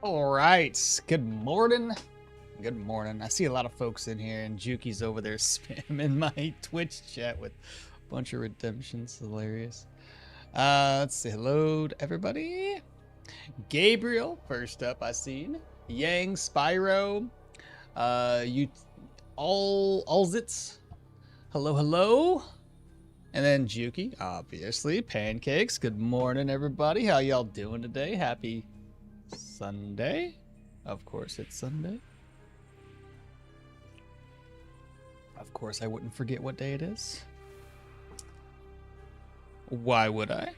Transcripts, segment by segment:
All right. Good morning. Good morning. I see a lot of folks in here, and Juki's over there spamming my Twitch chat with a bunch of redemptions. Hilarious. Let's say hello to everybody. Gabriel, first up, I seen. Yang, Spyro, you, Allzits. Hello. And then Juki, obviously. Pancakes. Good morning, everybody. How y'all doing today? Happy Sunday. Of course it's Sunday. Of course I wouldn't forget what day it is. Why would I?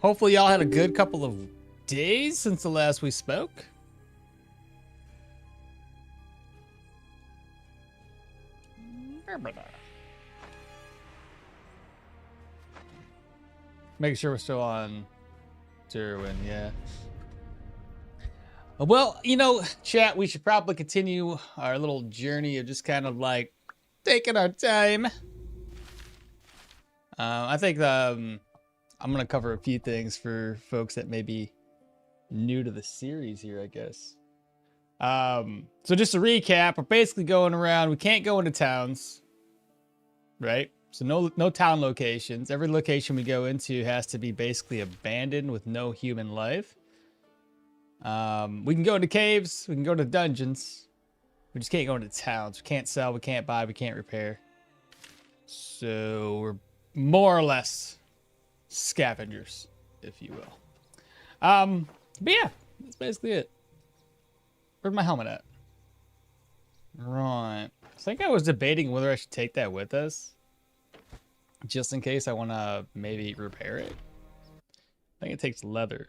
Hopefully y'all had a good couple of days since the last we spoke. Making sure we're still on Dirwin, yeah. Well, you know, chat, we should probably continue our little journey of just kind of like taking our time. I think I'm going to cover a few things for folks that may be new to the series here, I guess. So just to recap, we're basically going around. We can't go into towns, right? So no town locations. Every location we go into has to be basically abandoned with no human life. We can go into caves. We can go to dungeons. We just can't go into towns. We can't sell. We can't buy. We can't repair. So we're more or less scavengers, if you will. But yeah, that's basically it. Where's my helmet at? Right. I think I was debating whether I should take that with us, just in case I want to maybe repair it. I think it takes leather.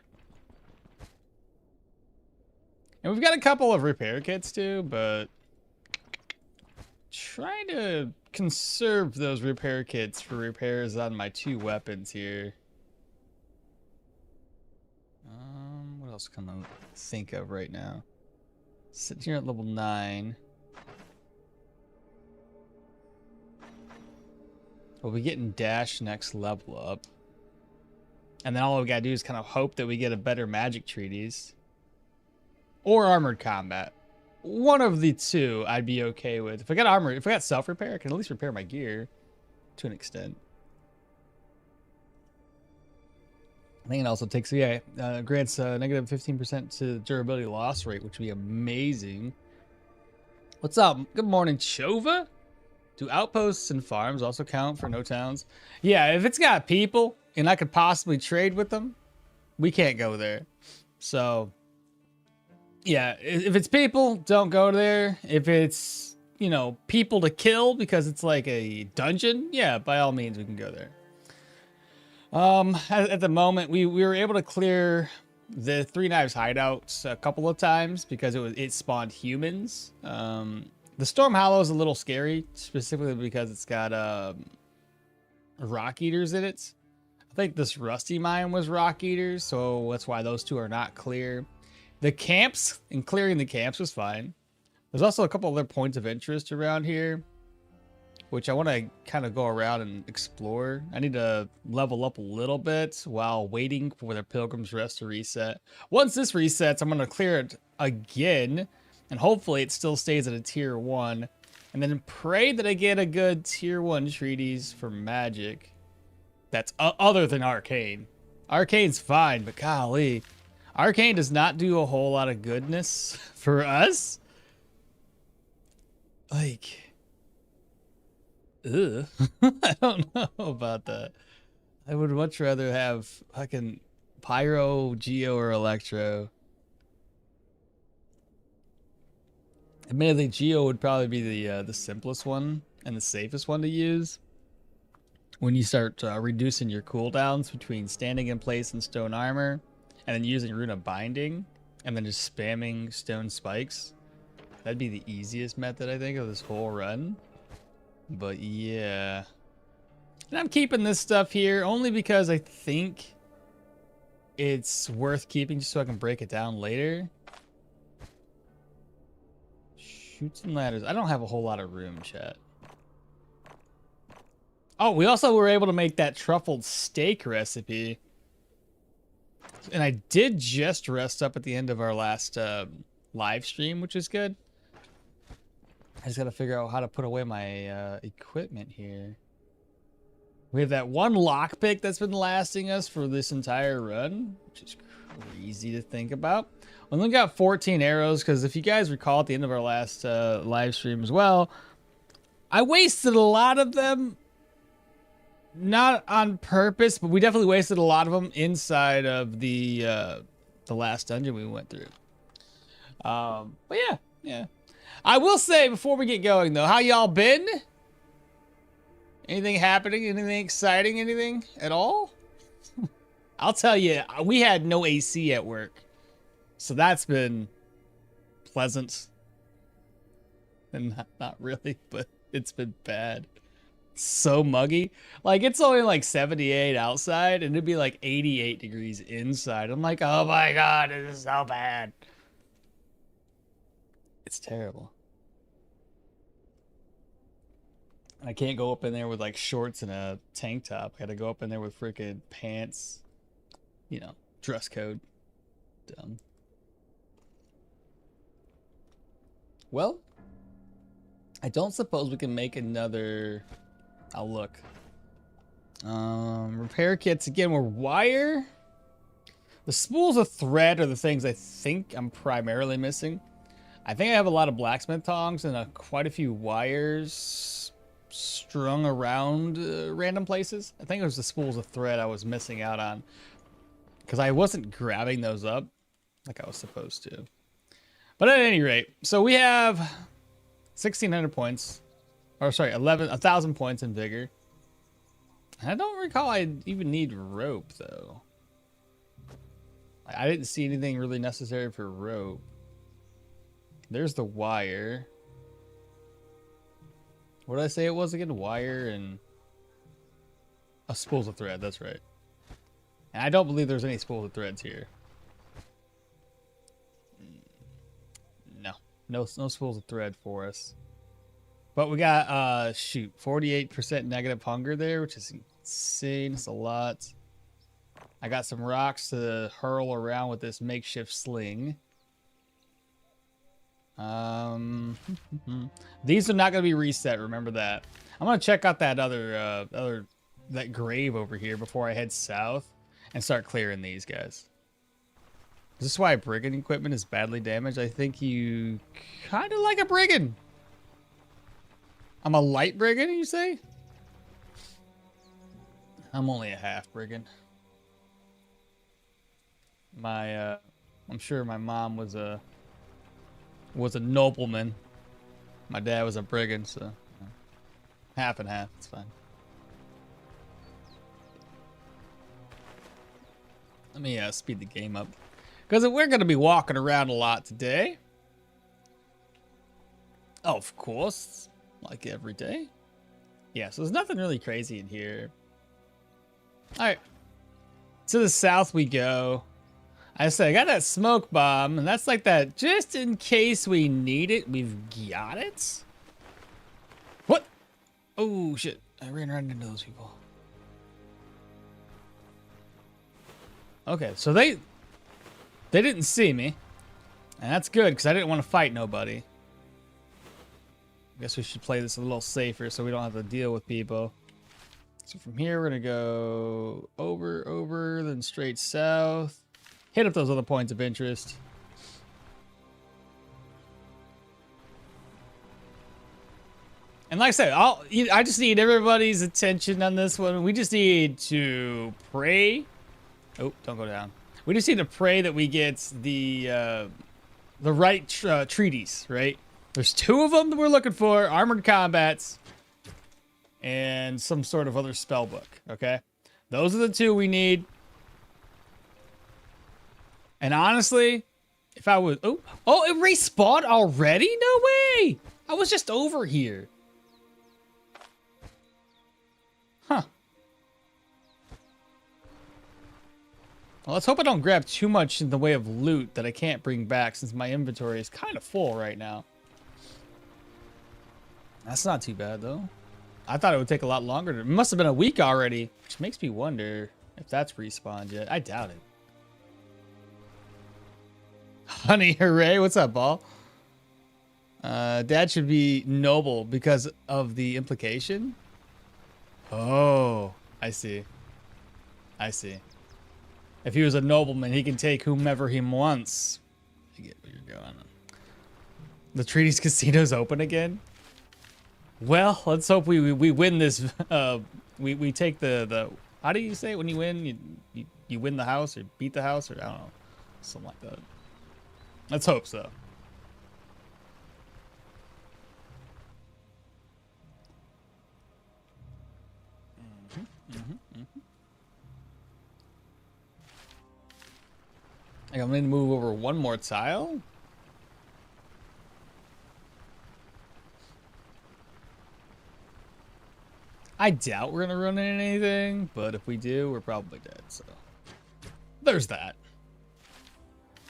And we've got a couple of repair kits too, but trying to conserve those repair kits for repairs on my two weapons here. What else can I think of right now? Sitting here at level 9. We'll be getting dash next level up. And then all we gotta do is kind of hope that we get a better magic treatise. Or armored combat. One of the two I'd be okay with. If I got armor, if I got self-repair, I can at least repair my gear to an extent. I think it also takes, grants negative 15% to durability loss rate, which would be amazing. What's up? Good morning, Chova. Do outposts and farms also count for no towns? Yeah, if it's got people and I could possibly trade with them, we can't go there. So, yeah, if it's people, don't go there. If it's, you know, people to kill because it's like a dungeon, yeah, by all means, we can go there. At the moment, we were able to clear the Three Knives hideouts a couple of times because it spawned humans. The Storm Hollow is a little scary, specifically because it's got rock eaters in it. I think this Rusty Mine was rock eaters, so that's why those two are not clear. The camps, and clearing the camps was fine. There's also a couple other points of interest around here, which I want to kind of go around and explore. I need to level up a little bit while waiting for the Pilgrim's Rest to reset. Once this resets, I'm going to clear it again, and hopefully it still stays at a tier 1. And then pray that I get a good tier 1 treatise for magic. That's other than Arcane. Arcane's fine, but golly. Arcane does not do a whole lot of goodness for us. Like, ugh. I don't know about that. I would much rather have fucking Pyro, Geo, or Electro. Admittedly, Geo would probably be the simplest one and the safest one to use. When you start reducing your cooldowns between standing in place and stone armor, and then using Rune of Binding, and then just spamming stone spikes. That'd be the easiest method, I think, of this whole run. But yeah. And I'm keeping this stuff here only because I think it's worth keeping just so I can break it down later. Chutes and ladders. I don't have a whole lot of room, chat. Oh, we also were able to make that truffled steak recipe. And I did just rest up at the end of our last live stream, which is good. I just got to figure out how to put away my equipment here. We have that one lockpick that's been lasting us for this entire run, which is crazy to think about. We only got 14 arrows because if you guys recall at the end of our last live stream as well, I wasted a lot of them. Not on purpose, but we definitely wasted a lot of them inside of the last dungeon we went through. But yeah. I will say before we get going though, how y'all been? Anything happening? Anything exciting? Anything at all? I'll tell you, we had no AC at work, so that's been pleasant. And not really, but it's been bad. So muggy. Like, it's only like 78 outside and it'd be like 88 degrees inside. I'm like, oh my god, this is so bad. It's terrible. And I can't go up in there with like shorts and a tank top. I gotta go up in there with freaking pants. You know, dress code. Dumb. Well, I don't suppose we can make another... I'll look. Repair kits again. We're wire. The spools of thread are the things I think I'm primarily missing. I think I have a lot of blacksmith tongs and quite a few wires strung around random places. I think it was the spools of thread I was missing out on because I wasn't grabbing those up like I was supposed to. But at any rate, so we have 1,600 points. Or sorry, 1,000 points in vigor. I don't recall I even need rope though. I didn't see anything really necessary for rope. There's the wire. What did I say it was again? Wire and spools of thread. That's right. And I don't believe there's any spools of threads here. No spools of thread for us. But we got, shoot, 48% negative hunger there, which is insane. It's a lot. I got some rocks to hurl around with this makeshift sling. These are not going to be reset, remember that. I'm going to check out that that grave over here before I head south and start clearing these guys. Is this why brigand equipment is badly damaged? I think you kind of like a brigand. I'm a light brigand, you say? I'm only a half brigand. I'm sure my mom was a nobleman. My dad was a brigand, so half and half. It's fine. Let me speed the game up because we're gonna be walking around a lot today. Oh, of course. Like every day. Yeah, so there's nothing really crazy in here. Alright. To the south we go. I said I got that smoke bomb, and that's like that just in case we need it, we've got it. What? Oh shit. I ran right into those people. Okay, so they didn't see me. And that's good, because I didn't want to fight nobody. I guess we should play this a little safer so we don't have to deal with people. So from here, we're going to go over, then straight south. Hit up those other points of interest. And like I said, I just need everybody's attention on this one. We just need to pray. Oh, don't go down. We just need to pray that we get the right treaties, right? There's 2 of them that we're looking for, armored combats, and some sort of other spell book, okay? Those are the 2 we need. And honestly, if I was... Oh, it respawned already? No way! I was just over here. Huh. Well, let's hope I don't grab too much in the way of loot that I can't bring back since my inventory is kind of full right now. That's not too bad, though. I thought it would take a lot longer. It must have been a week already, which makes me wonder if that's respawned yet. I doubt it. Honey, hooray. What's up, Ball? Dad should be noble because of the implication. Oh, I see. I see. If he was a nobleman, he can take whomever he wants. I get where you're going. The Treaties Casino's open again? Well, let's hope we win this. We take the how do you say it when you win? You win the house or beat the house or I don't know. Something like that. Let's hope so. I'm going to move over one more tile. I doubt we're going to run into anything, but if we do, we're probably dead. So there's that.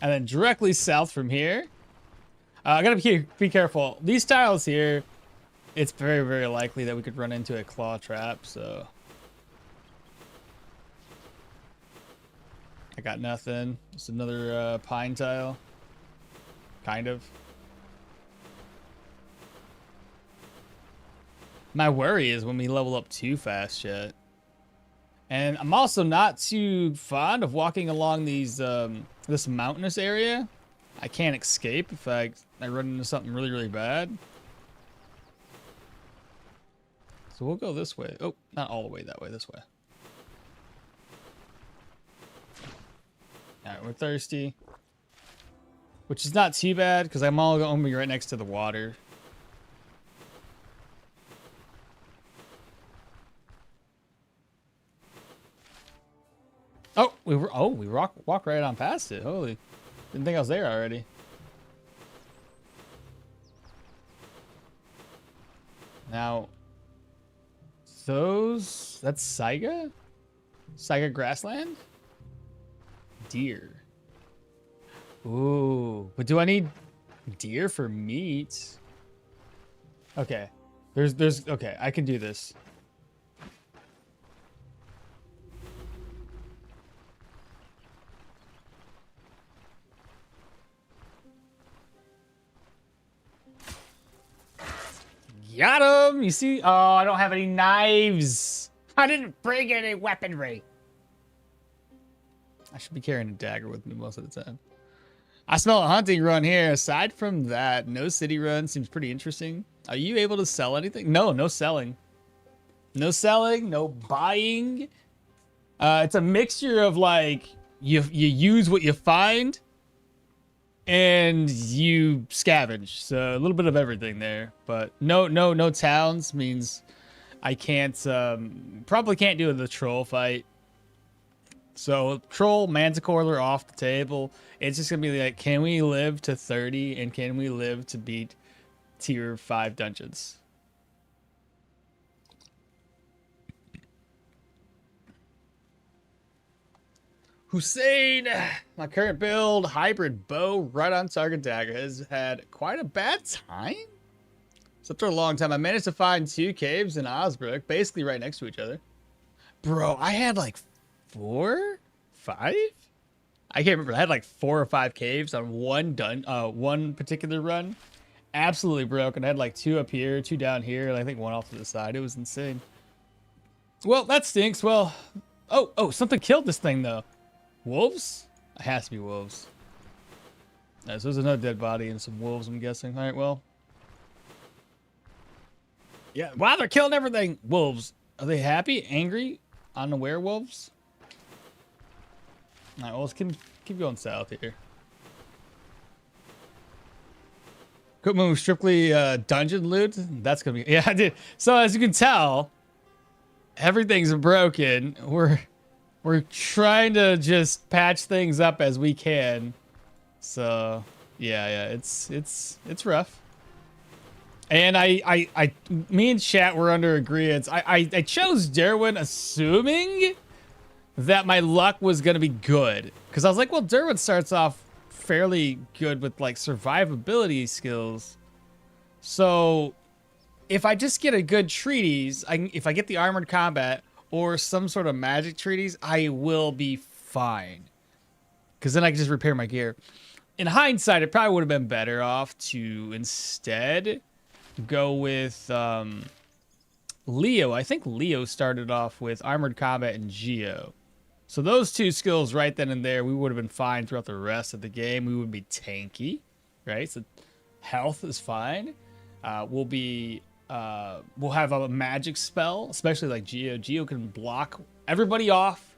And then directly south from here, I got to be careful. These tiles here, it's very, very likely that we could run into a claw trap. So I got nothing. Just another pine tile. Kind of. My worry is when we level up too fast yet. And I'm also not too fond of walking along these this mountainous area. I can't escape if I run into something really, really bad. So we'll go this way. Oh, not all the way that way, this way. Alright, we're thirsty. Which is not too bad, because I'm all going to be right next to the water. Oh, we walked right on past it. Holy. Didn't think I was there already. Now, that's Saiga? Saiga grassland? Deer. Ooh, but do I need deer for meat? Okay. Okay, I can do this. Got him! You see? Oh, I don't have any knives. I didn't bring any weaponry. I should be carrying a dagger with me most of the time. I smell a hunting run here. Aside from that, no city run seems pretty interesting. Are you able to sell anything? No selling. No selling, no buying. It's a mixture of like, you use what you find and you scavenge. So a little bit of everything there, but no towns means I can't, probably can't do the troll fight. So troll, manticore are off the table. It's just gonna be like, can we live to 30 and can we live to beat tier 5 dungeons? Hussein, my current build, hybrid bow, right on target dagger, has had quite a bad time. So after a long time, I managed to find 2 caves in Osbrook, basically right next to each other. Bro, I had like 4, 5? I can't remember. I had like 4 or 5 caves on one particular run. Absolutely broken. I had like 2 up here, 2 down here, and I think 1 off to the side. It was insane. Well, that stinks. Well, oh, something killed this thing though. Wolves? It has to be wolves. Alright, so there's another dead body and some wolves, I'm guessing. Alright, well. Yeah, wow, they're killing everything. Wolves. Are they happy? Angry? On the werewolves? Alright, well, let's keep going south here. Quick move, strictly dungeon loot. That's gonna be, yeah, I did. So as you can tell, everything's broken. We're trying to just patch things up as we can. So yeah, it's rough. And me and chat were under agreement. I chose Dirwin assuming that my luck was gonna be good, because I was like, well, Dirwin starts off fairly good with like survivability skills. So if I just get a good treatise, if I get the armored combat or some sort of magic treatise, I will be fine. Because then I can just repair my gear. in hindsight, it probably would have been better off to instead go with Leo. I think Leo started off with Armored Combat and Geo. So those two skills right then and there, we would have been fine throughout the rest of the game. We would be tanky, right? So health is fine. We'll have a magic spell, especially like Geo. Geo can block everybody off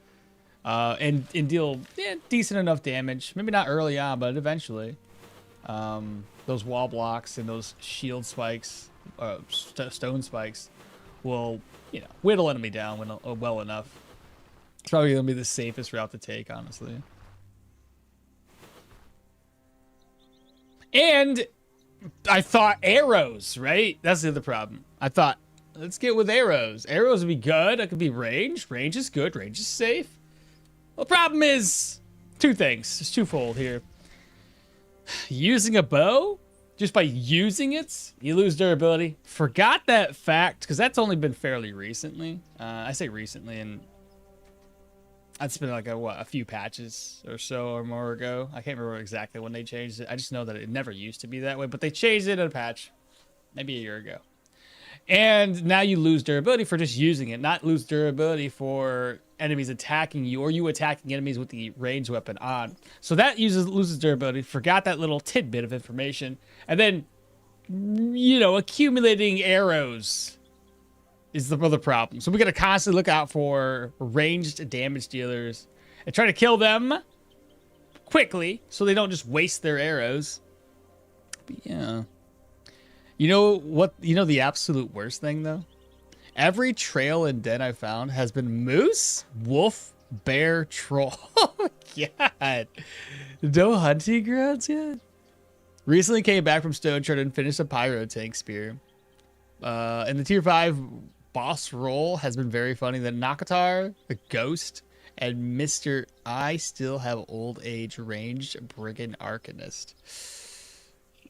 and deal decent enough damage. Maybe not early on, but eventually. Those wall blocks and those shield spikes, stone spikes, will whittle enemy down well enough. It's probably gonna be the safest route to take, honestly. And I thought arrows, right? That's the other problem. I thought, let's get with arrows. Arrows would be good. It could be range. Range is good. Range is safe. Well, the problem is two things. It's twofold here. Using a bow, just by using it, you lose durability. Forgot that fact, because that's only been fairly recently. I say recently, and it's been like a few patches or so or more ago. I can't remember exactly when they changed it. I just know that it never used to be that way, but they changed it in a patch maybe a year ago. And now you lose durability for just using it, not lose durability for enemies attacking you or you attacking enemies with the ranged weapon on. So that loses durability. Forgot that little tidbit of information. And then, accumulating arrows is the other problem. So we got to constantly look out for ranged damage dealers and try to kill them quickly so they don't just waste their arrows. But yeah. You know what? The absolute worst thing, though? Every trail and den I found has been moose, wolf, bear, troll. Oh, my God. No hunting grounds yet? Recently came back from Stoneshard and finished a pyro tank spear. And the tier 5 boss roll has been very funny. The Nakatar, the Ghost, and Mr. I still have old age ranged brigand arcanist.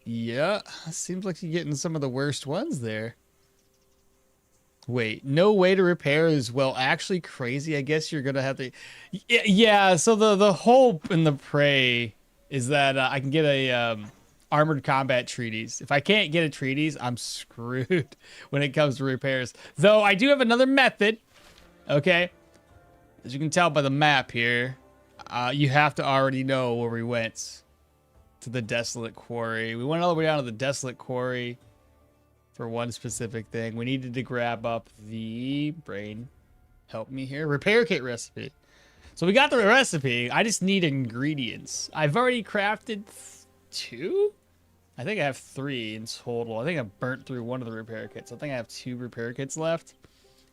Yeah, seems like you're getting some of the worst ones there. Wait, no way to repair is, well, actually crazy. I guess you're gonna have to. Yeah, so the hope and the pray is that I can get a armored combat treaties. If I can't get a treaties, I'm screwed when it comes to repairs. Though I do have another method. Okay, as you can tell by the map here, you have to already know where we went. To the Desolate Quarry. We went all the way down to the Desolate Quarry for one specific thing. We needed to grab up the brain. Help me here. Repair kit recipe. So we got the recipe. I just need ingredients. I've already crafted 2? I think I have 3 in total. I think I burnt through one of the repair kits. I think I have 2 repair kits left.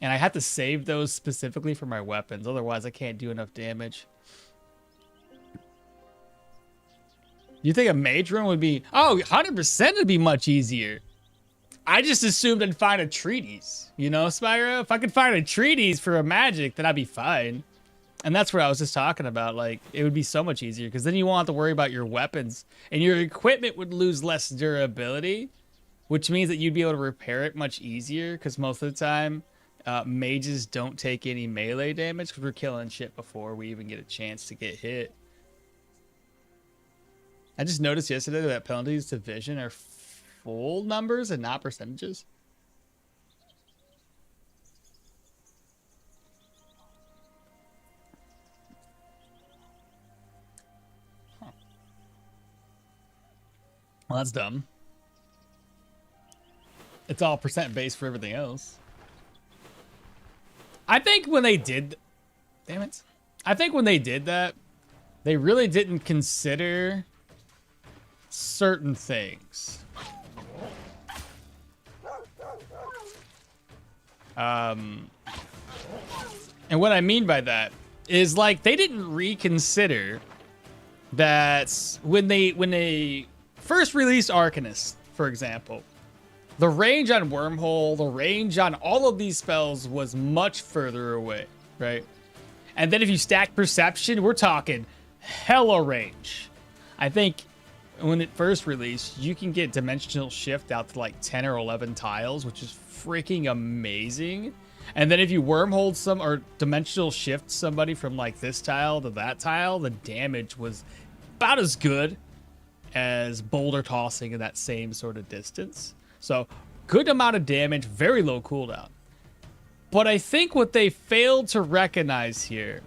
And I have to save those specifically for my weapons. Otherwise, I can't do enough damage. You think a mage run would be... Oh, 100% would be much easier. I just assumed I'd find a treatise. Spyro? If I could find a treatise for a magic, then I'd be fine. And that's what I was just talking about. Like, it would be so much easier. Because then you won't have to worry about your weapons. And your equipment would lose less durability. Which means that you'd be able to repair it much easier. Because most of the time, mages don't take any melee damage. Because we're killing shit before we even get a chance to get hit. I just noticed yesterday that penalties to vision are full numbers and not percentages. Huh. Well, that's dumb. It's all percent based for everything else. I think when they did... Damn it. I think when they did that, they really didn't consider... certain things. And what I mean by that is, like, they didn't reconsider that when they first released Arcanist, for example, the range on Wormhole, the range on all of these spells was much further away, right? And then if you stack Perception, we're talking hella range. I think when it first released, you can get Dimensional Shift out to like 10 or 11 tiles, which is freaking amazing. And then if you wormhole some or Dimensional Shift somebody from like this tile to that tile, the damage was about as good. as boulder tossing in that same sort of distance. So good amount of damage, very low cooldown. But I think what they failed to recognize here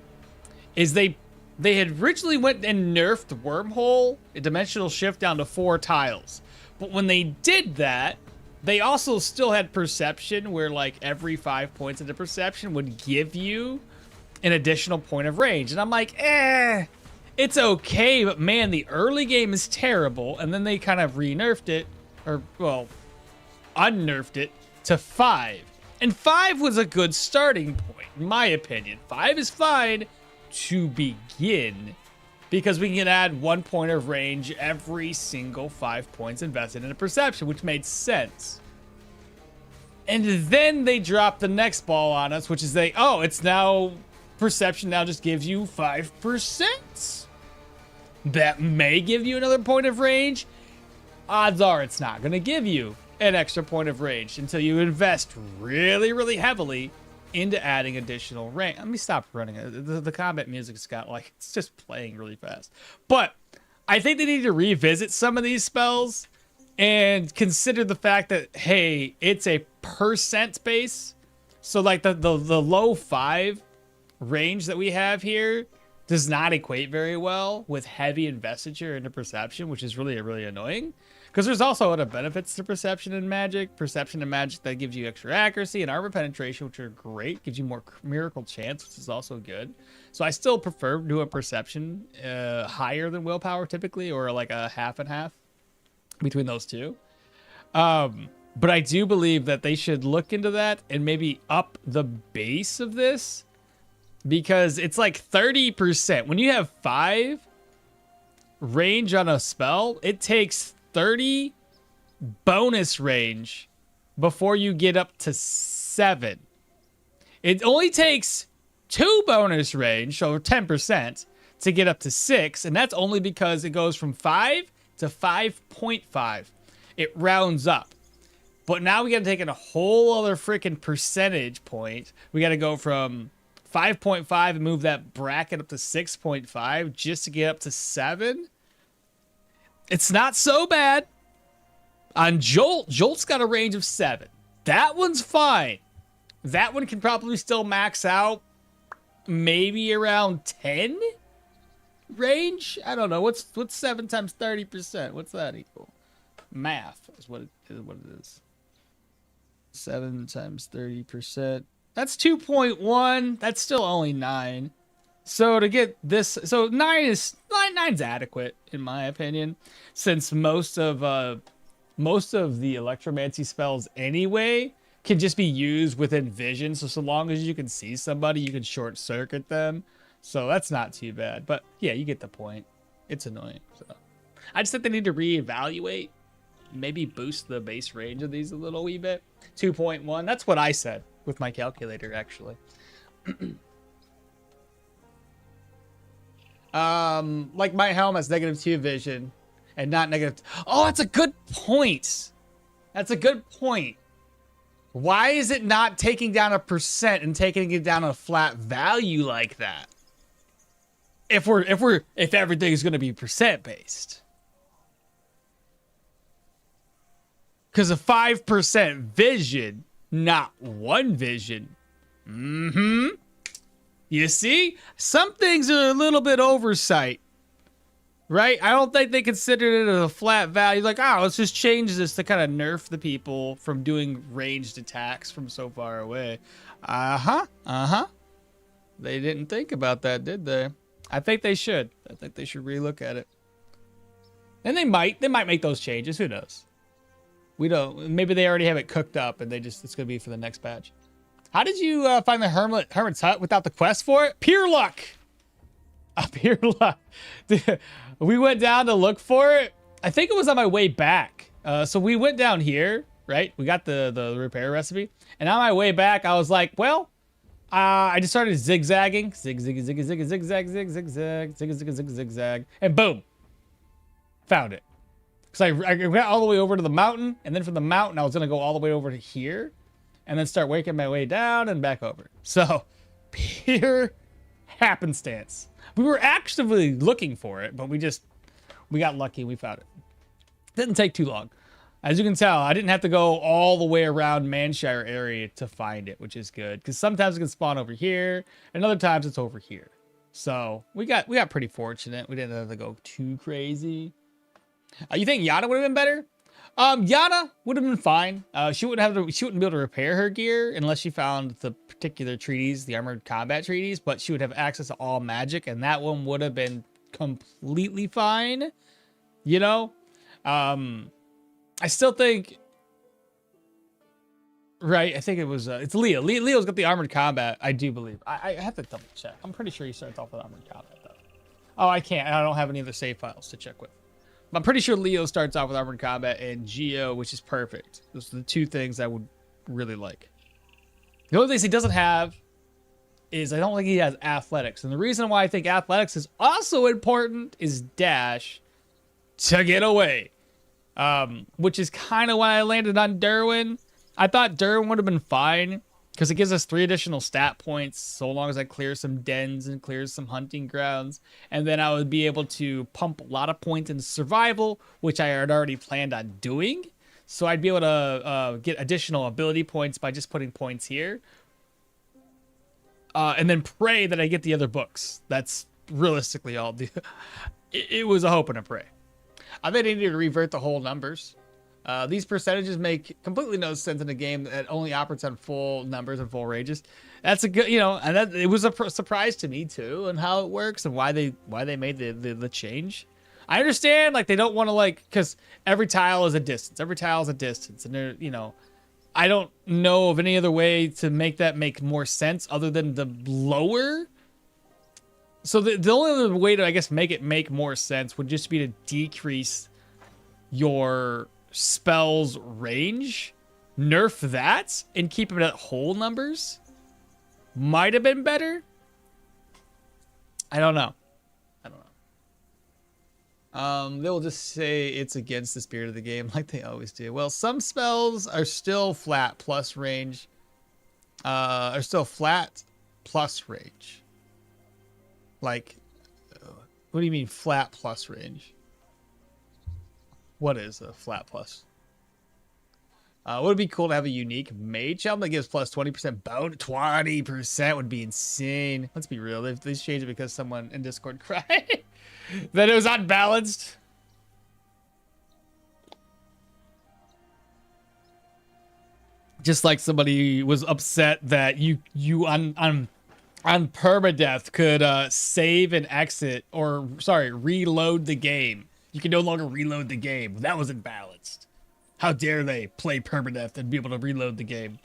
is they had originally went and nerfed Wormhole, a dimensional shift, down to 4 tiles. But when they did that, they also still had Perception, where like every 5 points into Perception would give you an additional point of range. And I'm like, it's okay, but man, the early game is terrible. And then they kind of re-nerfed it, or well, unnerfed it to 5. And 5 was a good starting point, in my opinion. 5 is fine to begin, because we can add 1 point of range every single 5 points invested in a Perception, which made sense. And then they dropped the next ball on us, which is it's now Perception now just gives you 5%. That may give you another point of range. Odds are it's not going to give you an extra point of range until you invest really, really heavily into adding additional range. Let me stop running it. The combat music's got like, it's just playing really fast. But I think they need to revisit some of these spells and consider the fact that, hey, it's a percent base. So like the low 5 range that we have here does not equate very well with heavy investiture into Perception, which is really, really annoying. Because there's also other benefits to Perception and Magic. Perception and Magic that gives you extra accuracy and armor penetration, which are great. Gives you more miracle chance, which is also good. So I still prefer doing Perception higher than Willpower typically, or like a half and half between those two. But I do believe that they should look into that and maybe up the base of this, because it's like 30%. When you have 5 range on a spell, it takes 30 bonus range before you get up to 7. It only takes 2 bonus range, so 10%, to get up to 6, and that's only because it goes from 5 to 5.5. It rounds up. But now we got to take in a whole other freaking percentage point. We got to go from 5.5 and move that bracket up to 6.5 just to get up to 7. It's not so bad. On Jolt's got a range of 7. That one's fine. That one can probably still max out maybe around 10 range. I don't know. What's 7 times 30%? What's that equal? Math is what it is. 7 times 30%. That's 2.1. That's still only 9. So to get this, so 9's adequate in my opinion, since most of the electromancy spells anyway can just be used within vision. So long as you can see somebody, you can short circuit them. So that's not too bad. But yeah, you get the point. It's annoying. So I just think they need to reevaluate, maybe boost the base range of these a little wee bit. 2.1. That's what I said with my calculator, actually. Like my helm has -2 vision and not negative. Oh, that's a good point. That's a good point. Why is it not taking down a percent and taking it down a flat value like that? If everything is going to be percent based. Because a 5% vision, not 1 vision. You see? Some things are a little bit oversight. Right? I don't think they considered it as a flat value. Like, let's just change this to kind of nerf the people from doing ranged attacks from so far away. They didn't think about that, did they? I think they should. I think they should relook at it. And they might make those changes. Who knows? We don't. Maybe they already have it cooked up and it's going to be for the next patch. How did you find the Hermit's Hut without the quest for it? Pure luck. Pure luck. We went down to look for it. I think it was on my way back. So we went down here, right? We got the repair recipe. And on my way back, I was like, well, I just started zigzagging. Zigzag. And boom. Found it. So I went all the way over to the mountain. And then from the mountain, I was going to go all the way over to here. And then start working my way down and back over. So, pure happenstance. We were actively looking for it, but we We got lucky. We found it. Didn't take too long. As you can tell, I didn't have to go all the way around Manshire area to find it, which is good. Because sometimes it can spawn over here, and other times it's over here. So we got pretty fortunate. We didn't have to go too crazy. You think Yana would have been better? Yana would have been fine. She wouldn't be able to repair her gear unless she found the particular treaties, the armored combat treaties. But she would have access to all magic, and that one would have been completely fine. You know. I still think, right? I think it was, it's Leo. Leo's got the armored combat, I do believe. I have to double check. I'm pretty sure he starts off with armored combat, though. Oh, I can't. I don't have any other save files to check with. But I'm pretty sure Leo starts off with armored combat and Geo, which is perfect. Those are the two things I would really like. The only things he doesn't have is I don't think he has athletics. And the reason why I think athletics is also important is dash to get away. Which is kind of why I landed on Dirwin. I thought Dirwin would have been fine because it gives us 3 additional stat points so long as I clear some dens and clear some hunting grounds. And then I would be able to pump a lot of points into survival, which I had already planned on doing. So I'd be able to get additional ability points by just putting points here. And then pray that I get the other books. That's realistically all. It was a hope and a pray. I bet I needed to revert the whole numbers. These percentages make completely no sense in a game that only operates on full numbers and full ranges. That's a good, and that it was a surprise to me too, and how it works and why they made the change. I understand, like, they don't want to, because every tile is a distance. Every tile is a distance, and they're, I don't know of any other way to make that make more sense other than the lower. So the only other way to, I guess, make it make more sense would just be to decrease your spell's range, nerf that, and keep it at whole numbers. Might have been better. I don't know. They'll just say it's against the spirit of the game like they always do. Well, some spells are still flat plus range. Are still flat plus range. Like, what do you mean flat plus range? What is a flat plus? Would it be cool to have a unique mage helm that gives plus 20% bonus? 20% would be insane. Let's be real. They changed it because someone in Discord cried that it was unbalanced. Just like somebody was upset that you on permadeath could save and exit, or sorry, reload the game. You can no longer reload the game. That wasn't balanced. How dare they play permadeath and be able to reload the game?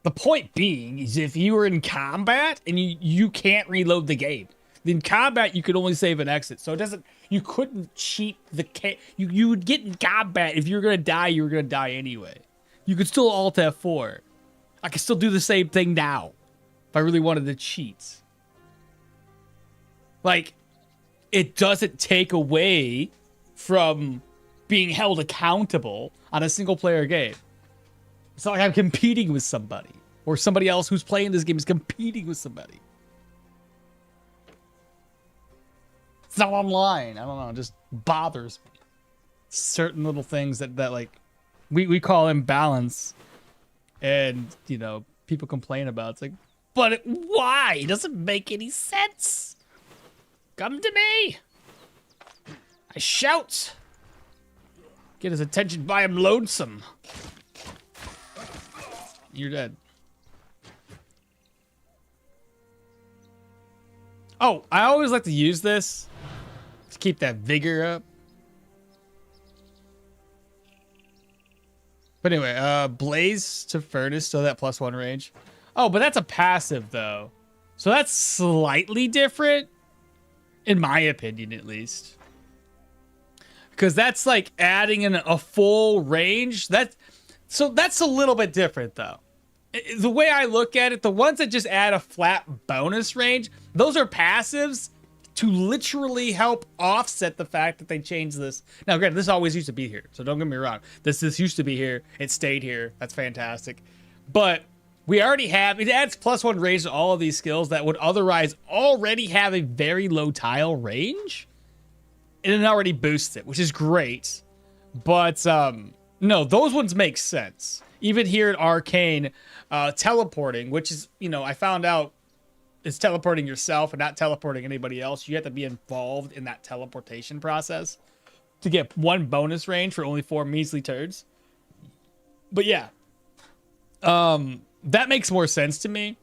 The point being is if you were in combat and you can't reload the game. In combat, you could only save and exit. So it doesn't, you couldn't cheat you would get in combat. If you were going to die, you were going to die anyway. You could still alt F4. I can still do the same thing now if I really wanted to cheat. Like, it doesn't take away from being held accountable on a single player game. It's not like I'm competing with somebody or somebody else who's playing this game is competing with somebody. It's not online. I don't know. It just bothers me. Certain little things that like we call imbalance, and people complain about. It's like, but why? It doesn't make any sense. Come to me. I shout. Get his attention by him lonesome. You're dead. Oh, I always like to use this to keep that vigor up. But anyway, blaze to furnace, so that +1 range. Oh, but that's a passive though. So that's slightly different, in my opinion at least. Because that's like adding in a full range. That's a little bit different though. The way I look at it, the ones that just add a flat bonus range, those are passives to literally help offset the fact that they changed this. Now, granted, this always used to be here, so don't get me wrong. This used to be here. It stayed here. That's fantastic. But we already have, it adds +1 range to all of these skills that would otherwise already have a very low tile range. and it already boosts it, which is great. But no, those ones make sense. Even here at Arcane, teleporting, which is, you know, I found out is teleporting yourself and not teleporting anybody else. You have to be involved in that teleportation process to get 1 bonus range for only 4 measly turds. But yeah, that makes more sense to me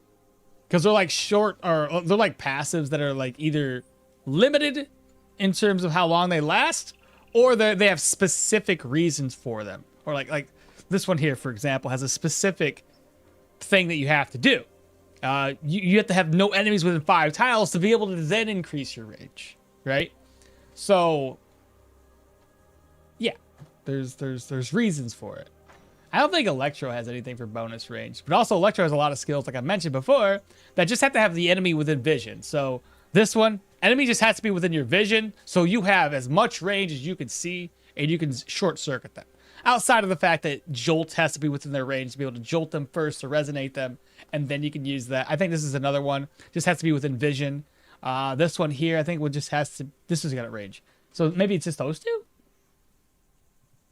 because they're like short, or they're like passives that are like either limited in terms of how long they last, or they have specific reasons for them. Or like this one here, for example, has a specific thing that you have to do. You have to have no enemies within 5 tiles to be able to then increase your range, right? So yeah, there's reasons for it. I don't think Electro has anything for bonus range, but also Electro has a lot of skills, like I mentioned before, that just have to have the enemy within vision. So this one, enemy just has to be within your vision, so you have as much range as you can see, and you can short circuit them. Outside of the fact that Jolt has to be within their range to be able to jolt them first to resonate them, and then you can use that. I think this is another one, just has to be within vision. This one here, I think just has to, this has got range. So maybe it's just those two?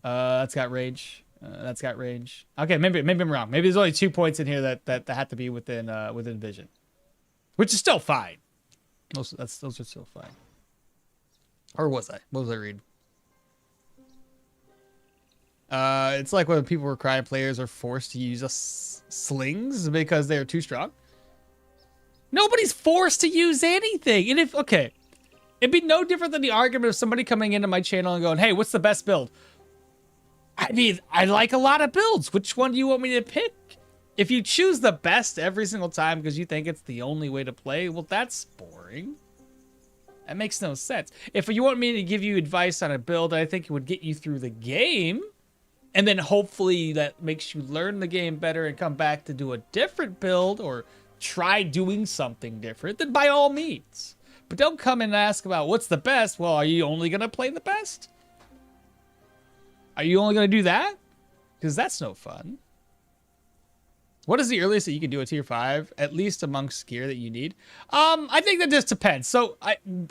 That's got range. That's got range. Okay, maybe I'm wrong. Maybe there's only 2 points in here that have to be within within vision, which is still fine. Those are still fine. Or was I? What was I reading? It's like when people were crying players are forced to use slings because they're too strong. Nobody's forced to use anything. And if, okay, it'd be no different than the argument of somebody coming into my channel and going, hey, what's the best build? I mean, I like a lot of builds. Which one do you want me to pick? If you choose the best every single time because you think it's the only way to play, well, that's boring. That makes no sense. If you want me to give you advice on a build that I think would get you through the game, and then hopefully that makes you learn the game better and come back to do a different build or try doing something different, then by all means. But don't come and ask about what's the best. Well, are you only going to play the best? Are you only going to do that? Because that's no fun. What is the earliest that you can do a tier 5, at least amongst gear that you need? I think that just depends. So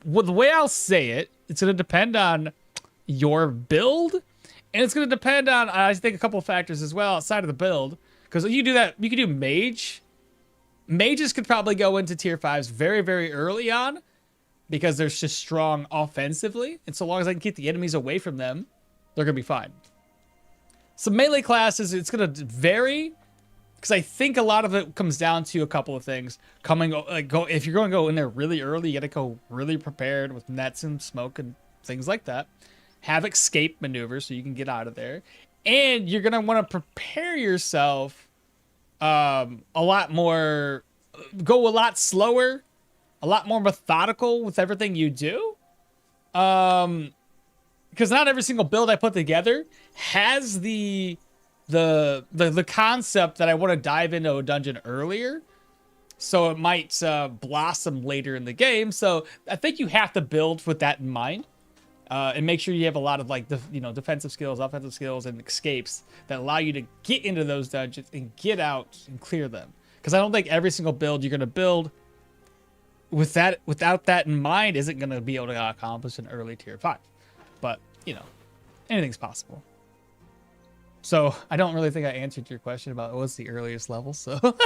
well, the way I'll say it, it's going to depend on your build. And it's going to depend on, I think, a couple of factors as well outside of the build. Because you do that, you can do mage. Mages could probably go into tier 5s very, very early on. Because they're just strong offensively. And so long as I can keep the enemies away from them, they're going to be fine. So melee classes, it's going to vary. Because I think a lot of it comes down to a couple of things. If you're going to go in there really early, you got to go really prepared with nets and smoke and things like that. Have escape maneuvers so you can get out of there. And you're going to want to prepare yourself a lot more, go a lot slower, a lot more methodical with everything you do. Because not every single build I put together has the concept that I want to dive into a dungeon earlier. So it might blossom later in the game. So I think you have to build with that in mind. And make sure you have a lot of like defensive skills, offensive skills, and escapes that allow you to get into those dungeons and get out and clear them. Because I don't think every single build you're going to build without that in mind isn't going to be able to accomplish an early tier 5. But anything's possible. So I don't really think I answered your question about what's the earliest level. So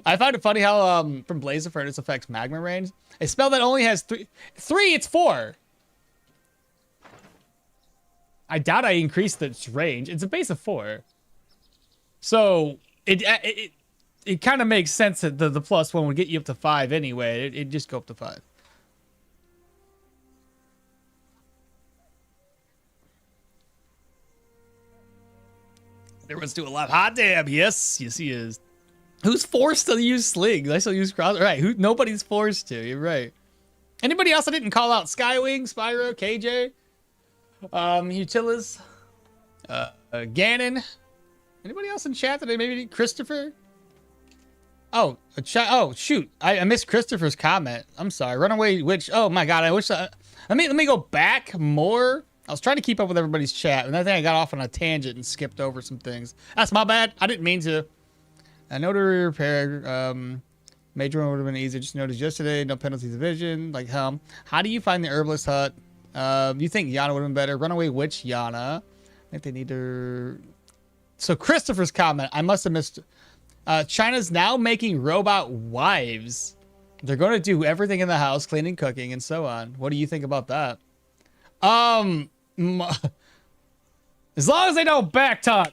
I find it funny how from Blaze of Furnace affects magma range. A spell that only has three, it's 4. I doubt I increased its range. It's a base of 4. So it kind of makes sense that the +1 would get you up to 5 anyway. It'd just go up to 5. Everyone's doing a lot. Hot damn. Yes, he is. Who's forced to use slings? I still use cross. Right. Nobody's forced to. You're right. Anybody else I didn't call out? Skywing, Spyro, KJ? Utilis, Ganon. Anybody else in chat today? Maybe Christopher. Oh, shoot! I missed Christopher's comment. I'm sorry. Runaway Witch. Oh my God! I wish. Let me go back more. I was trying to keep up with everybody's chat, and I think I got off on a tangent and skipped over some things. That's my bad. I didn't mean to. I know to repair. Major one would have been easier. Just noticed yesterday. No penalties of vision. Like how do you find the herbalist hut? You think Yana would have been better? Runaway Witch Yana. I think they need to... So Christopher's comment, I must have missed... China's now making robot wives. They're going to do everything in the house, cleaning, cooking, and so on. What do you think about that? As long as they don't backtalk.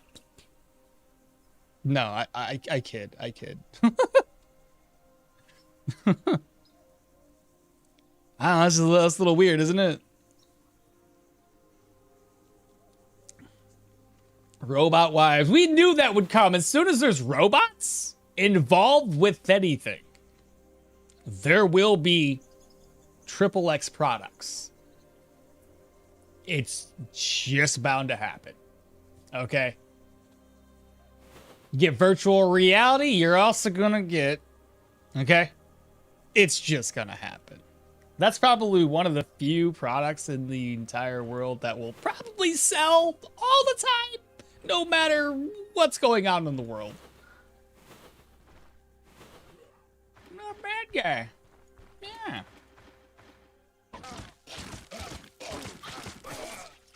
No, I kid. I kid. I don't know, that's a little weird, isn't it? Robot wives. We knew that would come. As soon as there's robots involved with anything, there will be triple X products. It's just bound to happen. Okay? You get virtual reality, you're also gonna get... Okay? It's just gonna happen. That's probably one of the few products in the entire world that will probably sell all the time, no matter what's going on in the world. Not a bad guy. Yeah.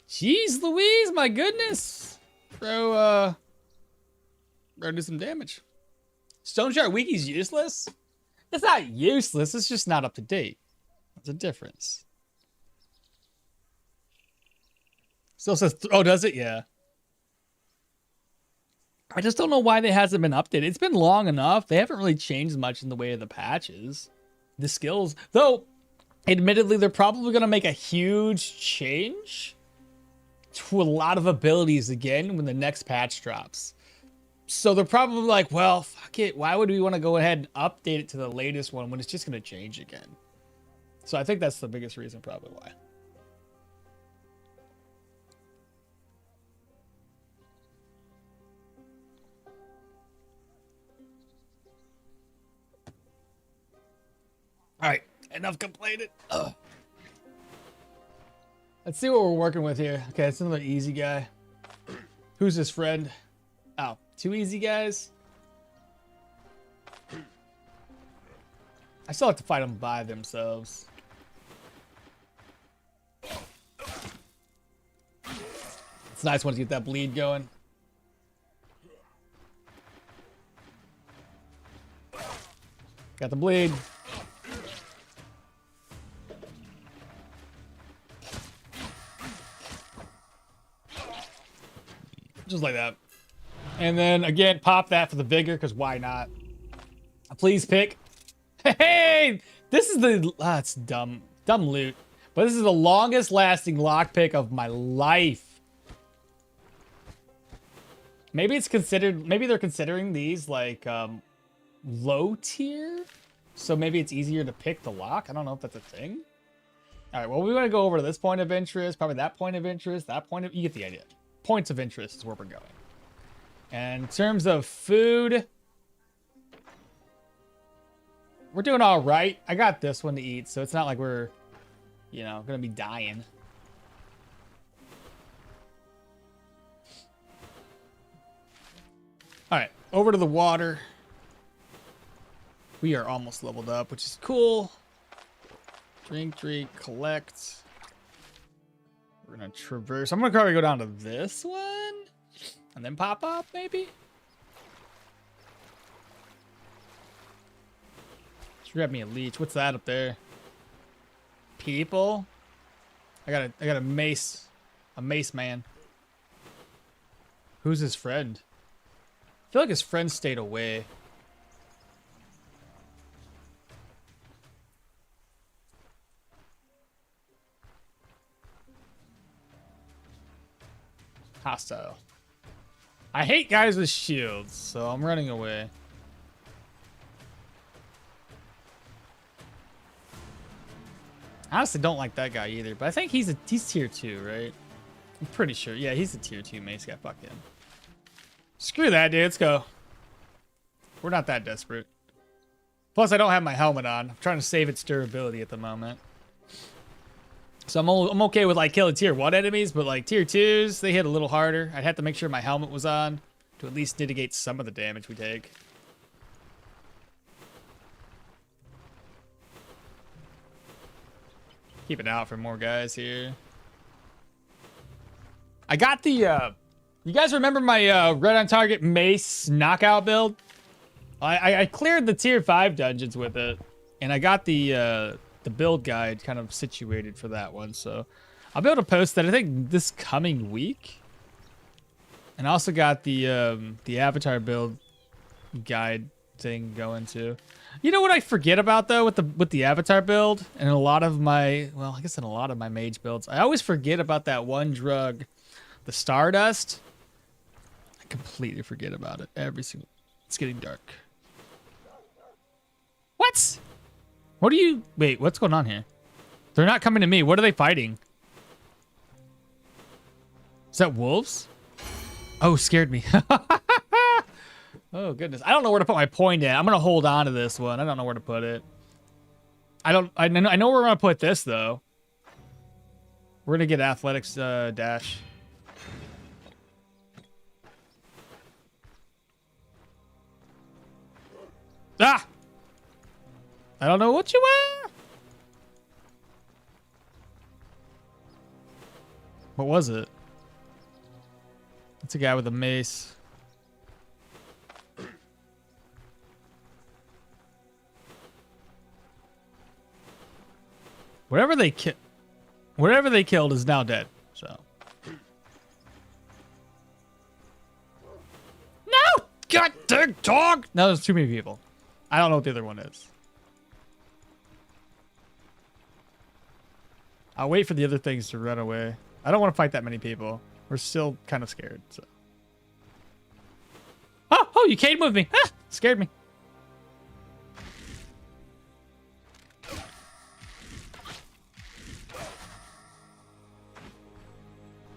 Jeez Louise, my goodness. Bro, do some damage. Stoneshard Wiki's useless? It's not useless, it's just not up to date. That's a difference. Still says, oh, does it? Yeah. I just don't know why they hasn't been updated. It's been long enough. They haven't really changed much in the way of the patches. The skills, though, admittedly, they're probably going to make a huge change to a lot of abilities again when the next patch drops. So they're probably like, well, fuck it. Why would we want to go ahead and update it to the latest one when it's just going to change again? So I think that's the biggest reason probably why. All right, enough complaining. Ugh. Let's see what we're working with here. Okay, it's another easy guy. Who's his friend? Oh, two easy guys? I still have to fight them by themselves. It's nice once you get that bleed going. Got the bleed. Just like that. And then again, pop that for the vigor, because why not? Please pick. Hey, this is the it's dumb loot, but this is the longest lasting lockpick of my life. Maybe it's considered. Maybe they're considering these like low tier, so maybe it's easier to pick the lock. I don't know if that's a thing. All right, well, we want to go over to this point of interest, probably that point of interest, that point of. You get the idea. Points of interest is where we're going. And in terms of food, we're doing all right. I got this one to eat, so it's not like we're, you know, gonna be dying. All right, over to the water. We are almost leveled up, which is cool. Drink, collect. We're gonna traverse. I'm gonna probably go down to this one and then pop up, maybe. Let's grab me a leech. What's that up there? People. I got a mace man. Who's his friend? I feel like his friend stayed away. Hostile. I hate guys with shields, so I'm running away. I honestly don't like that guy either, but I think he's tier 2, right? I'm pretty sure. Yeah, he's a tier 2 mace guy. Fuck him. Screw that, dude. Let's go. We're not that desperate. Plus, I don't have my helmet on. I'm trying to save its durability at the moment. So I'm okay with like killing tier 1 enemies, but like tier 2s, they hit a little harder. I'd have to make sure my helmet was on to at least mitigate some of the damage we take. Keep it out for more guys here. I got the, you guys remember my red on target mace knockout build? I cleared the tier 5 dungeons with it, and I got the build guide kind of situated for that one, so I'll be able to post that I think this coming week. And I also got the avatar build guide thing going too. You know what I forget about though with the avatar build and a lot of my, well, I guess in a lot of my mage builds, I always forget about that one drug, the Stardust. I completely forget about it every single. It's getting dark. What? What are you? Wait, what's going on here? They're not coming to me. What are they fighting? Is that wolves? Oh, scared me. Oh goodness, I don't know where to put my point in. I'm gonna hold on to this one. I don't know where to put it. I know where we're gonna put this though. We're gonna get athletics dash. Ah! I don't know what you are. What was it? It's a guy with a mace. Whatever they killed is now dead. So. No! God dang dog! No, there's too many people. I don't know what the other one is. I'll wait for the other things to run away. I don't want to fight that many people. We're still kind of scared. So. Oh, you can't move me. Ah, scared me.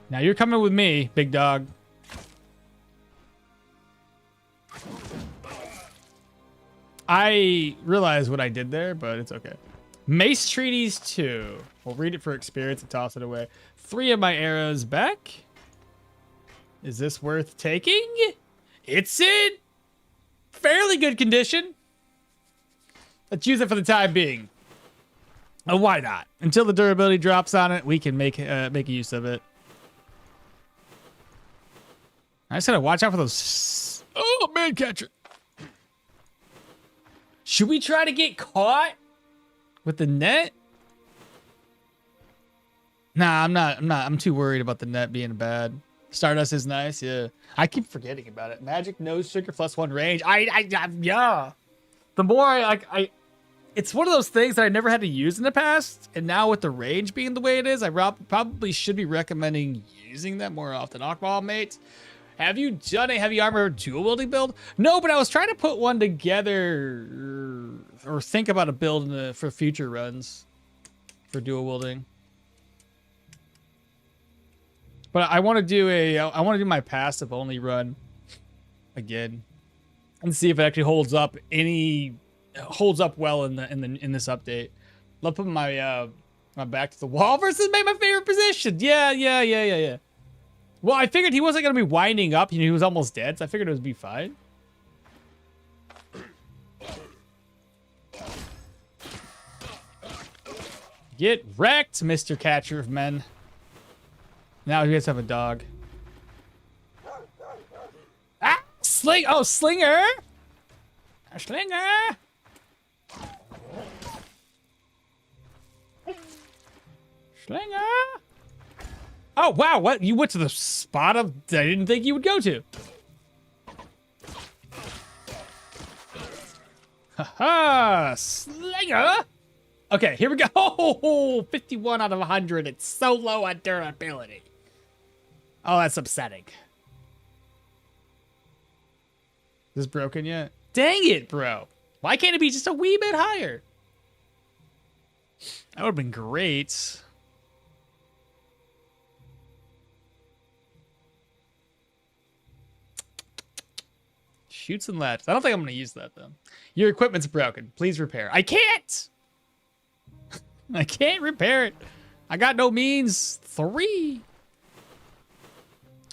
Now you're coming with me, big dog. I realize what I did there, but it's okay. Mace Treaties 2. We'll read it for experience and toss it away. 3 of my arrows back. Is this worth taking? It's in fairly good condition. Let's use it for the time being. Oh, why not? Until the durability drops on it, we can make use of it. I just gotta watch out for those. Oh, man catcher. Should we try to get caught with the net? Nah, I'm not. I'm too worried about the net being bad. Stardust is nice, yeah. I keep forgetting about it. Magic nose trigger +1 range. Yeah. The more I it's one of those things that I never had to use in the past, and now with the range being the way it is, I probably should be recommending using that more often. Okmall mates, have you done a heavy armor dual wielding build? No, but I was trying to put one together or think about a build for future runs for dual wielding. But I want to do my passive only run again and see if it actually holds up well in this update. Love putting my back to the wall versus my favorite position. Yeah. Well, I figured he wasn't gonna be winding up. You know, he was almost dead, so I figured it would be fine. Get wrecked, Mr. Catcher of Men. Now you guys have a dog. Ah! Slinger! A slinger! Slinger! Oh, wow, what? You went to the spot I didn't think you would go to. Haha! Slinger! Okay, here we go. Oh, 51 out of 100. It's so low on durability. Oh, that's upsetting. Is this broken yet? Dang it, bro. Why can't it be just a wee bit higher? That would have been great. Shoots and ladders. I don't think I'm going to use that, though. Your equipment's broken. Please repair. I can't! I can't repair it. I got no means. 3.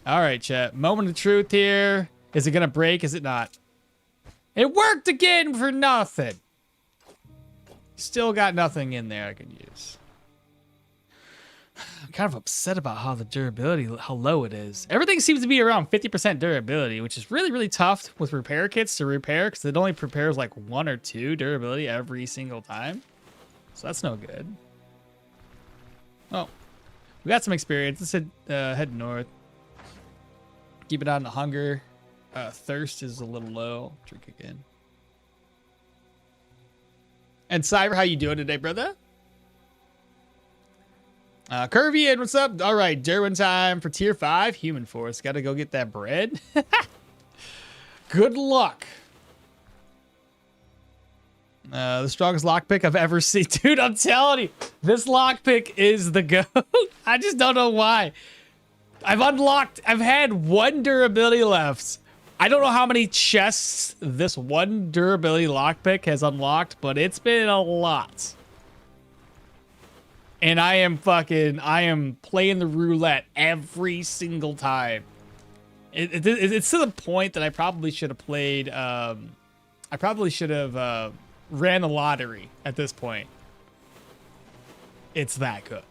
All right, chat. Moment of truth here. Is it going to break? Is it not? It worked again for nothing. Still got nothing in there I can use. I'm kind of upset about how the durability, how low it is. Everything seems to be around 50% durability, which is really, really tough with repair kits to repair because it only prepares like 1 or 2 durability every single time. So that's no good. Oh, we got some experience. Let's head north. Keep it on the hunger. Thirst is a little low. Drink again. And Cyber, how you doing today, brother? Curvy, and what's up? All right, Dirwin time for tier 5 human force. Got to go get that bread. Good luck. The strongest lockpick I've ever seen. Dude, I'm telling you, this lockpick is the GOAT. I just don't know why. I've had 1 durability left. I don't know how many chests this 1 durability lockpick has unlocked, but it's been a lot. And I am playing the roulette every single time. It's to the point that I probably should have played, I probably should have ran the lottery at this point. It's that good.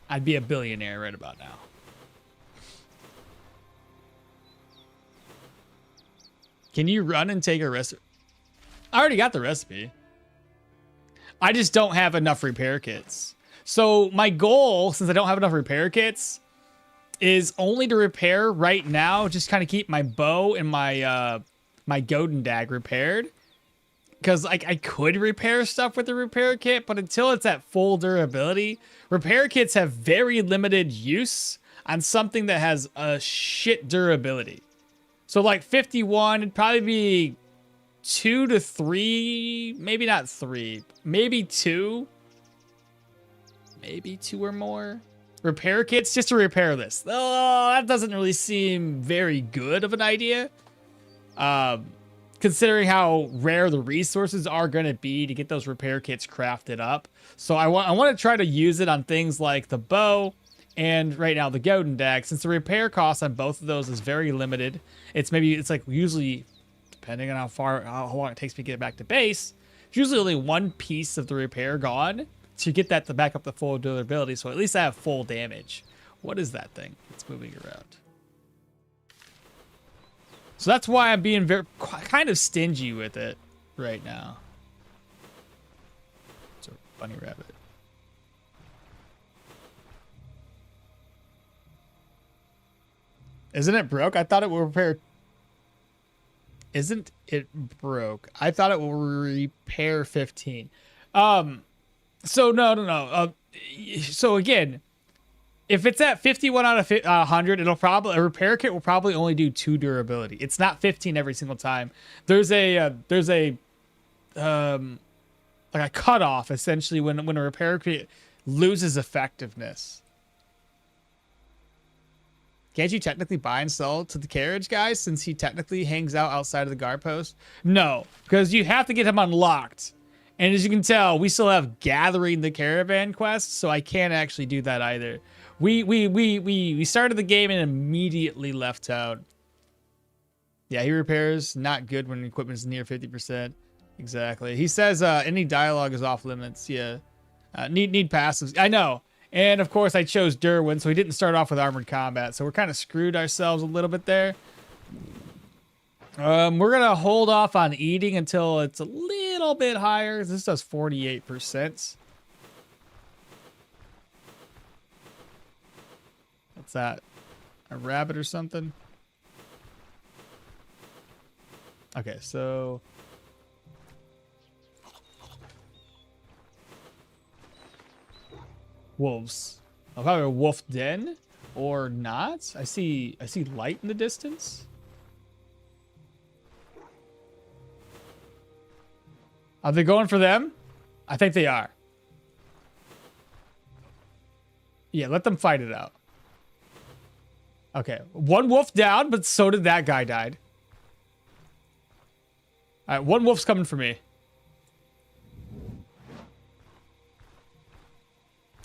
I'd be a billionaire right about now. Can you run and take a recipe? I already got the recipe. I just don't have enough repair kits. So my goal, since I don't have enough repair kits, is only to repair right now. Just kind of keep my bow and my my golden dag repaired. Because I could repair stuff with the repair kit, but until it's at full durability, repair kits have very limited use on something that has a shit durability. So like 51, it'd probably be 2 to 3, maybe not 3, maybe 2. Maybe 2 or more. Repair kits just to repair this. Oh, that doesn't really seem very good of an idea. Considering how rare the resources are going to be to get those repair kits crafted up. So I want to try to use it on things like the bow and right now the golden dag, since the repair cost on both of those is very limited. It's like usually, depending on how long it takes me to get back to base, it's usually only 1 piece of the repair gone to get that to back up the full durability. So at least I have full damage. What is that thing? It's moving around. So that's why I'm being kind of stingy with it right now. It's a bunny rabbit. Isn't it broke? I thought it would repair. Isn't it broke? I thought it will repair 15. So no. So again, if it's at 51 out of 100, a repair kit will probably only do 2 durability. It's not 15 every single time. There's a like a cutoff essentially when a repair kit loses effectiveness. Can't you technically buy and sell to the carriage guy since he technically hangs out outside of the guard post? No, because you have to get him unlocked. And as you can tell, we still have gathering the caravan quest, so I can't actually do that either. We started the game and immediately left town. Yeah, he repairs. Not good when equipment is near 50%. Exactly. He says any dialogue is off limits. Yeah. Need passives. I know. And of course I chose Dirwin, so he didn't start off with armored combat. So we're kind of screwed ourselves a little bit there. We're going to hold off on eating until it's a little bit higher. This does 48%. What's that? A rabbit or something? Okay, so... wolves. I'll probably a wolf den or not. I see light in the distance. Are they going for them? I think they are. Yeah, let them fight it out. Okay, 1 wolf down, but so did that guy died. All right, 1 wolf's coming for me.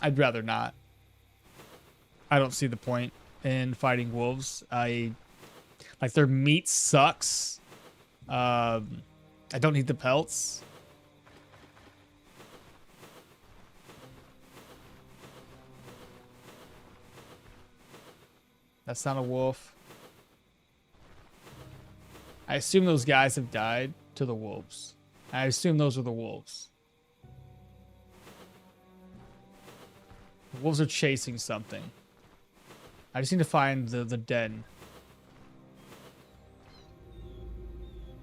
I'd rather not. I don't see the point in fighting wolves. Like their meat sucks. I don't need the pelts. That's not a wolf. I assume those guys have died to the wolves. I assume those are the wolves. The wolves are chasing something. I just need to find the den.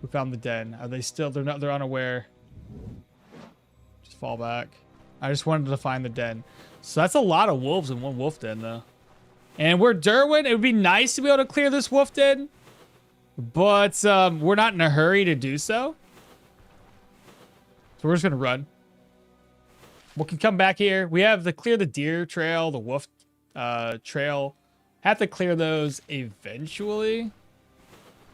We found the den. Are they still? They're unaware. Just fall back. I just wanted to find the den. So that's a lot of wolves in one wolf den, though. And we're Dirwin. It would be nice to be able to clear this wolf den, but we're not in a hurry to do so. So we're just gonna run. We can come back here. We have to clear the deer trail, the wolf trail. Have to clear those eventually,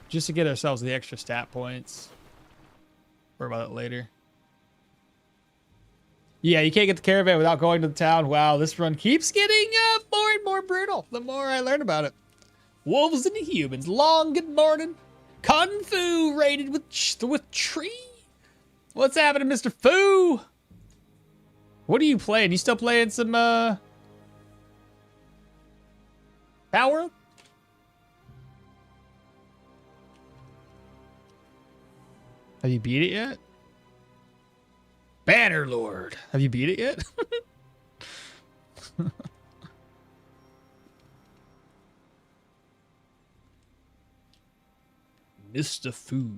just to get ourselves the extra stat points. Worry about it later. Yeah, you can't get the caravan without going to the town. Wow, this run keeps getting more and more brutal the more I learn about it. Wolves and humans. Long good morning. Kung Fu raided with tree. What's happening, Mr. Fu? What are you playing? You still playing some Power? Have you beat it yet? Bannerlord. Have you beat it yet? Mr. Fu.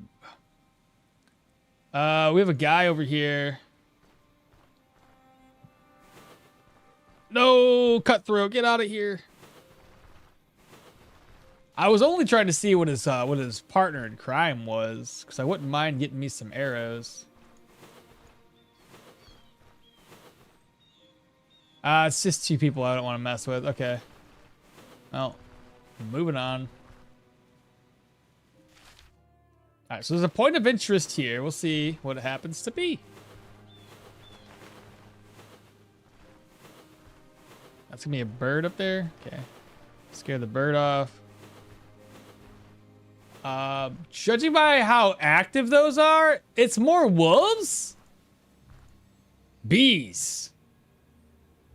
We have a guy over here. No, cutthroat, get out of here. I was only trying to see what his partner in crime was, because I wouldn't mind getting me some arrows. It's just two people I don't want to mess with. Okay. Well, moving on. Alright, so there's a point of interest here. We'll see what it happens to be. That's gonna be a bird up there. Okay. Scare the bird off. Judging by how active those are, it's more wolves? Bees.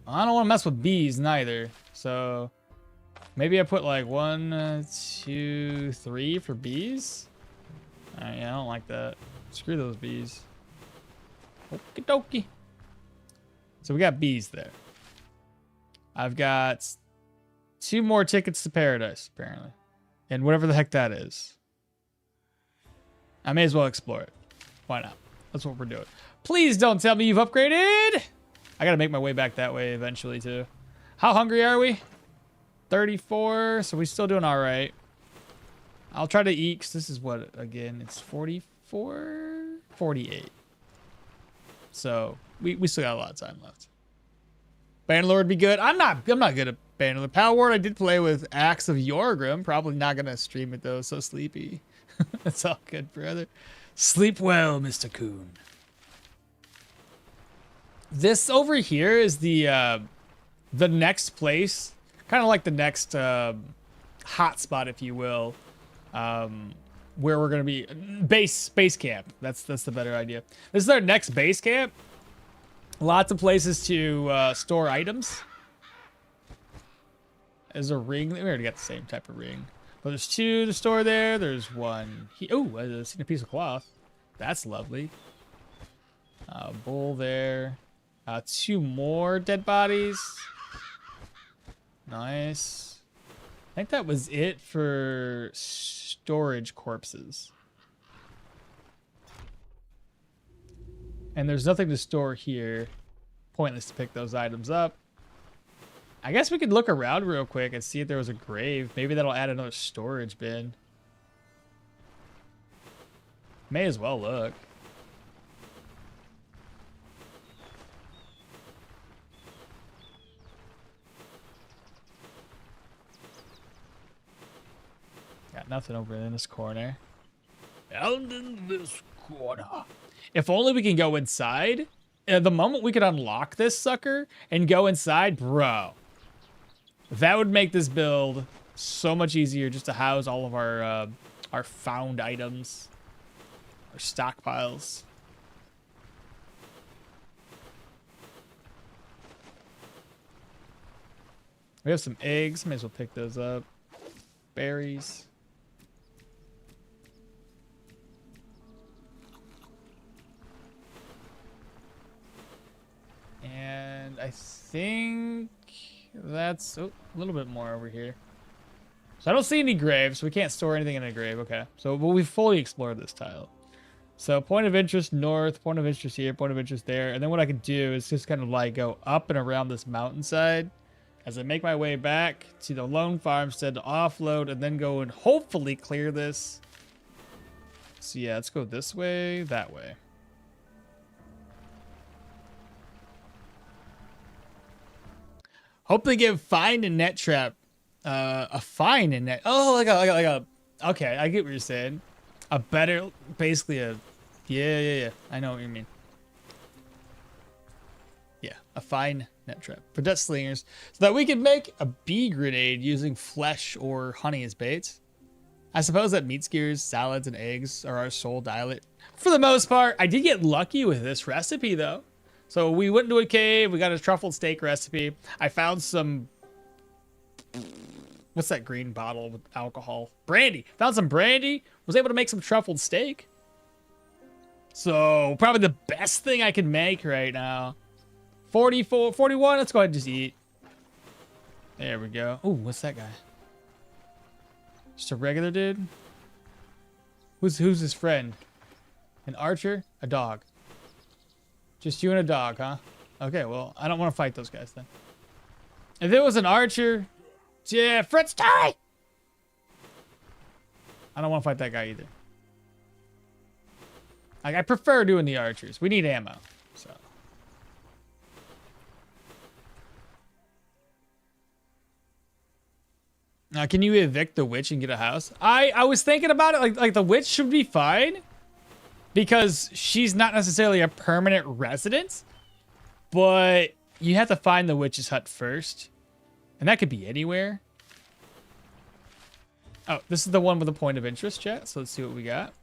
I don't want to mess with bees neither. So maybe I put like 1, 2, 3 for bees. Alright, yeah, I don't like that. Screw those bees. Okie dokie. So we got bees there. I've got 2 more tickets to paradise, apparently. And whatever the heck that is. I may as well explore it. Why not? That's what we're doing. Please don't tell me you've upgraded. I gotta make my way back that way eventually, too. How hungry are we? 34. So we're still doing all right. I'll try to eat, because this is what, again, it's 44? 48. So we still got a lot of time left. Bannerlord would be good. I'm not good at Bannerlord. Power Word I did play with Axe of Yorgrim. Probably not gonna stream it though. So sleepy. It's all good, brother. Sleep well, Mr. Coon. This over here is the next place, kind of like the next hotspot, if you will, where we're gonna be base camp. That's the better idea. This is our next base camp. Lots of places to store items. There's a ring. We already got the same type of ring. But there's 2 to store there. There's 1. Oh, I seen a piece of cloth. That's lovely. Bull there. 2 more dead bodies. Nice. I think that was it for storage corpses. And there's nothing to store here. Pointless to pick those items up. I guess we could look around real quick and see if there was a grave. Maybe that'll add another storage bin. May as well look. Got nothing over in this corner. And in this corner. If only we can go inside. The moment we could unlock this sucker and go inside, bro. That would make this build so much easier just to house all of our found items. Our stockpiles. We have some eggs. May as well pick those up. berries. And I think that's a little bit more over here. So I don't see any graves. So we can't store anything in a grave. Okay. So we fully explored this tile. So point of interest north, point of interest here, point of interest there. And then what I can do is just kind of like go up and around this mountainside as I make my way back to the lone farmstead to offload and then go and hopefully clear this. So yeah, let's go this way, that way. Hope they give find and net trap. A fine and net. Oh, like a. Okay, I get what you're saying. A better, basically a. Yeah. I know what you mean. Yeah, a fine net trap for death slingers, so that we can make a bee grenade using flesh or honey as baits. I suppose that meat skewers, salads, and eggs are our sole diet. For the most part, I did get lucky with this recipe though. So we went into a cave, we got a truffled steak recipe. I found some, what's that green bottle with alcohol? Brandy. Found some brandy, was able to make some truffled steak. So probably the best thing I can make right now. 44, 41, let's go ahead and just eat. There we go. Ooh, what's that guy? Just a regular dude? Who's his friend? An archer? A dog? Just you and a dog, huh? Okay, well, I don't want to fight those guys then. If it was an archer, yeah, Fritz, die! I don't want to fight that guy either. Like, I prefer doing the archers. We need ammo, so. Now, can you evict the witch and get a house? I was thinking about it. Like the witch should be fine because she's not necessarily a permanent resident, but you have to find the witch's hut first, and that could be anywhere. Oh, this is the one with the point of interest, chat. So let's see what we got.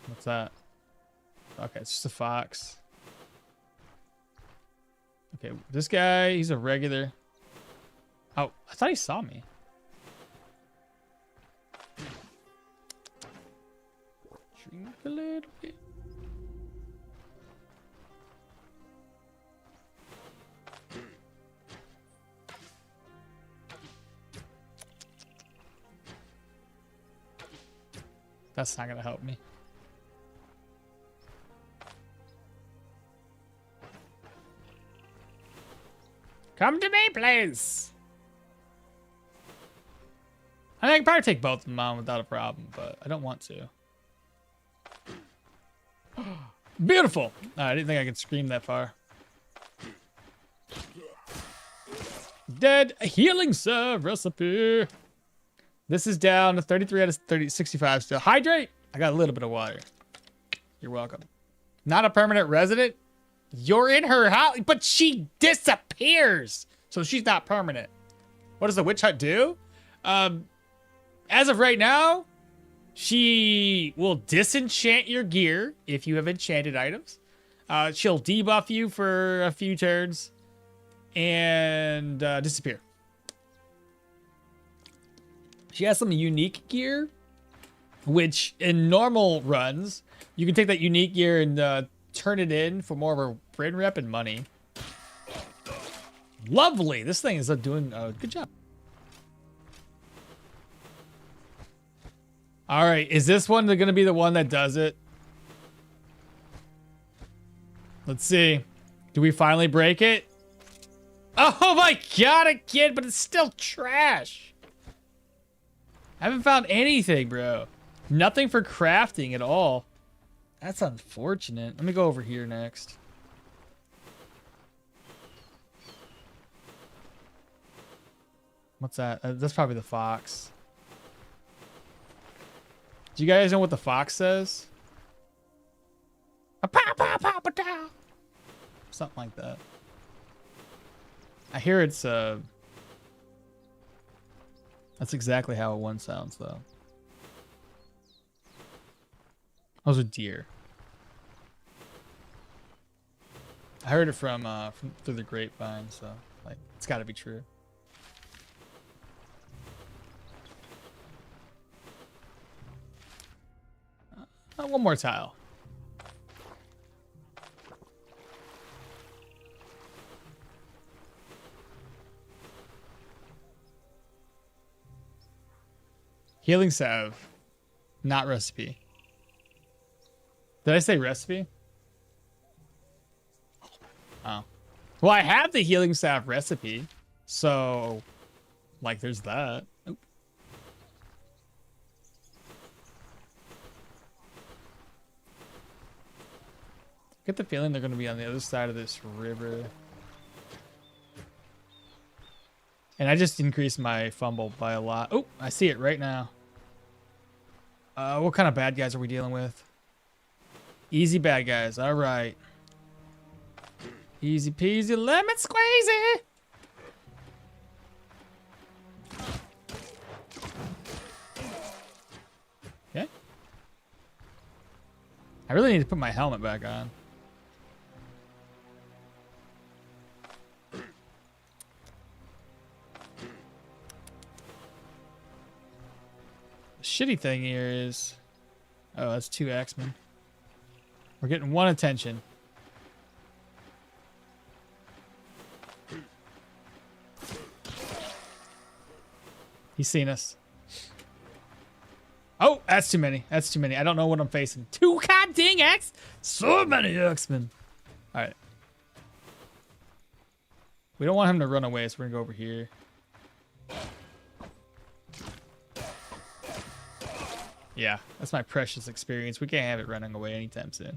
What's that? Okay, it's just a fox. Okay, this guy, he's a regular. Oh, I thought he saw me. Drink a little bit. That's not gonna help me. Come to me, please. I think I can probably take both of them on without a problem, but I don't want to. Beautiful. I didn't think I could scream that far. Dead healing serve recipe. This is down to 33 out of 65 still. Hydrate. I got a little bit of water. You're welcome. Not a permanent resident. You're in her house, but she disappears. So she's not permanent. What does the witch hut do? As of right now, she will disenchant your gear if you have enchanted items. She'll debuff you for a few turns and disappear. She has some unique gear, which in normal runs, you can take that unique gear and turn it in for more of a brain rep and money. Lovely. This thing is doing a good job. All right. Is this one going to be the one that does it? Let's see. Do we finally break it? Oh my God, a kid, but it's still trash. I haven't found anything, bro. Nothing for crafting at all. That's unfortunate. Let me go over here next. What's that? That's probably the fox. Do you guys know what the fox says? Something like that. I hear it's that's exactly how one sounds though. Those are deer. I heard it from through the grapevine, so like it's got to be true. One more tile. Healing salve, not recipe. Did I say recipe? Oh. Well, I have the healing salve recipe, so like there's that. Oop. Get the feeling they're going to be on the other side of this river. And I just increased my fumble by a lot. Oh, I see it right now. What kind of bad guys are we dealing with? Easy bad guys. All right. Easy peasy lemon squeezy. Okay. I really need to put my helmet back on. Shitty thing here is, oh, that's 2 Axemen. We're getting 1 attention. He's seen us. Oh, that's too many. That's too many. I don't know what I'm facing. 2 goddamn X. So many Axemen. All right. We don't want him to run away, so we're gonna go over here. Yeah, that's my precious experience. We can't have it running away anytime soon.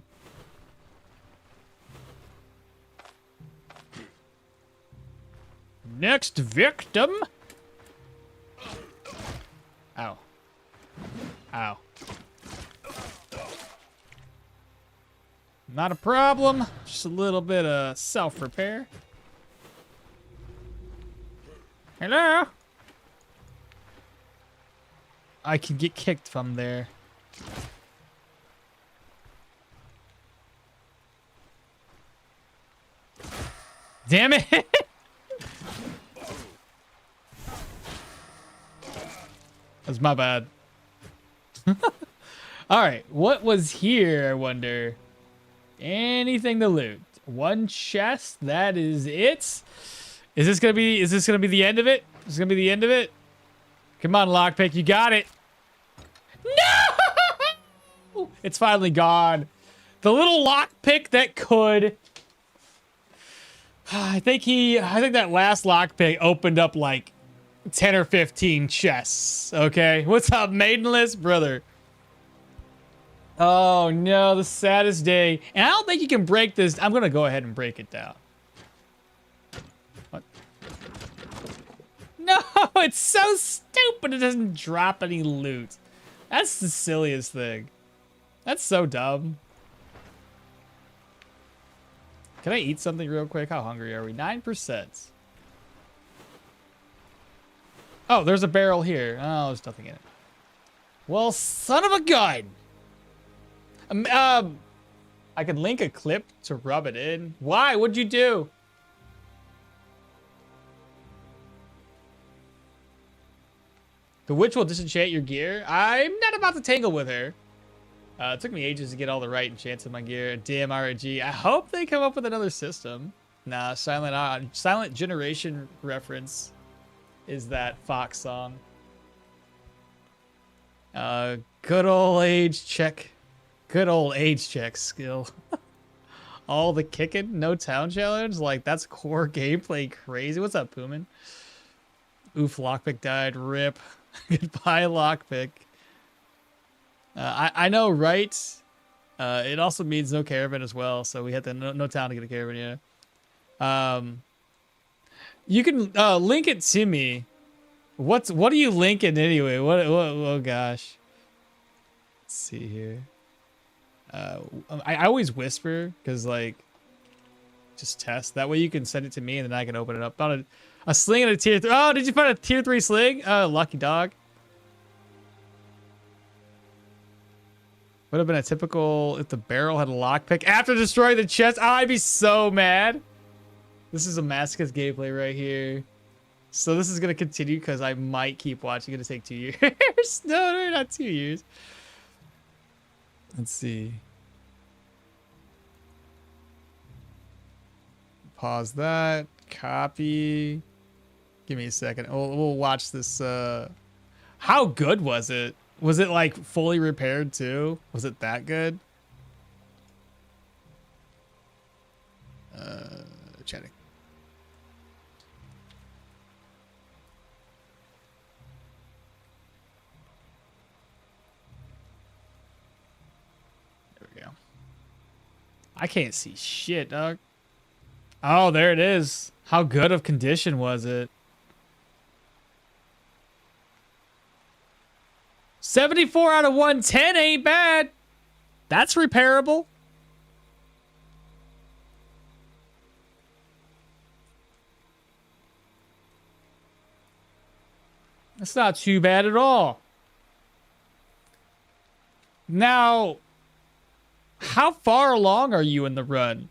Next victim. Ow. Ow. Not a problem. Just a little bit of self-repair. Hello? I can get kicked from there. Damn it! That's my bad. Alright, what was here, I wonder? Anything to loot. 1 chest, that is it. Is this gonna be the end of it? Is this gonna be the end of it? Come on, lockpick, you got it. No! It's finally gone. The little lockpick that could. I think that last lockpick opened up like 10 or 15 chests. Okay, what's up, maidenless brother? Oh no, the saddest day. And I don't think you can break this. I'm gonna go ahead and break it down. What? No, it's so stupid. It doesn't drop any loot. That's the silliest thing. That's so dumb. Can I eat something real quick? How hungry are we? 9%. Oh, there's a barrel here. Oh, there's nothing in it. Well, son of a gun. I could link a clip to rub it in. Why? What'd you do? The witch will disenchant your gear. I'm not about to tangle with her. It took me ages to get all the right enchants in my gear. Damn RNG. I hope they come up with another system. Nah, Silent Generation reference is that Fox song. Good old age check. Good old age check skill. All the kicking, no town challenge. Like, that's core gameplay crazy. What's up, Pooman? Oof, lockpick died. Rip. Goodbye, lockpick. I know, right? It also means no caravan as well, so we had to no town to get a caravan. Yeah. You can link it to me. What are you linking anyway? What? Oh gosh. Let's see here. I always whisper because like, just test. That way you can send it to me and then I can open it up. Found a sling and a tier 3. Oh, did you find a tier 3 sling? Lucky dog. Would have been a typical if the barrel had a lockpick after destroying the chest. Oh, I'd be so mad. This is a masochist gameplay right here. So this is going to continue because I might keep watching. It's going to take 2 years. No, not 2 years. Let's see. Pause that. Copy. Give me a second. We'll watch this. How good was it? Was it like fully repaired too? Was it that good? Chatting. There we go. I can't see shit, dog. Oh, there it is. How good of condition was it? 74 out of 110 ain't bad. That's repairable. That's not too bad at all. Now, how far along are you in the run?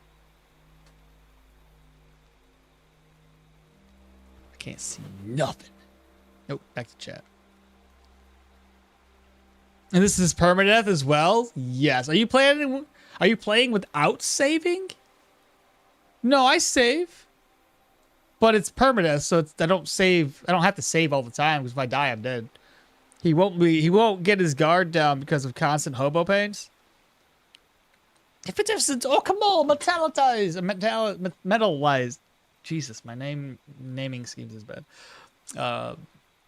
I can't see nothing. Nope, back to chat. And this is permadeath as well? Yes. Are you playing without saving? No, I save. But it's permadeath, so I don't save. I don't have to save all the time because if I die, I'm dead. He won't get his guard down because of constant hobo pains. If it's okmall, metallized. Jesus, my naming schemes is bad.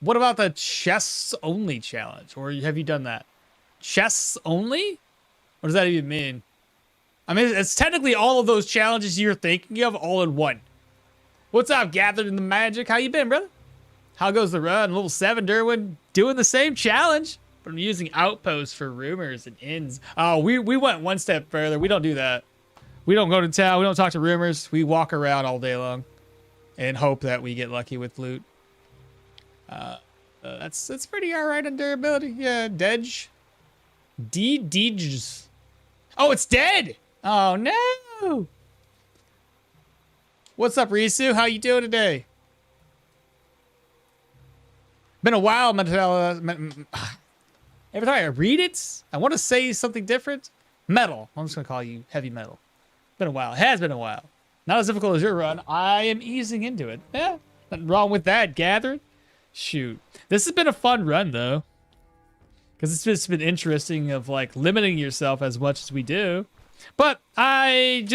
What about the chests only challenge? Or have you done that? Chests only? What does that even mean? I mean, it's technically all of those challenges you're thinking of all in one. What's up, Gathered in the Magic? How you been, brother? How goes the run? Level 7, Dirwin, doing the same challenge, but I'm using outposts for rumors and inns. Oh, we went one step further. We don't do that. We don't go to town. We don't talk to rumors. We walk around all day long and hope that we get lucky with loot. That's pretty all right on durability. Yeah, Dedge. Deej. Oh, it's dead. Oh, no. What's up, Risu? How you doing today? Been a while, every time I read it, I want to say something different. Metal. I'm just going to call you heavy metal. Been a while. It has been a while. Not as difficult as your run. I am easing into it. Yeah, nothing wrong with that, Gathered. Shoot. This has been a fun run, though. Because it's just been interesting of, like, limiting yourself as much as we do. But I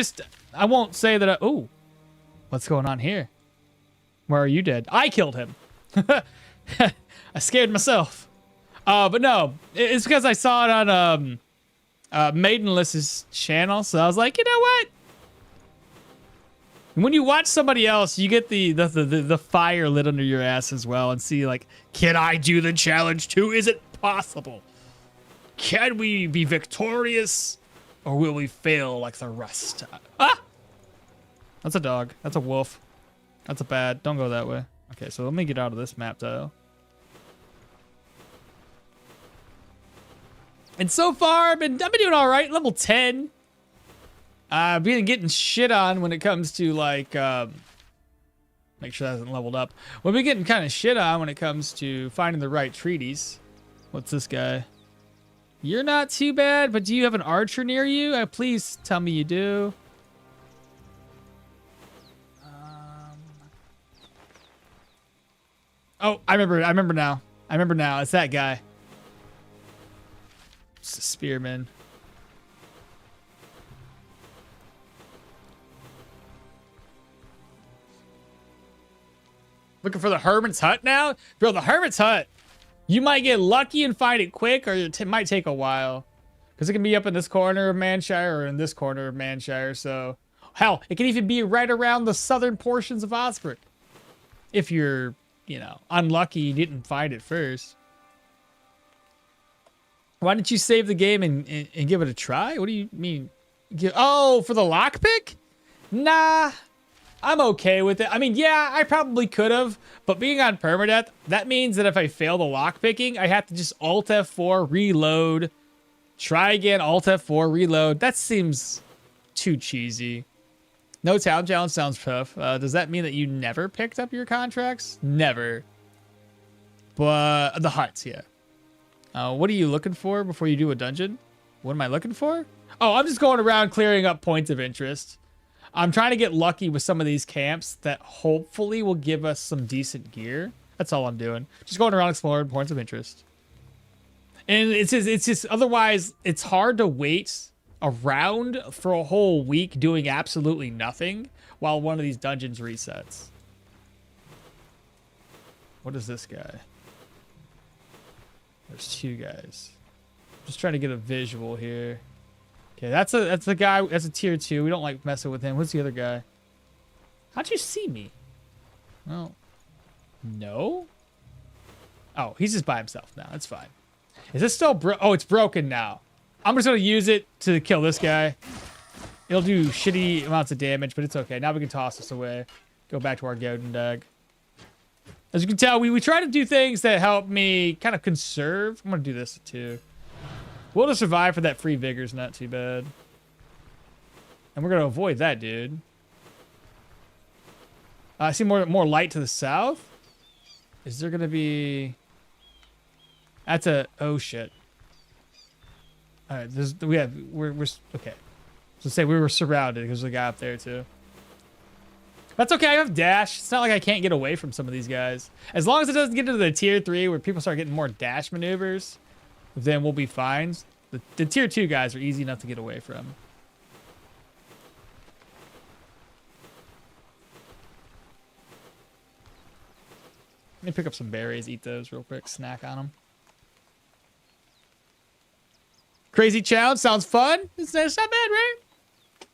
won't say that oh. What's going on here? Where are you dead? I killed him. I scared myself. But no, it's because I saw it on Maidenless's channel, so I was like, you know what? When you watch somebody else, you get the fire lit under your ass as well, and see like, can I do the challenge too? Is it possible? Can we be victorious, or will we fail like the rest? Ah! That's a dog. That's a wolf. That's a bad. Don't go that way. Okay, so let me get out of this map, though. And so far, I've been doing all right. Level 10. I've been getting shit on when it comes to, like, make sure that hasn't leveled up. We've been getting kind of shit on when it comes to finding the right treaties. What's this guy? You're not too bad, but do you have an archer near you? Please tell me you do. Oh, I remember now. It's that guy. It's a spearman. Looking for the Hermit's Hut now? Bro, the Hermit's Hut. You might get lucky and find it quick, or it might take a while. Because it can be up in this corner of Manshire or in this corner of Manshire, so... Hell, it can even be right around the southern portions of Osbrick. If you're... you know, unlucky you didn't find it first. Why didn't you save the game and give it a try? What do you mean? Oh, for the lockpick? Nah, I'm okay with it. I mean, yeah, I probably could have, but being on permadeath, that means that if I fail the lockpicking, I have to just Alt F4, reload, Try again, Alt F4, reload. That seems too cheesy. No town challenge sounds tough. Does that mean that you never picked up your contracts? Never. But the huts, yeah. What are you looking for before you do a dungeon? What am I looking for? Oh, I'm just going around clearing up points of interest. I'm trying to get lucky with some of these camps that hopefully will give us some decent gear. That's all I'm doing. Just going around exploring points of interest. And it's just otherwise it's hard to wait around for a whole week doing absolutely nothing while one of these dungeons resets. What is this guy? There's two guys. Just trying to get a visual here. Okay, that's a guy. That's a tier 2. We don't like messing with him. What's the other guy? How'd you see me? Well, no. Oh, he's just by himself now. That's fine. Is this still oh, it's broken now. I'm just gonna use it to kill this guy. It'll do shitty amounts of damage, but it's okay. Now we can toss this away. Go back to our golden dag. As you can tell, we try to do things that help me kind of conserve. I'm gonna do this too. Will to survive for that free vigor is not too bad. And we're gonna avoid that, dude. I see more light to the south. Is there gonna be? That's a oh shit. All right, we're okay. So say we were surrounded because there's a guy up there too. That's okay. I have dash. It's not like I can't get away from some of these guys. As long as it doesn't get into the tier 3 where people start getting more dash maneuvers, then we'll be fine. The tier 2 guys are easy enough to get away from. Let me pick up some berries, eat those real quick, snack on them. Crazy challenge sounds fun. It's not bad, right?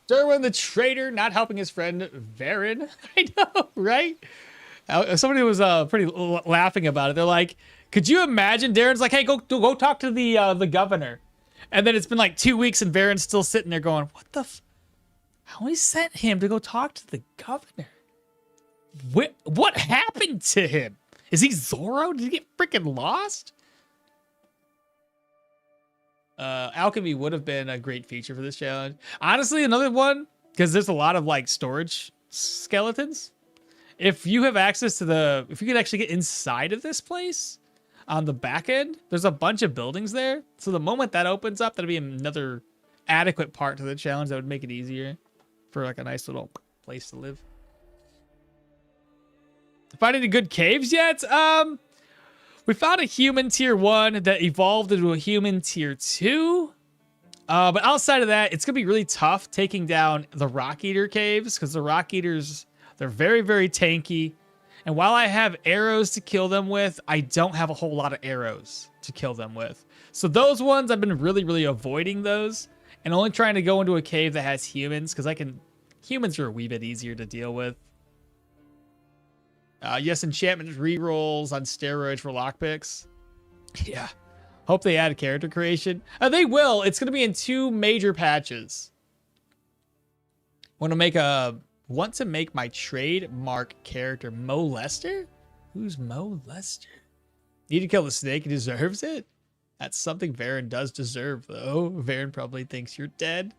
Dirwin the traitor not helping his friend Varen. I know, right? Somebody was pretty laughing about it. They're like, could you imagine? Darren's like, hey, go talk to the governor. And then it's been like 2 weeks and Varen's still sitting there going, what the how he sent him to go talk to the governor? What happened to him? Is he Zorro? Did he get freaking lost? Alchemy would have been a great feature for this challenge. Honestly, another one, because there's a lot of like storage skeletons. If you have access to if you could actually get inside of this place on the back end, there's a bunch of buildings there. So the moment that opens up, that'll be another adequate part to the challenge that would make it easier for like a nice little place to live. Find any good caves yet? We found a human tier 1 that evolved into a human tier 2. But outside of that, it's going to be really tough taking down the Rock Eater caves because the Rock Eaters, they're very, very tanky. And while I have arrows to kill them with, I don't have a whole lot of arrows to kill them with. So those ones, I've been really, really avoiding those and only trying to go into a cave that has humans because humans are a wee bit easier to deal with. Yes, enchantment rerolls on steroids for lockpicks. Yeah. Hope they add character creation. They will. It's going to be in 2 major patches. Want to make my trademark character Mo Lester? Who's Mo Lester? Need to kill the snake. He deserves it. That's something Varen does deserve, though. Varen probably thinks you're dead.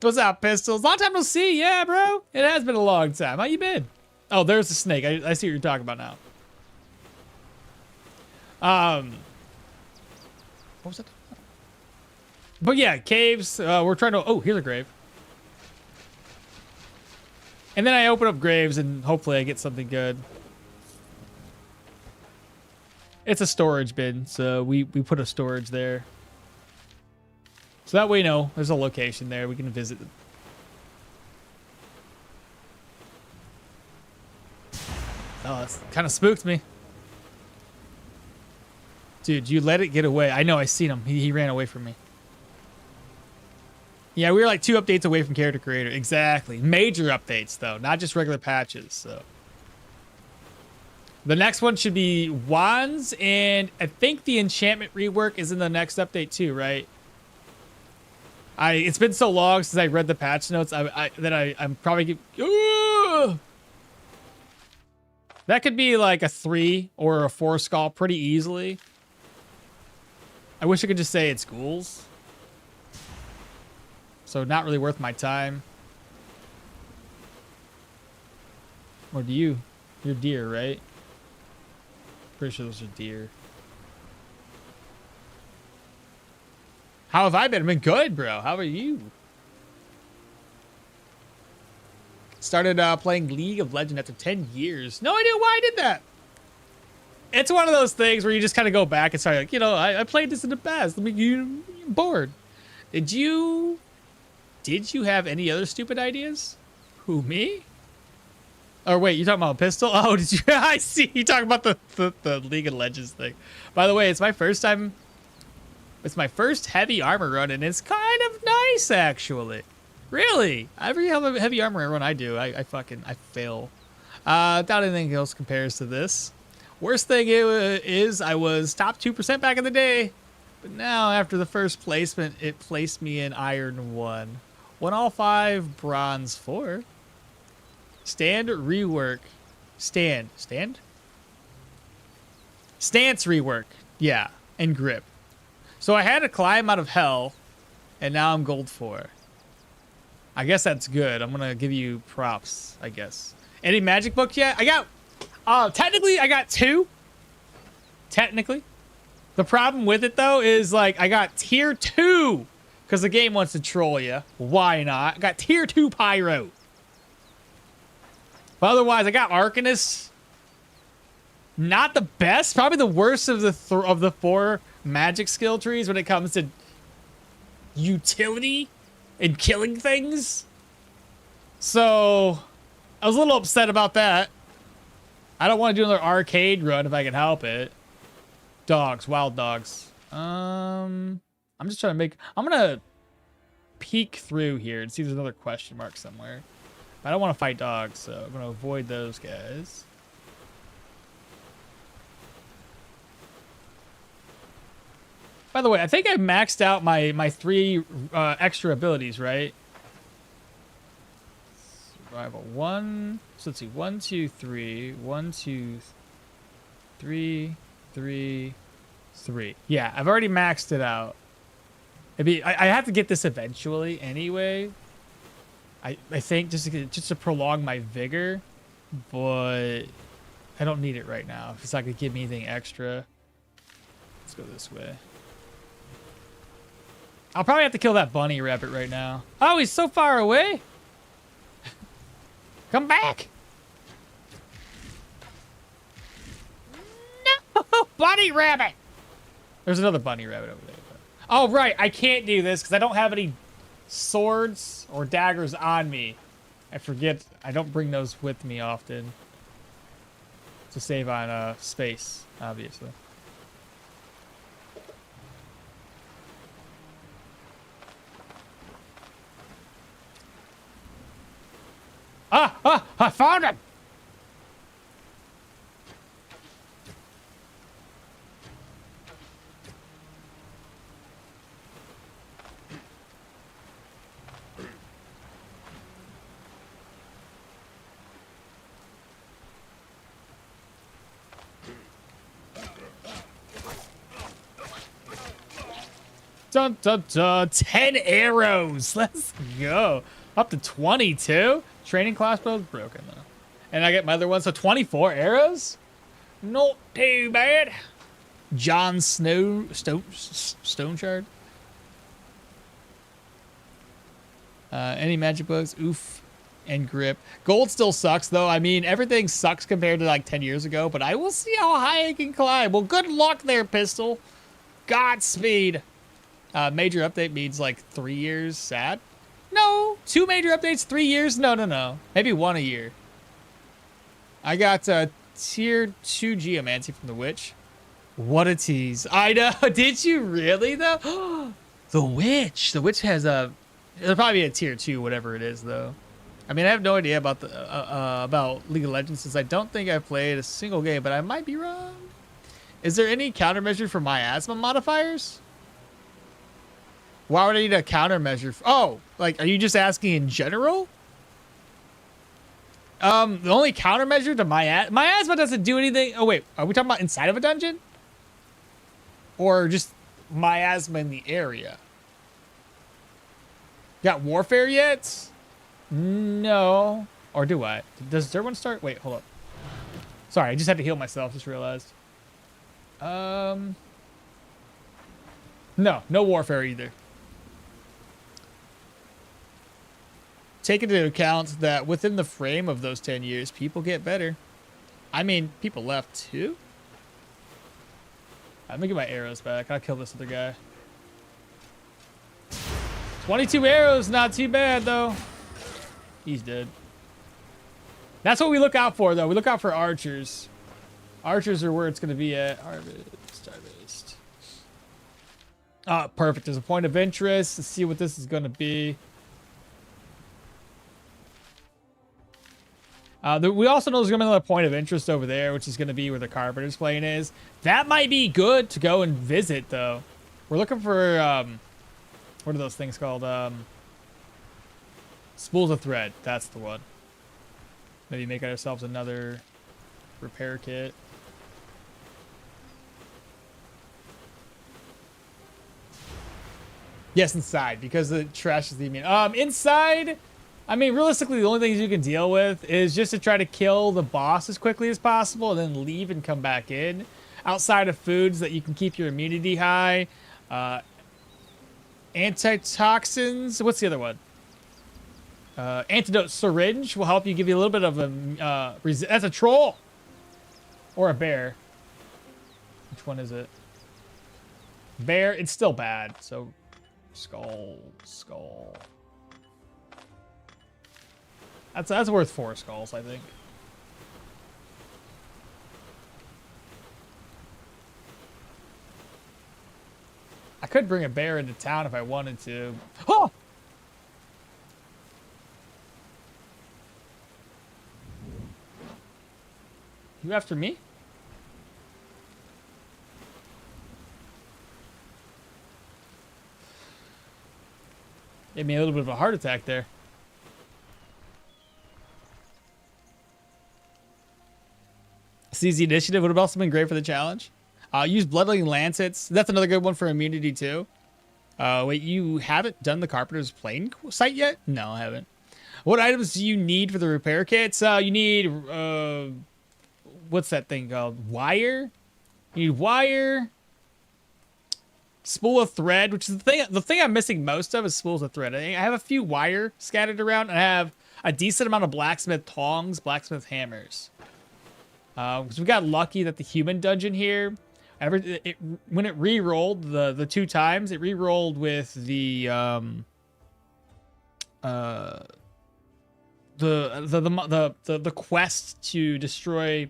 What's up, Pistols? Long time no see. Yeah, bro. It has been a long time. How you been? Oh, there's the snake. I see what you're talking about now. What was that? But yeah, caves. We're trying to. Oh, here's a grave. And then I open up graves and hopefully I get something good. It's a storage bin, so we put a storage there. So that way, there's a location there. We can visit. Oh, that's kind of spooked me. Dude, you let it get away. I know, I seen him. He ran away from me. Yeah, we were like 2 updates away from character creator. Exactly. Major updates, though. Not just regular patches, so. The next one should be wands, and I think the enchantment rework is in the next update too, right? It's been so long since I read the patch notes that I'm probably... That could be like a 3 or a 4 skull pretty easily. I wish I could just say it's ghouls. So not really worth my time. Or do you? You're deer, right? Pretty sure those are deer. How have I been? I've been good, bro. How about you? Started playing League of Legends after 10 years. No idea why I did that. It's one of those things where you just kind of go back and start like, you know, I played this in the past. Let me you're bored. Did you have any other stupid ideas? Who, me? Or wait, you talking about a pistol? Oh, did you? I see you talking about the League of Legends thing. By the way, it's my first time. It's my first heavy armor run, and it's kind of nice, actually. Really? Every heavy armor run I do, I fail. Doubt anything else compares to this. Worst thing is I was top 2% back in the day, but now after the first placement, it placed me in Iron 1. Won all 5, Bronze 4. Stand rework. Stance rework. Yeah, and grip. So I had to climb out of hell, and now I'm gold 4. I guess that's good. I'm gonna give you props, I guess. Any magic book yet? I got, technically I got 2. Technically. The problem with it though is like I got tier 2 because the game wants to troll you. Why not? I got tier 2 pyro. But otherwise I got Arcanist. Not the best, probably the worst of the 4 magic skill trees when it comes to utility and killing things. So I was a little upset about that. I don't want to do another arcade run if I can help it. Dogs, wild dogs. I'm just trying to make, I'm gonna peek through here and see if there's another question mark somewhere. I don't want to fight dogs, so I'm gonna avoid those guys. By the way, I think I maxed out my 3 extra abilities, right? Survival 1. So let's see. 1, 2, 3. 1, 2, 3, 3, 3. Yeah, I've already maxed it out. I have to get this eventually anyway. I think just to prolong my vigor, but I don't need it right now. If it's not gonna give me anything extra, let's go this way. I'll probably have to kill that bunny rabbit right now. Oh, he's so far away. Come back. No, bunny rabbit. There's another bunny rabbit over there. Oh, right. I can't do this because I don't have any swords or daggers on me. I forget. I don't bring those with me often. To save on space, obviously. I found him! Dun, dun, dun. 10 arrows. Let's go. Up to 22. Training crossbow's broken though. And I get my other one. So 24 arrows? Not too bad. Jon Snow. Stoneshard. Any magic books? Oof. And grip. Gold still sucks though. I mean, everything sucks compared to like 10 years ago, but I will see how high I can climb. Well, good luck there, pistol. Godspeed. Major update means like 3 years. Sad. No, 2 major updates, 3 years. No. Maybe 1 a year. I got tier 2 geomancy from the witch. What a tease. I know. Did you really though? The witch. The witch has a. It'll probably be a tier 2, whatever it is though. I mean, I have no idea about the about League of Legends since I don't think I've played a single game, but I might be wrong. Is there any countermeasure for miasma modifiers? Why would I need a countermeasure? Oh, like, are you just asking in general? The only countermeasure to miasma doesn't do anything. Oh wait, are we talking about inside of a dungeon? Or just miasma in the area? Got warfare yet? No. Or do I? Does Dirwin start? Wait, hold up. Sorry, I just had to heal myself. Just realized. No warfare either. Take into account that within the frame of those 10 years, people get better. I mean, people left too. Let me get my arrows back. I'll kill this other guy. 22 arrows, not too bad though. He's dead. That's what we look out for though. We look out for archers. Archers are where it's going to be at. Harvest. Perfect. There's a point of interest. Let's see what this is going to be. We also know there's going to be another point of interest over there, which is going to be where the Carpenter's plane is. That might be good to go and visit, though. We're looking for, what are those things called? Spools of thread. That's the one. Maybe make ourselves another repair kit. Yes, inside, because the trash is the immune. Inside... I mean, realistically, the only things you can deal with is just to try to kill the boss as quickly as possible and then leave and come back in. Outside of foods that you can keep your immunity high. Antitoxins. What's the other one? Antidote syringe will help you, give you a little bit of a... that's a troll! Or a bear. Which one is it? Bear. It's still bad. So, skull. That's worth 4 skulls, I think. I could bring a bear into town if I wanted to. Oh! You after me? Gave me a little bit of a heart attack there. Seize the initiative would have also been great for the challenge. Use bloodletting lancets. That's another good one for immunity too. Wait, you haven't done the Carpenter's plane site yet? No, I haven't. What items do you need for the repair kits? You need what's that thing called? Wire. You need wire. Spool of thread, which is the thing I'm missing most of is spools of thread. I have a few wire scattered around, and I have a decent amount of blacksmith tongs, blacksmith hammers. Because we got lucky that the human dungeon here, when it re-rolled the 2 times, it re-rolled with the quest to destroy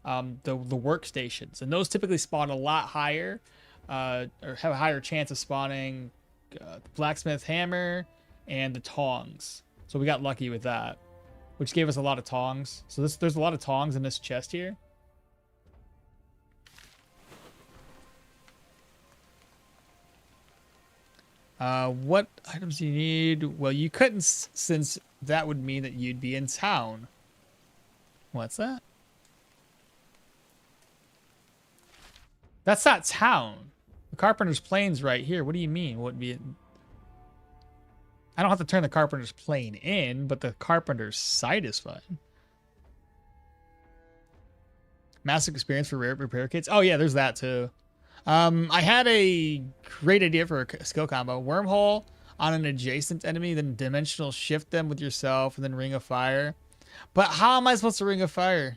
the workstations, and those typically spawn a lot higher, or have a higher chance of spawning the blacksmith hammer and the tongs. So we got lucky with that, which gave us a lot of tongs. So there's a lot of tongs in this chest here. What items do you need? Well, you couldn't, since that would mean that you'd be in town. What's that? That's not town. The Carpenter's plane's right here. What do you mean? Wouldn't be? I don't have to turn the Carpenter's plane in, but the Carpenter's site is fine. Massive experience for rare repair kits. Oh yeah, there's that too. I had a great idea for a skill combo. Wormhole on an adjacent enemy, then dimensional shift them with yourself, and then ring of fire. But how am I supposed to ring of fire?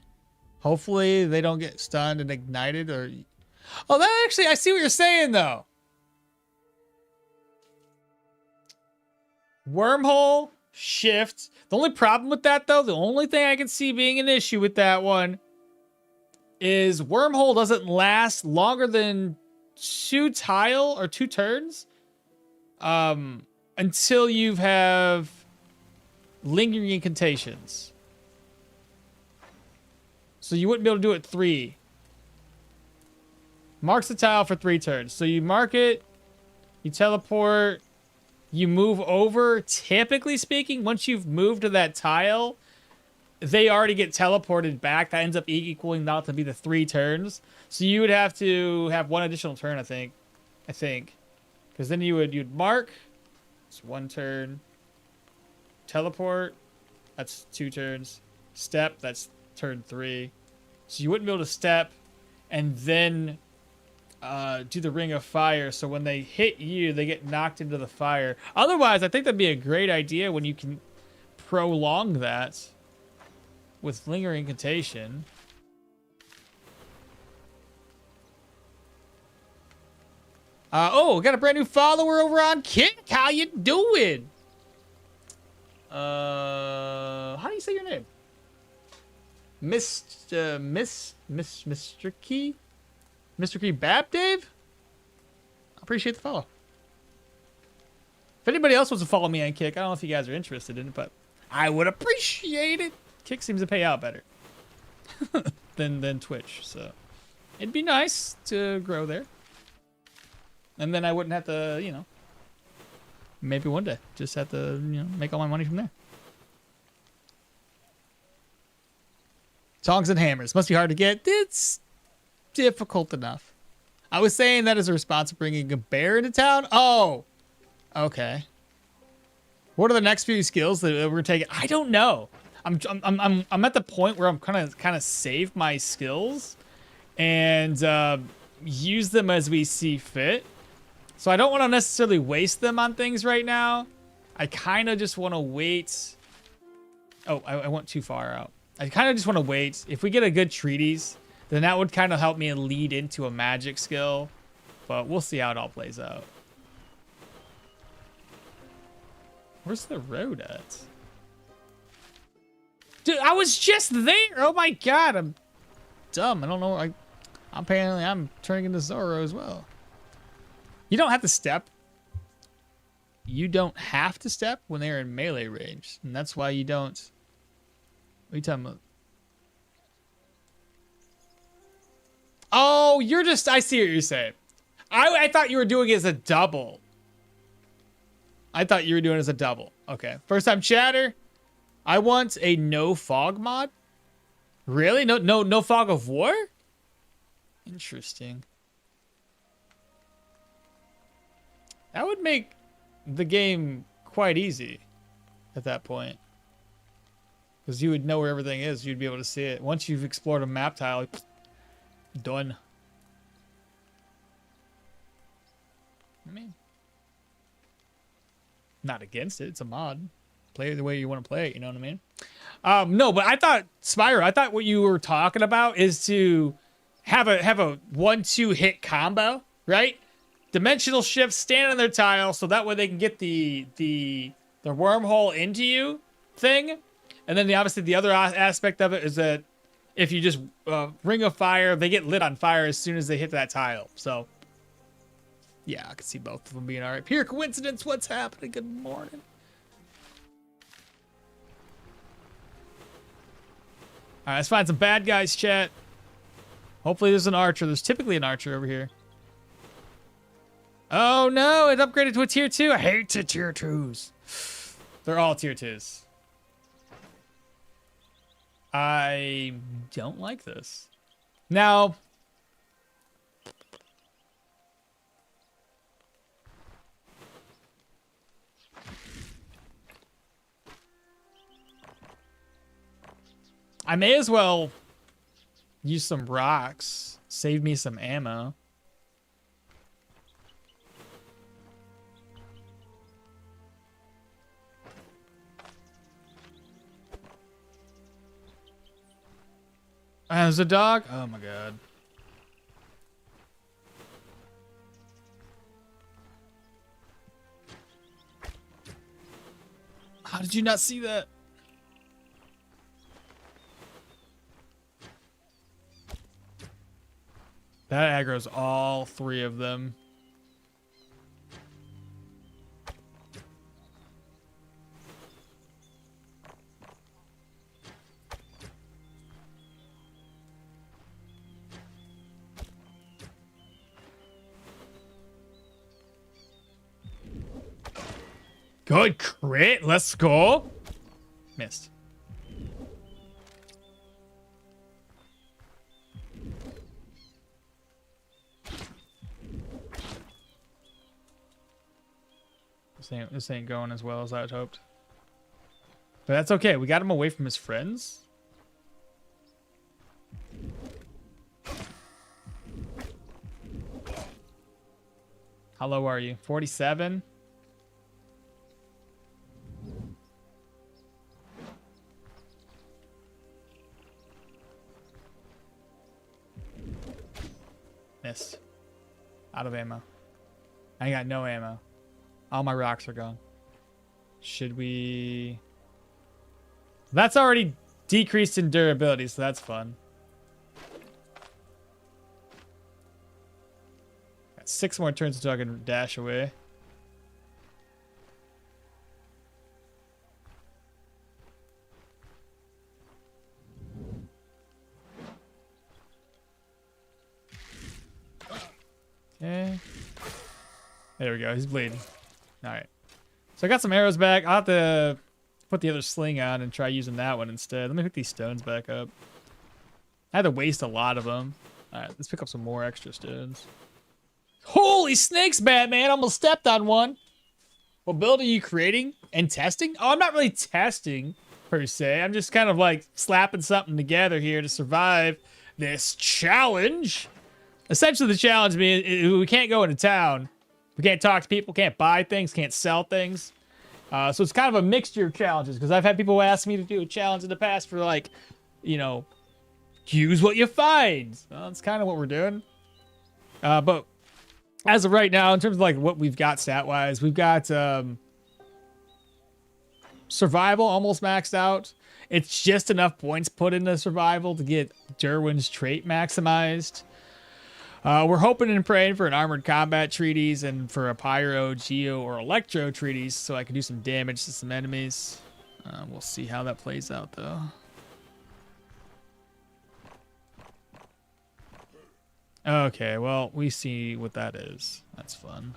Hopefully they don't get stunned and ignited, or... Oh, that actually, I see what you're saying though. Wormhole, shift. The only problem with that though, the only thing I can see being an issue with that one is wormhole doesn't last longer than 2 turns until you have lingering incantations. So you wouldn't be able to do it 3. Marks the tile for 3 turns. So you mark it, you teleport, you move over. Typically speaking, once you've moved to that tile, they already get teleported back. That ends up equaling out to be the 3 turns. So you would have to have 1 additional turn, I think. Because then you'd mark. It's 1 turn. Teleport, that's 2 turns. Step, that's turn 3. So you wouldn't be able to step and then do the Ring of Fire. So when they hit you, they get knocked into the fire. Otherwise, I think that'd be a great idea when you can prolong that with Lingering Incantation. Oh, we got a brand new follower over on Kick. How you doing? How do you say your name? Mr. Key? Mr. Key Bab Dave? I appreciate the follow. If anybody else wants to follow me on Kick, I don't know if you guys are interested in it, but I would appreciate it. Kick seems to pay out better than Twitch, so it'd be nice to grow there. And then I wouldn't have to, you know, maybe one day just have to, you know, make all my money from there. Tongs and hammers. Must be hard to get. It's difficult enough. I was saying that as a response to bringing a bear into town. Oh, okay. What are the next few skills that we're taking? I don't know. I'm at the point where I'm kind of save my skills and use them as we see fit. So I don't want to necessarily waste them on things right now. I kind of just want to wait. Oh, I went too far out. I kind of just want to wait. If we get a good treatise, then that would kind of help me lead into a magic skill. But we'll see how it all plays out. Where's the road at? Dude, I was just there. Oh my god, I'm dumb. I don't know. Apparently I'm turning into Zorro as well. You don't have to step. You don't have to step when they're in melee range. And that's why you don't. What are you talking about? Oh, you're just... I see what you're saying. I thought you were doing it as a double. I thought you were doing it as a double. Okay. First time chatter. I want a no fog mod. Really? No fog of war? Interesting. That would make the game quite easy at that point. Because you would know where everything is. You'd be able to see it. Once you've explored a map tile, done. I mean, not against it. It's a mod. Play it the way you want to play it. You know what I mean? No, but I thought, Spyro, I thought what you were talking about is to have a 1-2 hit combo, right? Dimensional shift, stand on their tile, so that way they can get the wormhole into you thing. And then obviously the other aspect of it is that if you just Ring of Fire, they get lit on fire as soon as they hit that tile. So yeah, I can see both of them being all right. Pure coincidence. What's happening? Good morning. All right, let's find some bad guys, chat. Hopefully there's an archer. There's typically an archer over here. Oh no, it upgraded to a tier 2. I hate the tier 2s. They're all tier 2s. I don't like this. Now, I may as well use some rocks. Save me some ammo. There's a dog? Oh my god. How did you not see that? That aggro's all 3 of them. Good crit. Let's go. Missed. This ain't going as well as I had hoped. But that's okay. We got him away from his friends. How low are you? 47? Missed. Out of ammo. I got no ammo. All my rocks are gone. Should we... That's already decreased in durability, so that's fun. Got 6 more turns until I can dash away. Okay. There we go. He's bleeding. All right. So I got some arrows back. I'll have to put the other sling on and try using that one instead. Let me pick these stones back up. I had to waste a lot of them. All right. Let's pick up some more extra stones. Holy snakes, Batman. Almost stepped on one. What build are you creating and testing? Oh, I'm not really testing per se. I'm just kind of like slapping something together here to survive this challenge. Essentially, the challenge being we can't go into town. We can't talk to people, can't buy things, can't sell things. So it's kind of a mixture of challenges because I've had people ask me to do a challenge in the past for like, you know, use what you find. Well, that's kind of what we're doing. But as of right now, in terms of like what we've got stat-wise, we've got survival almost maxed out. It's just enough points put into survival to get Dirwin's trait maximized. We're hoping and praying for an armored combat treatise and for a pyro, geo, or electro treatise so I can do some damage to some enemies. We'll see how that plays out though. Okay, well, we see what that is. That's fun.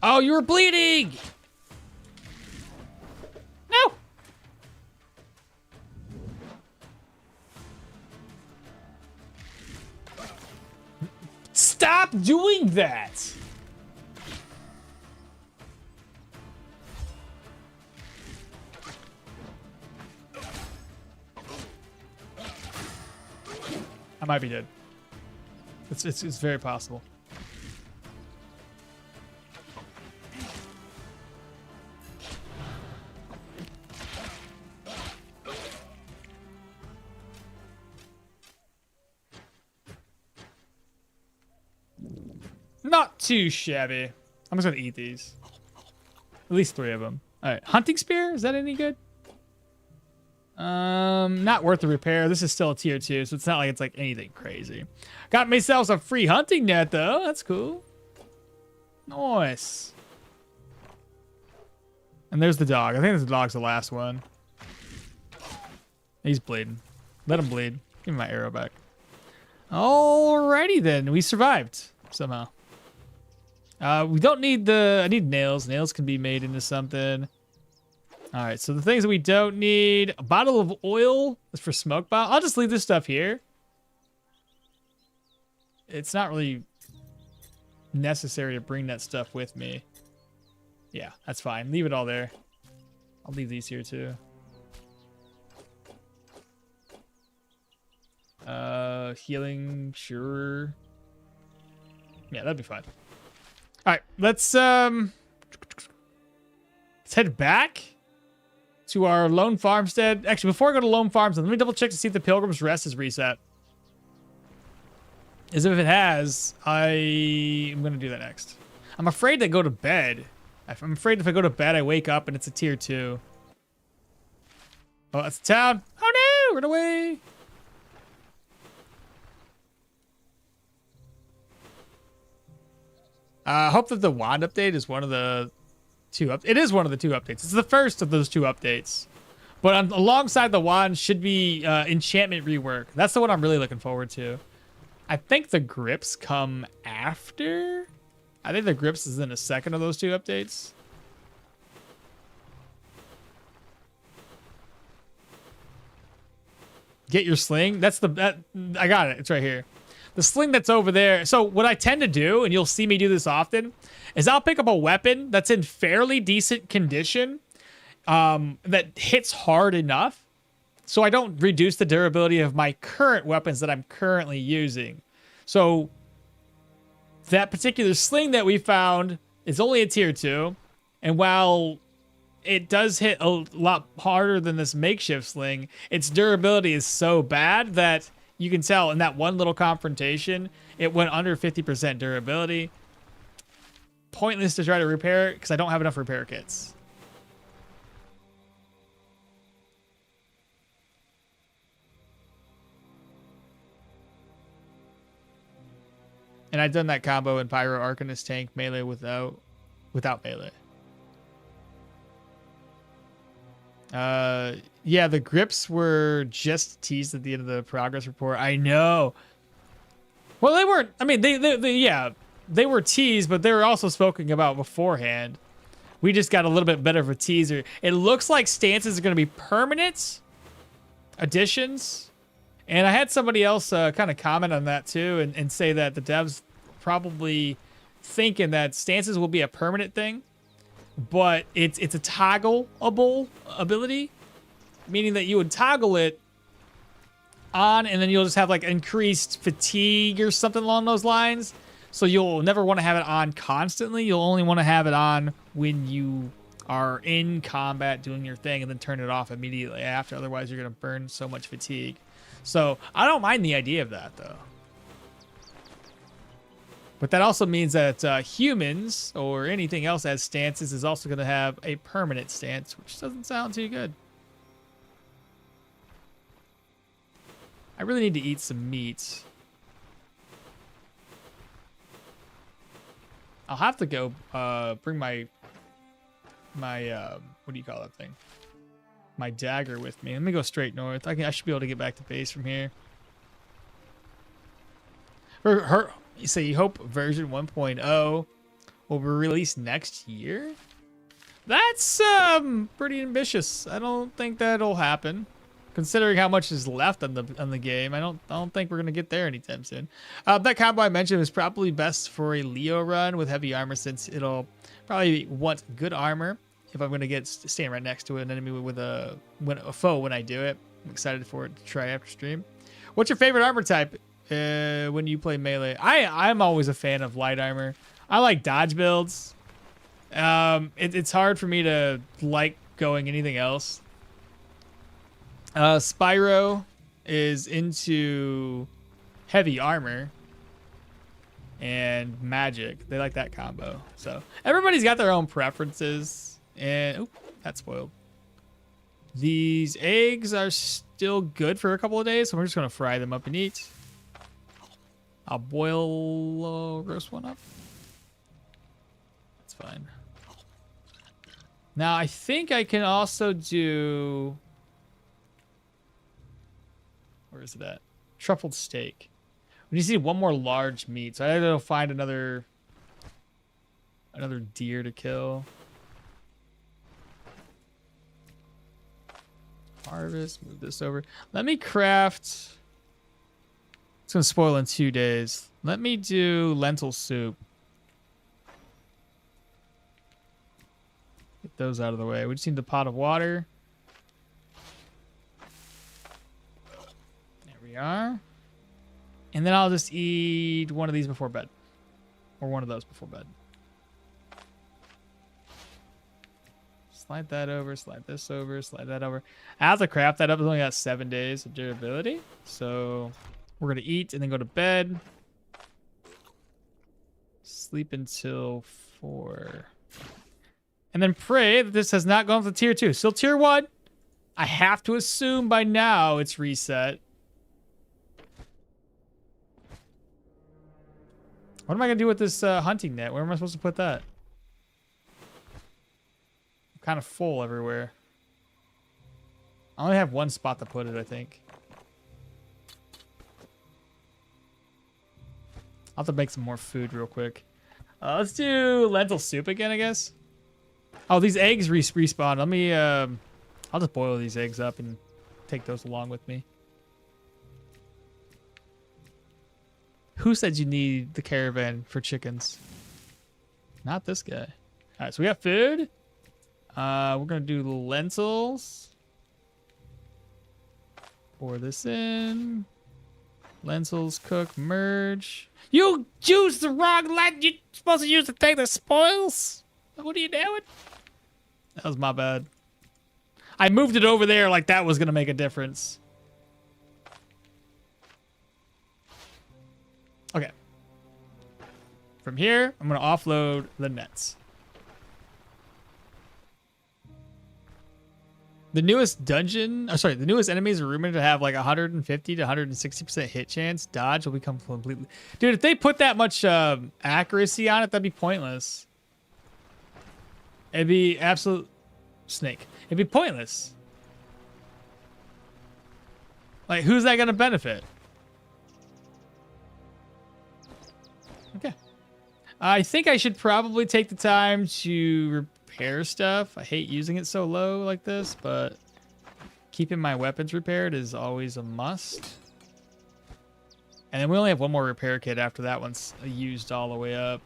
Oh, you were bleeding! No! Stop doing that! I might be dead. It's very possible. Not too shabby. I'm just gonna eat these. At least 3 of them. All right, hunting spear. Is that any good? Not worth the repair. This is still a tier 2, so it's not like it's like anything crazy. Got myself some free hunting net though. That's cool. Nice. And there's the dog. I think the dog's the last one. He's bleeding. Let him bleed. Give me my arrow back. Alrighty then. We survived somehow. We don't need I need nails. Nails can be made into something. All right, so the things that we don't need, a bottle of oil is for smoke bottle. I'll just leave this stuff here. It's not really necessary to bring that stuff with me. Yeah, that's fine. Leave it all there. I'll leave these here too. Healing, sure. Yeah, that'd be fine. All right, let's head back to our Lone Farmstead. Actually, before I go to Lone Farmstead, let me double check to see if the Pilgrim's Rest is reset. As if it has, I'm going to do that next. I'm afraid to go to bed. I'm afraid if I go to bed, I wake up and it's a tier 2. Oh, that's the town. Oh no, run away. I hope that the wand update is one of the it is one of the 2 updates. It's the first of those 2 updates. But alongside the wand should be enchantment rework. That's the one I'm really looking forward to. I think the grips come after. I think the grips is in the second of those 2 updates. Get your sling. That's I got it. It's right here. The sling that's over there. So what I tend to do, and you'll see me do this often, is I'll pick up a weapon that's in fairly decent condition, that hits hard enough so I don't reduce the durability of my current weapons that I'm currently using. So that particular sling that we found is only a tier 2, and while it does hit a lot harder than this makeshift sling, its durability is so bad that you can tell in that one little confrontation, it went under 50% durability. Pointless to try to repair it because I don't have enough repair kits. And I've done that combo in Pyro Arcanist tank melee without melee. Yeah, the grips were just teased at the end of the progress report. I know. Well, they weren't. I mean, they were teased, but they were also spoken about beforehand. We just got a little bit better of a teaser. It looks like stances are going to be permanent additions. And I had somebody else kind of comment on that too and say that the devs probably thinking that stances will be a permanent thing, but it's a toggleable ability, meaning that you would toggle it on and then you'll just have like increased fatigue or something along those lines. So you'll never want to have it on constantly. You'll only want to have it on when you are in combat doing your thing and then turn it off immediately after. Otherwise, you're going to burn so much fatigue. So I don't mind the idea of that, though. But that also means that humans or anything else as stances is also going to have a permanent stance, which doesn't sound too good. I really need to eat some meat. I'll have to go bring my what do you call that thing? My dagger with me. Let me go straight north. I should be able to get back to base from here. You say you hope version 1.0 will be released next year? That's pretty ambitious. I don't think that'll happen, considering how much is left on the game. I don't think we're gonna get there anytime soon. That combo I mentioned is probably best for a Leo run with heavy armor, since it'll probably want good armor if I'm gonna stand right next to an enemy with a foe when I do it. I'm excited for it to try after stream. What's your favorite armor type when you play melee? I'm always a fan of light armor. I like dodge builds. It's hard for me to like going anything else. Spyro is into heavy armor and magic. They like that combo. So everybody's got their own preferences. And oh, that spoiled. These eggs are still good for a couple of days, so we're just gonna fry them up and eat. I'll boil roast one up. That's fine. Now I think I can also do, where is it at? Truffled steak. We just need one more large meat, so I gotta find another deer to kill. Harvest, move this over. Let me craft. It's gonna spoil in 2 days. Let me do lentil soup. Get those out of the way. We just need the pot of water. There we are. And then I'll just eat one of these before bed. Or one of those before bed. Slide that over, slide this over, slide that over. As I craft that up, it's only got 7 days of durability. So we're going to eat and then go to bed. Sleep until 4. And then pray that this has not gone to tier 2. Still tier 1. I have to assume by now it's reset. What am I going to do with this hunting net? Where am I supposed to put that? Kind of full everywhere. I only have one spot to put it, I think. I'll have to make some more food real quick. Let's do lentil soup again, I guess. Oh, these eggs respawn. Let me, I'll just boil these eggs up and take those along with me. Who said you need the caravan for chickens? Not this guy. All right, so we got food. We're gonna do lentils. Pour this in. Lentils cook, merge. You choose the wrong lentil. You're supposed to use the thing that spoils. What are you doing? That was my bad. I moved it over there like that was gonna make a difference. Okay. From here, I'm gonna offload the nets. The newest dungeon, the newest enemies are rumored to have like 150 to 160% hit chance. Dodge will become completely... Dude, if they put that much accuracy on it, that'd be pointless. It'd be absolute... Snake. It'd be pointless. Like, who's that gonna benefit? Okay. I think I should probably take the time to repair stuff. I hate using it so low like this, but keeping my weapons repaired is always a must. And then we only have one more repair kit after that one's used all the way up.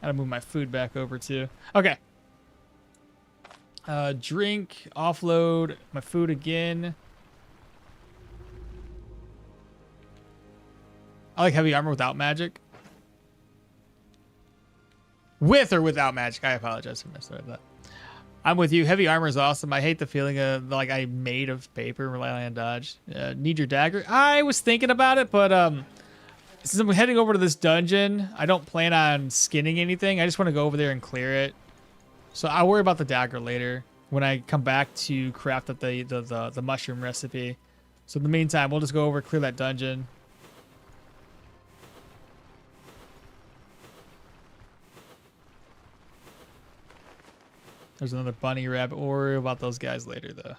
Gotta move my food back over too. Okay. Drink, offload my food again. I like heavy armor without magic. With or without magic. I apologize for messing that. I'm with you. Heavy armor is awesome. I hate the feeling of like I'm made of paper and relying on dodge. Need your dagger? I was thinking about it, but since I'm heading over to this dungeon, I don't plan on skinning anything. I just want to go over there and clear it. So I'll worry about the dagger later when I come back to craft up the mushroom recipe. So in the meantime, we'll just go over, clear that dungeon. There's another bunny rabbit. We'll worry about those guys later, though.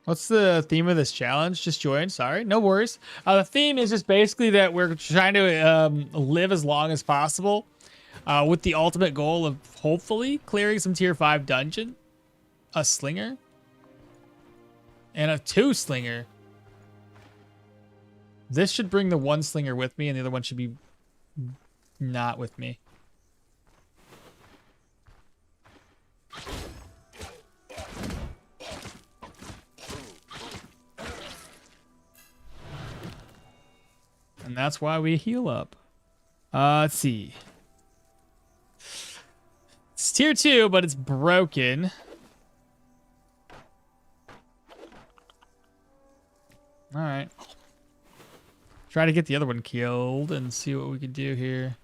What's the theme of this challenge? Just join. Sorry, no worries. The theme is just basically that we're trying to live as long as possible, with the ultimate goal of hopefully clearing some tier 5 dungeon. A slinger and a 2 slinger. This should bring the 1 slinger with me, and the other one should be not with me. And that's why we heal up. Let's see. It's tier 2, but it's broken. All right. Try to get the other one killed and see what we can do here.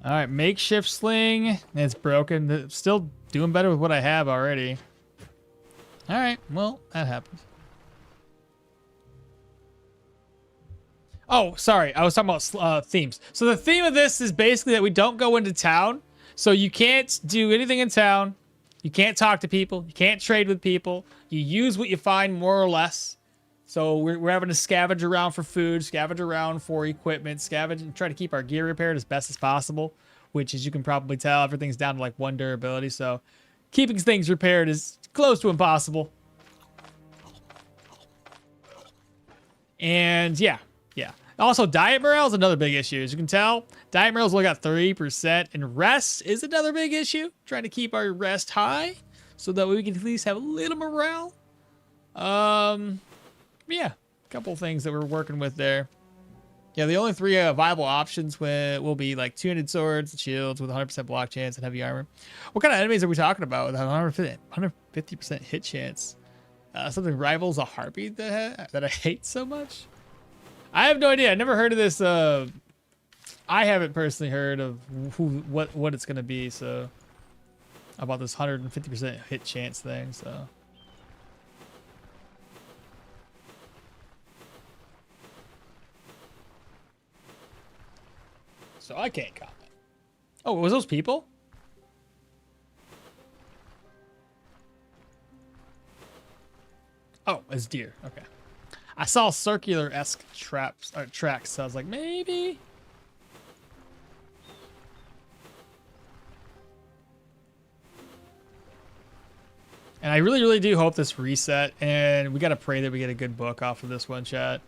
All right, makeshift sling. It's broken. Still doing better with what I have already. All right, well, that happens. Oh, sorry. I was talking about themes. So the theme of this is basically that we don't go into town. So you can't do anything in town. You can't talk to people. You can't trade with people. You use what you find more or less. So we're having to scavenge around for food, scavenge around for equipment, scavenge and try to keep our gear repaired as best as possible, which, as you can probably tell, everything's down to like 1 durability. So keeping things repaired is close to impossible. And yeah. Also, diet morale is another big issue. As you can tell, diet morale's only got 3%, and rest is another big issue. Trying to keep our rest high so that we can at least have a little morale. Yeah, a couple things that we're working with there. Yeah, the only 3 viable options will be like 2-handed swords, shields with 100% block chance, and heavy armor. What kind of enemies are we talking about with 150% hit chance? Something rivals a harpy that I hate so much? I have no idea. I never heard of this. I haven't personally heard of what it's gonna be. So about this 150% hit chance thing. So I can't comment. Oh, was those people? Oh, it's deer. Okay. I saw circular-esque traps or tracks, so I was like, maybe. And I really, really do hope this reset, and we gotta pray that we get a good book off of this one, chat.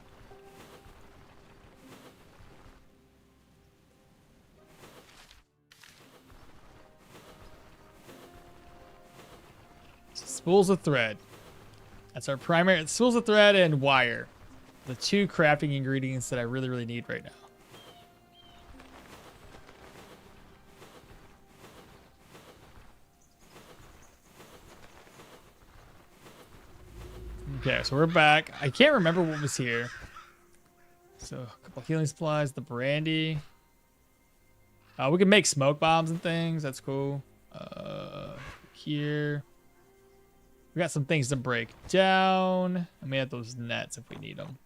Spools of thread. That's our primary. Spools of thread and wire. The two crafting ingredients that I really, really need right now. Okay, so we're back. I can't remember what was here. So, a couple healing supplies, the brandy. We can make smoke bombs and things. That's cool. Here. We got some things to break down. And we have those nets if we need them.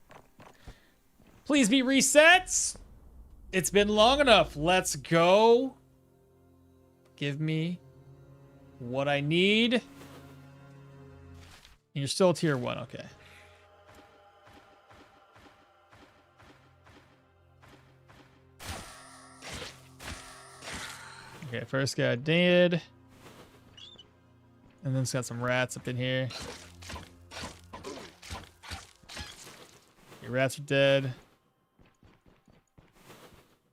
Please be resets. It's been long enough. Let's go. Give me what I need. And you're still tier 1. Okay. Okay, first guy dead. And then it's got some rats up in here. Your rats are dead.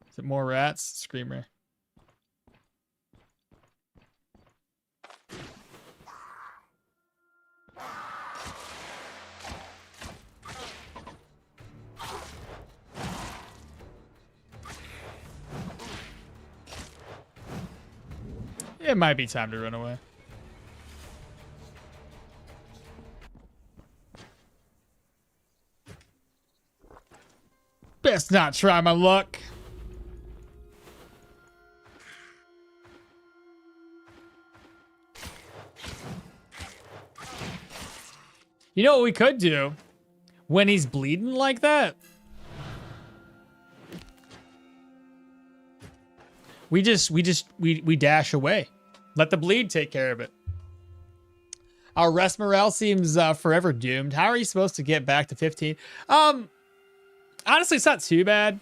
Is it more rats? Screamer. It might be time to run away. Best not try my luck. You know what we could do when he's bleeding like that? We dash away. Let the bleed take care of it. Our rest morale seems forever doomed. How are you supposed to get back to 15? Honestly, it's not too bad.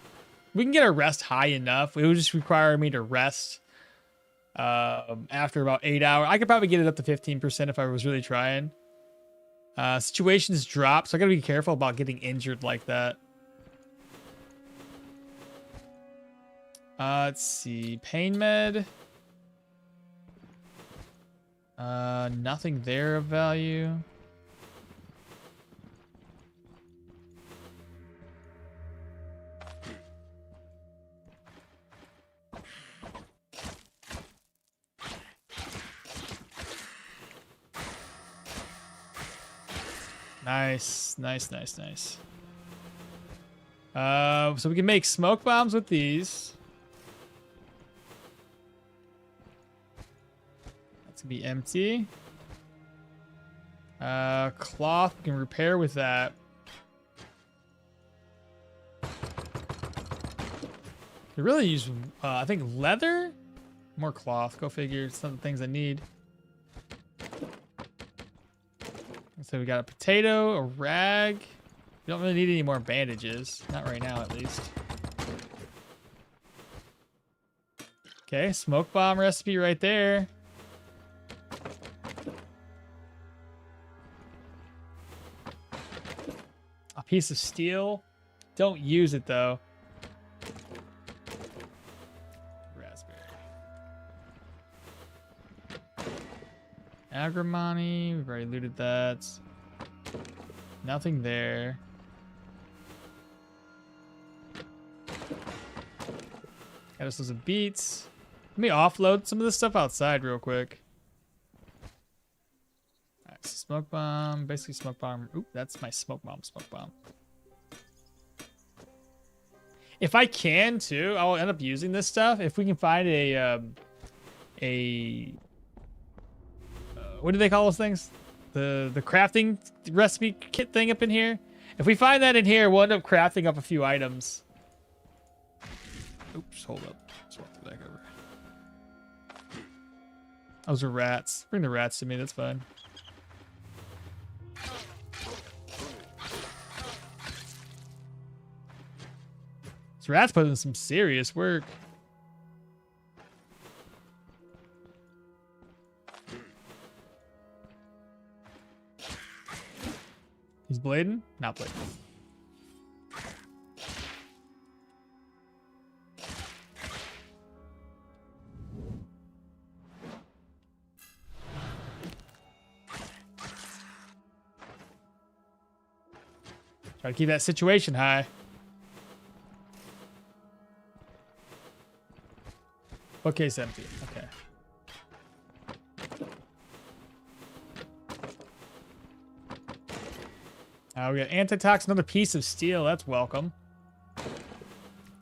We can get our rest high enough. It would just require me to rest after about 8 hours. I could probably get it up to 15% if I was really trying. Situations drop, so I gotta be careful about getting injured like that. Let's see. Pain med. Nothing there of value. Nice, nice, nice, nice. So we can make smoke bombs with these. That's gonna be empty. Cloth we can repair with that. We really use, I think leather, more cloth. Go figure. Some of the things I need. So we got a potato, a rag. We don't really need any more bandages. Not right now, at least. Okay, smoke bomb recipe right there. A piece of steel. Don't use it, though. Raspberry. Agrimony. We've already looted that. Nothing there. Got us some beets. Let me offload some of this stuff outside real quick. Alright, so smoke bomb. Basically smoke bomb. Oop, that's my smoke bomb. Smoke bomb. If I can too, I'll end up using this stuff. If we can find what do they call those things? The crafting recipe kit thing up in here. If we find that in here, we'll end up crafting up a few items. Oops, hold up. Let's walk the back over. Those are rats. Bring the rats to me, that's fine. This rat's putting in some serious work. He's blading? Not blading. Try to keep that situation high. Bookcase empty. Okay. We got antitox, another piece of steel. That's welcome.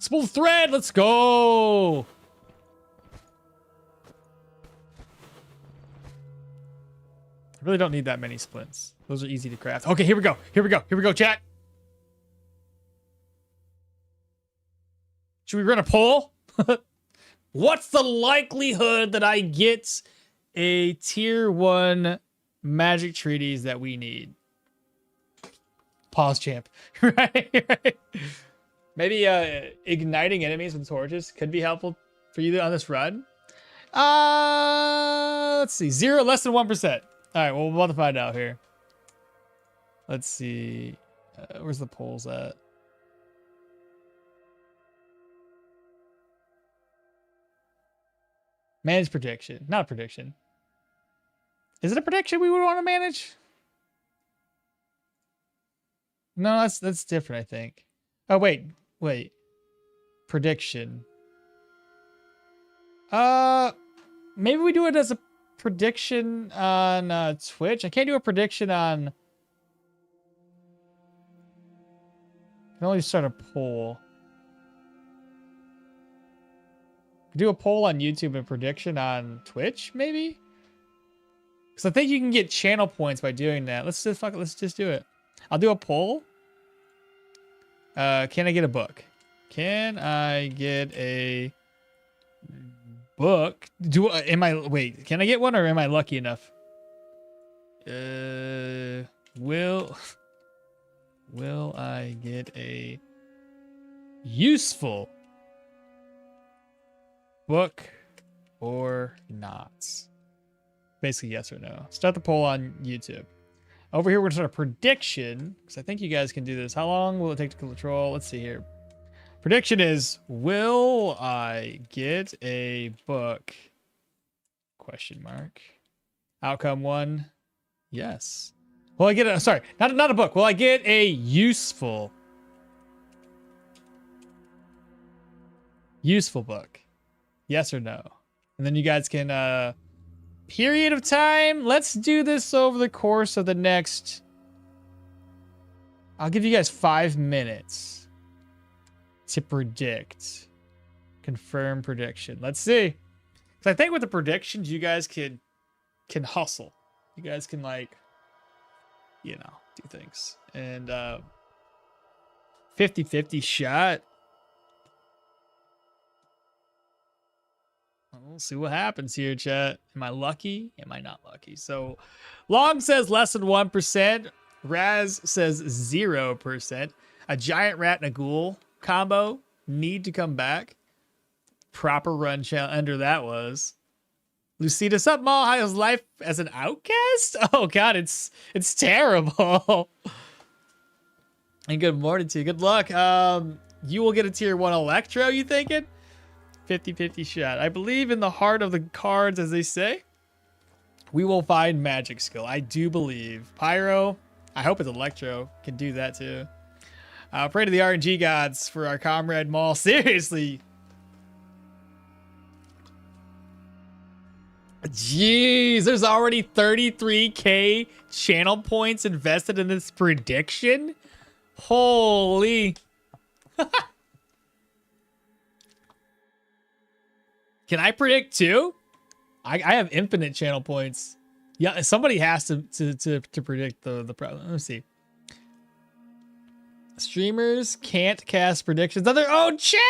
Spool thread. Let's go. I really don't need that many splints. Those are easy to craft. Okay, here we go. Here we go. Here we go, chat. Should we run a poll? What's the likelihood that I get a tier 1 magic treaties that we need? Pause champ. right. Maybe igniting enemies with torches could be helpful for you on this run. Let's see. 0, less than 1%. All right, well, we're about to find out here. Let's see. Where's the polls at? Manage prediction. Not a prediction. Is it a prediction we would want to manage? No, that's different, I think. Oh, wait. Prediction. Maybe we do it as a prediction on Twitch. I can't do a prediction on... I can only start a poll. Do a poll on YouTube and prediction on Twitch, maybe? Because I think you can get channel points by doing that. Let's just do it. I'll do a poll. Can I get a book? Can I get a book? Wait, can I get one or am I lucky enough? Will I get a useful book or not? Basically, yes or no. Start the poll on YouTube. Over here, we're going to start a prediction, because I think you guys can do this. How long will it take to control? Let's see here. Prediction is, will I get a book? Question mark. Outcome 1, yes. Will I get a, sorry, not a book. Will I get a useful book? Yes or no? And then you guys can, period of time. Let's do this over the course of the next... I'll give you guys 5 minutes to predict. Confirm prediction. Let's see. Because I think with the predictions, you guys can hustle. You guys can, like, you know, do things. And 50-50 shot. We'll see what happens here, chat. Am I lucky? Am I not lucky? So, Long says less than 1%. Raz says 0%. A giant rat and a ghoul combo need to come back. Proper run under that was. Lucida, sup, Maul? How's life as an outcast? Oh god, it's terrible. And good morning to you. Good luck. You will get a tier 1 Electro, you thinking? 50-50 shot. I believe in the heart of the cards, as they say. We will find magic skill. I do believe. Pyro, I hope it's Electro, can do that too. Pray to the RNG gods for our comrade Maul. Seriously. Jeez, there's already 33k channel points invested in this prediction. Holy. Can I predict too? I have infinite channel points. Yeah, somebody has to predict the problem. Let me see. Streamers can't cast predictions on their own channel.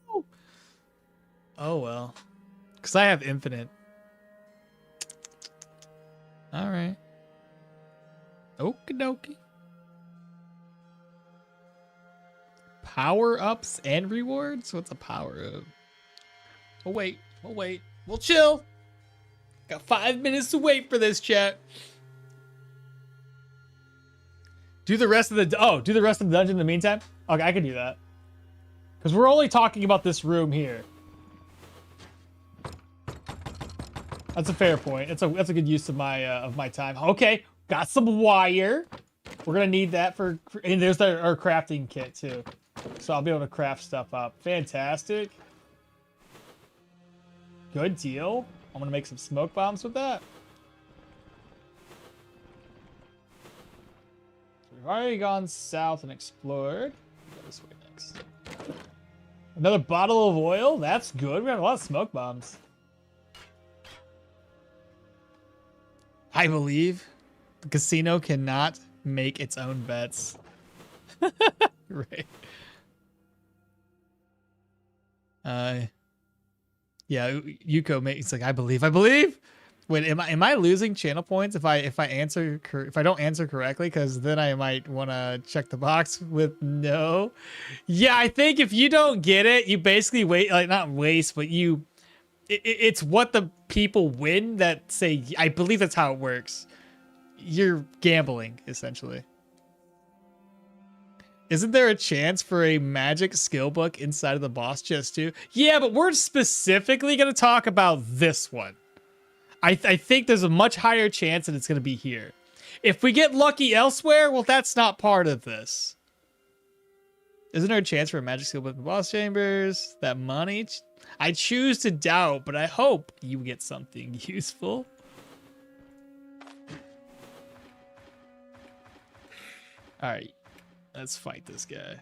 No. Oh well, because I have infinite. All right. Okie dokie. Power-ups and rewards? What's a power-up? We'll wait. We'll wait. We'll chill. Got 5 minutes to wait for this, chat. Do the rest of the dungeon in the meantime? Okay, I can do that. Because we're only talking about this room here. That's a fair point. That's a good use of my time. Okay, got some wire. We're gonna need that for, and there's our crafting kit too. So I'll be able to craft stuff up. Fantastic. Good deal. I'm gonna make some smoke bombs with that. We've already gone south and explored. Go this way next. Another bottle of oil. That's good. We have a lot of smoke bombs. I believe the casino cannot make its own bets. Right. Yeah, Yuko makes like I believe. Wait, am I losing channel points if I don't answer correctly? Because then I might want to check the box with no. Yeah, I think if you don't get it, you basically not waste, but it's what the people win that say. I believe that's how it works. You're gambling essentially. Isn't there a chance for a magic skill book inside of the boss chest too? Yeah, but we're specifically going to talk about this one. I think there's a much higher chance that it's going to be here. If we get lucky elsewhere, well, that's not part of this. Isn't there a chance for a magic skill book in the boss chambers? That money? I choose to doubt, but I hope you get something useful. All right. Let's fight this guy.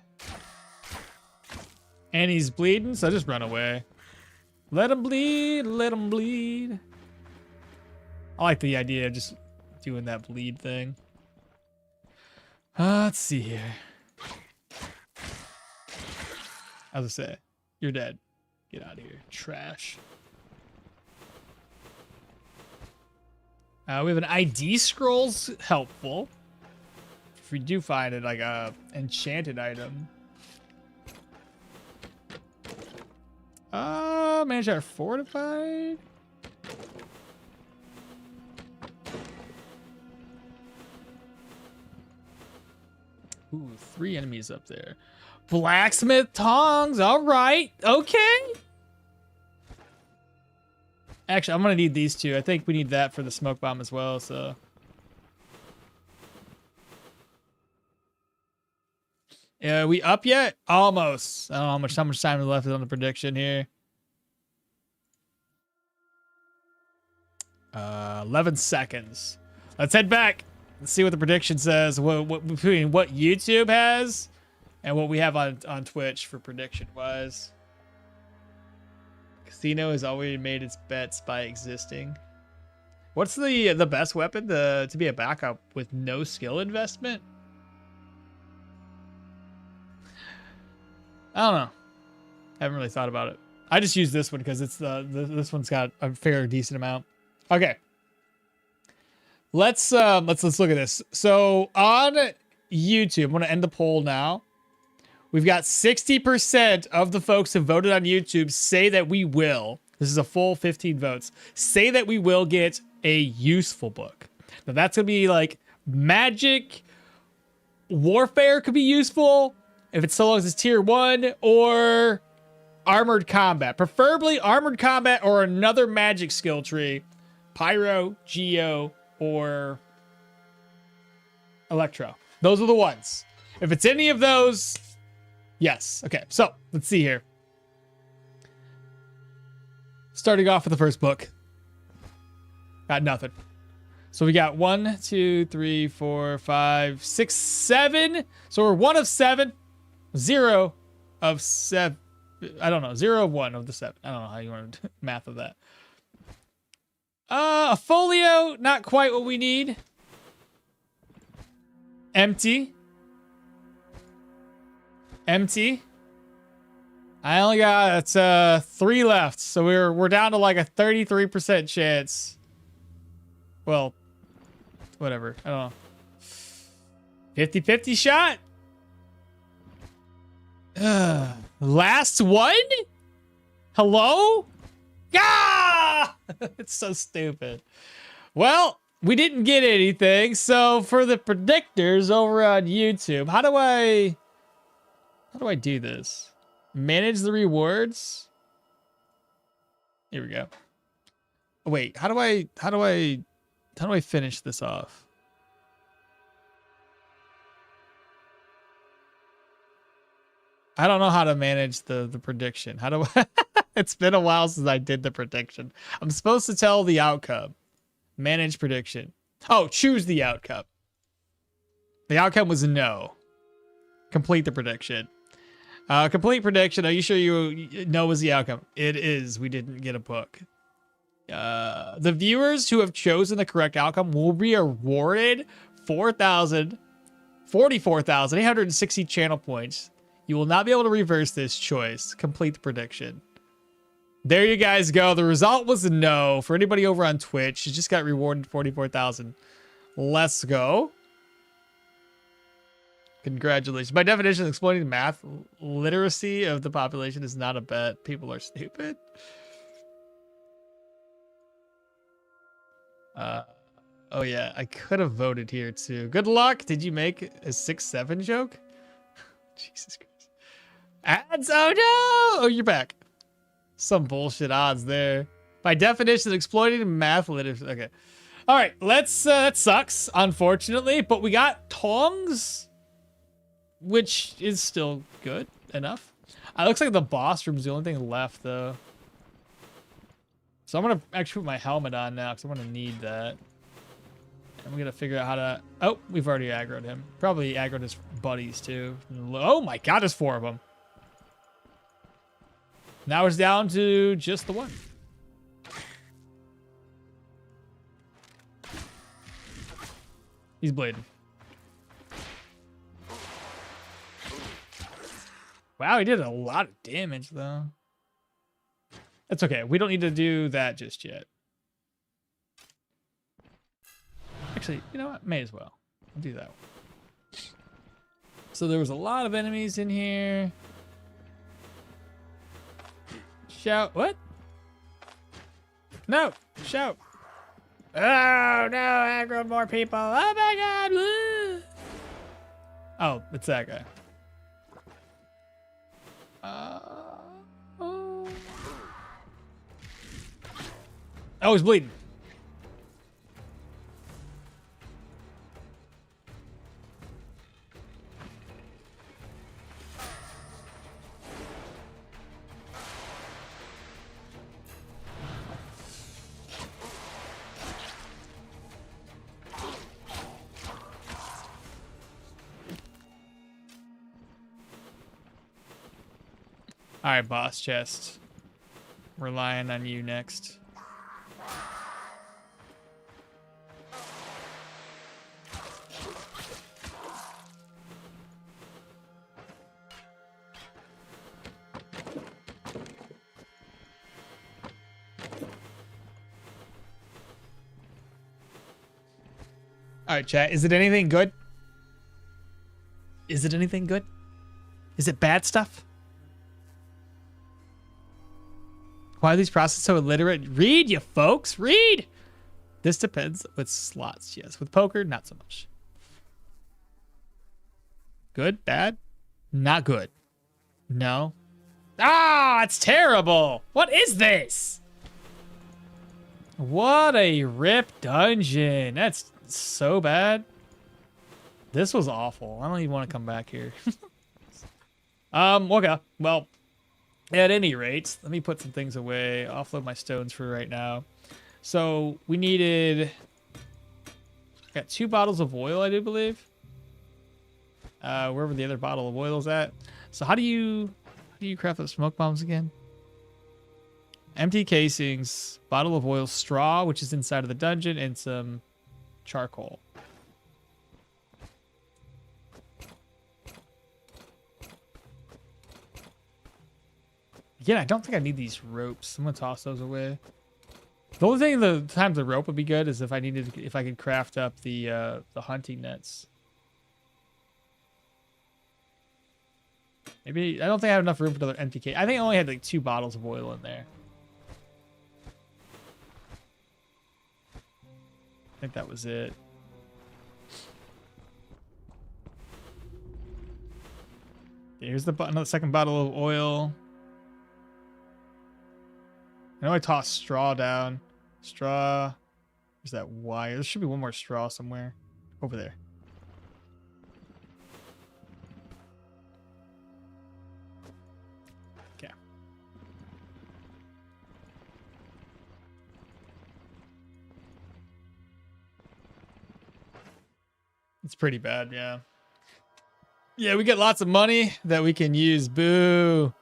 And he's bleeding, so just run away. Let him bleed, let him bleed. I like the idea of just doing that bleed thing. Let's see here. As I say, you're dead. Get out of here, trash. We have an ID scrolls, helpful. If we do find it, like a enchanted item. Manage our fortified. Ooh, 3 enemies up there. Blacksmith tongs. All right. Okay. Actually, I'm gonna need these two. I think we need that for the smoke bomb as well. So. Yeah, we up yet? Almost. I don't know how much time is left on the prediction here. 11 seconds. Let's head back. Let's see what the prediction says. What between what YouTube has and what we have on Twitch for prediction wise. Casino has already made its bets by existing. What's the best weapon to be a backup with no skill investment? I don't know. I haven't really thought about it. I just use this one because it's this one's got a fair decent amount. Okay. Let's look at this. So on YouTube, I'm gonna end the poll now. We've got 60% of the folks who voted on YouTube say that we will. This is a full 15 votes. Say that we will get a useful book. Now that's gonna be like magic, warfare could be useful. If it's so long as it's tier 1 or armored combat, preferably armored combat or another magic skill tree, pyro, geo, or electro. Those are the ones. If it's any of those, yes. Okay, so let's see here. Starting off with the first book. Got nothing. So we got 1, 2, 3, 4, 5, 6, 7. So we're 1 of 7. 0 of 7. I don't know. 0 of 1 of the 7. I don't know how you want to math of that. A folio, not quite what we need. Empty. Empty. I only got 3 left, so we're down to like a 33% chance. Well, whatever. I don't know. 50-50 shot. Last one? Hello? Ah! It's so stupid. Well, we didn't get anything. So for the predictors over on YouTube, how do I do this? Manage the rewards? Here we go. Wait, how do I finish this off? I don't know how to manage the prediction. How do I It's been a while since I did the prediction. I'm supposed to tell the outcome. Manage prediction. Oh, choose the outcome. The outcome was no. Complete the prediction. Complete prediction. Are you sure you know was the outcome? It is. We didn't get a book. The viewers who have chosen the correct outcome will be awarded 44,860 channel points. You will not be able to reverse this choice. Complete the prediction. There you guys go. The result was a no. For anybody over on Twitch, you just got rewarded 44,000. Let's go. Congratulations. By definition, exploiting math literacy of the population is not a bet. People are stupid. Oh yeah, I could have voted here too. Good luck. Did you make a 6-7 joke? Jesus Christ. Ads? Oh no! Oh, you're back. Some bullshit odds there. By definition, exploiting math literacy. Okay. All right, let's, that sucks, unfortunately, but we got tongs, which is still good enough. It looks like the boss room's the only thing left, though. So I'm going to actually put my helmet on now, because I'm going to need that. And we're going to figure out how to... Oh, we've already aggroed him. Probably aggroed his buddies, too. Oh my god, there's 4 of them. Now it's down to just the one. He's bleeding. Wow, he did a lot of damage, though. That's okay. We don't need to do that just yet. Actually, you know what? May as well. I'll do that one. So there was a lot of enemies in here. Shout. What? No. Shout. Oh, no. I aggroed more people. Oh, my God. Woo. Oh, it's that guy. Oh, he's bleeding. All right, boss chest. Relying on you next. All right, chat. Is it anything good? Is it anything good? Is it bad stuff? Why are these processes so illiterate? Read, you folks. Read. This depends with slots. Yes. With poker, not so much. Good? Bad? Not good. No. Ah, it's terrible. What is this? What a rip dungeon. That's so bad. This was awful. I don't even want to come back here. Okay. Well, at any rate, let me put some things away. Offload my stones for right now. So we needed... Got 2 bottles of oil, I do believe. Wherever the other bottle of oil is at. So how do you craft those smoke bombs again? Empty casings, bottle of oil, straw, which is inside of the dungeon, and some charcoal. Again, I don't think I need these ropes. I'm gonna toss those away. The only thing the times the rope would be good is if I could craft up the hunting nets. Maybe I don't think I have enough room for another empty case. I think I only had like 2 bottles of oil in there. I think that was it. Okay, here's the another second bottle of oil. I know I tossed straw down. Straw. There's that wire. There should be one more straw somewhere. Over there. Okay. It's pretty bad, yeah. Yeah, we get lots of money that we can use. Boo.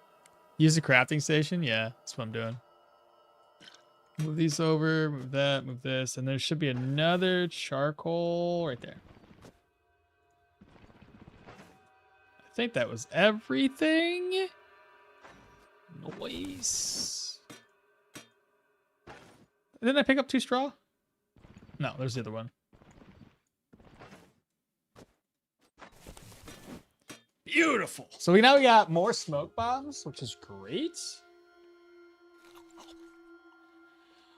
Use the crafting station. Yeah, that's what I'm doing. Move these over, move that, move this, and there should be another charcoal right there. I think that was everything. Noise. Didn't I pick up 2 straw? No, there's the other one. Beautiful. So we got more smoke bombs, which is great.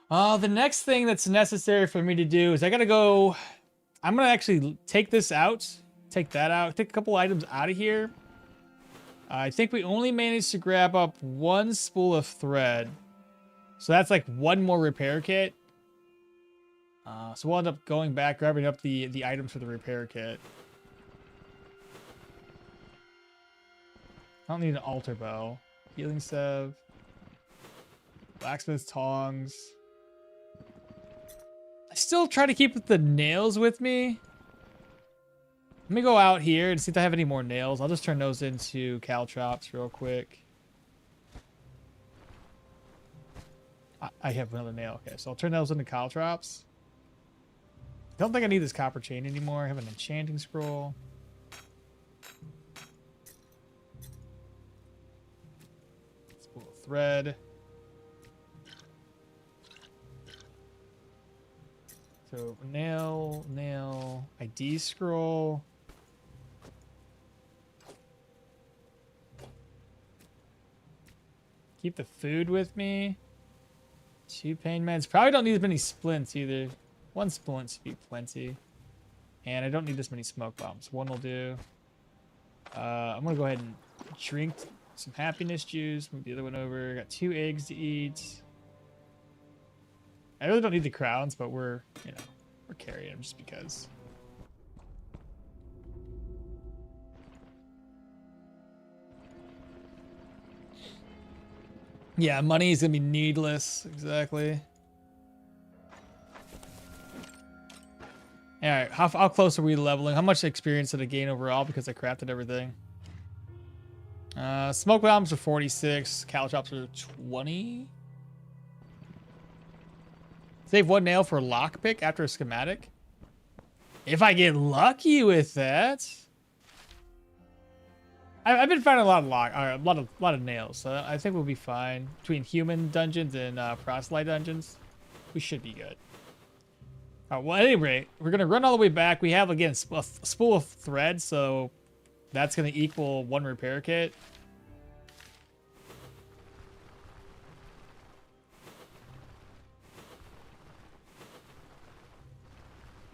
The next thing that's necessary for me to do is I'm gonna actually take this out, take that out, take a couple items out of here. I think we only managed to grab up 1 spool of thread. So that's like 1 more repair kit. So we'll end up going back, grabbing up the items for the repair kit. I don't need an altar bow. Healing salve. Blacksmith's tongs. I still try to keep the nails with me. Let me go out here and see if I have any more nails. I'll just turn those into caltrops real quick. I have another nail. Okay, so I'll turn those into caltrops. I don't think I need this copper chain anymore. I have an enchanting scroll. Spool of thread. So nail, ID scroll. Keep the food with me. 2 pain meds. Probably don't need as many splints either. 1 splint should be plenty. And I don't need this many smoke bombs. 1 will do. I'm gonna go ahead and drink some happiness juice. Move the other one over. Got 2 eggs to eat. I really don't need the crowns, but we're carrying them just because. Yeah, money is gonna be needless. Exactly. All right, how close are we leveling? How much experience did I gain overall because I crafted everything? Smoke bombs are 46. Caltrops are 20. Save 1 nail for lockpick after a schematic. If I get lucky with that. I've been finding a lot of nails, so I think we'll be fine between human dungeons and proselyte dungeons. We should be good. All right, well, at any rate, we're gonna run all the way back. We have again a spool of thread, so that's gonna equal 1 repair kit.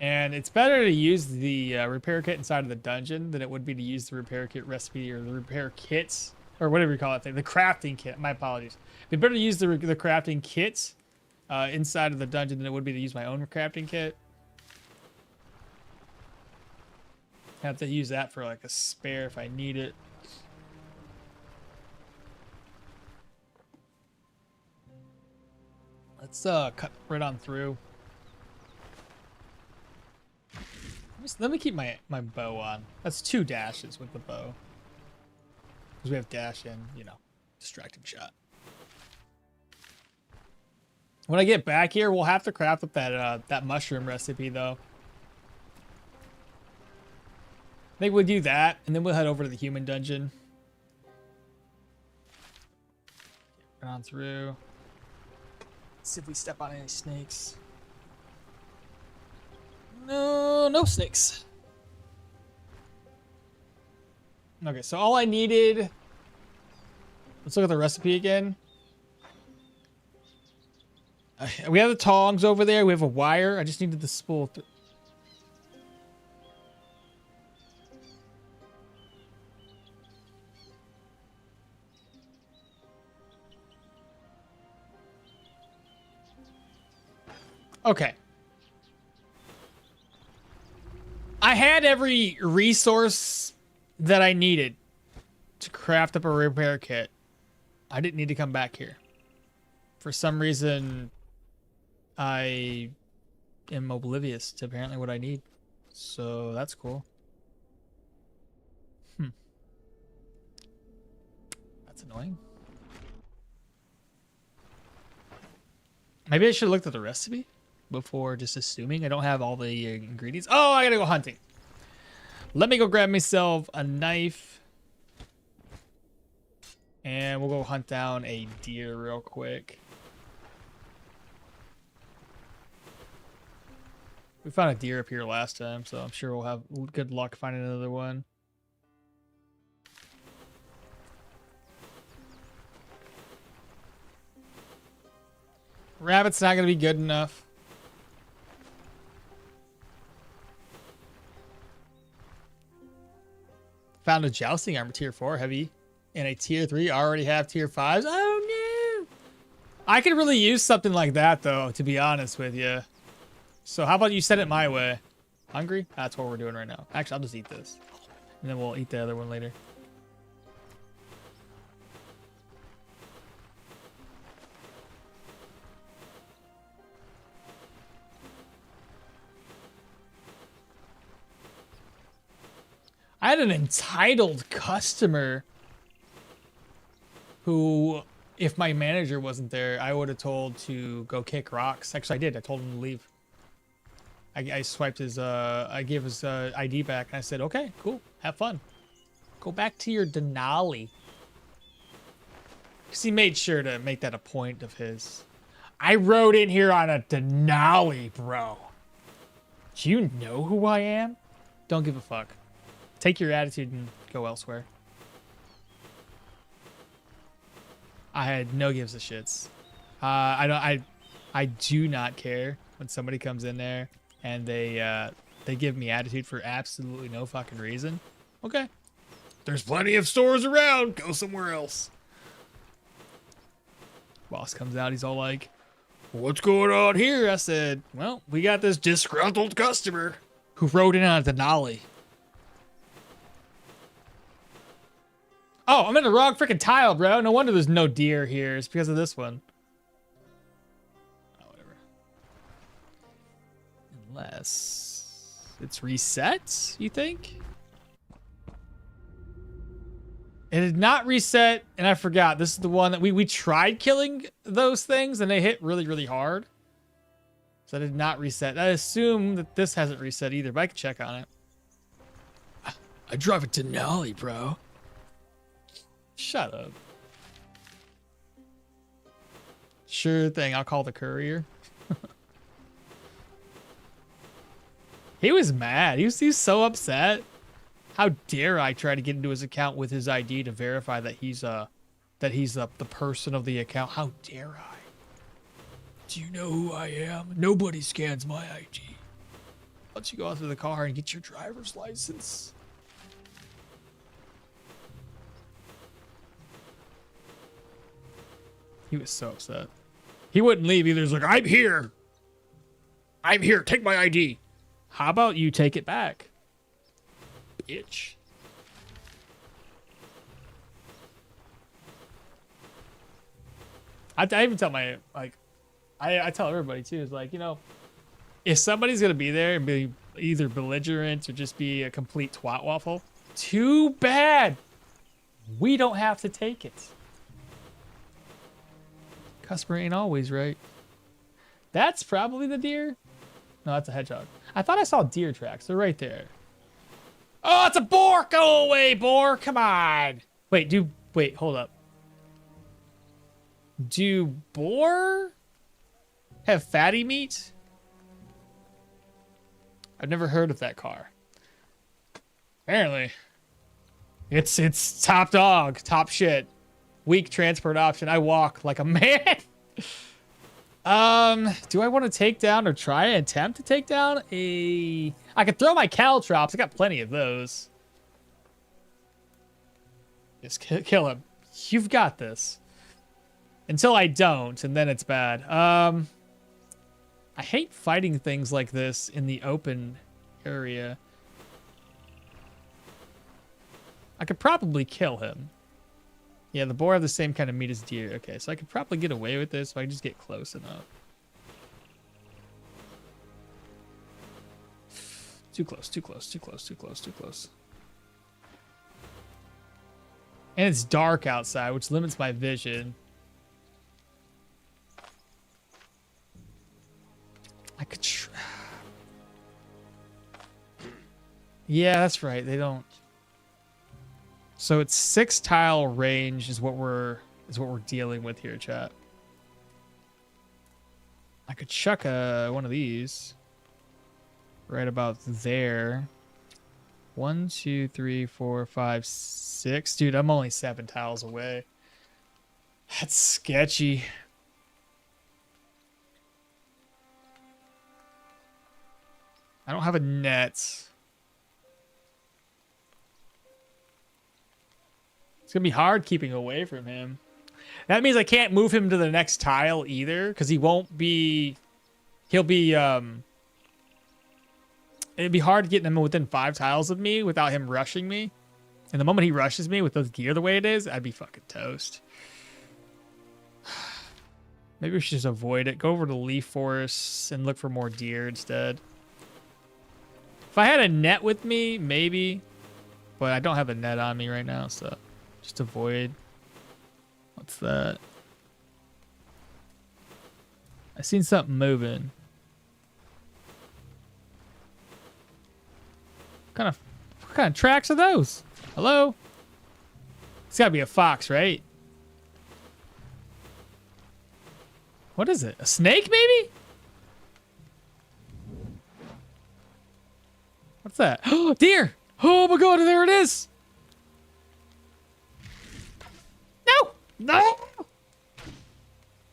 And it's better to use the repair kit inside of the dungeon than it would be to use the repair kit recipe or the repair kits or whatever you call it. The crafting kit. My apologies. It'd be better to use the crafting kits inside of the dungeon than it would be to use my own crafting kit. Have to use that for like a spare if I need it. Let's cut right on through. Let me keep my bow on. That's 2 dashes with the bow. Because we have dash and, distracting shot. When I get back here, we'll have to craft up that mushroom recipe, though. I think we'll do that, and then we'll head over to the human dungeon. Get on through. Let's see if we step on any snakes. No snakes. Okay, so all I needed Let's look at the recipe again. We have the tongs over there. We have a wire. I just needed the spool. Okay. I had every resource that I needed to craft up a repair kit. I didn't need to come back here. For some reason, I am oblivious to apparently what I need. So that's cool. That's annoying. Maybe I should have looked at the recipe before just assuming I don't have all the ingredients. Oh, I gotta go hunting. Let me go grab myself a knife. And we'll go hunt down a deer real quick. We found a deer up here last time, so I'm sure we'll have good luck finding another one. Rabbit's not gonna be good enough. Found a jousting armor tier 4 heavy. And a tier 3. I already have tier 5s. Oh no! I could really use something like that though, to be honest with you. So how about you send it my way? Hungry? That's what we're doing right now. Actually, I'll just eat this. And then we'll eat the other one later. I had an entitled customer who, if my manager wasn't there, I would have told to go kick rocks. Actually, I did. I told him to leave. I swiped his, I gave his ID back, and I said, okay, cool, have fun. Go back to your Denali. Because he made sure to make that a point of his. I rode in here on a Denali, bro. Do you know who I am? Don't give a fuck. Take your attitude and go elsewhere. I had no gives a shits. I do not care when somebody comes in there and they give me attitude for absolutely no fucking reason. Okay. There's plenty of stores around. Go somewhere else. Boss comes out. He's all like, what's going on here? I said, well, we got this disgruntled customer who rode in on a Denali. Oh, I'm in the wrong freaking tile, bro. No wonder there's no deer here. It's because of this one. Oh, whatever. Unless it's reset, you think? It did not reset, and I forgot. This is the one that we tried killing those things, and they hit really, really hard. So I did not reset. I assume that this hasn't reset either, but I can check on it. I drive a Denali, bro. Shut up. Sure thing. I'll call the courier. He was mad. He was so upset. How dare I try to get into his account with his ID to verify that he's the person of the account? How dare I? Do you know who I am? Nobody scans my ID. Why don't you go out to the car and get your driver's license? He was so upset. He wouldn't leave either. He's like, I'm here. I'm here. Take my ID. How about you take it back? Bitch. I even tell my, like, I tell everybody too, is like, you know, if somebody's going to be there and be either belligerent or just be a complete twat waffle, too bad. We don't have to take it. Customer ain't always right. That's probably the deer. No, that's a hedgehog. I thought I saw deer tracks. They're right there. Oh, it's a boar! Go away, boar! Come on! Wait, hold up. Do boar have fatty meat? I've never heard of that car. Apparently. It's top dog, top shit. Weak transport option. I walk like a man. Do I want to take down or try and attempt to take down a... I could throw my caltrops. I got plenty of those. Just kill him. You've got this. Until I don't, and then it's bad. I hate fighting things like this in the open area. I could probably kill him. Yeah, the boar have the same kind of meat as deer. Okay, so I could probably get away with this if I just get close enough. Too close, too close, too close, too close, too close. And it's dark outside, which limits my vision. I could yeah, that's right. They don't. So it's 6 tile range is what we're dealing with here, chat. I could chuck one of these right about there. 1, 2, 3, 4, 5, 6. Dude, I'm only 7 tiles away. That's sketchy. I don't have a net. It's gonna be hard keeping away from him. That means I can't move him to the next tile either, because he won't be... He'll be, it'd be hard getting him within 5 tiles of me without him rushing me. And the moment he rushes me with those gear the way it is, I'd be fucking toast. Maybe we should just avoid it. Go over to leaf forests and look for more deer instead. If I had a net with me, maybe. But I don't have a net on me right now, so just avoid. What's that? I seen something moving. What kind of tracks are those? Hello? It's gotta be a fox, right? What is it? A snake, maybe? What's that? Oh, deer! Oh my god, there it is! No! No!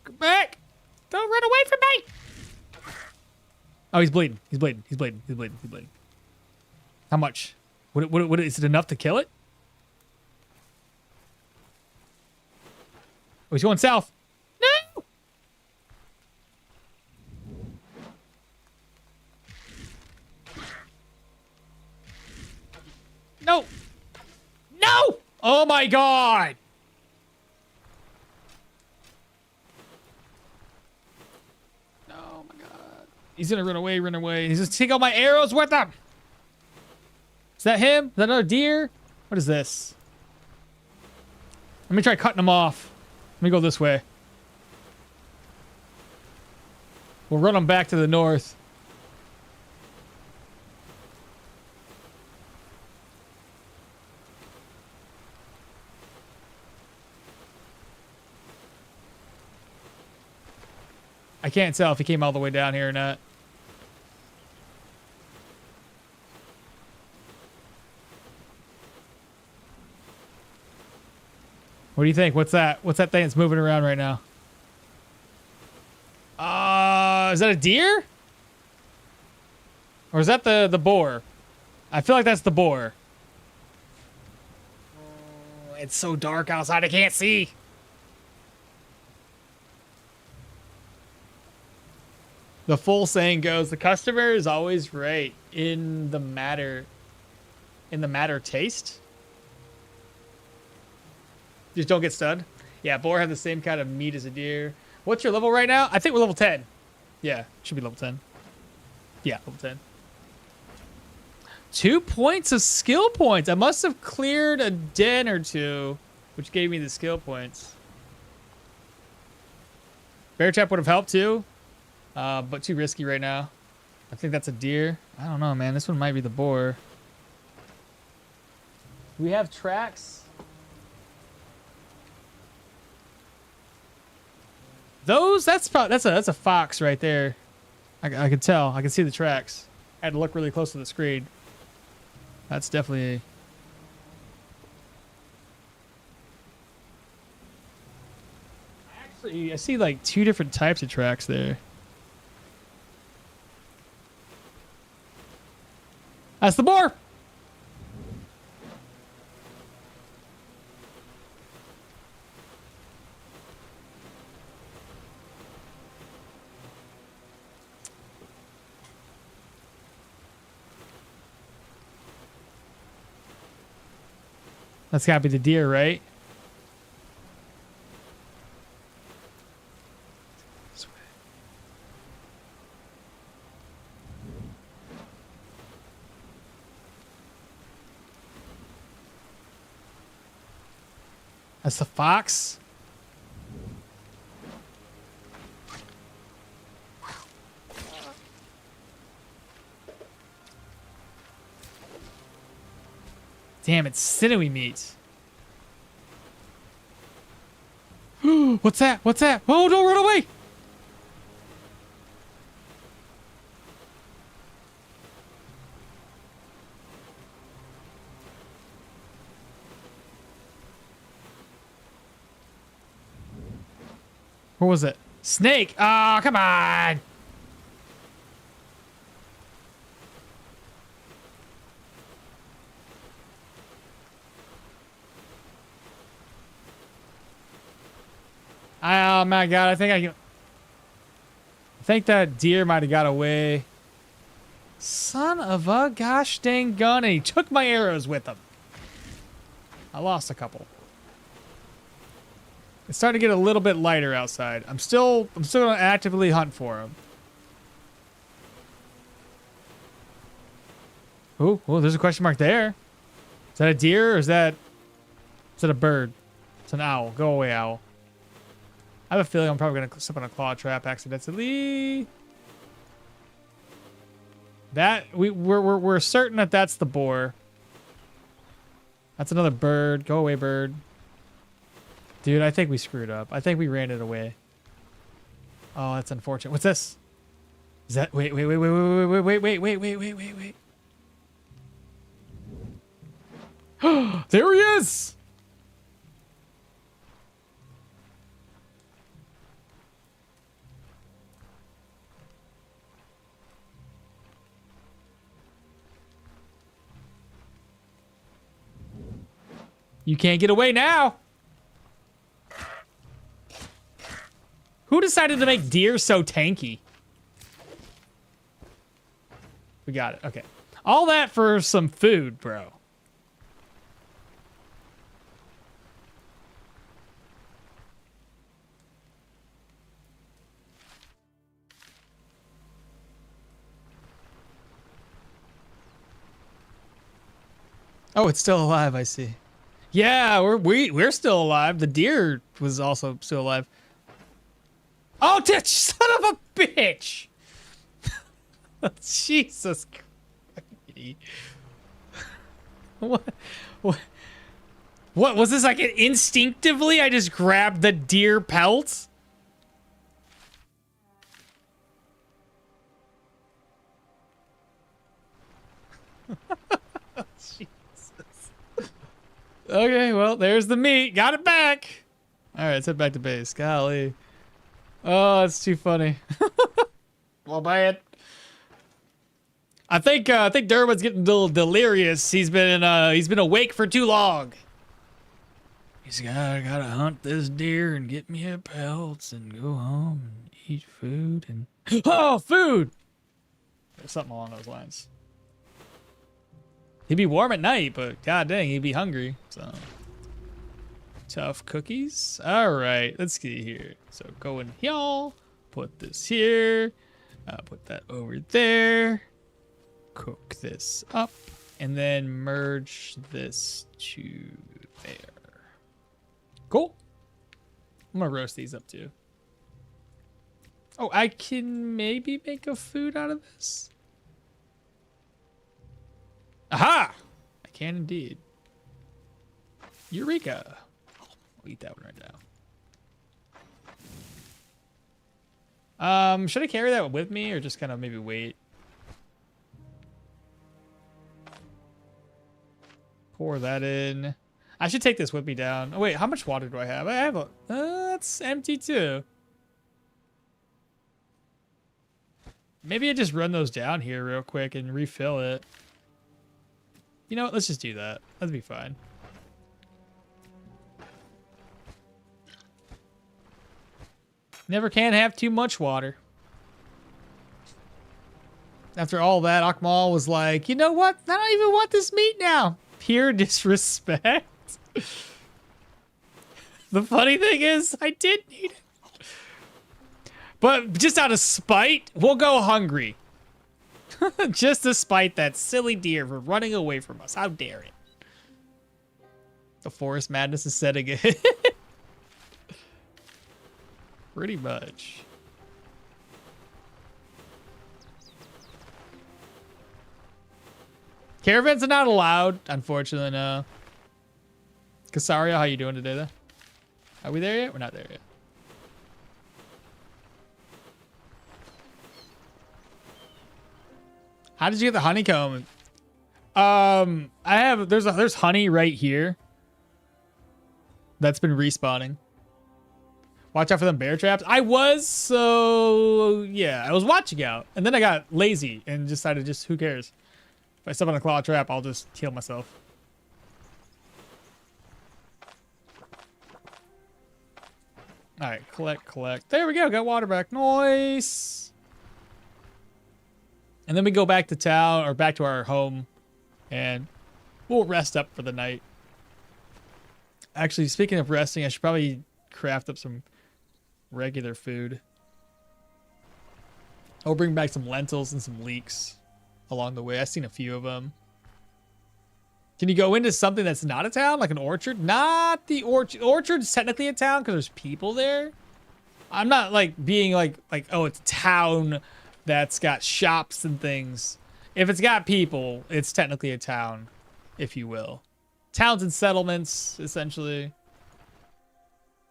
Come back! Don't run away from me! Oh, he's bleeding. He's bleeding. He's bleeding. He's bleeding. He's bleeding. How much? What is it enough to kill it? Oh, he's going south. No! No! No! Oh my god! Oh my god. He's gonna run away, run away. He's just take all my arrows with him! Is that him? Is that another deer? What is this? Let me try cutting them off. Let me go this way. We'll run them back to the north. I can't tell if he came all the way down here or not. What do you think? What's that? What's that thing that's moving around right now? Is that a deer? Or is that the boar? I feel like that's the boar. Oh, it's so dark outside, I can't see. The full saying goes, the customer is always right in the matter taste. Just don't get stunned. Yeah, boar have the same kind of meat as a deer. What's your level right now? I think we're level 10. Yeah, should be level 10. Yeah, level 10. 2 points of skill points. I must have cleared a den or two, which gave me the skill points. Bear trap would have helped too, but too risky right now. I think that's a deer. I don't know, man. This one might be the boar. We have tracks. Those, that's a fox right there. I could tell. I can see the tracks. I had to look really close to the screen. That's definitely. I see like 2 different types of tracks there. That's the boar. That's gotta be the deer, right? That's the fox. Damn, it's sinewy meat. What's that? What's that? Oh, don't run away! What was it? Snake! Oh, come on! Oh my god, I think that deer might have got away. Son of a gosh dang gun, and he took my arrows with him. I lost a couple. It's starting to get a little bit lighter outside. I'm still gonna actively hunt for him. Oh, there's a question mark there. Is that a deer or is that a bird? It's an owl. Go away, owl. I have a feeling I'm probably gonna step on a claw trap accidentally. We're certain that that's the boar. That's another bird. Go away, bird. Dude, I think we screwed up. I think we ran it away. Oh, that's unfortunate. What's this? Is that wait. There he is! You can't get away now! Who decided to make deer so tanky? We got it. Okay. All that for some food, bro. Oh, it's still alive, I see. Yeah, we're still alive. The deer was also still alive. Oh, son of a bitch! Jesus Christ. What was this, like, instinctively I just grabbed the deer pelt? Jesus. Okay, well, there's the meat. Got it back. All right, let's head back to base. Golly. Oh, that's too funny. Well, bad. I think Dirwin's getting a little delirious. He's been awake for too long. He's gotta hunt this deer and get me a pelts and go home and eat food and oh, food. There's something along those lines. He'd be warm at night, but god dang, he'd be hungry. So tough cookies. All right, let's get here. So go in here. Put this here. Put that over there. Cook this up, and then merge this to there. Cool. I'm gonna roast these up too. Oh, I can maybe make a food out of this. Aha! I can indeed. Eureka! I'll eat that one right now. Should I carry that with me or just kind of maybe wait? Pour that in. I should take this with me down. Oh wait, how much water do I have? I have that's empty too. Maybe I just run those down here real quick and refill it. You know what? Let's just do that. That'd be fine. Never can have too much water. After all that, okmall was like, you know what? I don't even want this meat now. Pure disrespect. The funny thing is, I did need it. But just out of spite, we'll go hungry. Just to spite that silly deer for running away from us. How dare it? The forest madness is setting in. Pretty much. Caravans are not allowed, unfortunately, no. Casario, how you doing today, though? Are we there yet? We're not there yet. How did you get the honeycomb? There's honey right here. That's been respawning. Watch out for them bear traps. I was watching out, and then I got lazy and decided who cares? If I step on a claw trap, I'll just heal myself. All right, collect. There we go. Got water back. Nice. And then we go back to town or back to our home, and we'll rest up for the night. Actually, speaking of resting, I should probably craft up some regular food. I'll bring back some lentils and some leeks along the way. I've seen a few of them. Can you go into something that's not a town, like an orchard? Not the orchard. Orchard's technically a town because there's people there. I'm not like being like, oh, it's a town that's got shops and things. If it's got people, it's technically a town, if you will. Towns and settlements, essentially.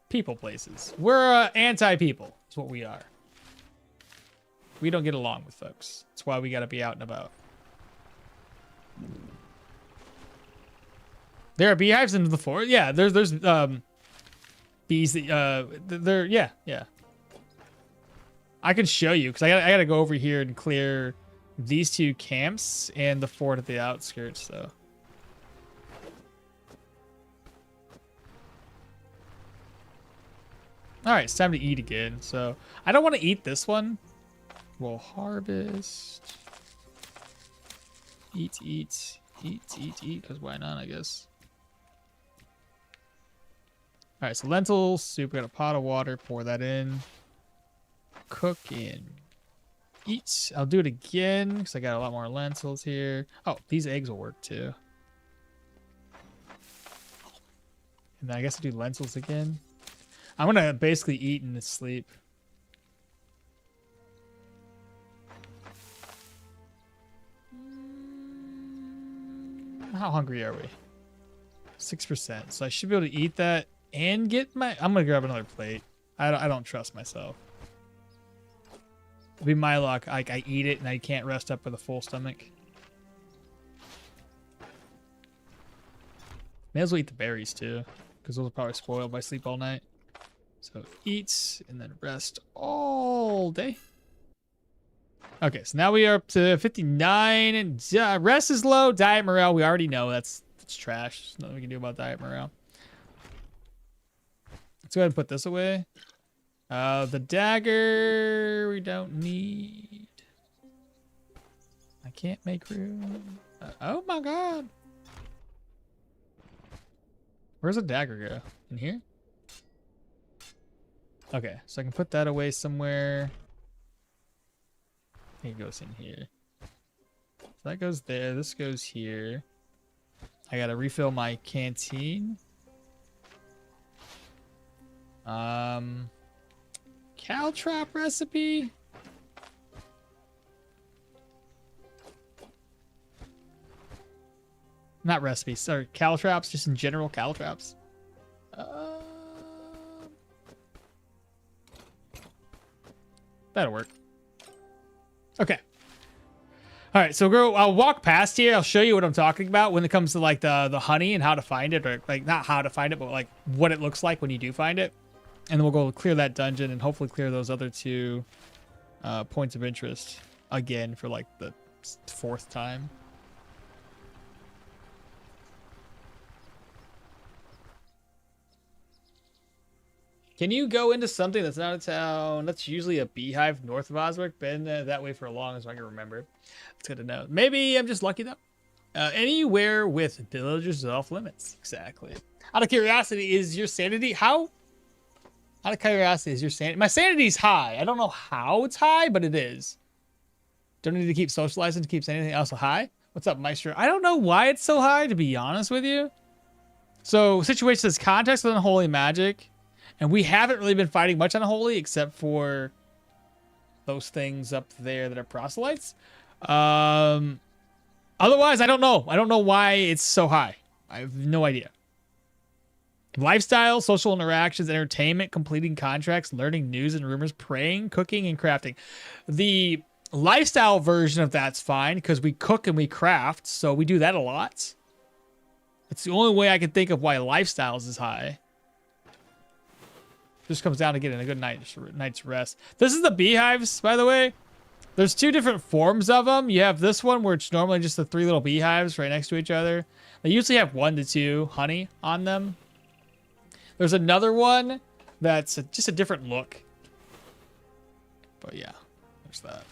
People places. We're anti-people, is what we are. We don't get along with folks. That's why we gotta be out and about. There are beehives in the forest. Yeah, there's bees that yeah. I can show you because I gotta go over here and clear these two camps and the fort at the outskirts, so. All right, it's time to eat again. So I don't want to eat this one. We'll harvest. Eat, because why not, I guess. All right, so lentils, soup, got a pot of water, pour that in. Cook in. Eat. I'll do it again because I got a lot more lentils here. Oh, these eggs will work too. And then I guess I'll do lentils again. I'm gonna basically eat and sleep. How hungry are we? 6%. So I should be able to eat that and get my... I'm gonna grab another plate. I don't trust myself. It'll be my luck. Like I eat it and I can't rest up with a full stomach. May as well eat the berries too, because those will probably spoil if I sleep all night. So eat and then rest all day. Okay, so now we are up to 59 and rest is low. Diet morale, we already know that's trash. There's nothing we can do about diet morale. Let's go ahead and put this away. The dagger we don't need. I can't make room. Oh my god. Where's the dagger go? In here? Okay, so I can put that away somewhere. I think it goes in here. So that goes there. This goes here. I gotta refill my canteen. Caltrop recipe. Not recipes, sorry. Caltrops, just in general caltrops. That'll work. Okay. All right, so I'll walk past here. I'll show you what I'm talking about when it comes to like the honey and how to find it, or like not how to find it, but like what it looks like when you do find it. And then we'll go clear that dungeon and hopefully clear those other 2 points of interest again for like the 4th time. Can you go into something that's not a town? That's usually a beehive north of Oswick. Been that way for a long as I can remember. It's good to know. Maybe I'm just lucky though. Anywhere with villagers off limits. Exactly. Out of curiosity, is your sanity how? Out of curiosity, is your sanity? My sanity's high. I don't know how it's high, but it is. Don't need to keep socializing to keep anything else high. What's up, Maestro? I don't know why it's so high, to be honest with you. So, situation says context with unholy magic. And we haven't really been fighting much unholy except for those things up there that are proselytes. Otherwise, I don't know. I don't know why it's so high. I have no idea. Lifestyle, social interactions, entertainment, completing contracts, learning news and rumors, praying, cooking, and crafting. The lifestyle version of that's fine because we cook and we craft, so we do that a lot. It's the only way I can think of why lifestyles is high. Just comes down to getting a good night's rest. This is the beehives, by the way. There's 2 different forms of them. You have this one where it's normally just the 3 little beehives right next to each other. They usually have 1 to 2 honey on them. There's another one that's just a different look. But yeah, there's that.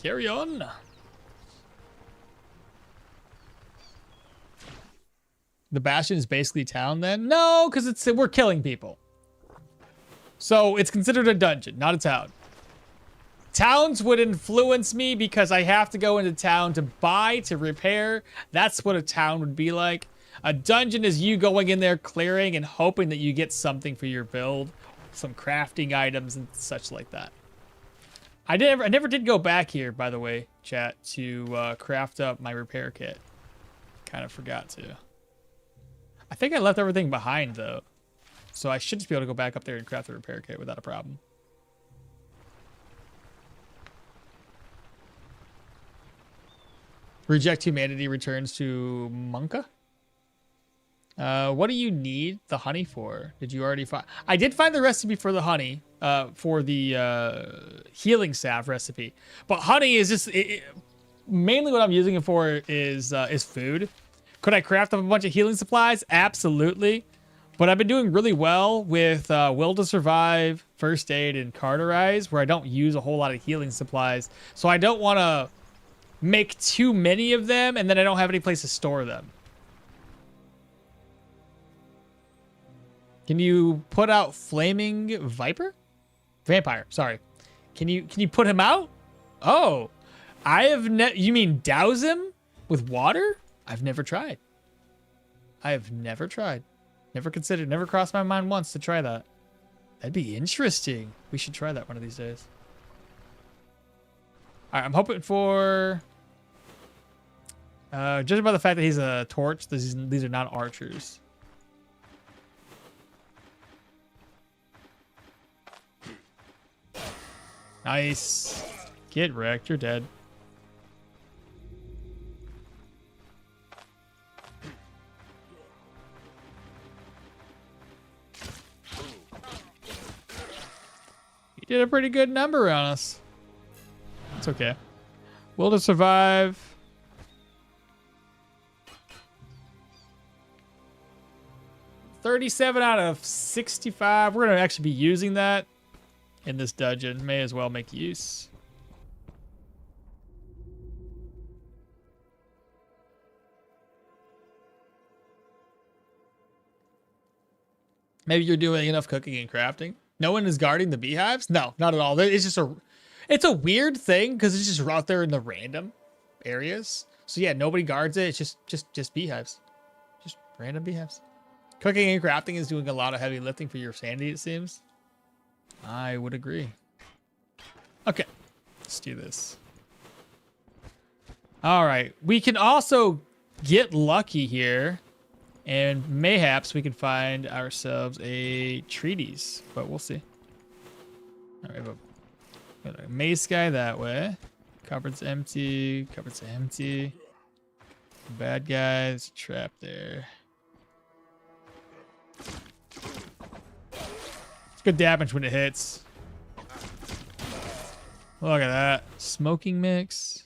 Carry on. The Bastion is basically town then? No, because we're killing people. So it's considered a dungeon, not a town. Towns would influence me because I have to go into town to buy, to repair. That's what a town would be like. A dungeon is you going in there, clearing, and hoping that you get something for your build. Some crafting items and such like that. I never did go back here, by the way, chat, to craft up my repair kit. Kind of forgot to. I think I left everything behind, though. So I should just be able to go back up there and craft the repair kit without a problem. Reject humanity returns to Monka. What do you need the honey for? Did you already find? I did find the recipe for the honey, for the healing salve recipe. But honey is just mainly what I'm using it for is food. Could I craft up a bunch of healing supplies? Absolutely. But I've been doing really well with Will to Survive, First Aid, and Carterize, where I don't use a whole lot of healing supplies. So I don't want to make too many of them, and then I don't have any place to store them. Can you put out Flaming Viper? Vampire, sorry. Can you put him out? Oh, you mean douse him with water? I've never tried. I have never tried. Never considered, never crossed my mind once to try that. That'd be interesting. We should try that one of these days. All right, I'm hoping for... judging by the fact that he's a torch, these are not archers. Nice. Get wrecked. You're dead. You did a pretty good number on us. It's okay. Will to Survive. $37 out of 65. We're going to actually be using that in this dungeon. May as well make use. Maybe you're doing enough cooking and crafting. No one is guarding the beehives? No, not at all. It's just it's a weird thing because it's just out there in the random areas. So yeah, nobody guards it. It's just beehives. Just random beehives. Cooking and crafting is doing a lot of heavy lifting for your sanity, it seems. I would agree. Okay, let's do this. All right, we can also get lucky here, and mayhaps we can find ourselves a treatise, but we'll see. All right, got a mace guy that way. Cupboard's empty. Cupboard's empty. Bad guys trapped there. It's good damage when it hits. Look at that. Smoking mix.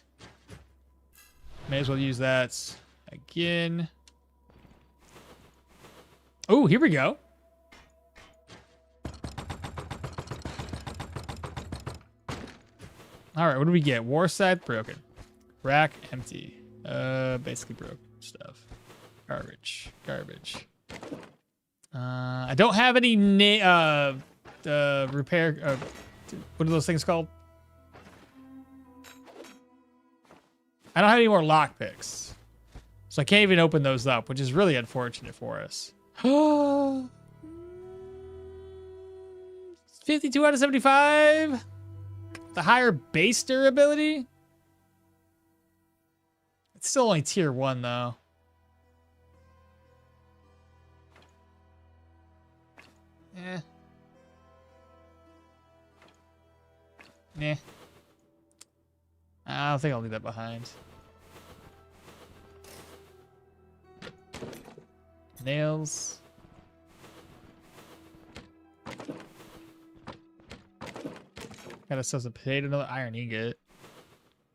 May as well use that again. Oh, here we go. All right, what do we get? War scythe broken. Rack empty. Basically broken stuff. Garbage. Garbage. I don't have any repair. What are those things called? I don't have any more lockpicks, so I can't even open those up, which is really unfortunate for us. 52 out of 75. The higher base durability. It's still only tier 1 though. Eh. Nah. I don't think I'll leave that behind. Nails. Got ourselves a potato, another iron ingot.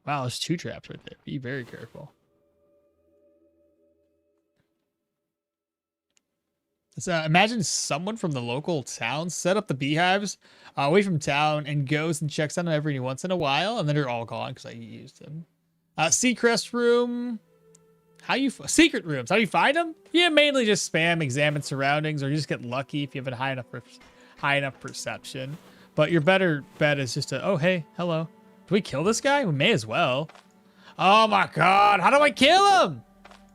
Wow, there's 2 traps right there. Be very careful. So imagine someone from the local town set up the beehives away from town and goes and checks on them every once in a while, and then they're all gone because I used them. Seacrest room. Secret rooms? How do you find them? Yeah, mainly just spam, examine surroundings, or you just get lucky if you have a high enough perception. But your better bet is just to, oh hey, hello. Do we kill this guy? We may as well. Oh my god, how do I kill him?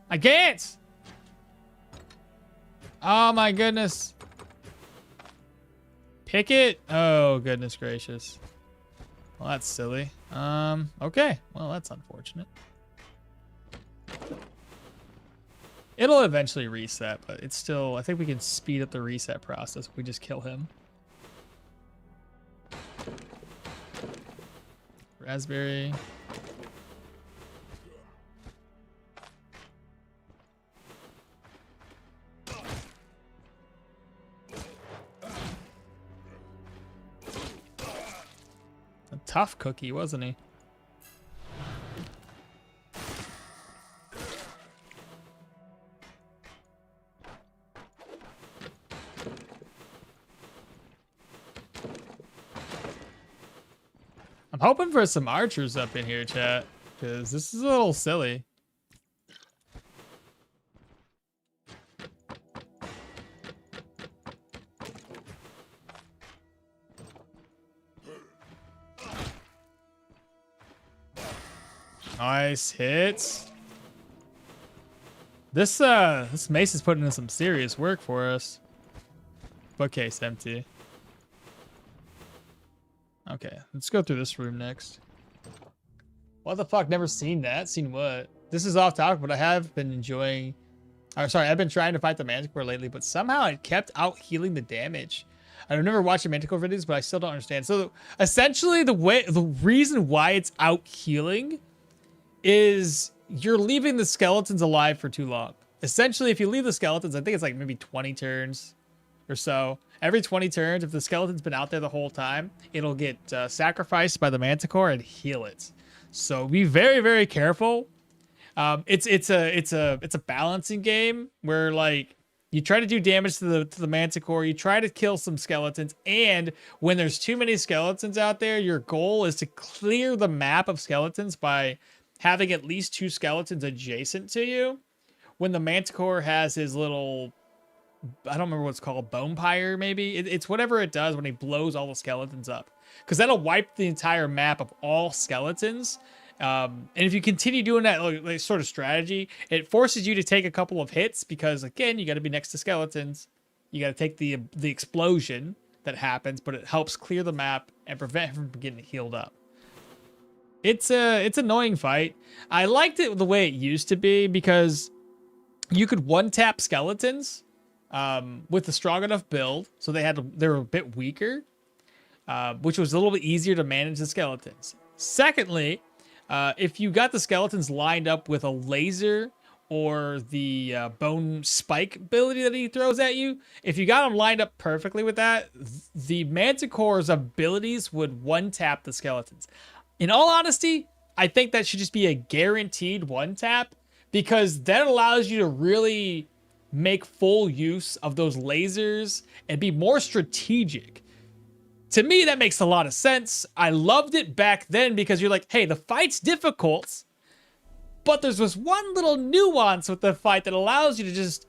I can't. Oh my goodness. Pick it? Oh goodness gracious. Well, that's silly. Okay. Well, that's unfortunate. It'll eventually reset, but it's still, I think we can speed up the reset process if we just kill him. Raspberry. A tough cookie, wasn't he? I'm hoping for some archers up in here, chat, because this is a little silly. Nice hits. This mace is putting in some serious work for us. Bookcase empty. Okay, let's go through this room next. What the fuck? Never seen that. Seen what? This is off topic, but I have been enjoying. Oh, sorry, I've been trying to fight the Manticore lately, but somehow it kept out healing the damage. I've never watched the Manticore videos, but I still don't understand. So essentially, the reason why it's out healing is you're leaving the skeletons alive for too long. Essentially, if you leave the skeletons, I think it's like maybe 20 turns or so. Every 20 turns, if the skeleton's been out there the whole time, it'll get sacrificed by the Manticore and heal it. So be very, very careful. It's a balancing game where like you try to do damage to the Manticore, you try to kill some skeletons, and when there's too many skeletons out there, your goal is to clear the map of skeletons by having at least 2 skeletons adjacent to you. When the Manticore has his little, I don't remember what it's called, bonepire maybe? It's whatever it does when he blows all the skeletons up. Because that'll wipe the entire map of all skeletons. And if you continue doing that like sort of strategy, it forces you to take a couple of hits because, again, you got to be next to skeletons. You got to take the explosion that happens, but it helps clear the map and prevent him from getting healed up. It's an annoying fight. I liked it the way it used to be because you could one-tap skeletons with a strong enough build, so they were a bit weaker, which was a little bit easier to manage the skeletons. Secondly, if you got the skeletons lined up with a laser or the bone spike ability that he throws at you, if you got him lined up perfectly with that, the Manticore's abilities would one-tap the skeletons. In all honesty, I think that should just be a guaranteed one-tap, because that allows you to really make full use of those lasers and be more strategic. To me, that makes a lot of sense. I loved it back then because you're like, hey, the fight's difficult, but there's this one little nuance with the fight that allows you to just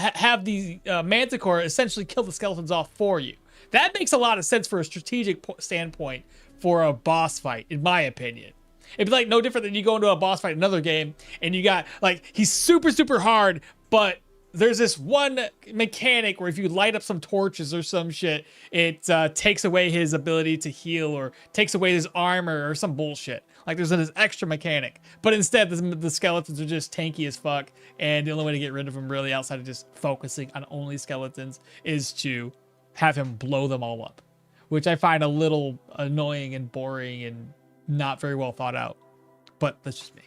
have the Manticore essentially kill the skeletons off for you. That makes a lot of sense for a strategic standpoint for a boss fight, in my opinion. It'd be like no different than you go into a boss fight in another game and you got like, he's super, super hard, but there's this one mechanic where if you light up some torches or some shit, it takes away his ability to heal or takes away his armor or some bullshit. Like there's this extra mechanic, but instead the skeletons are just tanky as fuck, and the only way to get rid of them really outside of just focusing on only skeletons is to have him blow them all up, which I find a little annoying and boring and not very well thought out, but that's just me.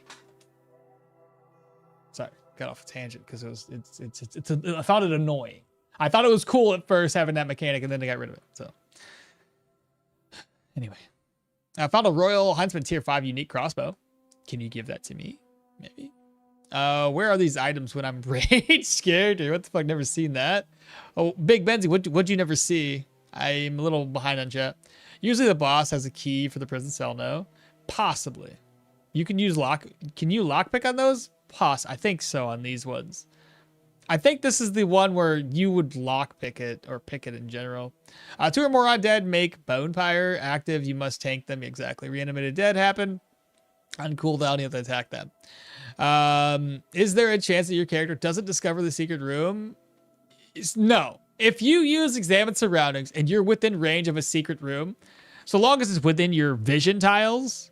Sorry, got off a tangent because I found it annoying. I thought it was cool at first having that mechanic, and then they got rid of it. So anyway, I found a Royal Huntsman Tier 5 unique crossbow. Can you give that to me? Maybe. Where are these items when I'm rage scared? Or what the fuck? Never seen that. Oh, Big Benzie, what'd you never see? I'm a little behind on chat. Usually the boss has a key for the prison cell. No, possibly. You can use lock. Can you lockpick on those? I think so on these ones. I think this is the one where you would lockpick it or pick it in general. 2 or more undead make Bonepire active. You must tank them. Exactly. Reanimated dead happen. On cooldown, you have to attack them. Is there a chance that your character doesn't discover the secret room? No. If you use Examine Surroundings and you're within range of a secret room, so long as it's within your vision tiles,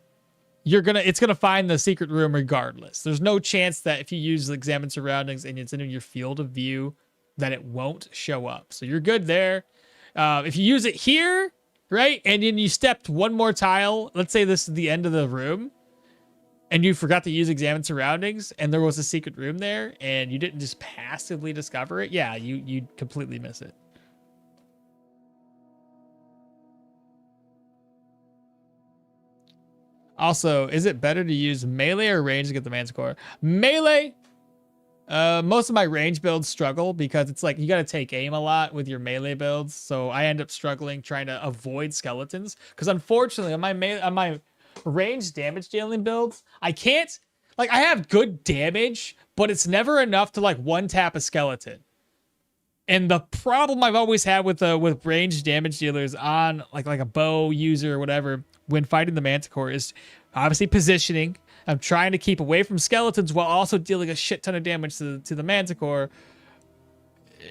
it's gonna find the secret room regardless. There's no chance that if you use Examine Surroundings and it's in your field of view that it won't show up. So you're good there. If you use it here, right, and then you stepped one more tile, let's say this is the end of the room, and you forgot to use Examine Surroundings, and there was a secret room there, and you didn't just passively discover it, yeah, you'd completely miss it. Also, is it better to use melee or range to get the Manticore? Melee. Most of my range builds struggle because it's like you got to take aim a lot with your melee builds, so I end up struggling trying to avoid skeletons. Because unfortunately, on my range damage dealing builds, I can't, like, I have good damage, but it's never enough to like one tap a skeleton. And the problem I've always had with range damage dealers on like a bow user or whatever when fighting the Manticore is obviously positioning. I'm trying to keep away from skeletons while also dealing a shit ton of damage to the Manticore.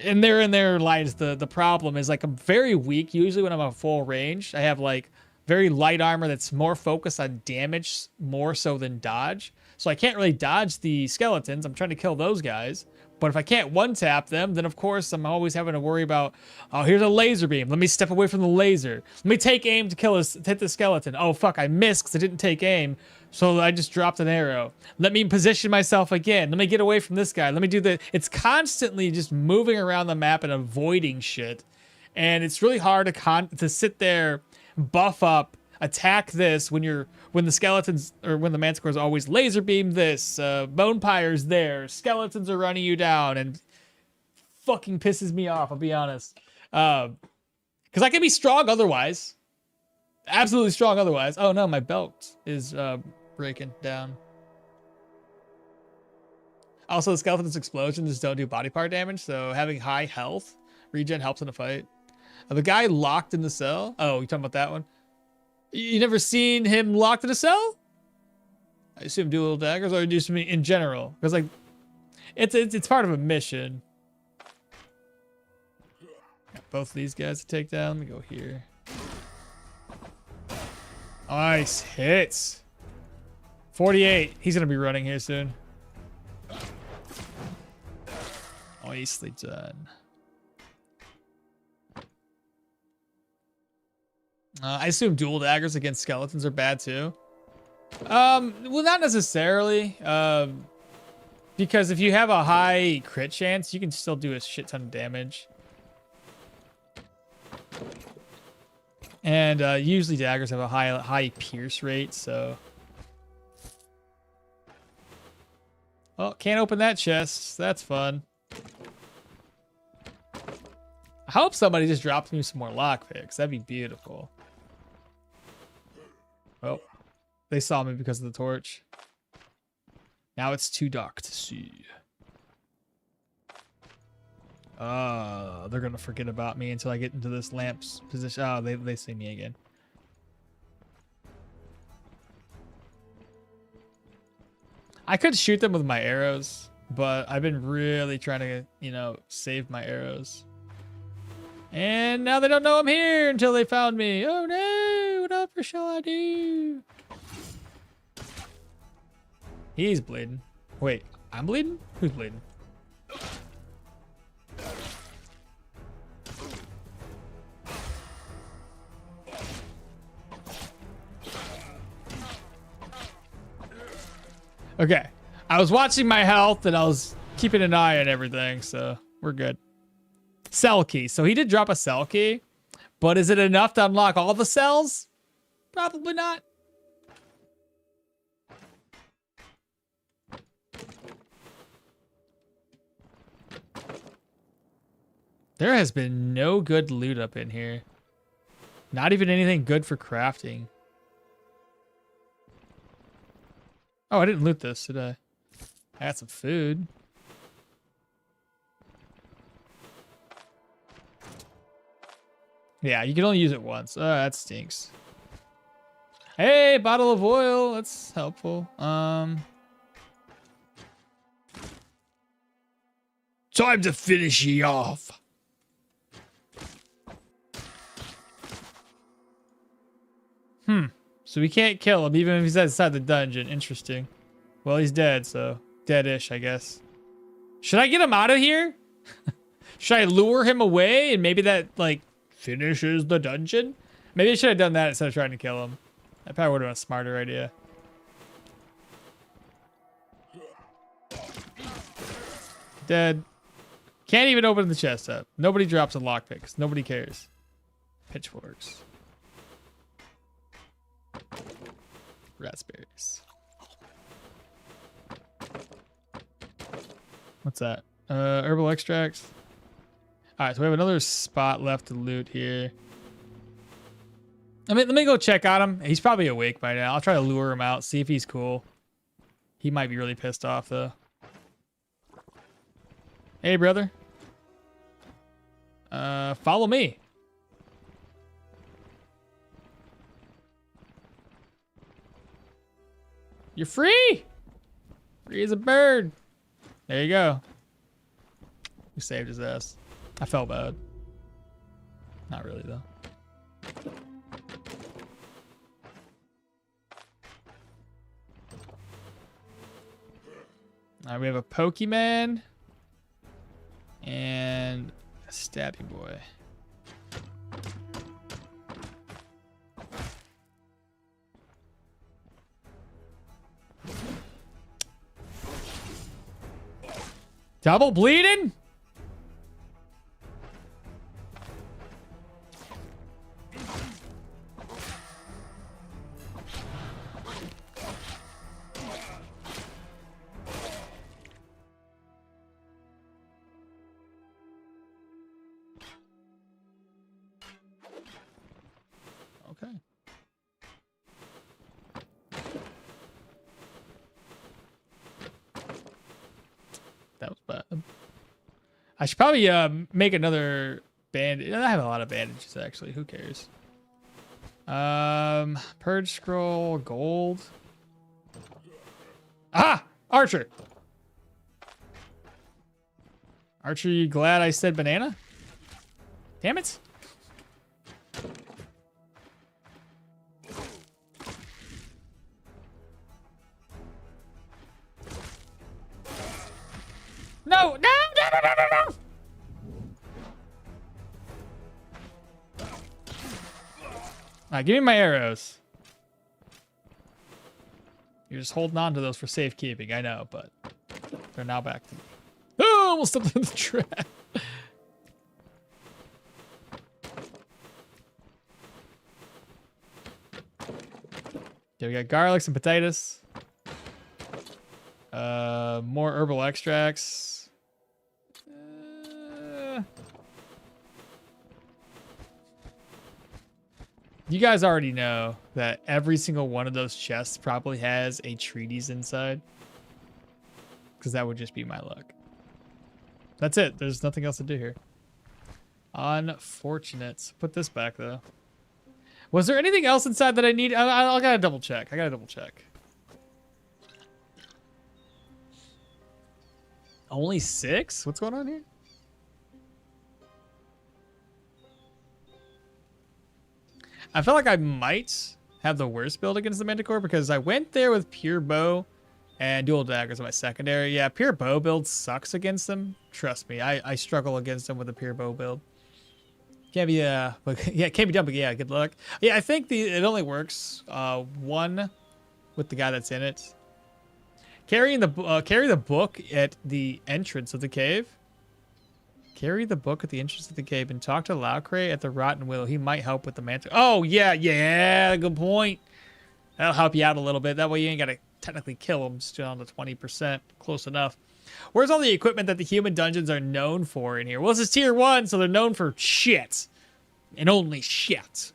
And there lies the problem is like I'm very weak usually when I'm at full range. I have like very light armor that's more focused on damage more so than dodge. So I can't really dodge the skeletons. I'm trying to kill those guys. But if I can't one-tap them, then of course I'm always having to worry about, oh, here's a laser beam. Let me step away from the laser. Let me take aim to hit the skeleton. Oh, fuck, I missed because I didn't take aim. So I just dropped an arrow. Let me position myself again. Let me get away from this guy. Let me do the... It's constantly just moving around the map and avoiding shit. And it's really hard to sit there, buff up, attack this when the skeletons or when the Manticore is always laser beam this, Bonepire's there, skeletons are running you down, and fucking pisses me off, I'll be honest. Because I can be strong otherwise. Absolutely strong otherwise. Oh no, my belt is breaking down. Also, the skeleton's explosions don't do body part damage, so having high health regen helps in a fight. The guy locked in the cell. Oh, you talking about that one? You never seen him locked in a cell? I assume dual daggers, or just in general, because like it's part of a mission. Got both of these guys to take down. Let me go here. Nice hits. 48. He's gonna be running here soon. Nicely done. I assume dual daggers against skeletons are bad too. Well, not necessarily. Because if you have a high crit chance, you can still do a shit ton of damage. And usually daggers have a high pierce rate, so... Oh, can't open that chest. That's fun. I hope somebody just drops me some more lockpicks. That'd be beautiful. Oh, they saw me because of the torch. Now it's too dark to see. They're gonna forget about me until I get into this lamp's position. Oh, they see me again. I could shoot them with my arrows, but I've been really trying to, you know, save my arrows. And now they don't know I'm here until they found me. Oh no, what shall I do? He's bleeding. Wait, I'm bleeding? Who's bleeding? Okay, I was watching my health and I was keeping an eye on everything, so we're good. Cell key. So he did drop a cell key, but is it enough to unlock all the cells? Probably not. There has been no good loot up in here. Not even anything good for crafting. Oh, I didn't loot this, did I? I got some food. Yeah, you can only use it once. Oh, that stinks. Hey, bottle of oil. That's helpful. Time to finish ye off. So we can't kill him even if he's outside the dungeon. Interesting. Well, he's dead, so dead-ish, I guess. Should I get him out of here? Should I lure him away and maybe that, like, finishes the dungeon? Maybe I should have done that instead of trying to kill him. That probably would have been a smarter idea. Dead. Can't even open the chest up. Nobody drops a lockpicks. Nobody cares. Pitchforks. Raspberries. What's that? Herbal extracts. Alright, so we have another spot left to loot here. Let me go check on him. He's probably awake by now. I'll try to lure him out, see if he's cool. He might be really pissed off though. Hey brother. Follow me. You're free! Free as a bird. There you go. We saved his ass. I felt bad. Not really though. Alright, we have a Pokemon and a Stabby Boy. Double bleeding? Okay. That was bad. I should probably make another bandage. I have a lot of bandages actually. Who cares? Purge scroll, gold. Ah, Archer. Archer, you glad I said banana? Damn it. No, no, no, no, no, no, no. Alright, give me my arrows. You're just holding on to those for safekeeping, I know, but They're now back to me. Oh, almost stepped in the trap. Okay, we got garlic, some potatoes. More herbal extracts. You guys already know that every single one of those chests probably has a treatise inside. Because that would just be my luck. That's it. There's nothing else to do here. Unfortunate. Put this back, though. Was there anything else inside that I need? I gotta double check. I gotta double check. Only 6? What's going on here? I feel like I might have the worst build against the Manticore because I went there with pure bow and dual daggers in my secondary. Yeah, pure bow build sucks against them. Trust me, I struggle against them with a pure bow build. Can't be but yeah, it can't be done. But yeah, good luck. Yeah, I think it only works one with the guy that's in it. Carry the book at the entrance of the cave. Carry the book at the entrance of the cave and talk to Laucray at the Rotten Willow. He might help with the mantle. Oh, yeah, good point. That'll help you out a little bit. That way you ain't got to technically kill him. Still on the 20%. Close enough. Where's all the equipment that the human dungeons are known for in here? Well, this is tier 1, so they're known for shit. And only shit.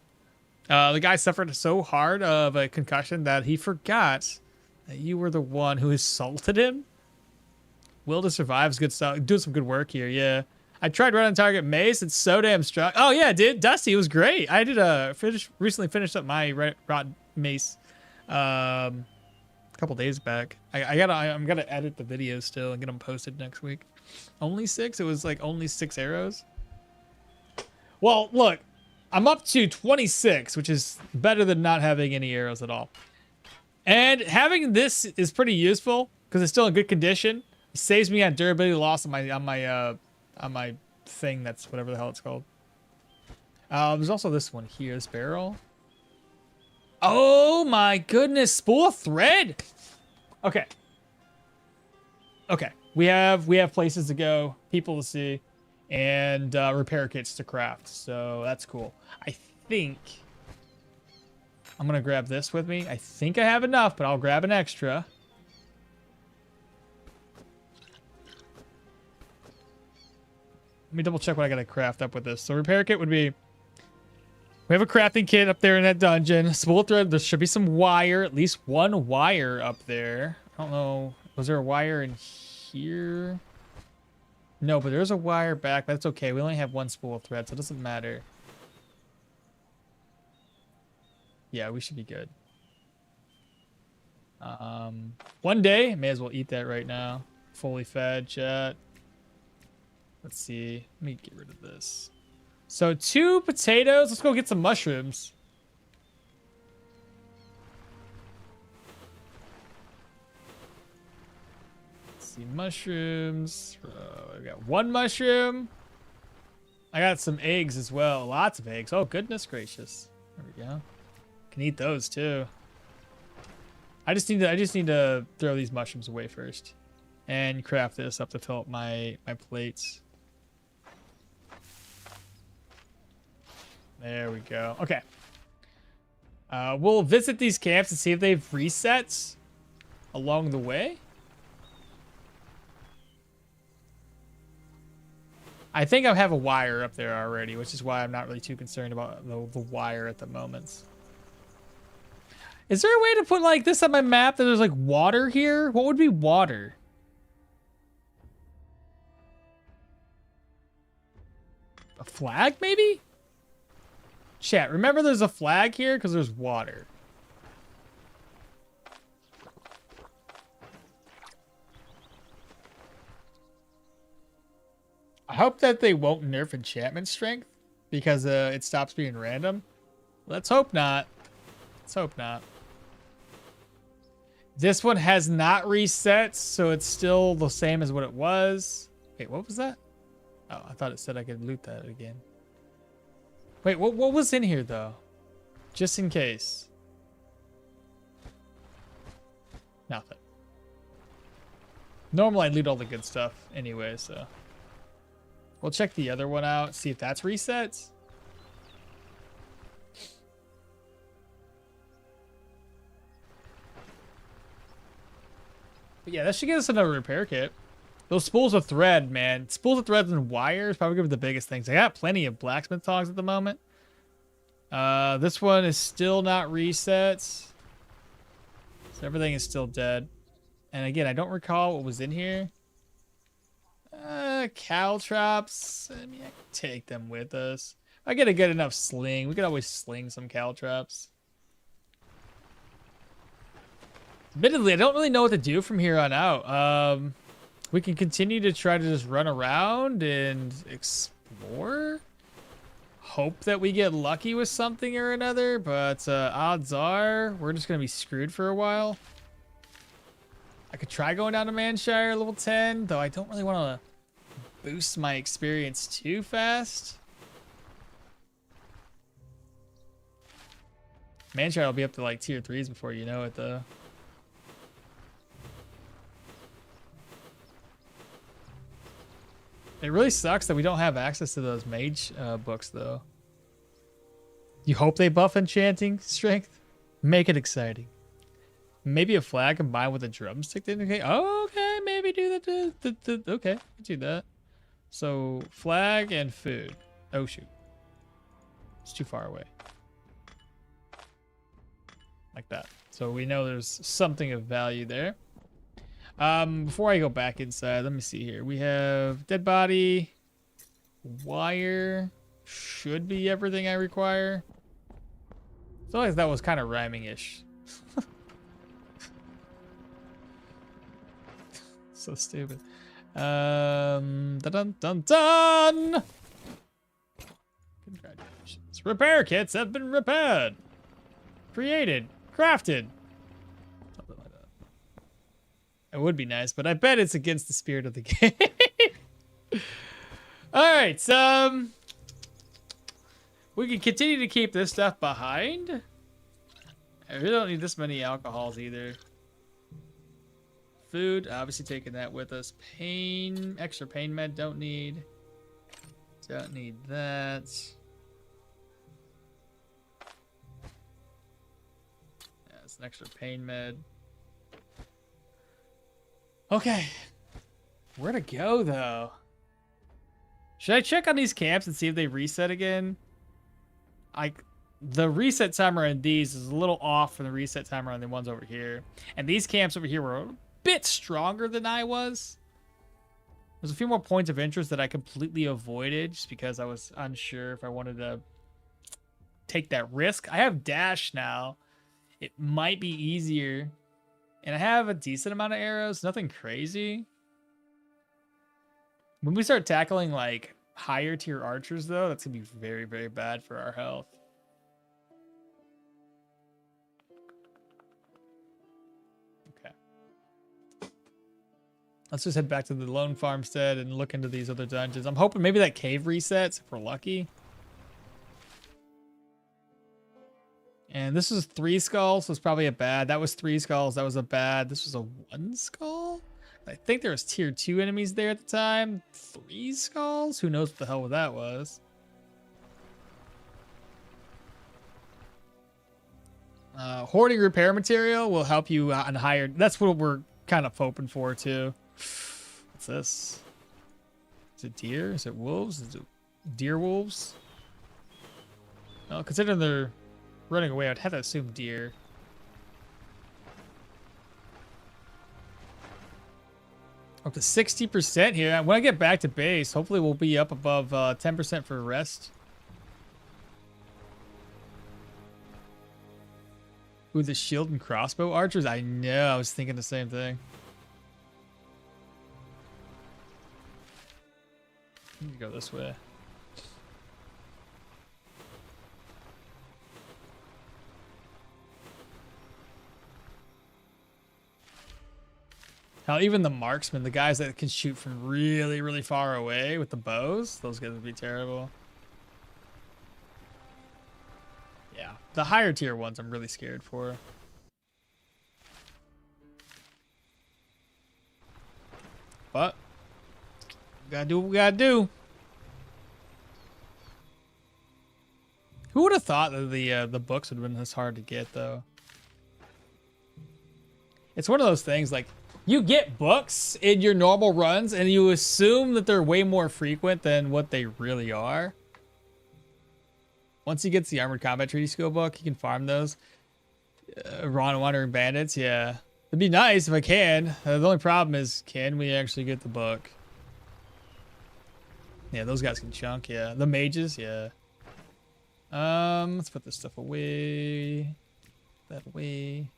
The guy suffered so hard of a concussion that he forgot that you were the one who assaulted him. Will to survive is good stuff. Doing some good work here, yeah. I tried running target mace. It's so damn strong. Oh yeah, dude, Dusty was great. I did recently finished up my rod mace, a couple days back. I'm gonna edit the videos still and get them posted next week. Only 6? It was like only 6 arrows. Well, look, I'm up to 26, which is better than not having any arrows at all. And having this is pretty useful because it's still in good condition. It saves me on durability loss on my thing. That's whatever the hell it's called. There's also this one here, this barrel. Oh my goodness, spool of thread. Okay. We have places to go, people to see, and repair kits to craft. So that's cool. I think I'm gonna grab this with me. I think I have enough, but I'll grab an extra. Let me double check what I gotta craft up with this. So repair kit would be, we have a crafting kit up there in that dungeon. Spool of thread, there should be some wire, at least one wire up there. I don't know, was there a wire in here? No, but there's a wire back, but that's okay. We only have one spool of thread, so it doesn't matter. Yeah, we should be good. One day, may as well eat that right now. Fully fed, chat. Let's see. Let me get rid of this. So 2 potatoes. Let's go get some mushrooms. Let's see, mushrooms. I got 1 mushroom. I got some eggs as well. Lots of eggs. Oh, goodness gracious. There we go. Can eat those too. I just need to throw these mushrooms away first and craft this up to fill up my plates. There we go. Okay. We'll visit these camps and see if they've resets along the way. I think I have a wire up there already, which is why I'm not really too concerned about the wire at the moment. Is there a way to put like this on my map that there's like water here? What would be water? A flag maybe? Chat, remember there's a flag here because there's water. I hope that they won't nerf enchantment strength because it stops being random. Let's hope not. Let's hope not. This one has not reset, so it's still the same as what it was. Wait, what was that? Oh, I thought it said I could loot that again. Wait, what was in here, though? Just in case. Nothing. Normally, I loot all the good stuff anyway, so. We'll check the other one out, see if that's resets. But yeah, that should get us another repair kit. Those spools of thread, man. Spools of threads and wires probably gonna be the biggest things. I got plenty of blacksmith tongs at the moment. This one is still not reset. So everything is still dead. And again, I don't recall what was in here. Cow traps. I mean, I can take them with us. If I get a good enough sling, we could always sling some cow traps. Admittedly, I don't really know what to do from here on out. We can continue to try to just run around and explore. Hope that we get lucky with something or another, but odds are we're just going to be screwed for a while. I could try going down to Manshire level 10, though I don't really want to boost my experience too fast. Manshire will be up to like tier 3s before you know it, though. It really sucks that we don't have access to those mage books, though. You hope they buff enchanting strength? Make it exciting. Maybe a flag combined with a drumstick to indicate. Oh, okay, maybe do the okay, do that. So flag and food. Oh shoot, it's too far away. Like that. So we know there's something of value there. Before I go back inside, let me see here. We have dead body, wire, should be everything I require. I feel like that was kind of rhyming-ish. So stupid. Dun dun dun dun. Congratulations. Repair kits have been repaired, created, crafted. Something like that. It would be nice, but I bet it's against the spirit of the game. All right, we can continue to keep this stuff behind. I really don't need this many alcohols either. Food, obviously taking that with us. Pain, extra pain med, don't need. Don't need that. Yeah, it's an extra pain med. Okay. Where to go, though? Should I check on these camps and see if they reset again? The reset timer on these is a little off from the reset timer on the ones over here. And these camps over here were a bit stronger than I was. There's a few more points of interest that I completely avoided just because I was unsure if I wanted to take that risk. I have dash now. It might be easier. And I have a decent amount of arrows. Nothing crazy. When we start tackling like higher tier archers though, that's gonna be very, very bad for our health. Okay. Let's just head back to the lone farmstead and look into these other dungeons. I'm hoping maybe that cave resets if we're lucky. And this is 3 skulls, so it's probably a bad. That was 3 skulls. That was a bad. This was a 1 skull. I think there was tier 2 enemies there at the time. 3 skulls? Who knows what the hell that was? Hoarding repair material will help you on higher. That's what we're kind of hoping for too. What's this? Is it deer? Is it wolves? Is it deer wolves? Well, considering they're running away, I'd have to assume deer. Up to 60% here. When I get back to base, hopefully we'll be up above 10% for rest. Ooh, the shield and crossbow archers? I know, I was thinking the same thing. Let me go this way. Hell, even the marksmen, the guys that can shoot from really, really far away with the bows, those guys would be terrible. Yeah, the higher tier ones I'm really scared for. But we gotta do what we gotta do. Who would have thought that the books would have been this hard to get, though? It's one of those things, like, you get books in your normal runs, and you assume that they're way more frequent than what they really are. Once he gets the Armored Combat Treaty skill book, he can farm those. Ron Wandering Bandits, yeah. It'd be nice if I can. The only problem is, can we actually get the book? Yeah, those guys can chunk, yeah. The mages, yeah. Let's put this stuff away. That away.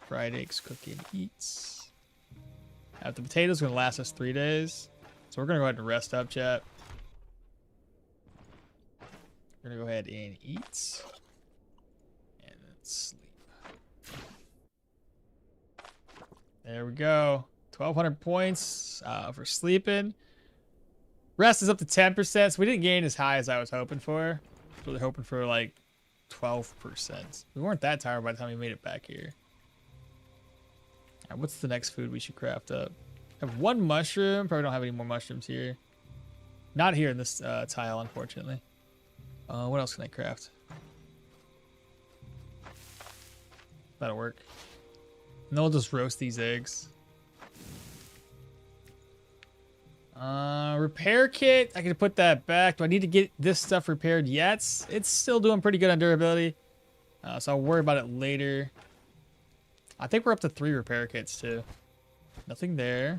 Fried eggs, cook and eats. Now, the potatoes gonna last us 3 days, so we're gonna go ahead and rest up, chat. We're gonna go ahead and eat, and then sleep. There we go. 1,200 points for sleeping. Rest is up to 10%, so we didn't gain as high as I was hoping for. I was really hoping for like 12%. We weren't that tired by the time we made it back here. All right, what's the next food we should craft up? I have 1 mushroom. Probably don't have any more mushrooms here. Not here in this tile, unfortunately. What else can I craft? That'll work. And then we'll just roast these eggs. Repair kit. I can put that back. Do I need to get this stuff repaired yet? It's still doing pretty good on durability. So I'll worry about it later. I think we're up to 3 repair kits too. Nothing there.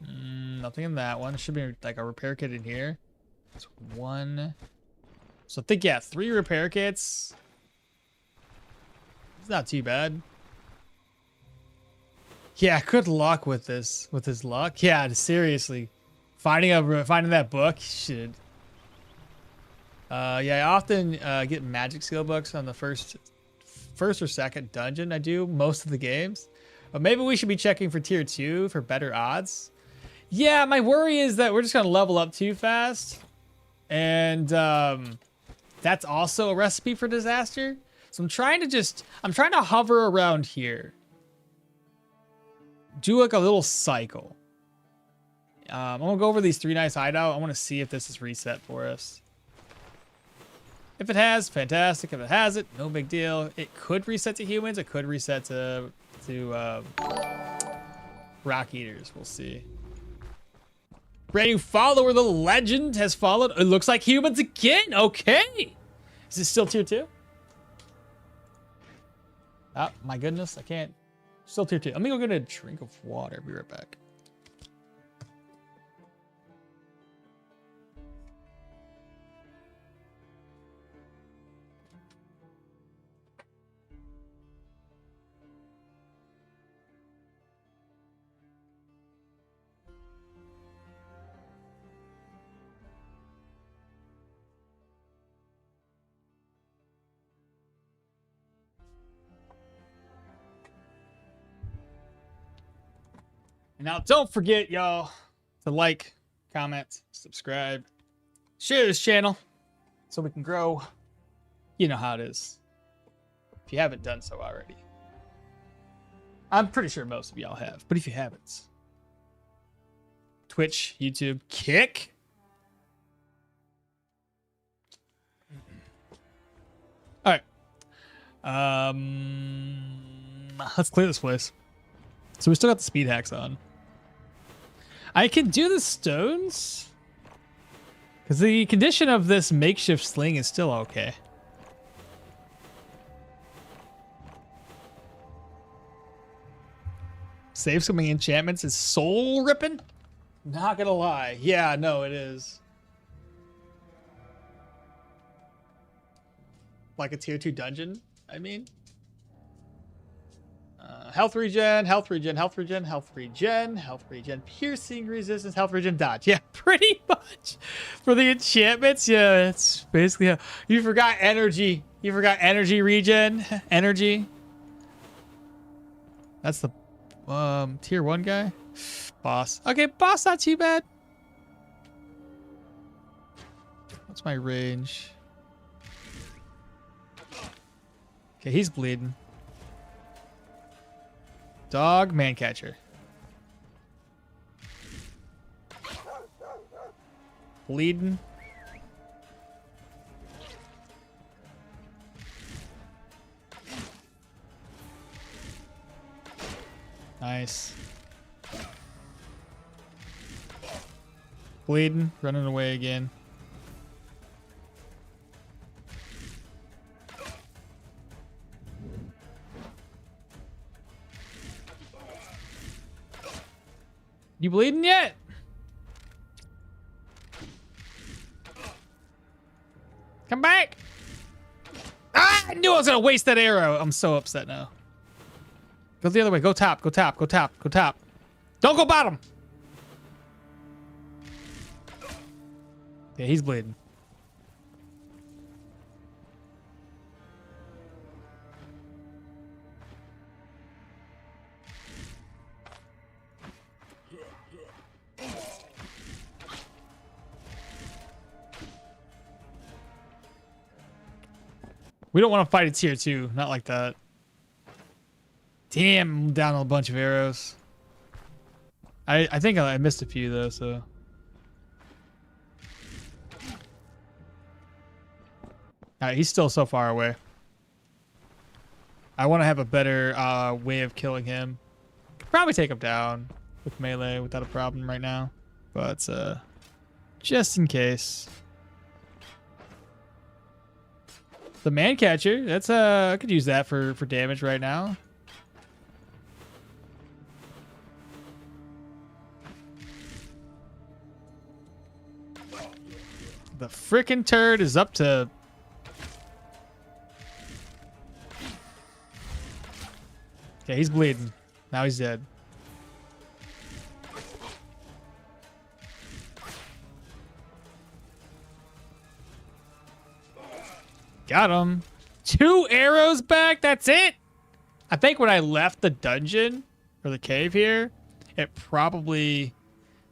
Nothing in that one. There should be like a repair kit in here. That's 1. So I think, yeah, 3 repair kits. It's not too bad. Yeah, good luck with this. With his luck. Yeah, seriously. Finding that book. Shit. Yeah, I often get magic skill books on the first or second dungeon I do most of the games. But maybe we should be checking for tier 2 for better odds. Yeah, my worry is that we're just gonna level up too fast. And that's also a recipe for disaster. So I'm trying to hover around here. Do like a little cycle. I'm gonna go over these 3 nice hideout. I want to see if this is reset for us. If it has, fantastic. If it hasn't, no big deal. It could reset to humans. It could reset to rock eaters. We'll see. Brand new follower, the legend has followed. It looks like humans again. Okay. Is this still tier 2? Oh my goodness, I can't. Still tier 2. Let me go get a drink of water. Be right back. Now, don't forget, y'all, to like, comment, subscribe, share this channel so we can grow. You know how it is. If you haven't done so already. I'm pretty sure most of y'all have, but if you haven't, Twitch, YouTube, Kick. All right. Let's clear this place. So we still got the speed hacks on. I can do the stones because the condition of this makeshift sling is still okay. Save some enchantments is soul ripping. Not gonna lie. Yeah, no, it is. Like a tier 2 dungeon, I mean. Health regen, health regen, health regen, health regen, health regen, piercing resistance, health regen, dodge. Yeah, pretty much. For the enchantments, yeah, it's basically you forgot energy. You forgot energy regen, energy. That's the tier 1 guy. Boss. Okay, boss not too bad. What's my range? Okay, he's bleeding. Dog, man catcher. bleeding. Nice. Bleeding, running away again. You bleeding yet? Come back. Ah, I knew I was gonna waste that arrow. I'm so upset now. Go the other way. Go top. Go top. Go top. Go top. Don't go bottom. Yeah, he's bleeding. We don't want to fight a tier 2. Not like that. Damn, I'm down a bunch of arrows. I think I missed a few though, so. Alright, he's still so far away. I want to have a better way of killing him. Could probably take him down with melee without a problem right now. But just in case. The man catcher, that's I could use that for damage right now. The frickin' turd is up to... Okay, he's bleeding. Now he's dead. Got him. 2 arrows back. That's it. I think when I left the dungeon or the cave here, it probably...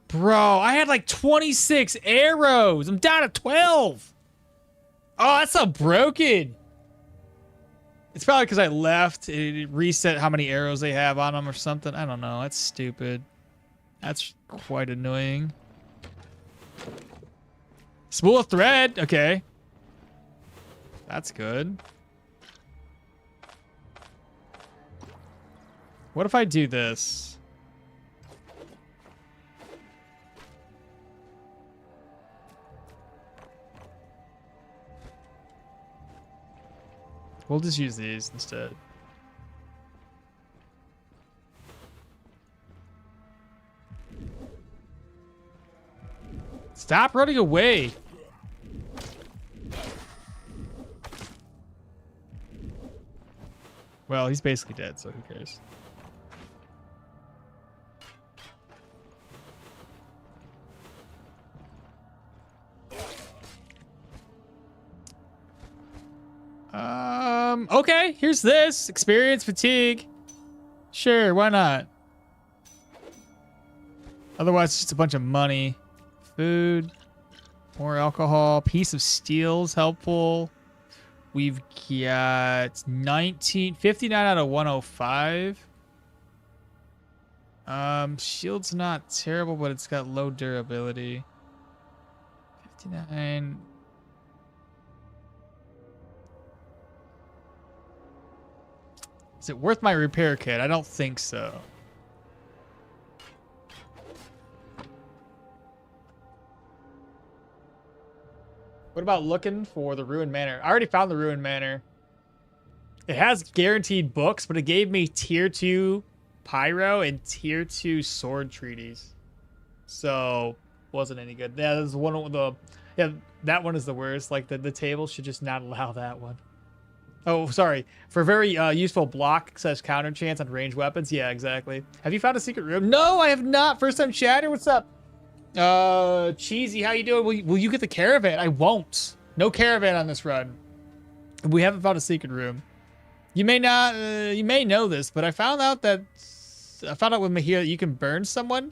Bro, I had like 26 arrows. I'm down to 12. Oh, that's so broken. It's probably because I left. It reset how many arrows they have on them or something. I don't know. That's stupid. That's quite annoying. Spool of thread. Okay. That's good. What if I do this? We'll just use these instead. Stop running away. Well, he's basically dead, so who cares? Okay, here's this. Experience fatigue. Sure, why not? Otherwise, it's just a bunch of money. Food. More alcohol. Piece of steel is helpful. We've got 59 out of 105. Shield's not terrible, but it's got low durability. 59. Is it worth my repair kit? I don't think so. What about looking for the Ruined Manor? I already found the Ruined Manor. It has guaranteed books, but it gave me tier 2 pyro and tier 2 sword treaties. So, wasn't any good. Yeah, there's one of the... Yeah, that one is the worst. Like, the table should just not allow that one. Oh, sorry. For very useful block / counter chance on ranged weapons. Yeah, exactly. Have you found a secret room? No, I have not. First time chatter. What's up? Cheesy, how you doing? Will you get the caravan? I won't. No caravan on this run. We haven't found a secret room. You may not. You may know this, but I found out with Mahir that you can burn someone.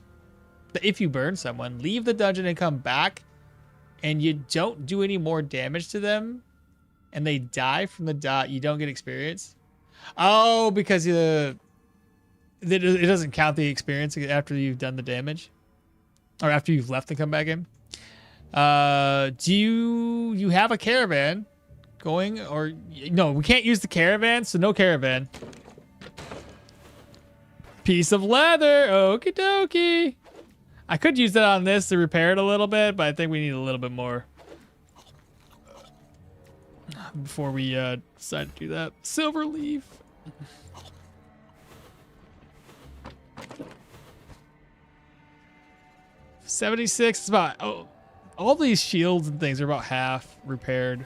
But if you burn someone, leave the dungeon and come back, and you don't do any more damage to them, and they die from the dot, you don't get experience. Oh, because it doesn't count the experience after you've done the damage, or after you've left and come back in. Do you have a caravan going, or no? We can't use the caravan, so no caravan. Piece of leather. Okie dokie. I could use that on this to repair it a little bit, but I think we need a little bit more before we decide to do that. Silver leaf. $76. It's about, oh, all these shields and things are about half repaired.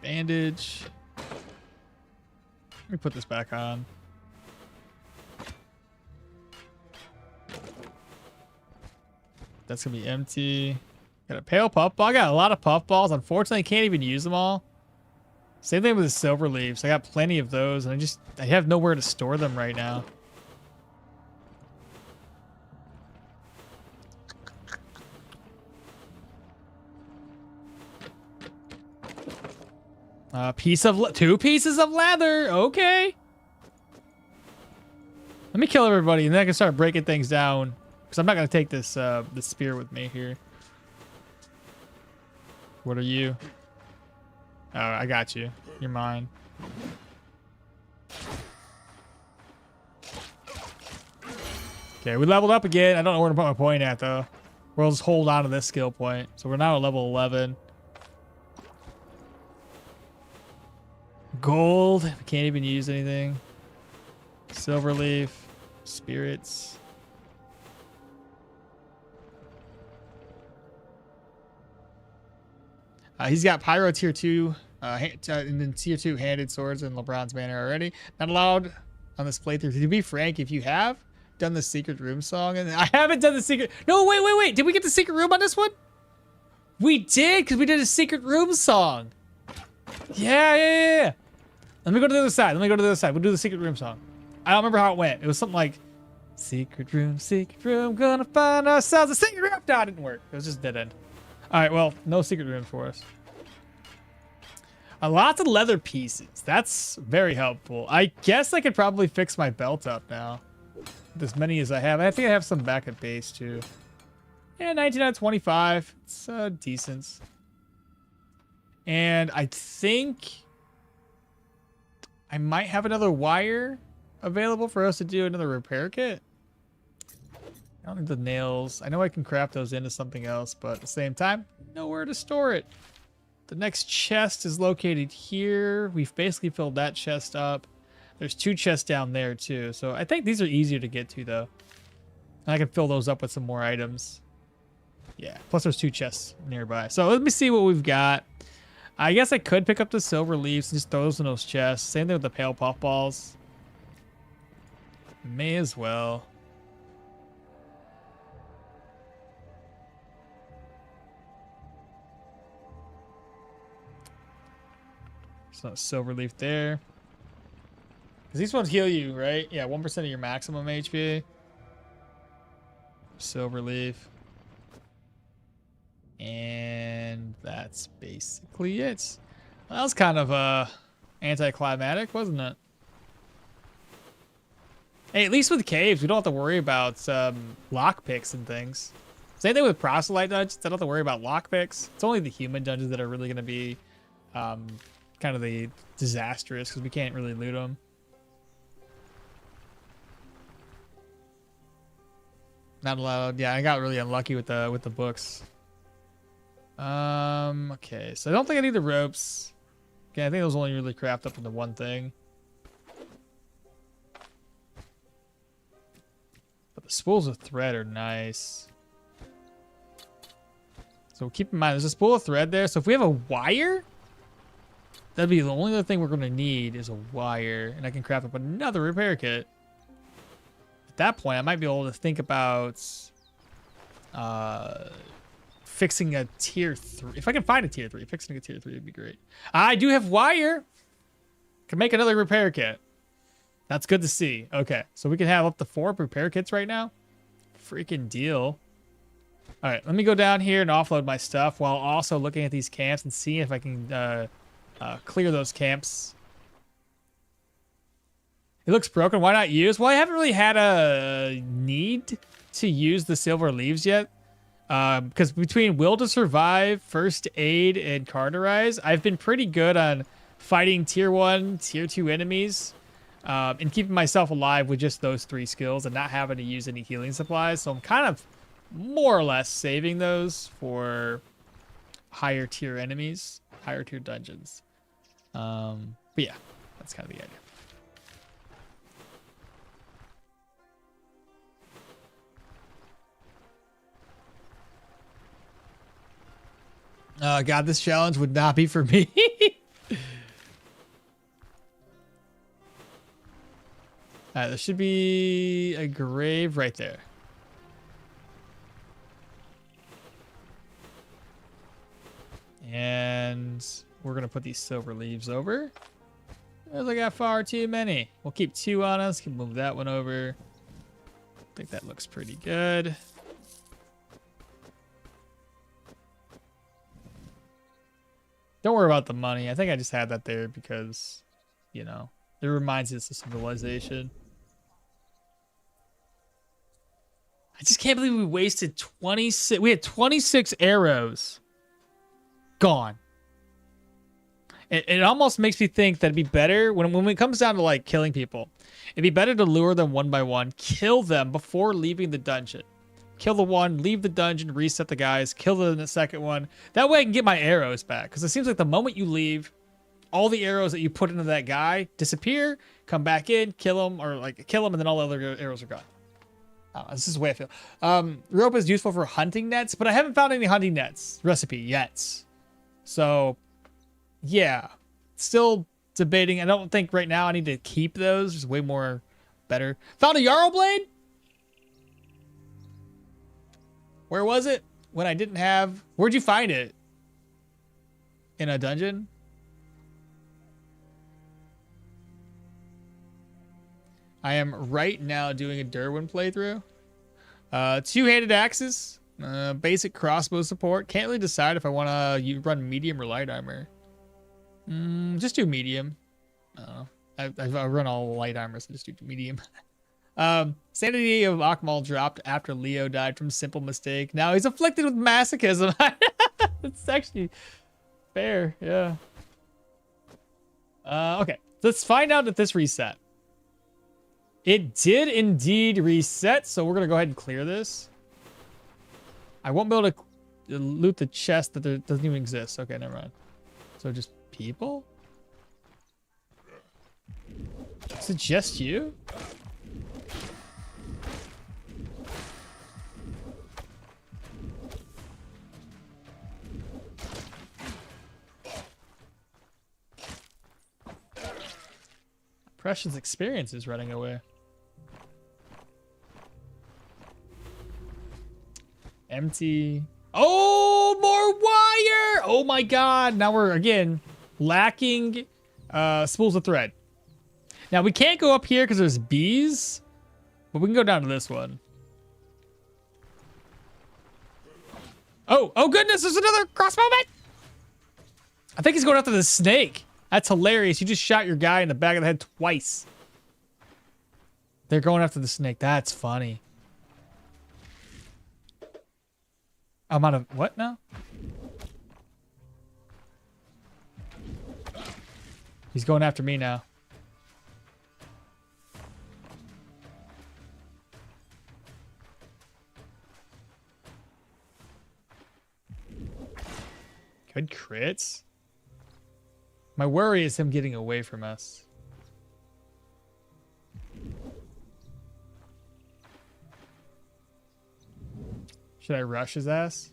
Bandage. Let me put this back on. That's gonna be empty. Got a pale puff ball. I got a lot of puff balls. Unfortunately, I can't even use them all. Same thing with the silver leaves. I got plenty of those, and I have nowhere to store them right now. Two pieces of leather. Okay. Let me kill everybody, and then I can start breaking things down. Because I'm not gonna take this this spear with me here. What are you? Oh, I got you. You're mine. Okay, we leveled up again. I don't know where to put my point at though. We'll just hold on to this skill point. So we're now at level 11. Gold. We can't even use anything. Silver leaf. Spirits. He's got Pyro tier 2, and then tier 2 handed swords in LeBron's banner already. Not allowed on this playthrough. To be frank, if you have done the secret room song, and I haven't done the secret. No, wait. Did we get the secret room on this one? We did, because we did a secret room song. Yeah. Let me go to the other side. We'll do the secret room song. I don't remember how it went. It was something like, secret room, gonna find ourselves a secret room. No, it didn't work. It was just dead end. All right, well, no secret room for us. Lots of leather pieces. That's very helpful. I guess I could probably fix my belt up now. With as many as I have. I think I have some back at base, too. Yeah, 19 out of 25. It's decent. And I think I might have another wire available for us to do another repair kit. I don't need the nails. I know I can craft those into something else, but at the same time, nowhere to store it. The next chest is located here. We've basically filled that chest up. There's 2 chests down there too. So I think these are easier to get to though. And I can fill those up with some more items. Yeah, plus there's 2 chests nearby. So let me see what we've got. I guess I could pick up the silver leaves and just throw those in those chests. Same thing with the pale puffballs. May as well. It's not a silver leaf there. Because these ones heal you, right? Yeah, 1% of your maximum HP. Silver leaf. And that's basically it. Well, that was kind of anticlimactic, wasn't it? Hey, at least with caves, we don't have to worry about lockpicks and things. Same thing with proselyte dungeons. I don't have to worry about lockpicks. It's only the human dungeons that are really going to be kind of the disastrous because we can't really loot them. Not allowed. Yeah, I got really unlucky with the books. Okay, so I don't think I need the ropes. Okay, I think those only really craft up into one thing. But the spools of thread are nice. So keep in mind, there's a spool of thread there. So if we have a wire, that'd be the only other thing we're going to need is a wire. And I can craft up another repair kit. At that point, I might be able to think about fixing a tier 3. If I can find a tier 3, fixing a tier 3 would be great. I do have wire. Can make another repair kit. That's good to see. Okay, so we can have up to 4 repair kits right now. Freaking deal. All right, let me go down here and offload my stuff while also looking at these camps and seeing if I can clear those camps. It looks broken. Why not use? Well, I haven't really had a need to use the silver leaves yet. Because between Will to Survive, First Aid, and Cauterize, I've been pretty good on fighting tier 1, tier 2 enemies, and keeping myself alive with just those 3 skills and not having to use any healing supplies. So I'm kind of more or less saving those for higher tier enemies, higher tier dungeons. But yeah, that's kind of the idea. God, this challenge would not be for me. There should be a grave right there. And we're going to put these silver leaves over. I got far too many. We'll keep 2 on us. Can move that one over. I think that looks pretty good. Don't worry about the money. I think I just had that there because, you know, it reminds us of civilization. I just can't believe we wasted 26. We had 26 arrows gone. It almost makes me think that it'd be better when it comes down to like killing people. It'd be better to lure them one by one, kill them before leaving the dungeon. Kill the one, leave the dungeon, reset the guys, kill the second one. That way I can get my arrows back. Because it seems like the moment you leave, all the arrows that you put into that guy disappear, come back in, kill him, or like kill him, and then all the other arrows are gone. This is the way I feel. Rope is useful for hunting nets, but I haven't found any hunting nets recipe yet. So, yeah. Still debating. I don't think right now I need to keep those. There's way more better. Found a Yarrow Blade? Where was it? When I didn't have... Where'd you find it? In a dungeon? I am right now doing a Dirwin playthrough. 2-handed axes. Basic crossbow support. Can't really decide if I want to run medium or light armor. Just do medium. I run all light armor, so just do medium. Sanity of okmall dropped after Leo died from simple mistake. Now he's afflicted with masochism. It's actually fair, yeah. Okay, let's find out if this reset. It did indeed reset, so we're gonna go ahead and clear this. I won't be able to loot the chest that doesn't even exist. Okay, never mind. So just people? Is it just you? Precious experience is running away. Empty. Oh, more wire! Oh my god. Now we're, again, lacking spools of thread. Now, we can't go up here because there's bees, but we can go down to this one. Oh goodness, there's another crossbowman! I think he's going after the snake. That's hilarious. You just shot your guy in the back of the head twice. They're going after the snake. That's funny. I'm out of what now? He's going after me now. Good crits. My worry is him getting away from us. Should I rush his ass?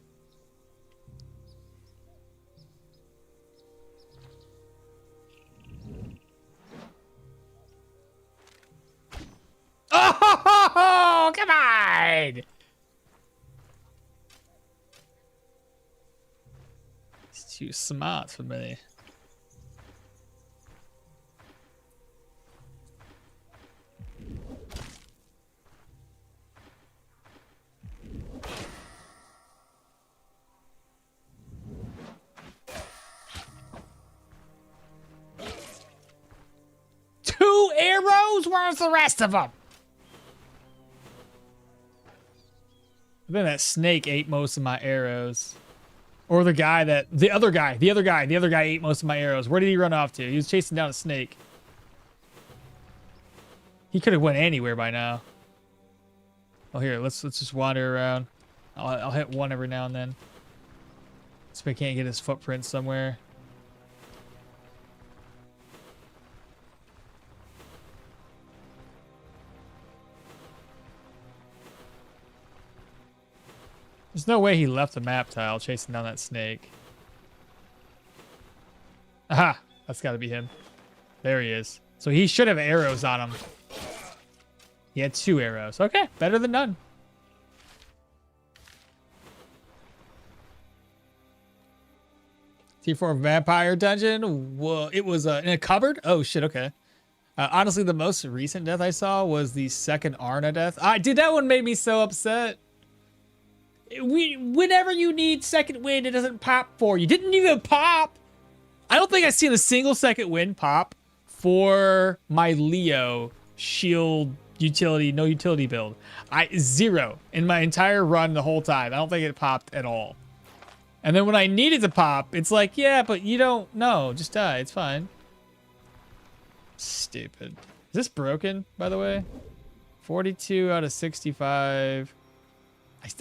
Oh, come on! He's too smart for me. Two arrows? Where's the rest of them? I think that snake ate most of my arrows. Or the other guy ate most of my arrows. Where did he run off to? He was chasing down a snake. He could have went anywhere by now. Oh, here, let's just wander around. I'll hit one every now and then. So we can't get his footprint somewhere. There's no way he left the map tile chasing down that snake. Aha! That's got to be him. There he is. So he should have arrows on him. He had 2 arrows. Okay, better than none. T4 vampire dungeon. Whoa, it was in a cupboard. Oh shit. Okay. Honestly, the most recent death I saw was the second Arna death. Dude, that one made me so upset. Whenever you need second wind, it doesn't pop for you. Didn't even pop. I don't think I've seen a single second wind pop for my Leo shield utility, no utility build. Zero in my entire run the whole time. I don't think it popped at all. And then when I need it to pop, it's like, yeah, but you don't know. Just die. It's fine. Stupid. Is this broken, by the way? 42 out of 65.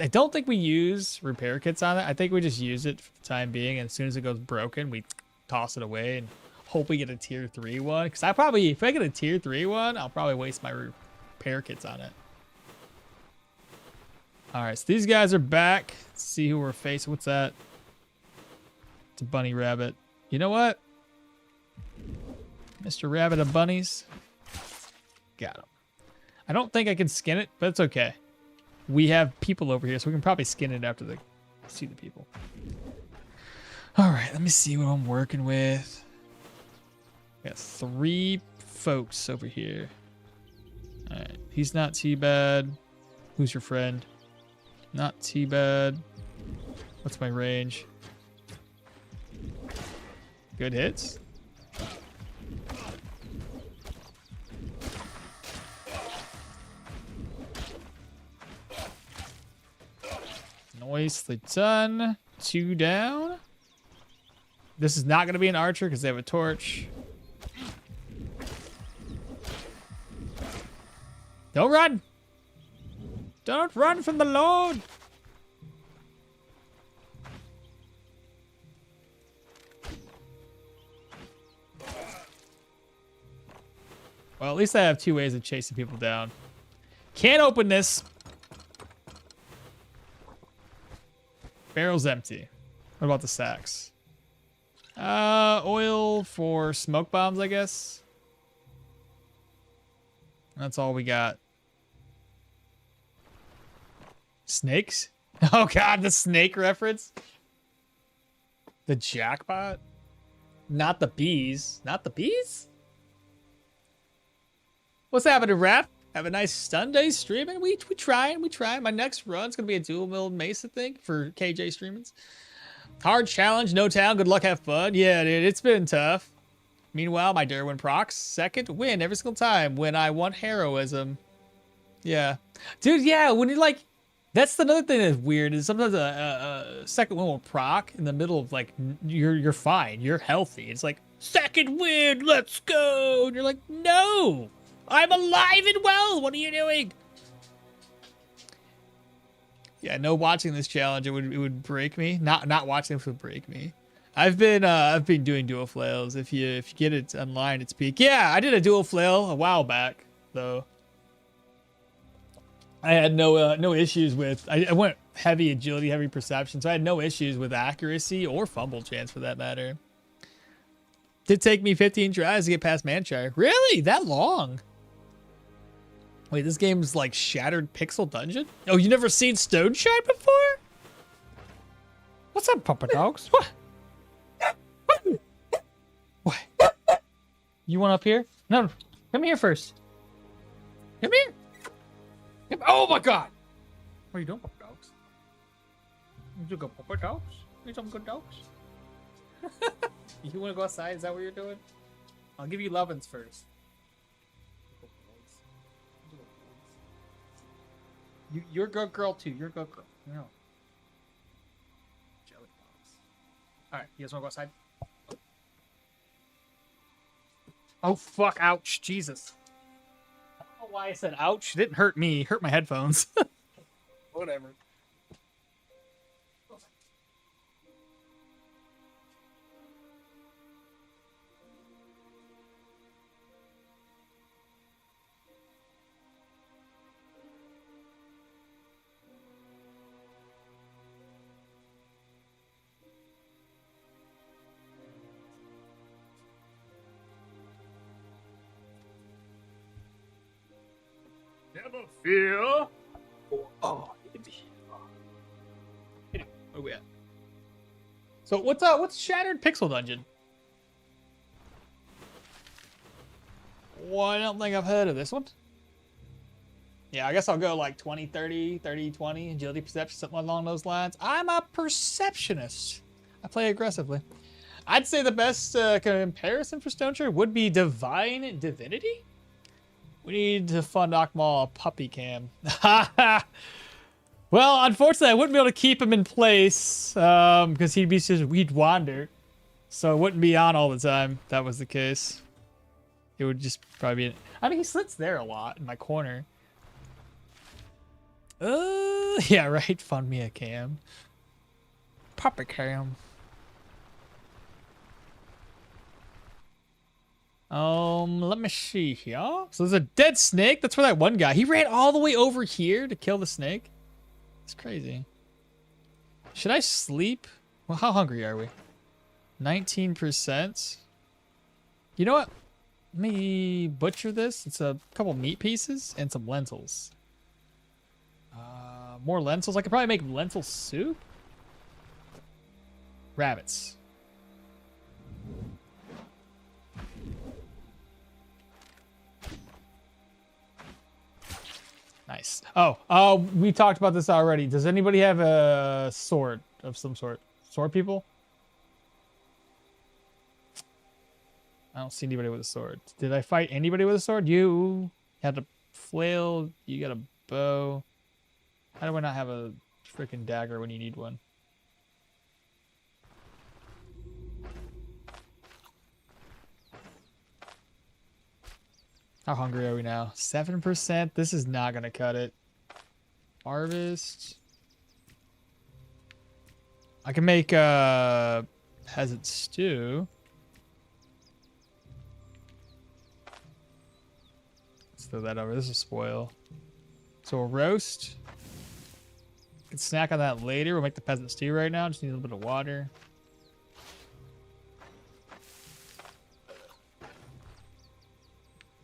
I don't think we use repair kits on it. I think we just use it for the time being. And as soon as it goes broken, we toss it away and hope we get a tier 3 one. Because if I get a tier 3 one, I'll probably waste my repair kits on it. All right, so these guys are back. Let's see who we're facing. What's that? It's a bunny rabbit. You know what? Mr. Rabbit of bunnies. Got him. I don't think I can skin it, but it's okay. We have people over here, so we can probably skin it after they see the people. All right, let me see what I'm working with. We got 3 folks over here. All right, he's not too bad. Who's your friend? Not too bad. What's my range? Good hits. Nicely done. 2 down. This is not going to be an archer because they have a torch. Don't run. Don't run from the Lord. Well, at least I have 2 ways of chasing people down. Can't open this. Barrel's empty. What about the sacks? Oil for smoke bombs, I guess. That's all we got. Snakes? Oh god, the snake reference. The jackpot? Not the bees. Not the bees? What's happening, Rap? Have a nice Sunday streaming. We trying. My next run's gonna be a dual milled mace, I think, for KJ streamings. Hard challenge, no town. Good luck, have fun. Yeah, dude, it's been tough. Meanwhile, my Dirwin procs second win every single time when I want heroism. Yeah, dude. Yeah, when you're like, that's another thing that's weird is sometimes a second win will proc in the middle of like you're fine, you're healthy. It's like second win, let's go, and you're like, no. I'm alive and well. What are you doing? Yeah, no watching this challenge. It would break me. Not watching this would break me. I've been doing dual flails. If you get it online, it's peak. Yeah, I did a dual flail a while back though. I had no issues with. I went heavy agility, heavy perception, so I had no issues with accuracy or fumble chance for that matter. Did take me 15 tries to get past Manshire. Really? That long? Wait, this game's like Shattered Pixel Dungeon? Oh, you never seen Stoneshard before? What's up, Papa Dogs? What? What? You want up here? No, come here first. Come here. Oh my god! What are you doing, Papa Dogs? You go, Papa Dogs? You some good dogs? You want to go outside? Is that what you're doing? I'll give you lovin's first. You're a good girl too. You're a good girl. No. Jelly box. All right, you guys want to go outside? Oh fuck! Ouch! Jesus. I don't know why I said ouch. It didn't hurt me. It hurt my headphones. Whatever. Never fear. Oh, where we at? So what's Shattered Pixel Dungeon? Well, I don't think I've heard of this one. Yeah, I guess I'll go like 20, 30, 30, 20, agility, perception, something along those lines. I'm a perceptionist. I play aggressively. I'd say the best comparison for Stoneshard would be Divine Divinity. We need to fund okmall a puppy cam. Well, unfortunately, I wouldn't be able to keep him in place because he'd wander. So it wouldn't be on all the time. If that was the case. It would just probably be... I mean, he sits there a lot in my corner. Yeah, right. Fund me a cam. Puppy cam. Let me see here. So there's a dead snake. That's where that one guy. He ran all the way over here to kill the snake. It's crazy. Should I sleep? Well, how hungry are we? 19%. You know what? Let me butcher this. It's a couple meat pieces and some lentils. More lentils. I could probably make lentil soup. Rabbits. Nice. Oh, we talked about this already. Does anybody have a sword of some sort? Sword people? I don't see anybody with a sword. Did I fight anybody with a sword? You had a flail. You got a bow. How do I not have a freaking dagger when you need one? How hungry are we now? 7%. This is not going to cut it. Harvest. I can make a peasant stew. Let's throw that over. This will spoil. So we'll roast. We can snack on that later. We'll make the peasant stew right now. Just need a little bit of water.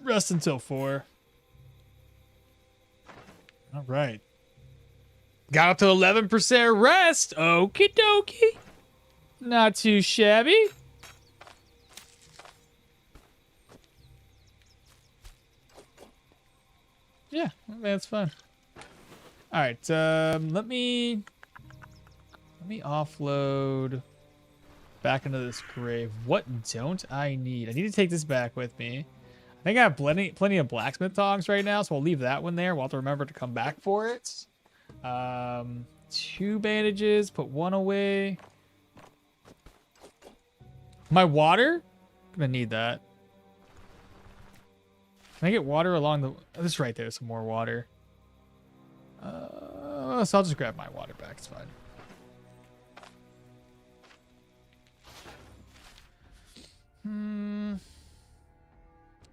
Rest until 4. All right. Got up to 11% rest. Okie dokie. Not too shabby. Yeah, that's fine. All right. Let me offload back into this grave. What don't I need? I need to take this back with me. I think I have plenty of blacksmith tongs right now, so we'll leave that one there. We'll have to remember to come back for it. 2 bandages, put 1 away. My water? I'm gonna need that. Can I get water along the... Oh, this right there, some more water. So I'll just grab my water back, it's fine.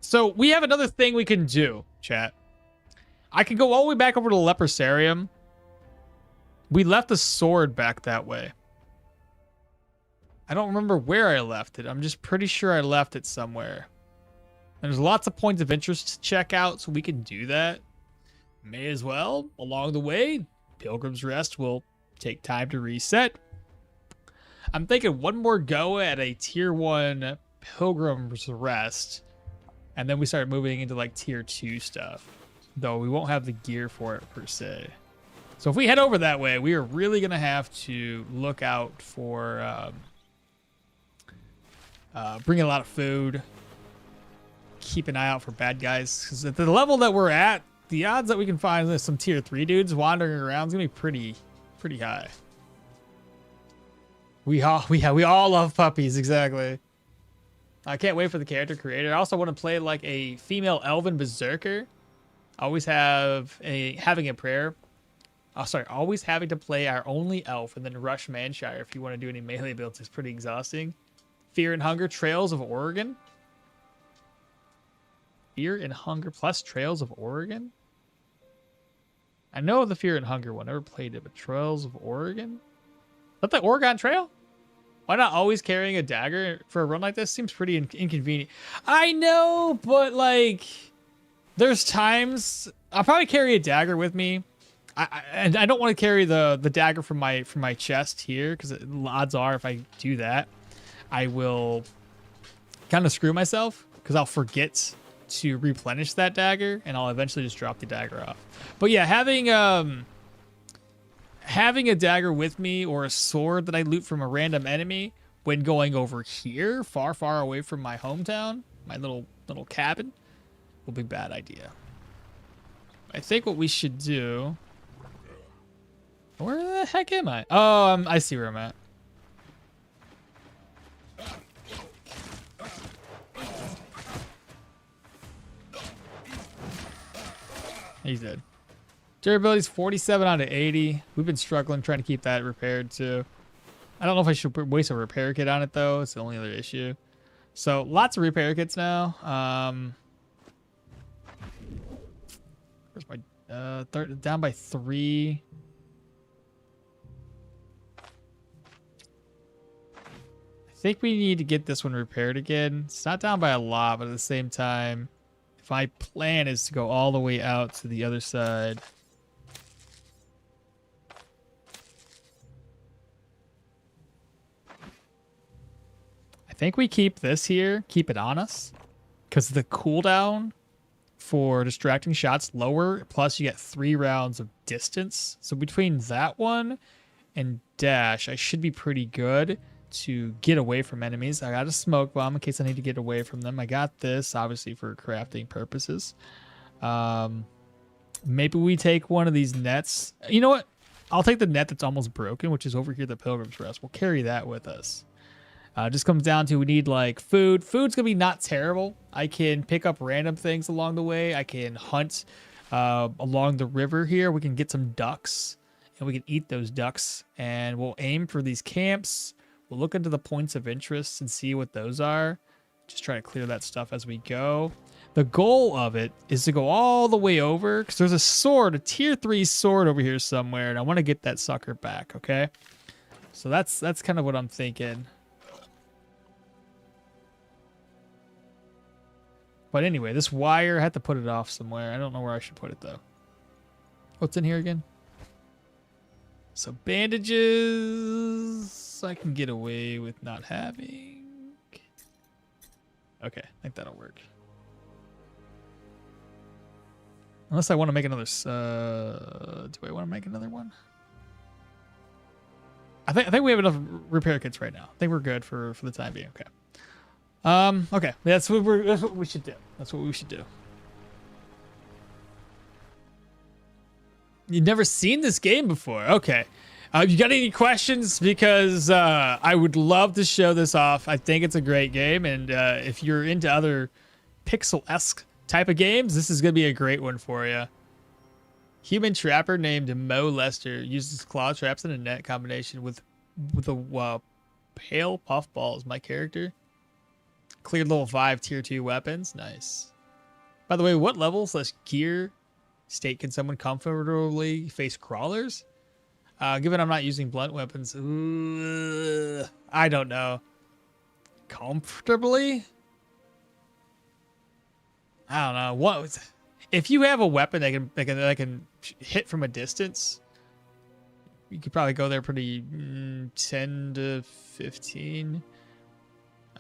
So we have another thing we can do, chat. I can go all the way back over to the Leprosarium. We left the sword back that way. I don't remember where I left it. I'm just pretty sure I left it somewhere. There's lots of points of interest to check out, so we can do that. May as well. Along the way, Pilgrim's Rest will take time to reset. I'm thinking one more go at a tier 1 Pilgrim's Rest. And then we start moving into like tier 2 stuff. Though we won't have the gear for it per se. So if we head over that way, we are really going to have to look out for bringing a lot of food. Keep an eye out for bad guys. Because at the level that we're at, the odds that we can find some tier 3 dudes wandering around is gonna be pretty high. We all love puppies, exactly. I can't wait for the character creator. I also want to play like a female elven berserker. Always having a prayer. Oh, sorry, always having to play our only elf and then rush Manshire if you want to do any melee builds is pretty exhausting. Fear and Hunger, Trails of Oregon. Fear and Hunger plus Trails of Oregon? I know the Fear and Hunger one. Never played it, but Trails of Oregon? Is that the Oregon Trail? Why not always carrying a dagger for a run like this? Seems pretty inconvenient. I know, but like, there's times I'll probably carry a dagger with me. And I don't want to carry the dagger from my chest here, because odds are if I do that, I will kind of screw myself, because I'll forget to replenish that dagger and I'll eventually just drop the dagger off. But yeah, having a dagger with me or a sword that I loot from a random enemy when going over here, far away from my hometown, my little cabin, will be a bad idea. I think what we should do... Where the heck am I? Oh, I see where I'm at. He's dead. Durability's 47 out of 80. We've been struggling trying to keep that repaired too. I don't know if I should waste a repair kit on it though. It's the only other issue. So lots of repair kits now. Where's my down by 3. I think we need to get this one repaired again. It's not down by a lot, but at the same time, if my plan is to go all the way out to the other side, I think we keep this here, keep it on us, because the cooldown for distracting shots lower, plus you get 3 rounds of distance. So between that one and dash, I should be pretty good to get away from enemies. I got a smoke bomb in case I need to get away from them. I got this obviously for crafting purposes. Maybe we take one of these nets. You know what? I'll take the net that's almost broken, which is over here, the Pilgrim's Rest. We'll carry that with us. Just comes down to we need like food. Food's gonna be not terrible. I can pick up random things along the way. I can hunt along the river here. We can get some ducks and we can eat those ducks, and we'll aim for these camps. We'll look into the points of interest and see what those are. Just try to clear that stuff as we go. The goal of it is to go all the way over, because there's a sword, a tier 3 sword over here somewhere, and I want to get that sucker back, okay? So that's kind of what I'm thinking. But anyway, this wire, I had to put it off somewhere. I don't know where I should put it, though. What's in here again? So bandages... I can get away with not having. Okay, I think that'll work. Unless I want to make another. Do I want to make another one? I think we have enough repair kits right now. I think we're good for the time being. Okay. Okay, that's what we should do. That's what we should do. You've never seen this game before. Okay. You got any questions? Because I would love to show this off. I think it's a great game, and if you're into other pixel-esque type of games, this is going to be a great one for you. Human trapper named Mo Lester uses claw traps in a net combination with a pale puffball as my character. Cleared level 5 tier 2 weapons. Nice. By the way, what level / gear state can someone comfortably face crawlers? Given I'm not using blunt weapons, I don't know. Comfortably? I don't know. What if you have a weapon that can hit from a distance? You could probably go there pretty 10 to 15.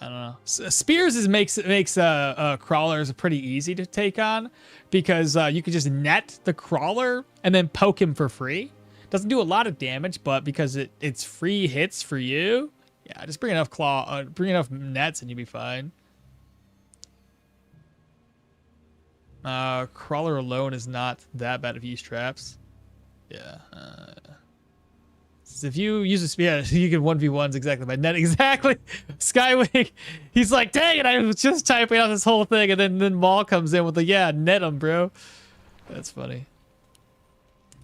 I don't know. Spears makes crawlers pretty easy to take on, because you can just net the crawler and then poke him for free. Doesn't do a lot of damage, but because it's free hits for you, yeah, just bring enough nets and you'll be fine. Crawler alone is not that bad if you use traps. Yeah. If you use a spear, you can 1v1s exactly by net. Exactly. Skywing. He's like, dang it, I was just typing out this whole thing, and then Maul comes in with the, yeah, net him, bro. That's funny.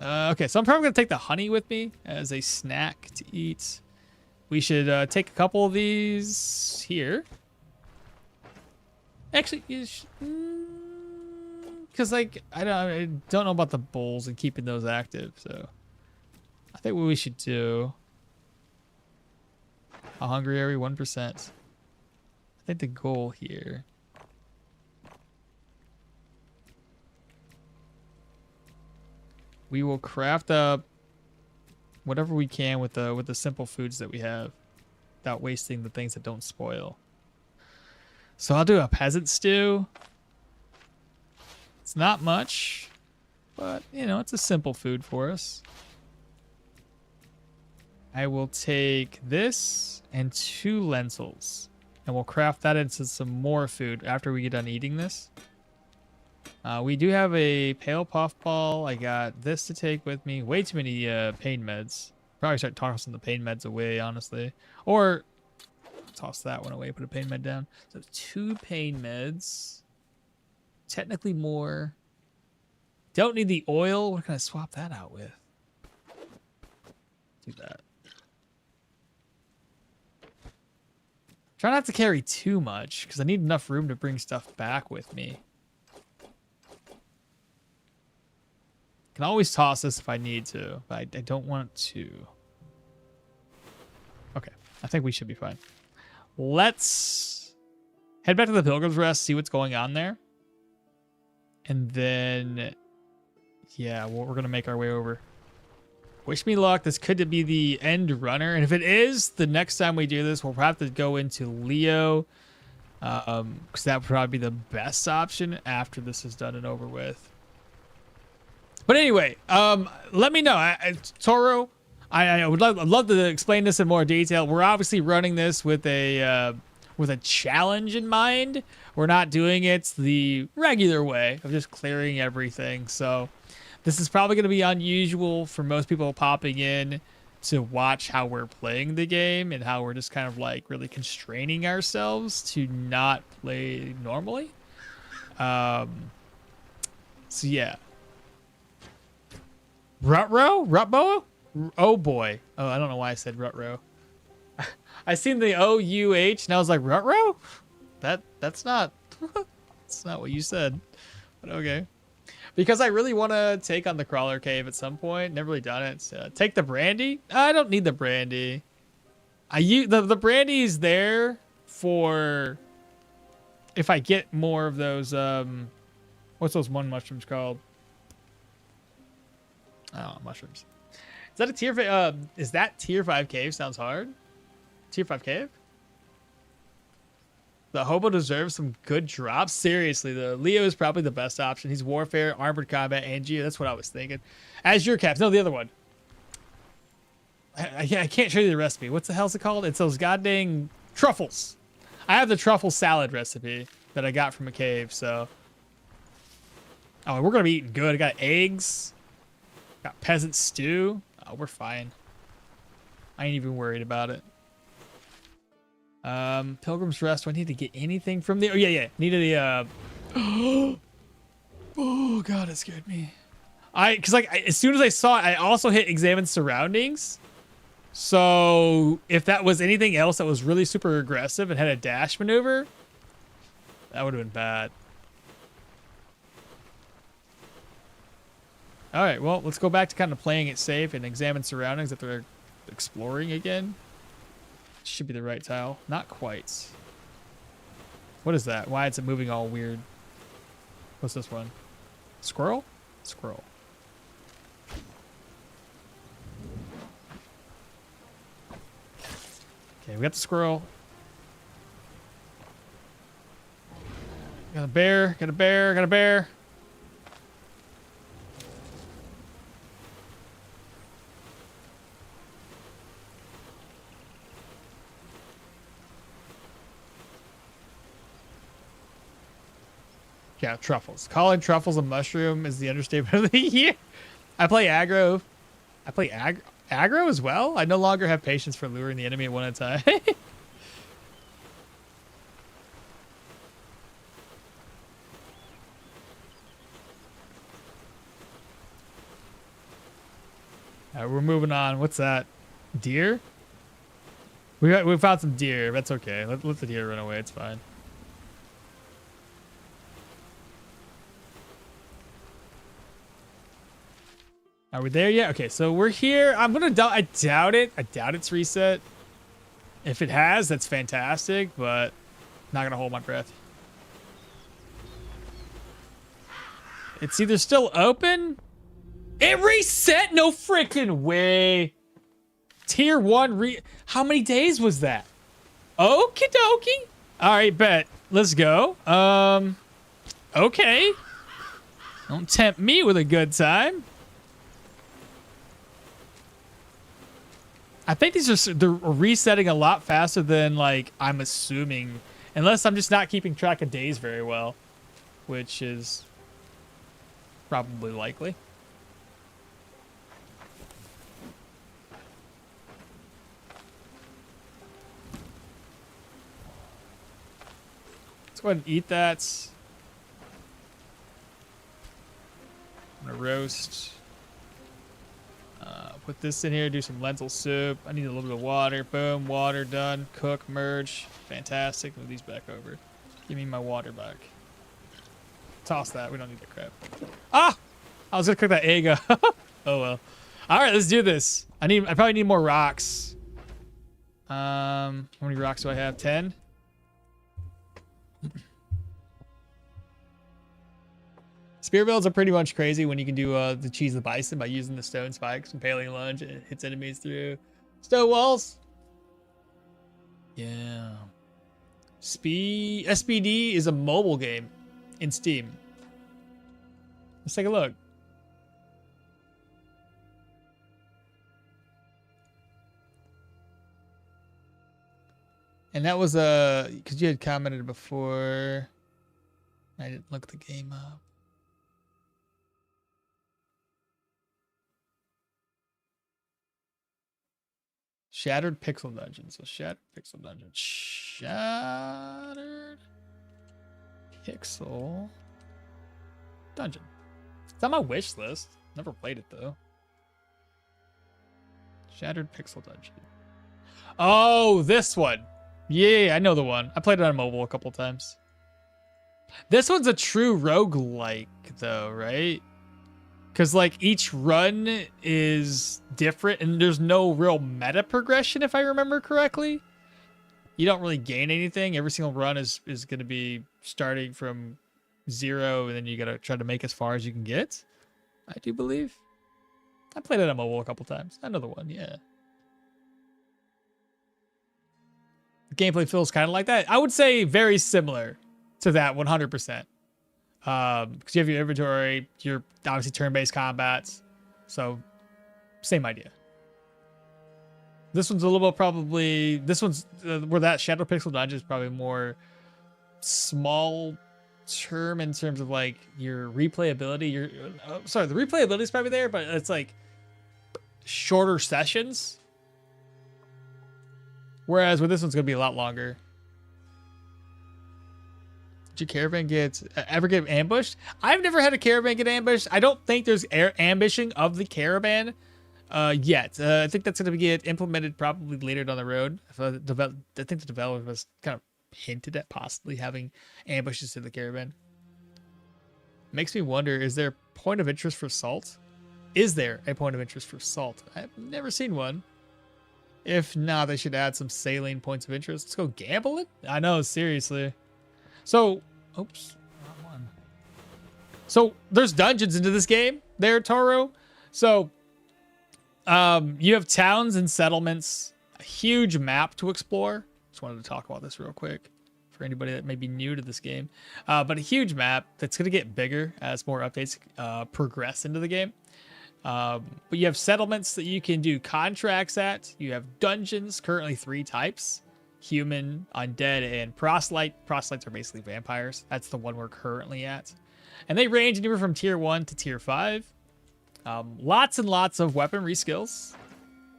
Okay, so I'm probably going to take the honey with me as a snack to eat. We should take a couple of these here. Actually, because like I don't know about the bowls and keeping those active, so I think what we should do. A hungry area 1%. I think the goal here. We will craft up whatever we can with the simple foods that we have, without wasting the things that don't spoil. So I'll do a peasant stew. It's not much, but you know, it's a simple food for us. I will take this and 2 lentils, and we'll craft that into some more food after we get done eating this. We do have a pale puffball. I got this to take with me. Way too many pain meds. Probably start tossing the pain meds away, honestly. Or toss that one away, put a pain med down. So 2 pain meds. Technically more. Don't need the oil. What can I swap that out with? Do that. Try not to carry too much, because I need enough room to bring stuff back with me. Can always toss this if I need to, but I don't want to. Okay, I think we should be fine. Let's head back to the Pilgrim's Rest, see what's going on there. And then, yeah, we're going to make our way over. Wish me luck. This could be the end runner. And if it is, the next time we do this, we'll have to go into Leo. Because that would probably be the best option after this is done and over with. But anyway, let me know. Toro, I would love to explain this in more detail. We're obviously running this with a challenge in mind. We're not doing it the regular way of just clearing everything. So this is probably going to be unusual for most people popping in to watch how we're playing the game and how we're just kind of like really constraining ourselves to not play normally. So yeah. Rutro? Rutbo? Oh boy. Oh, I don't know why I said Rutro. I seen the O-U-H and I was like, Rutro? That's not that's not what you said. But okay. Because I really want to take on the Crawler Cave at some point. Never really done it. So take the brandy? I don't need the brandy. The brandy is there for if I get more of those what's those one mushrooms called? Oh, mushrooms. Is that a tier 5? Is that tier 5 cave? Sounds hard. Tier 5 cave? The hobo deserves some good drops. Seriously, the Leo is probably the best option. He's warfare, armored combat, and geo. That's what I was thinking. Azure caps. No, the other one. I can't show you the recipe. What's the hell's it called? It's those goddamn truffles. I have the truffle salad recipe that I got from a cave. So, oh, we're gonna be eating good. I got eggs. Got peasant stew. Oh, we're fine. I ain't even worried about it. Pilgrim's Rest. Do I need to get anything from there? Oh, yeah. Needed a, oh, God, it scared me. Because, like, as soon as I saw it, I also hit Examine Surroundings. So, if that was anything else that was really super aggressive and had a dash maneuver, that would have been bad. All right, well, let's go back to kind of playing it safe and examine surroundings that they're exploring again. Should be the right tile. Not quite. What is that? Why is it moving all weird? What's this one? Squirrel? Squirrel. Okay, we got the squirrel. Got a bear, got a bear, got a bear. Yeah, truffles. Calling truffles a mushroom is the understatement of the year. I play aggro. I play aggro as well. I no longer have patience for luring the enemy at one at a time. We're moving on. What's that? Deer? We found some deer. That's okay. Let the deer run away. It's fine. Are we there yet? Okay, so we're here. I doubt it. I doubt it's reset. If it has, that's fantastic, but not gonna hold my breath. It's either still open. It reset? No freaking way. Tier 1 how many days was that? Okie dokie. All right, bet. Let's go. Okay. Don't tempt me with a good time. I think they're resetting a lot faster than, like, I'm assuming. Unless I'm just not keeping track of days very well. Which is probably likely. Let's go ahead and eat that. I'm gonna roast. Put this in here, do some lentil soup. I need a little bit of water. Boom, water done. Cook, merge. Fantastic. Move these back over. Give me my water back. Toss that. We don't need that crap. Ah! I was gonna cook that egg. Oh well. All right, let's do this. I probably need more rocks. How many rocks do I have? 10? Spear builds are pretty much crazy when you can do the cheese the bison by using the stone spikes and paling lunge. It hits enemies through stone walls. Yeah. SBD is a mobile game in Steam. Let's take a look. And that was because you had commented before. I didn't look the game up. Shattered Pixel Dungeon. So Shattered Pixel Dungeon. Shattered Pixel Dungeon. It's on my wish list. Never played it though. Shattered Pixel Dungeon. Oh, this one. Yeah, I know the one. I played it on mobile a couple times. This one's a true roguelike though, right? Because, like, each run is different, and there's no real meta progression, if I remember correctly. You don't really gain anything. Every single run is going to be starting from 0, and then you got to try to make as far as you can get. I do believe. I played it on mobile a couple times. Another one, yeah. The gameplay feels kind of like that. I would say very similar to that 100%. Because you have your inventory, you're obviously turn-based combats, so same idea. This one's a little bit probably, this one's where that Shadow Pixel Dungeon is probably more small term in terms of like your replayability. Sorry, the replayability is probably there, but it's like shorter sessions. Whereas with this one's gonna be a lot longer. Did your caravan ever get ambushed? I've never had a caravan get ambushed. I don't think there's ambushing of the caravan yet. I think that's going to get implemented probably later down the road. I think the developer was kind of hinted at possibly having ambushes to the caravan. Makes me wonder, is there a point of interest for salt? Is there a point of interest for salt? I've never seen one. If not, they should add some saline points of interest. Let's go gamble it? I know, seriously. So, oops, wrong one. So there's dungeons into this game there, Toro. So you have towns and settlements, a huge map to explore. Just wanted to talk about this real quick for anybody that may be new to this game. But a huge map that's going to get bigger as more updates progress into the game. But you have settlements that you can do contracts at. You have dungeons, currently 3 types. human, undead, and proselyte. Proselytes are basically vampires. That's the one we're currently at. And they range anywhere from tier 1 to tier 5. Lots and lots of weaponry skills.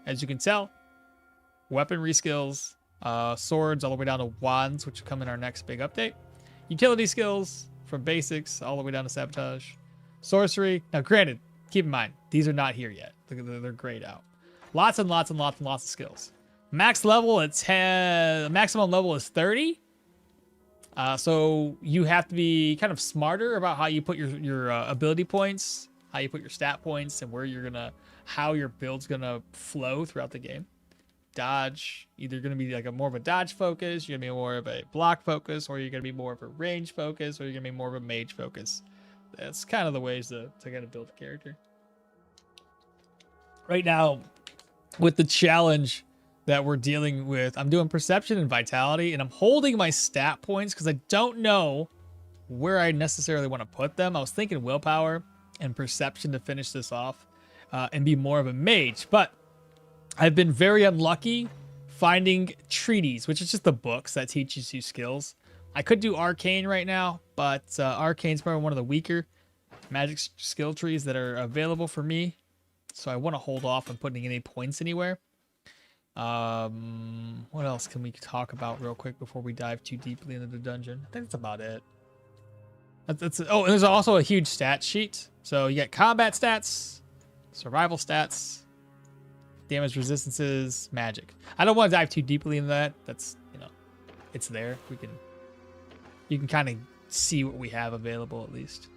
As you can tell, weaponry skills, swords all the way down to wands, which will come in our next big update. Utility skills from basics all the way down to sabotage. Sorcery. Now, granted, keep in mind, these are not here yet. They're grayed out. Lots and lots and lots and lots of skills. Max level, maximum level is 30. So you have to be kind of smarter about how you put your ability points, how you put your stat points, and how your build's gonna flow throughout the game. Dodge, either gonna be like more of a dodge focus, you're gonna be more of a block focus, or you're gonna be more of a range focus, or you're gonna be more of a mage focus. That's kind of the ways to kind of build a character. Right now, with the challenge that we're dealing with, I'm doing perception and vitality, and I'm holding my stat points because I don't know where I necessarily want to put them. I was thinking willpower and perception to finish this off and be more of a mage, but I've been very unlucky finding treaties, which is just the books that teaches you skills. I could do arcane right now, but arcane's probably one of the weaker magic skill trees that are available for me, so I want to hold off on putting any points anywhere. What else can we talk about real quick before we dive too deeply into the dungeon? I think that's about it. Oh, and there's also a huge stat sheet. So you got combat stats, survival stats, damage resistances, magic. I don't want to dive too deeply into that. That's, it's there. You can kind of see what we have available at least.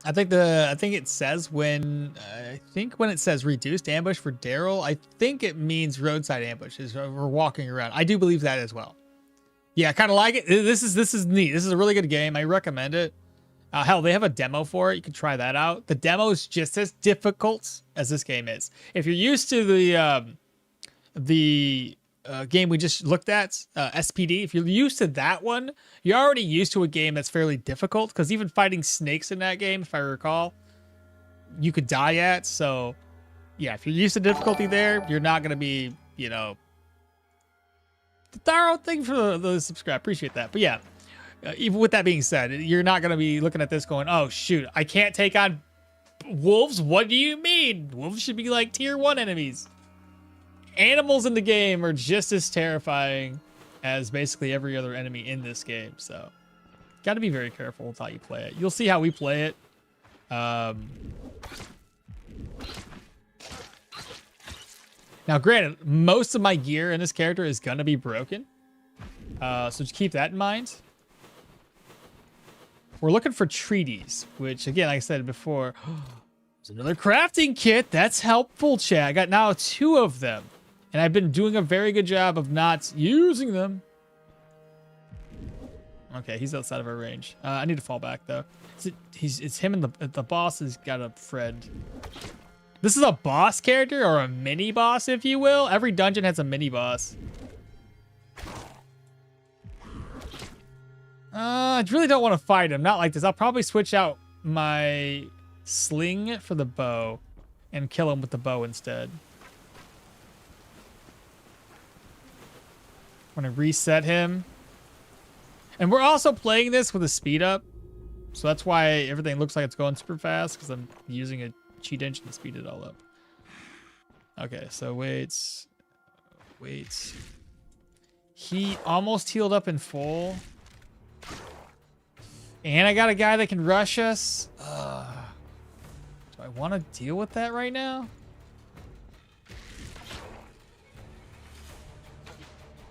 I think it says when it says reduced ambush for Daryl, I think it means roadside ambushes. We're walking around. I do believe that as well. Yeah, I kind of like it. This is neat. This is a really good game. I recommend it. Hell, they have a demo for it. You can try that out. The demo is just as difficult as this game is. If you're used to the game we just looked at, SPD, if you're used to that one, you're already used to a game that's fairly difficult, because even fighting snakes in that game, if I recall, you could die at. So yeah, if you're used to difficulty there, you're not going to be, the thorough thing for the subscribe. Appreciate that. But yeah, even with that being said, you're not going to be looking at this going, oh shoot, I can't take on wolves. What do you mean? Wolves should be like tier 1 enemies. Animals in the game are just as terrifying as basically every other enemy in this game. So got to be very careful with how you play it. You'll see how we play it. Now, granted, most of my gear in this character is going to be broken. So just keep that in mind. We're looking for treaties, which, again, like I said before, there's another crafting kit. That's helpful, chat. I got now 2 of them. And I've been doing a very good job of not using them. Okay, he's outside of our range. I need to fall back, though. It's him and the boss has got a friend. This is a boss character, or a mini boss, if you will. Every dungeon has a mini boss. I really don't want to fight him. Not like this. I'll probably switch out my sling for the bow and kill him with the bow instead. I'm going to reset him. And we're also playing this with a speed up. So that's why everything looks like it's going super fast, because I'm using a cheat engine to speed it all up. Okay, so wait. He almost healed up in full. And I got a guy that can rush us. Do I want to deal with that right now?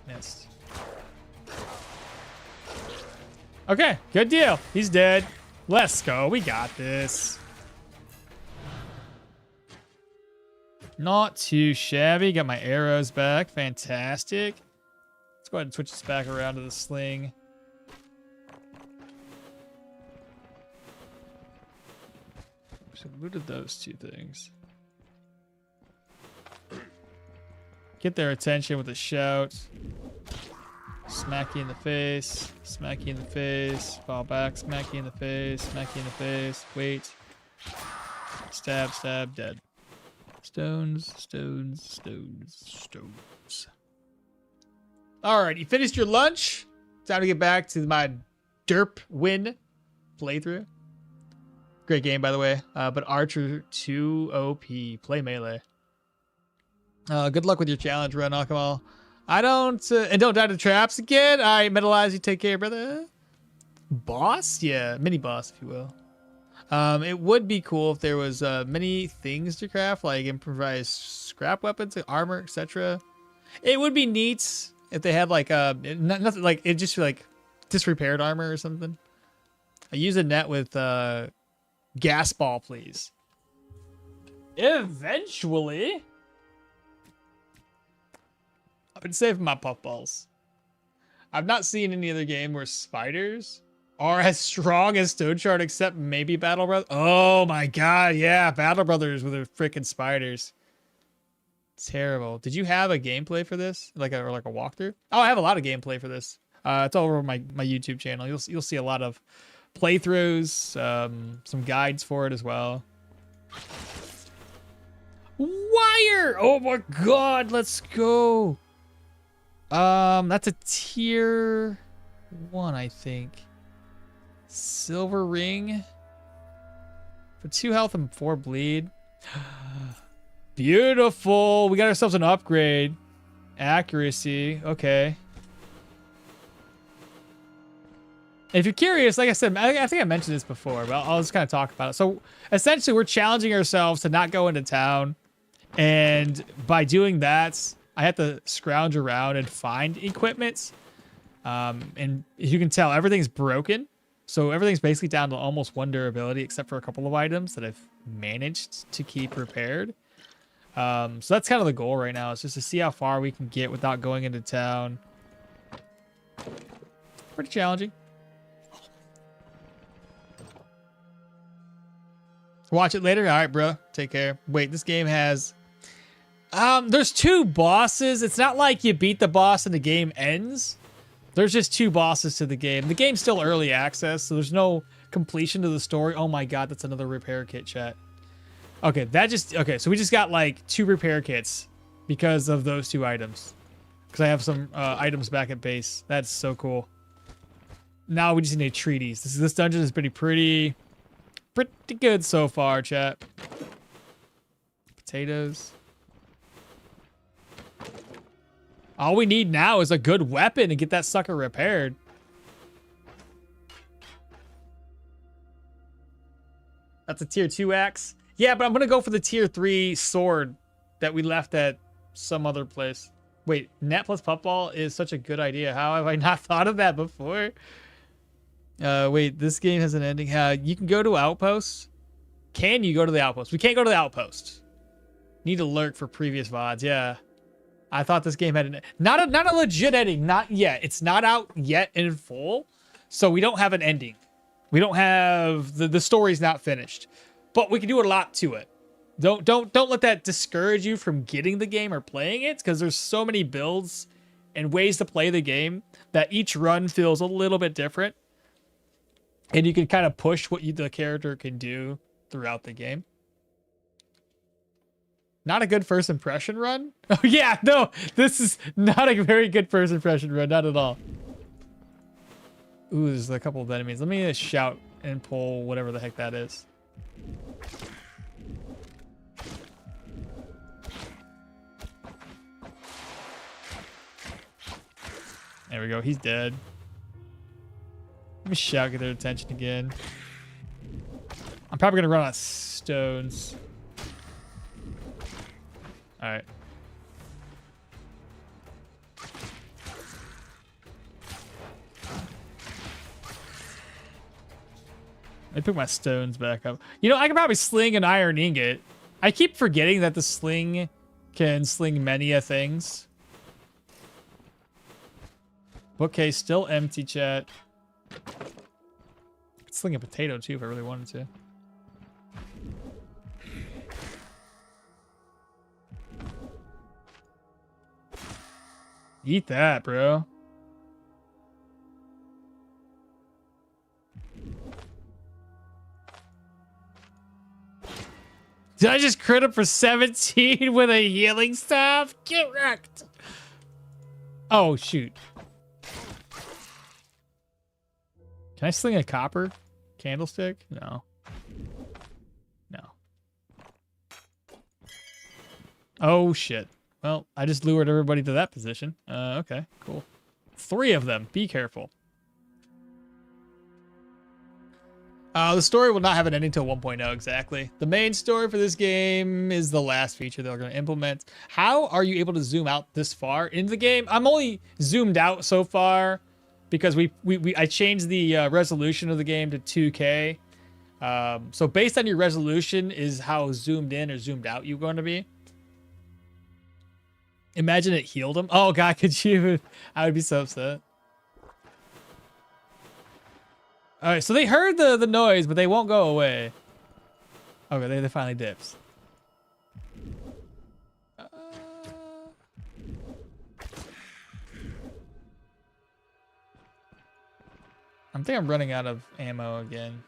Missed. Okay, good deal. He's dead. Let's go. We got this. Not too shabby. Got my arrows back. Fantastic. Let's go ahead and switch this back around to the sling. So looted those 2 things. Get their attention with a shout. Smack you in the face. Smack you in the face. Fall back. Smack you in the face. Smack you in the face. Wait. Stab, stab, dead. Stones, stones, stones, stones. All right, you finished your lunch. Time to get back to my Dirwin playthrough. Great game, by the way. But Archer 2 OP. Play melee. Good luck with your challenge run, okmall. I don't... and don't die to traps again. All right, Metalize, you take care, brother. Boss? Yeah, mini boss, if you will. It would be cool if there was many things to craft, like improvised scrap weapons, armor, etc. It would be neat if they had like nothing, like it just like disrepaired armor or something. I use a net with gas ball, please. Eventually, I've been saving my puffballs. I've not seen any other game where spiders are as strong as Stoneshard, except maybe Battle Brothers. Oh my god, yeah, Battle Brothers with their freaking spiders. Terrible. Did you have a gameplay for this, like a walkthrough? Oh, I have a lot of gameplay for this. It's all over my YouTube channel. You'll see a lot of playthroughs, some guides for it as well. Wire! Oh my god, let's go. That's a tier 1, I think. Silver ring for 2 health and 4 bleed. Beautiful. We got ourselves an upgrade. Accuracy. Okay. If you're curious, like I said, I think I mentioned this before, but I'll just kind of talk about it. So essentially, we're challenging ourselves to not go into town. And by doing that, I have to scrounge around and find equipment. And as you can tell, everything's broken. So everything's basically down to almost 1 durability, except for a couple of items that I've managed to keep repaired. So that's kind of the goal right now, is just to see how far we can get without going into town. Pretty challenging. Watch it later. All right, bro. Take care. Wait, this game has... there's 2 bosses. It's not like you beat the boss and the game ends. There's just 2 bosses to the game. The game's still early access, so there's no completion to the story. Oh my god, that's another repair kit, chat. Okay, okay, so we just got like 2 repair kits because of those 2 items. Because I have some items back at base. That's so cool. Now we just need treaties. This dungeon is pretty good so far, chat. Potatoes. All we need now is a good weapon to get that sucker repaired. That's a tier 2 axe. Yeah, but I'm going to go for the tier 3 sword that we left at some other place. Wait, net plus puffball is such a good idea. How have I not thought of that before? Wait, this game has an ending. You can go to outposts. Can you go to the outpost? We can't go to the outpost. Need to lurk for previous VODs. Yeah. I thought this game had not a legit ending. Not yet. It's not out yet in full. So we don't have an ending. We don't have the story's not finished. But we can do a lot to it. Don't let that discourage you from getting the game or playing it, because there's so many builds and ways to play the game that each run feels a little bit different. And you can kind of push what the character can do throughout the game. Not a good first impression run? Oh, yeah, no, this is not a very good first impression run, not at all. Ooh, there's a couple of enemies. Let me just shout and pull whatever the heck that is. There we go, he's dead. Let me shout, get their attention again. I'm probably gonna run out of stones. All right. I pick my stones back up. You know, I could probably sling an iron ingot. I keep forgetting that the sling can sling many a things. Bookcase still empty, chat. I could sling a potato too if I really wanted to. Eat that, bro. Did I just crit him for 17 with a healing staff? Get wrecked. Oh, shoot. Can I sling a copper candlestick? No. No. Oh, shit. Well, I just lured everybody to that position. Okay, cool. 3 of them. Be careful. The story will not have an ending till 1.0 exactly. The main story for this game is the last feature they're going to implement. How are you able to zoom out this far into the game? I'm only zoomed out so far because I changed the resolution of the game to 2K. So based on your resolution is how zoomed in or zoomed out you're going to be. Imagine it healed him. Oh god, could you? I would be so upset. All right, so they heard the noise, but they won't go away. Okay, they finally dips. I think I'm running out of ammo again.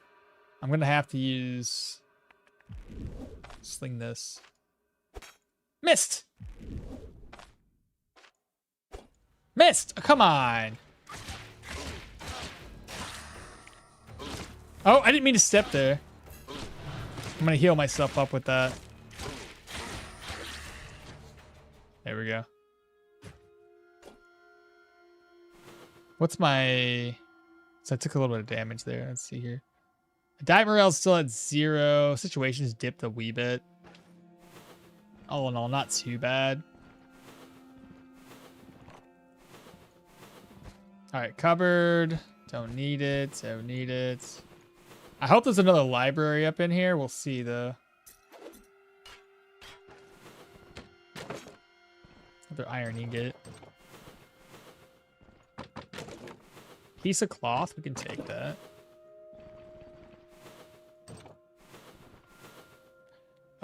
I'm gonna have to use sling this. Missed. Missed. Oh, come on. Oh, I didn't mean to step there. I'm gonna heal myself up with that. There we go. What's my... So I took a little bit of damage there. Let's see here. Dive morale's still at 0. Situations dipped a wee bit. All in all, not too bad. All right, cupboard. Don't need it. Don't need it. I hope there's another library up in here. We'll see though. Another iron ingot. Piece of cloth. We can take that.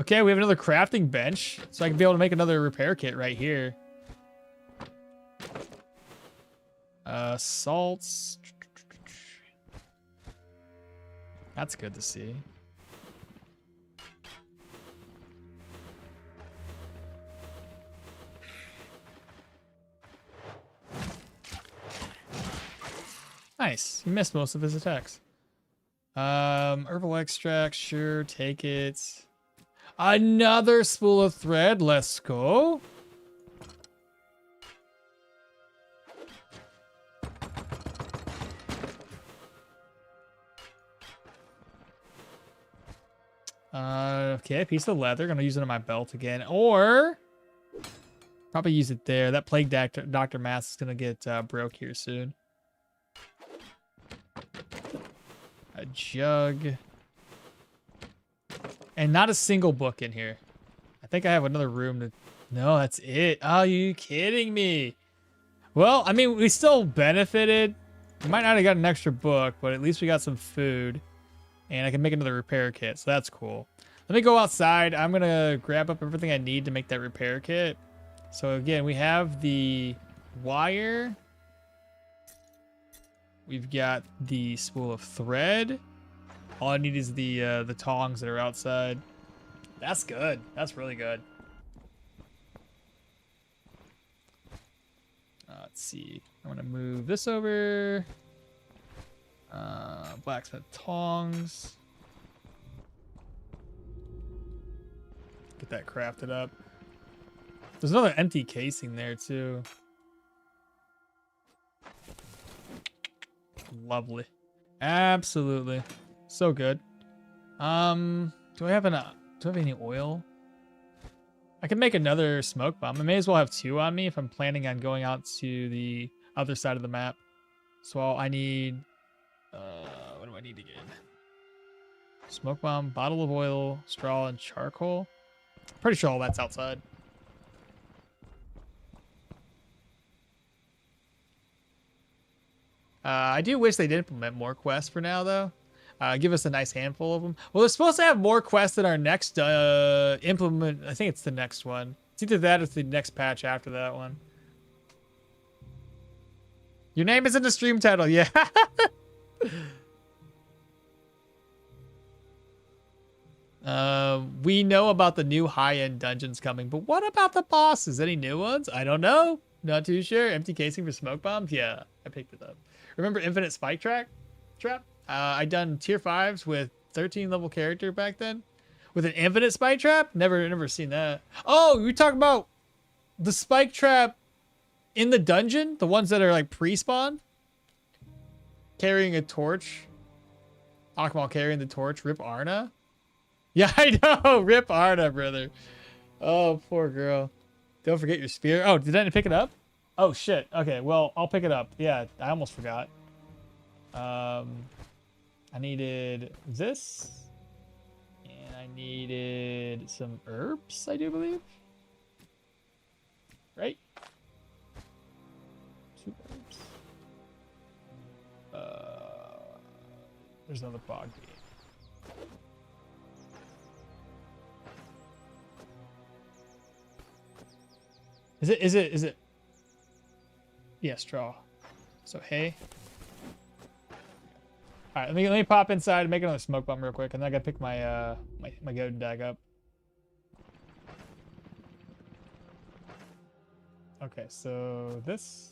Okay, we have another crafting bench, so I can be able to make another repair kit right here. Salts. That's good to see. Nice. He missed most of his attacks. Herbal extract, sure, take it. Another spool of thread. Let's go. Okay, a piece of leather. Gonna use it on my belt again, or probably use it there. That plague doctor mask is gonna get broke here soon. A jug, and not a single book in here. I think I have another room to. No, that's it. Oh, you kidding me? Well, I mean, we still benefited. We might not have got an extra book, but at least we got some food. And I can make another repair kit, so that's cool. Let me go outside. I'm going to grab up everything I need to make that repair kit. So again, we have the wire. We've got the spool of thread. All I need is the tongs that are outside. That's good. That's really good. Let's see. I'm going to move this over. Blacksmith tongs. Get that crafted up. There's another empty casing there too. Lovely. Absolutely. So good. Do I have any oil? I can make another smoke bomb. I may as well have 2 on me if I'm planning on going out to the other side of the map. So I need what do I need again? Smoke bomb, bottle of oil, straw, and charcoal. Pretty sure all that's outside. I do wish they did implement more quests for now, though. Give us a nice handful of them. Well, they're supposed to have more quests in our next implement. I think it's the next one. It's either that or the next patch after that one. Your name is in the stream title, yeah. We know about the new high-end dungeons coming, but what about the bosses? Any new ones? I don't know. Not too sure. Empty casing for smoke bombs? Yeah, I picked it up. Remember Infinite Spike Trap? I done tier 5s with 13 level character back then. With an infinite spike trap? Never seen that. Oh, you're talking about the spike trap in the dungeon? The ones that are like pre-spawn? Carrying a torch. Okmall carrying the torch. Rip Arna? Yeah, I know. Rip Arna, brother. Oh, poor girl. Don't forget your spear. Oh, did I pick it up? Oh, shit. Okay, well, I'll pick it up. Yeah, I almost forgot. I needed this. And I needed some herbs, I do believe. Right? 2 herbs. There's another bog bee. Is it? Yeah, straw. So hay. All right, let me pop inside and make another smoke bomb real quick, and then I gotta pick my my golden dag up. Okay, so this.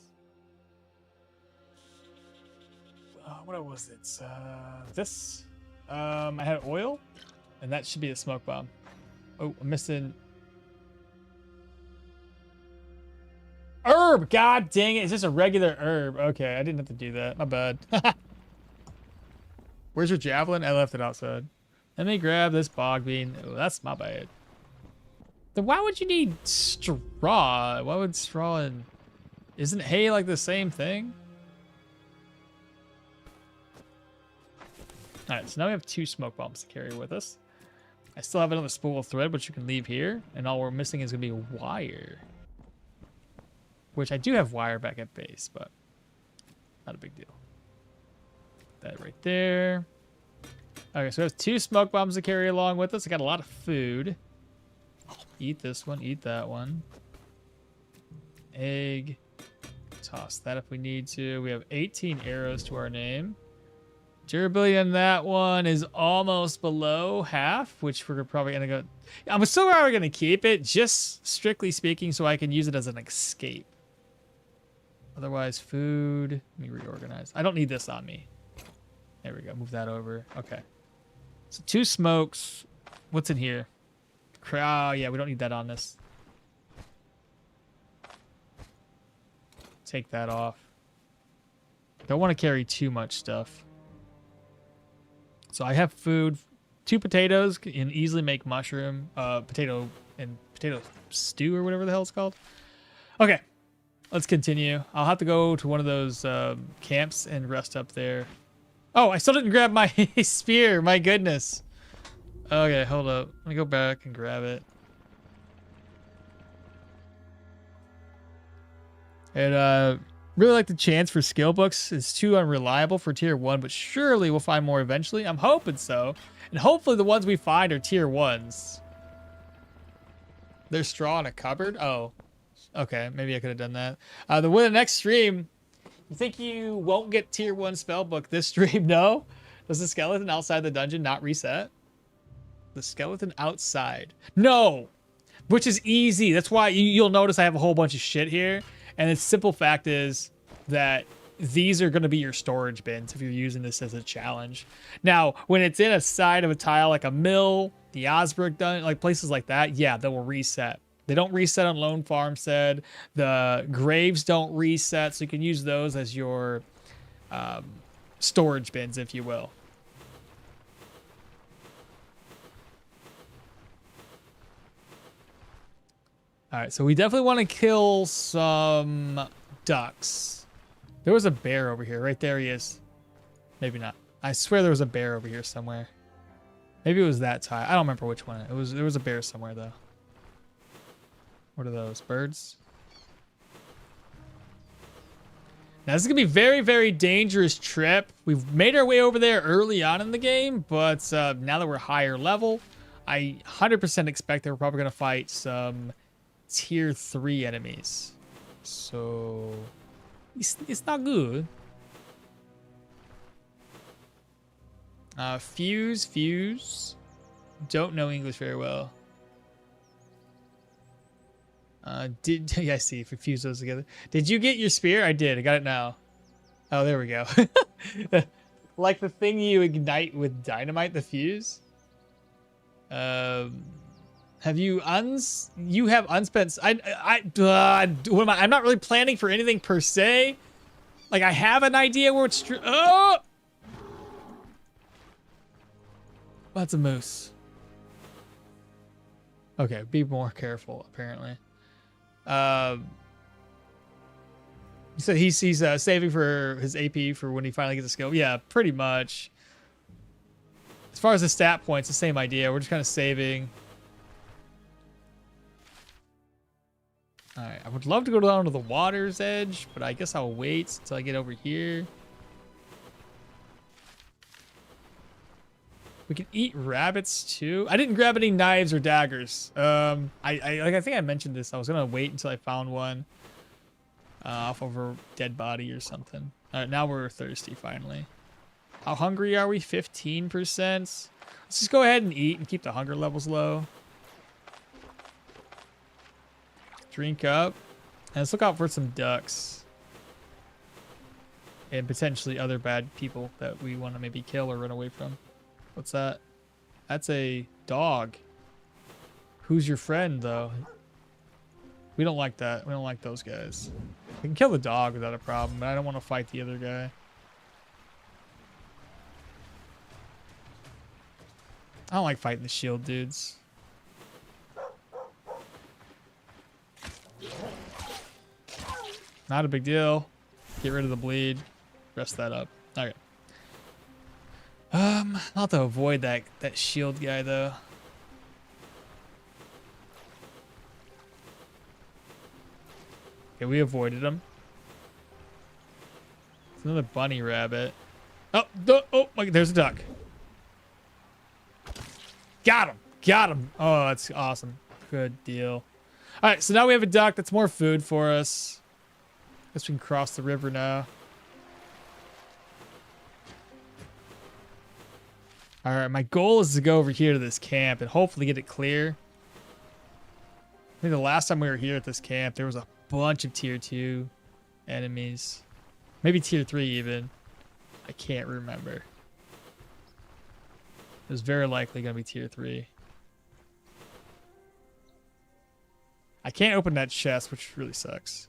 What was it? This. I had oil, and that should be a smoke bomb. Oh, I'm missing. Herb! God dang it! It's just a regular herb. Okay, I didn't have to do that. My bad. Where's your javelin? I left it outside. Let me grab this bog bean. Oh, that's my bad. Then why would you need straw? Why would straw and... Isn't hay like the same thing? Alright, so now we have 2 smoke bombs to carry with us. I still have another spool of thread, which you can leave here. And all we're missing is going to be wire. Which I do have wire back at base, but not a big deal. That right there. Okay, so we have 2 smoke bombs to carry along with us. I got a lot of food. Eat this one, eat that one. Egg. Toss that if we need to. We have 18 arrows to our name. Durability on that one is almost below half, which we're probably gonna go. I'm still probably gonna keep it, just strictly speaking, so I can use it as an escape. Otherwise, food. Let me reorganize. I don't need this on me. There we go. Move that over. Okay. So 2 smokes. What's in here? Oh, yeah, we don't need that on this. Take that off. Don't want to carry too much stuff. So I have food. 2 potatoes can easily make mushroom, potato stew or whatever the hell it's called. Okay. Let's continue. I'll have to go to one of those camps and rest up there. Oh, I still didn't grab my spear. My goodness. Okay, hold up. Let me go back and grab it. And really like the chance for skill books. It's too unreliable for tier 1, but surely we'll find more eventually. I'm hoping so. And hopefully the ones we find are tier 1s. There's straw in a cupboard? Oh. Okay, maybe I could have done that. The next stream, you think you won't get tier 1 spellbook this stream? No? Does the skeleton outside the dungeon not reset? The skeleton outside. No! Which is easy. That's why you'll notice I have a whole bunch of shit here. And the simple fact is that these are going to be your storage bins if you're using this as a challenge. Now, when it's in a side of a tile like a mill, the Osbrook dungeon, like places like that, yeah, they will reset. They don't reset on Lone Farm said. The graves don't reset, so you can use those as your storage bins, if you will. All right, so we definitely want to kill some ducks. There was a bear over here. Right there he is. Maybe not. I swear there was a bear over here somewhere. Maybe it was that tile. I don't remember which one. There was a bear somewhere, though. What are those? Birds? Now, this is going to be a very, very dangerous trip. We've made our way over there early on in the game, but now that we're higher level, I 100% expect that we're probably going to fight some tier 3 enemies. So, it's not good. Fuse. Don't know English very well. Yeah, I see. If we fuse those together. Did you get your spear? I did. I got it now. Oh, there we go. Like the thing you ignite with dynamite, the fuse. Have you you have unspent? What am I? I'm not really planning for anything per se. Like I have an idea where it's true. Oh, that's a moose. Okay, be more careful. Apparently. He said he's saving for his AP for when he finally gets a skill. Yeah, pretty much. As far as the stat points, the same idea. We're just kind of saving. All right, I would love to go down to the water's edge, but I guess I'll wait until I get over here. We can eat rabbits too. I didn't grab any knives or daggers. I think I mentioned this. I was gonna wait until I found one off of a dead body or something. All right, now we're thirsty finally. How hungry are we? 15%. Let's just go ahead and eat and keep the hunger levels low. Drink up, and let's look out for some ducks and potentially other bad people that we want to maybe kill or run away from. What's that? That's a dog. Who's your friend, though? We don't like that. We don't like those guys. We can kill the dog without a problem, but I don't want to fight the other guy. I don't like fighting the shield dudes. Not a big deal. Get rid of the bleed. Rest that up. Okay. I'll have to avoid that shield guy though. Okay, we avoided him. It's another bunny rabbit. Oh, oh my, there's a duck. Got him. Got him. Oh, that's awesome. Good deal. All right, so now we have a duck. That's more food for us. Guess we can cross the river now. All right, my goal is to go over here to this camp and hopefully get it clear. I think the last time we were here at this camp, there was a bunch of tier 2 enemies. Maybe tier 3 even. I can't remember. It was very likely going to be tier 3. I can't open that chest, which really sucks.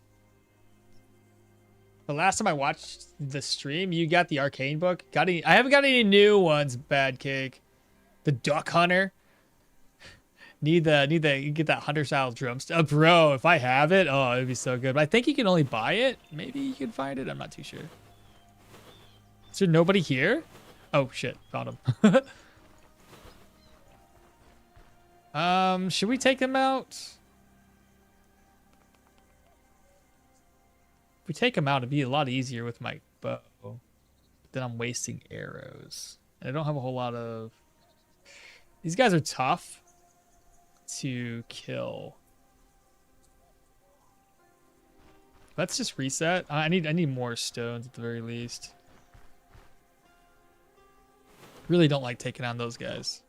The last time I watched the stream, you got the arcane book. I haven't got any new ones, bad cake. The duck hunter. Need you get that hunter style drumstick. Bro, if I have it, oh, it'd be so good. But I think you can only buy it. Maybe you can find it. I'm not too sure. Is there nobody here? Oh shit, found him. Should we take him out? If we take him out, it'd be a lot easier with my bow. But then I'm wasting arrows. And I don't have a whole lot of... These guys are tough to kill. Let's just reset. I need more stones at the very least. Really don't like taking on those guys.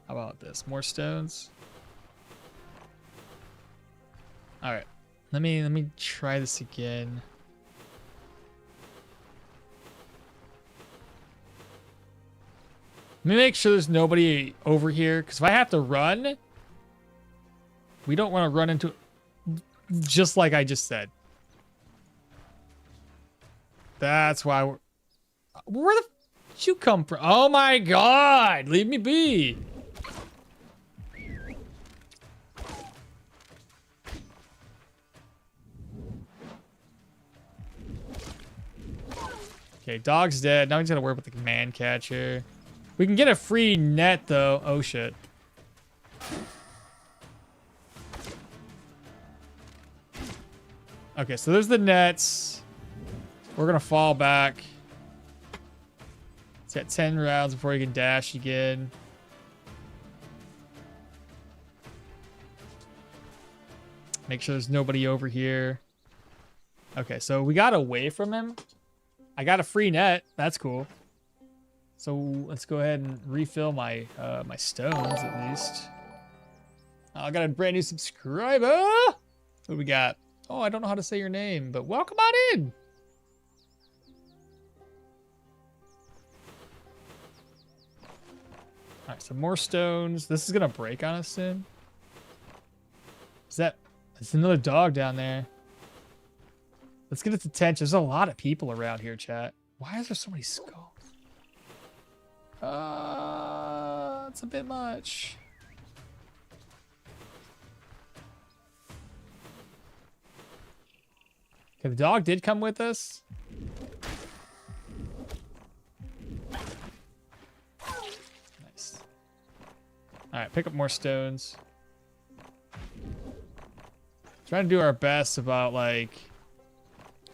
How about this? More stones? All right, let me try this again. Let me make sure there's nobody over here, because if I have to run, we don't want to run into, just like I just said. That's why where the did you come from? Oh my God, leave me be. Okay, dog's dead. Now he's gonna work with the man catcher. We can get a free net though. Oh shit. Okay, so there's the nets. We're gonna fall back. It's got 10 rounds before he can dash again. Make sure there's nobody over here. Okay, so we got away from him. I got a free net. That's cool. So let's go ahead and refill my my stones at least. I got a brand new subscriber. What do we got? Oh, I don't know how to say your name, but welcome on in. All right, some more stones. This is gonna break on us soon. Is that? There's another dog down there. Let's get its attention. There's a lot of people around here, chat. Why is there so many skulls? It's a bit much. Okay, the dog did come with us. Nice. All right, pick up more stones. Trying to do our best about, like,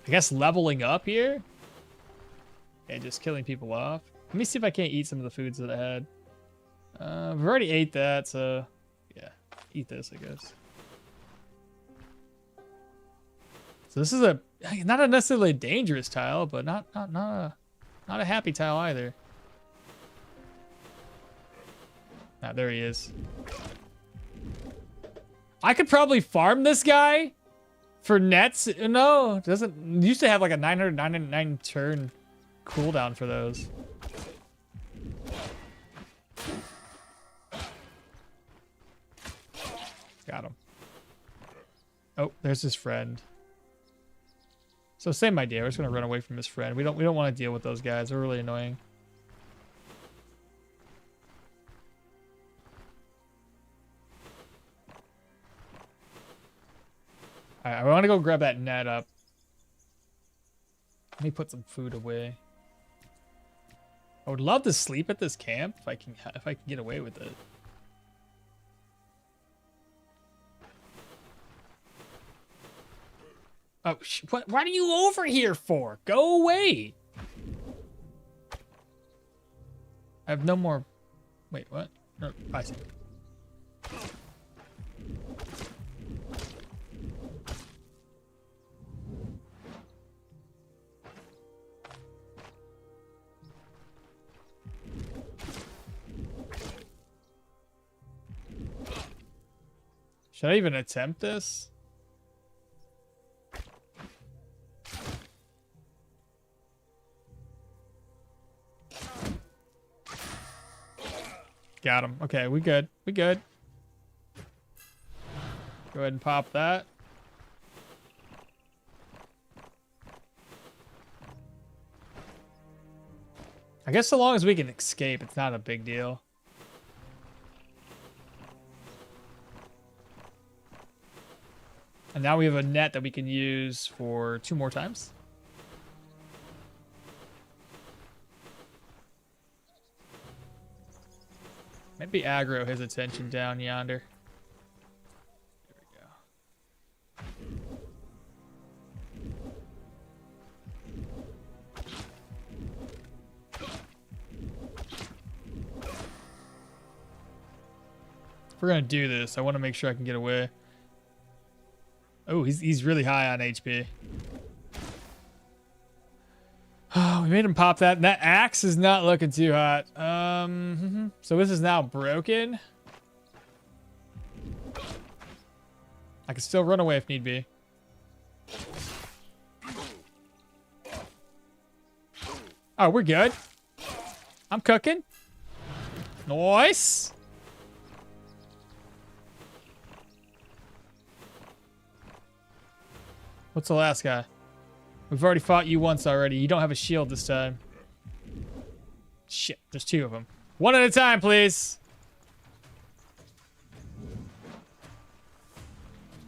I guess leveling up here. And just killing people off. Let me see if I can't eat some of the foods that I had. We've already ate that, so yeah, eat this, I guess. So this is not a necessarily dangerous tile, but not a happy tile either. Ah, there he is. I could probably farm this guy for nets. No, it doesn't. Used to have like a 999 turn cooldown for those. Got him. Oh, there's his friend. So same idea. We're just gonna run away from his friend. We don't want to deal with those guys. They're really annoying. All right, I want to go grab that net up. Let me put some food away. I would love to sleep at this camp if I can get away with it. Oh, what are you over here for? Go away. I have no more. Wait, what? No, I see. Should I even attempt this? Got him. Okay, we good. We good. Go ahead and pop that. I guess so long as we can escape, it's not a big deal. And now we have a net that we can use for 2 more times. Maybe aggro his attention down yonder. There we go. If we're gonna do this, I want to make sure I can get away. Oh, he's really high on HP. Oh, we made him pop that. And that axe is not looking too hot. So this is now broken. I can still run away if need be. Oh, we're good. I'm cooking. Nice. What's the last guy? We've already fought you once already. You don't have a shield this time. Shit, there's 2 of them. One at a time, please.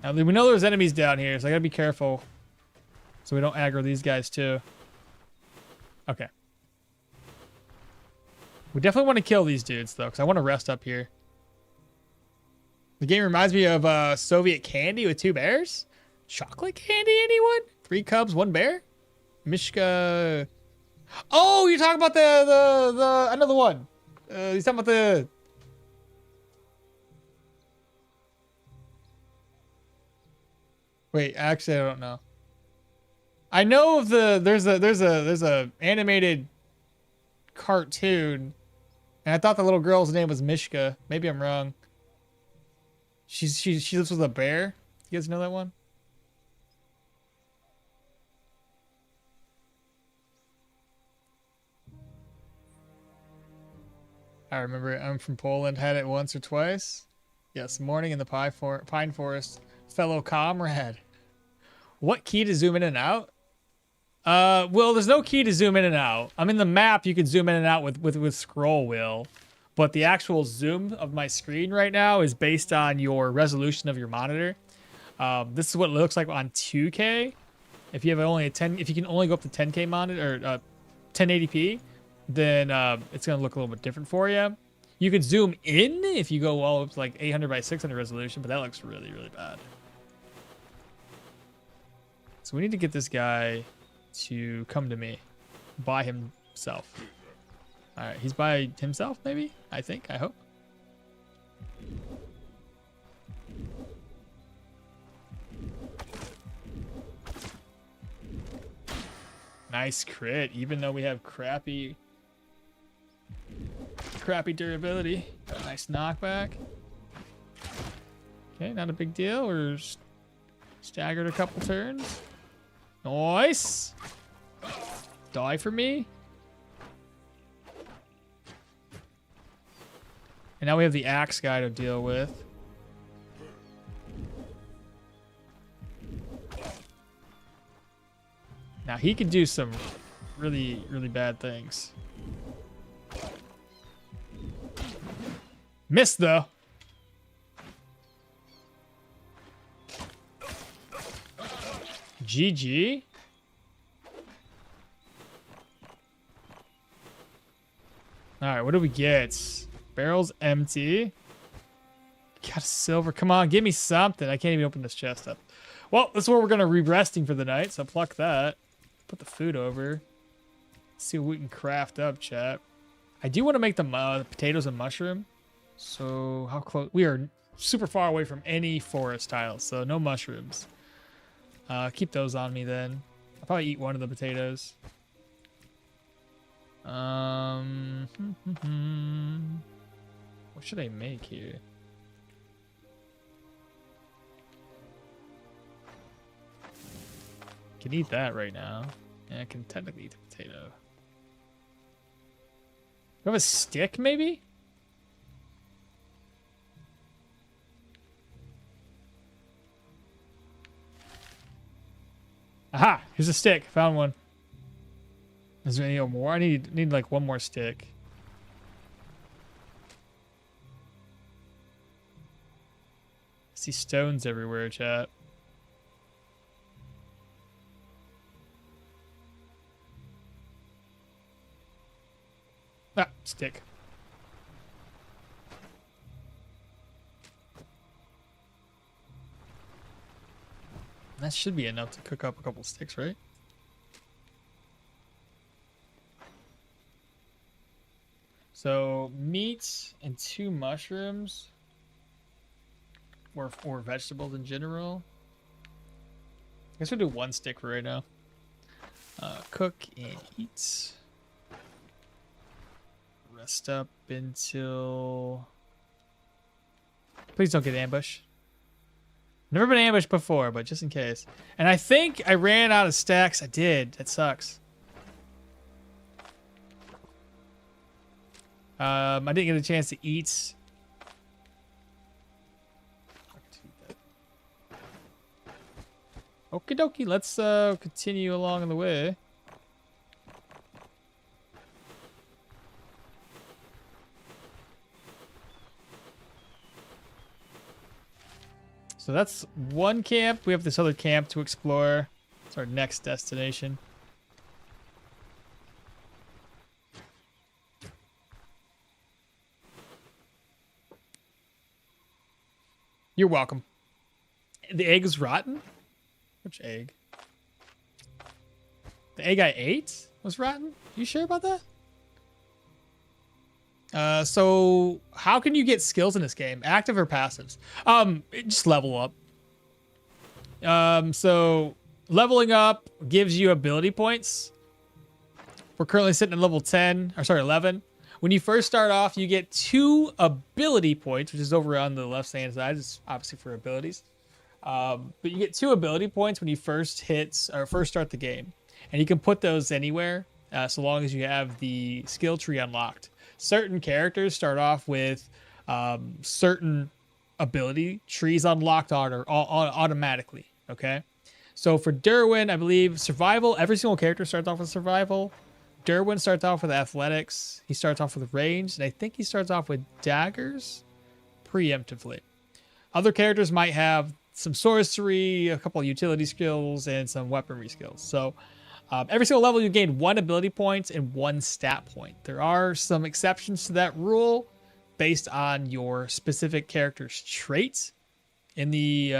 Now, we know there's enemies down here, so I gotta be careful. So we don't aggro these guys, too. Okay. We definitely want to kill these dudes, though, because I want to rest up here. The game reminds me of Soviet candy with 2 bears. Chocolate candy, anyone? 3 cubs, 1 bear? Mishka. Oh, you're talking about the another one. He's talking about the. Wait, actually, I don't know. I know of there's a animated cartoon, and I thought the little girl's name was Mishka. Maybe I'm wrong. She lives with a bear. You guys know that one? I remember it. I'm from Poland. Had it once or twice. Yes, morning in the pine forest. Fellow comrade. What key to zoom in and out? Well, there's no key to zoom in and out. I'm in the map. You can zoom in and out with scroll wheel, but the actual zoom of my screen right now is based on your resolution of your monitor. This is what it looks like on 2K. If you have only if you can only go up to 10K monitor or 1080p, then it's gonna look a little bit different for you. You could zoom in if you go all up to like 800 by 600 resolution, but that looks really, really bad. So we need to get this guy to come to me by himself. All right, he's by himself, maybe? I hope. Nice crit, even though we have crappy durability. Got a nice knockback. Okay, not a big deal. We're staggered a couple turns. Nice. Die for me. And now we have the axe guy to deal with. Now he can do some really, really bad things. Missed though. GG. All right, what do we get? Barrel's empty. Got a silver. Come on, give me something. I can't even open this chest up. Well, this is where we're going to be resting for the night, so pluck that. Put the food over. See what we can craft up, chat. I do want to make the potatoes and mushroom. So how close? We are super far away from any forest tiles, so no mushrooms. Keep those on me then. I'll probably eat one of the potatoes. What should I make here? Can eat that right now. Yeah, I can technically eat the potato. Do I have a stick, maybe? Aha! Here's a stick. Found one. Is there any more? I need like one more stick. I see stones everywhere, chat. Ah, stick. That should be enough to cook up a couple sticks, right? So meat and 2 mushrooms, or vegetables in general. I guess we'll do 1 stick for right now. Cook and eat. Rest up until. Please don't get ambushed. Never been ambushed before, but just in case. And I think I ran out of stacks. I did. That sucks. I didn't get a chance to eat. Okie dokie. Let's continue along the way. So that's one camp. We have this other camp to explore. It's our next destination. You're welcome. The egg is rotten? Which egg? The egg I ate was rotten? You sure about that? So how can you get skills in this game? Active or passives? Just level up. So leveling up gives you ability points. We're currently sitting at level 10, or sorry, 11. When you first start off, you get 2 ability points, which is over on the left-hand side. It's obviously for abilities. But you get 2 ability points when you first start the game. And you can put those anywhere, so long as you have the skill tree unlocked. Certain characters start off with certain ability trees unlocked automatically, okay? So for Dirwin, I believe survival, every single character starts off with survival. Dirwin starts off with athletics. He starts off with range, and I think he starts off with daggers preemptively. Other characters might have some sorcery, a couple of utility skills, and some weaponry skills. So every single level you gain 1 ability point and 1 stat point. There are some exceptions to that rule based on your specific character's traits. In the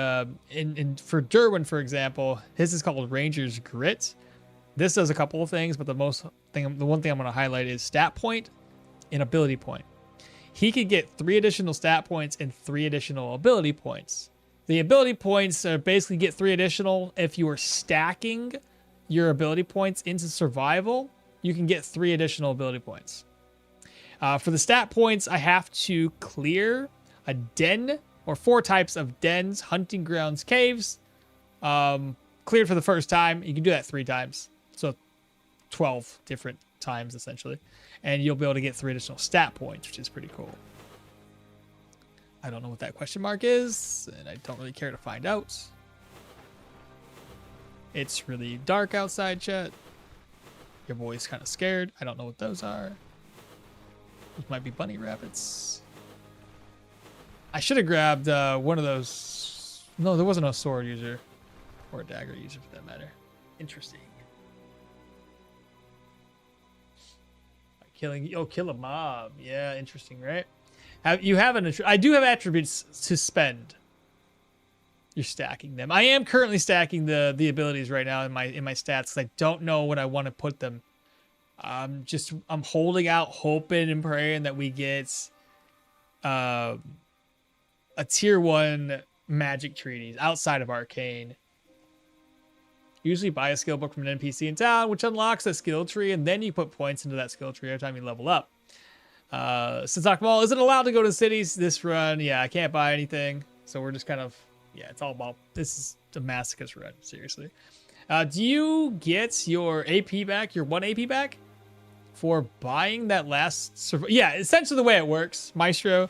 for Dirwin, for example, his is called Ranger's Grit. This does a couple of things, but the one thing I'm going to highlight is stat point and ability point. He could get 3 additional stat points and 3 additional ability points. The ability points basically get 3 additional. If you are stacking your ability points into survival, you can get 3 additional ability points. For the stat points, I have to clear a den or 4 types of dens, hunting grounds, caves. Cleared for the first time. You can do that 3 times. So 12 different times, essentially. And you'll be able to get 3 additional stat points, which is pretty cool. I don't know what that question mark is, and I don't really care to find out. It's really dark outside, chat. Your boy's kind of scared. I don't know what those are. Those might be bunny rabbits. I should have grabbed one of those. No, there wasn't a sword user. Or a dagger user, for that matter. Interesting. Kill a mob. Yeah, interesting, right? I do have attributes to spend. You're stacking them. I am currently stacking the abilities right now in my stats because I don't know what I want to put them. I'm holding out, hoping and praying that we get a tier 1 magic treaties outside of Arcane. Usually buy a skill book from an NPC in town, which unlocks a skill tree, and then you put points into that skill tree every time you level up. Since okmall isn't allowed to go to cities this run, yeah, I can't buy anything. So we're just kind of, yeah, it's all about, this is a masochist run, seriously. Do you get your AP back, your 1 AP back, for buying that last, yeah, essentially the way it works, Maestro.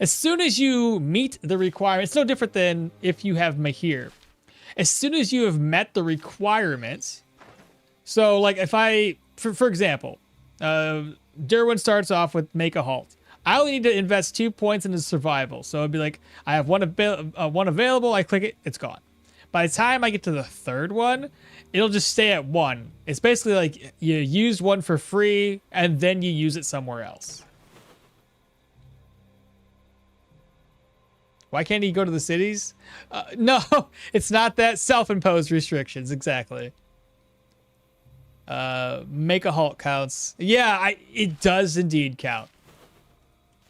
As soon as you meet the requirement, it's no different than if you have Mahir. As soon as you have met the requirements, so like if for example, Dirwin starts off with make a halt. I only need to invest 2 points into survival. So it'd be like, I have one available, I click it, it's gone. By the time I get to the 3rd one, it'll just stay at 1. It's basically like you used one for free and then you use it somewhere else. Why can't he go to the cities? No, it's not that. Self-imposed restrictions, exactly. Make a halt counts. Yeah, it does indeed count.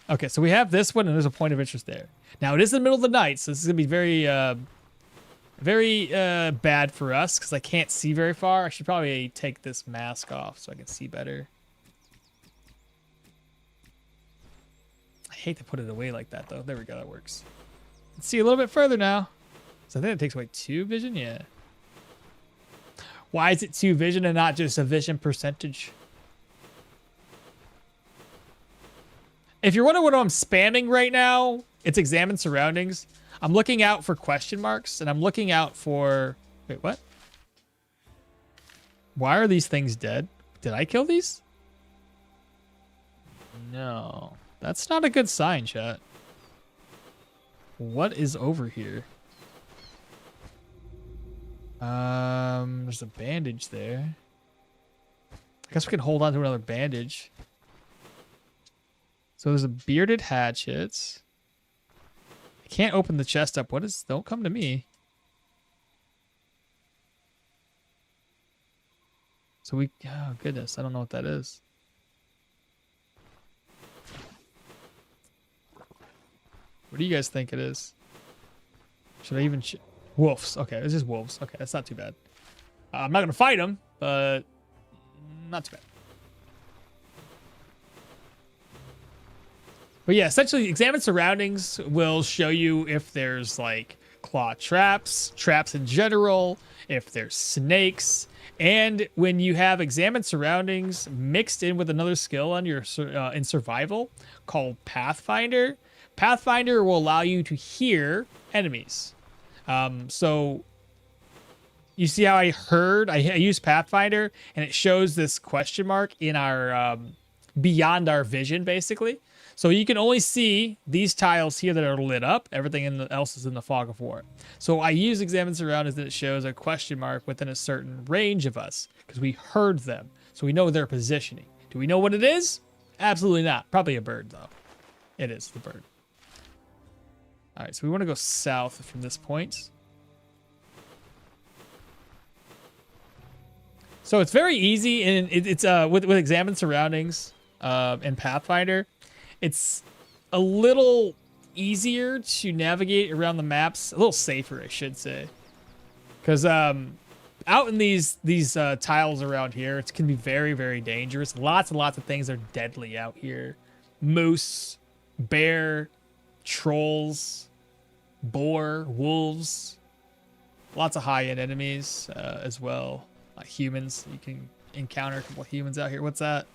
Okay, so we have this one, and there's a point of interest there. Now, it is in the middle of the night, so this is going to be very bad for us, because I can't see very far. I should probably take this mask off so I can see better. I hate to put it away like that, though. There we go, that works. Let's see a little bit further now. So I think it takes away 2 vision, yeah. Why is it 2 vision and not just a vision percentage? If you're wondering what I'm spamming right now, it's examine surroundings. I'm looking out for question marks, and I'm looking out for... Wait, what? Why are these things dead? Did I kill these? No. That's not a good sign, chat. What is over here? There's a bandage there. I guess we can hold on to another bandage. So there's a bearded hatchet. I can't open the chest up. What is... Don't come to me. So we... Oh, goodness. I don't know what that is. What do you guys think it is? Should I even... Wolves. Okay, it's just wolves. Okay, that's not too bad. I'm not gonna fight them, but not too bad. But yeah, essentially, examine surroundings will show you if there's like claw traps, traps in general, if there's snakes, and when you have examined surroundings mixed in with another skill on your in survival called Pathfinder. Pathfinder will allow you to hear enemies. So you see how I used Pathfinder, and it shows this question mark in our beyond our vision, basically. So you can only see these tiles here that are lit up. Everything else is in the fog of war. So I use examine surroundings that it shows a question mark within a certain range of us because we heard them. So we know their positioning. Do we know what it is? Absolutely not. Probably a bird, though. It is the bird. All right, so we want to go south from this point. So it's very easy, and it's with examine surroundings and Pathfinder. It's a little easier to navigate around the maps, a little safer, I should say, because out in these tiles around here, it can be very, very dangerous. Lots and lots of things are deadly out here: moose, bear, trolls, boar, wolves. Lots of high-end enemies as well, like humans. You can encounter a couple of humans out here. What's that?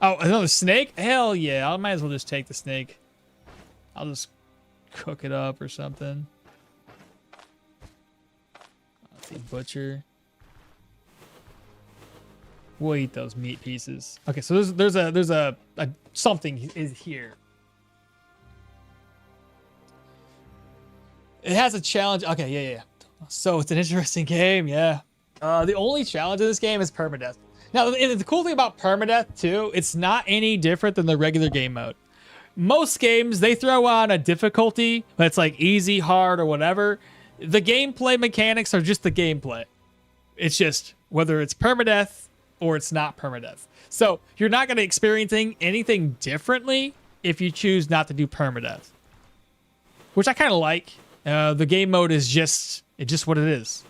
Oh, another snake? Hell yeah. I might as well just take the snake. I'll just cook it up or something. Let's see, butcher. We'll eat those meat pieces. Okay, so there's a something is here. It has a challenge. Okay, yeah. So it's an interesting game, yeah. The only challenge in this game is permadeath. Now, the cool thing about permadeath, too, it's not any different than the regular game mode. Most games, they throw on a difficulty that's like easy, hard, or whatever. The gameplay mechanics are just the gameplay. It's just whether it's permadeath or it's not permadeath. So you're not going to experience anything differently if you choose not to do permadeath, which I kind of like. The game mode is just what it is.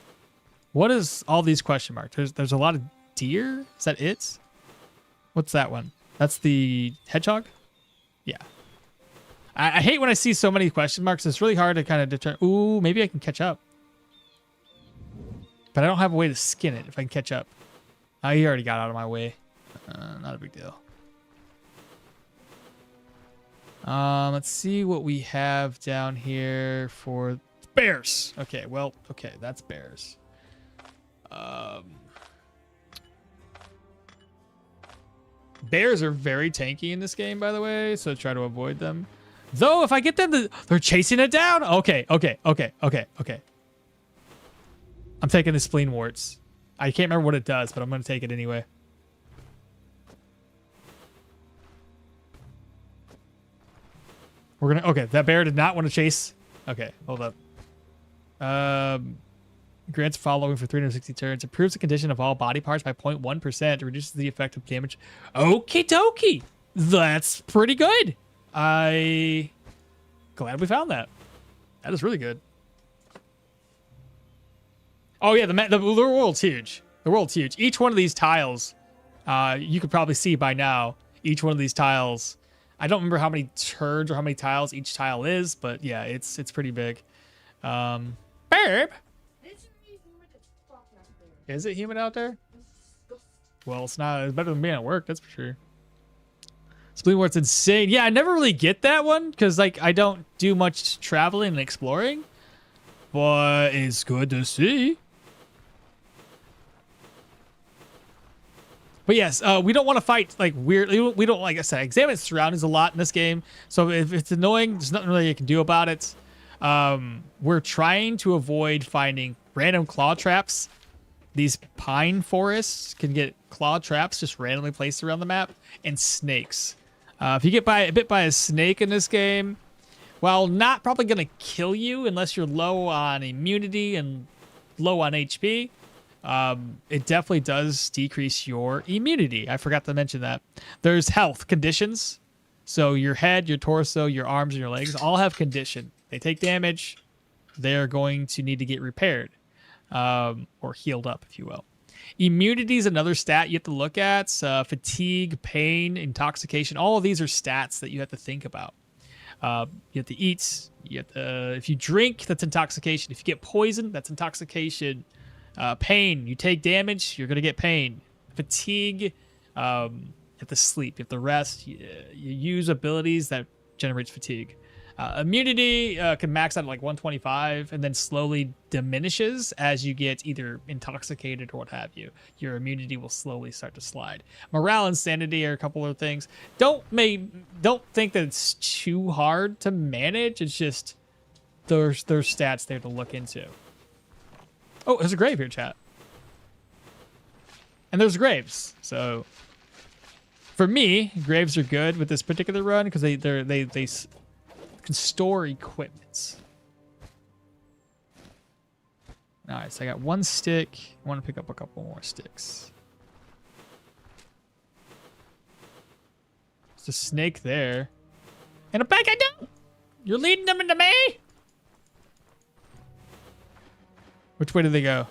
What is all these question marks? There's a lot of deer. Is that it? What's that one? That's the hedgehog? Yeah. I hate when I see so many question marks. It's really hard to kind of determine. Ooh, maybe I can catch up. But I don't have a way to skin it if I can catch up. Oh, he already got out of my way. Not a big deal. Let's see what we have down here for bears. Okay, well, okay, that's bears. Bears are very tanky in this game, by the way, so try to avoid them. Though, if I get them they're chasing it down. Okay. I'm taking the spleen warts. I can't remember what it does, but I'm going to take it anyway. We're going to... Okay, that bear did not want to chase. Okay, hold up. Grants following for 360 turns. Improves the condition of all body parts by 0.1%. Reduces the effect of damage. Okie dokie. That's pretty good. Glad we found that. That is really good. Oh yeah, the world's huge. The world's huge. Each one of these tiles, you could probably see by now. Each one of these tiles. I don't remember how many turns or how many tiles each tile is, but yeah, it's pretty big. Babe. Is it humid out there? Well, it's not. It's better than being at work, that's for sure. Spleenwart's insane. Yeah, I never really get that one because, like, I don't do much traveling and exploring. But it's good to see. But yes, we don't want to fight, like, weirdly. We don't, like I said, examine surroundings a lot in this game. So if it's annoying, there's nothing really you can do about it. We're trying to avoid finding random claw traps. These pine forests can get claw traps just randomly placed around the map, and snakes. If you get bit by a snake in this game, while not probably going to kill you unless you're low on immunity and low on HP, it definitely does decrease your immunity. I forgot to mention that. There's health conditions. So your head, your torso, your arms, and your legs all have condition. They take damage. They're going to need to get repaired. or healed up, if you will. Immunity is another stat you have to look at. Fatigue, pain, intoxication. All of these are stats that you have to think about. You have to eat. If you drink, that's intoxication. If you get poisoned, that's intoxication. Pain, you take damage, you're going to get pain. Fatigue, you have to sleep. You have to rest. You use abilities that generates fatigue. Immunity can max out at like 125 and then slowly diminishes as you get either intoxicated or what have you. Your immunity will slowly start to slide. Morale and sanity are a couple of things. Don't think that it's too hard to manage. It's just there's stats there to look into. Oh, there's a grave here, chat. And there's graves. So for me, graves are good with this particular run because they can store equipment. All right, so I got one stick. I want to pick up a couple more sticks. There's a snake there. And a bag I do. You're leading them into me? Which way do they go?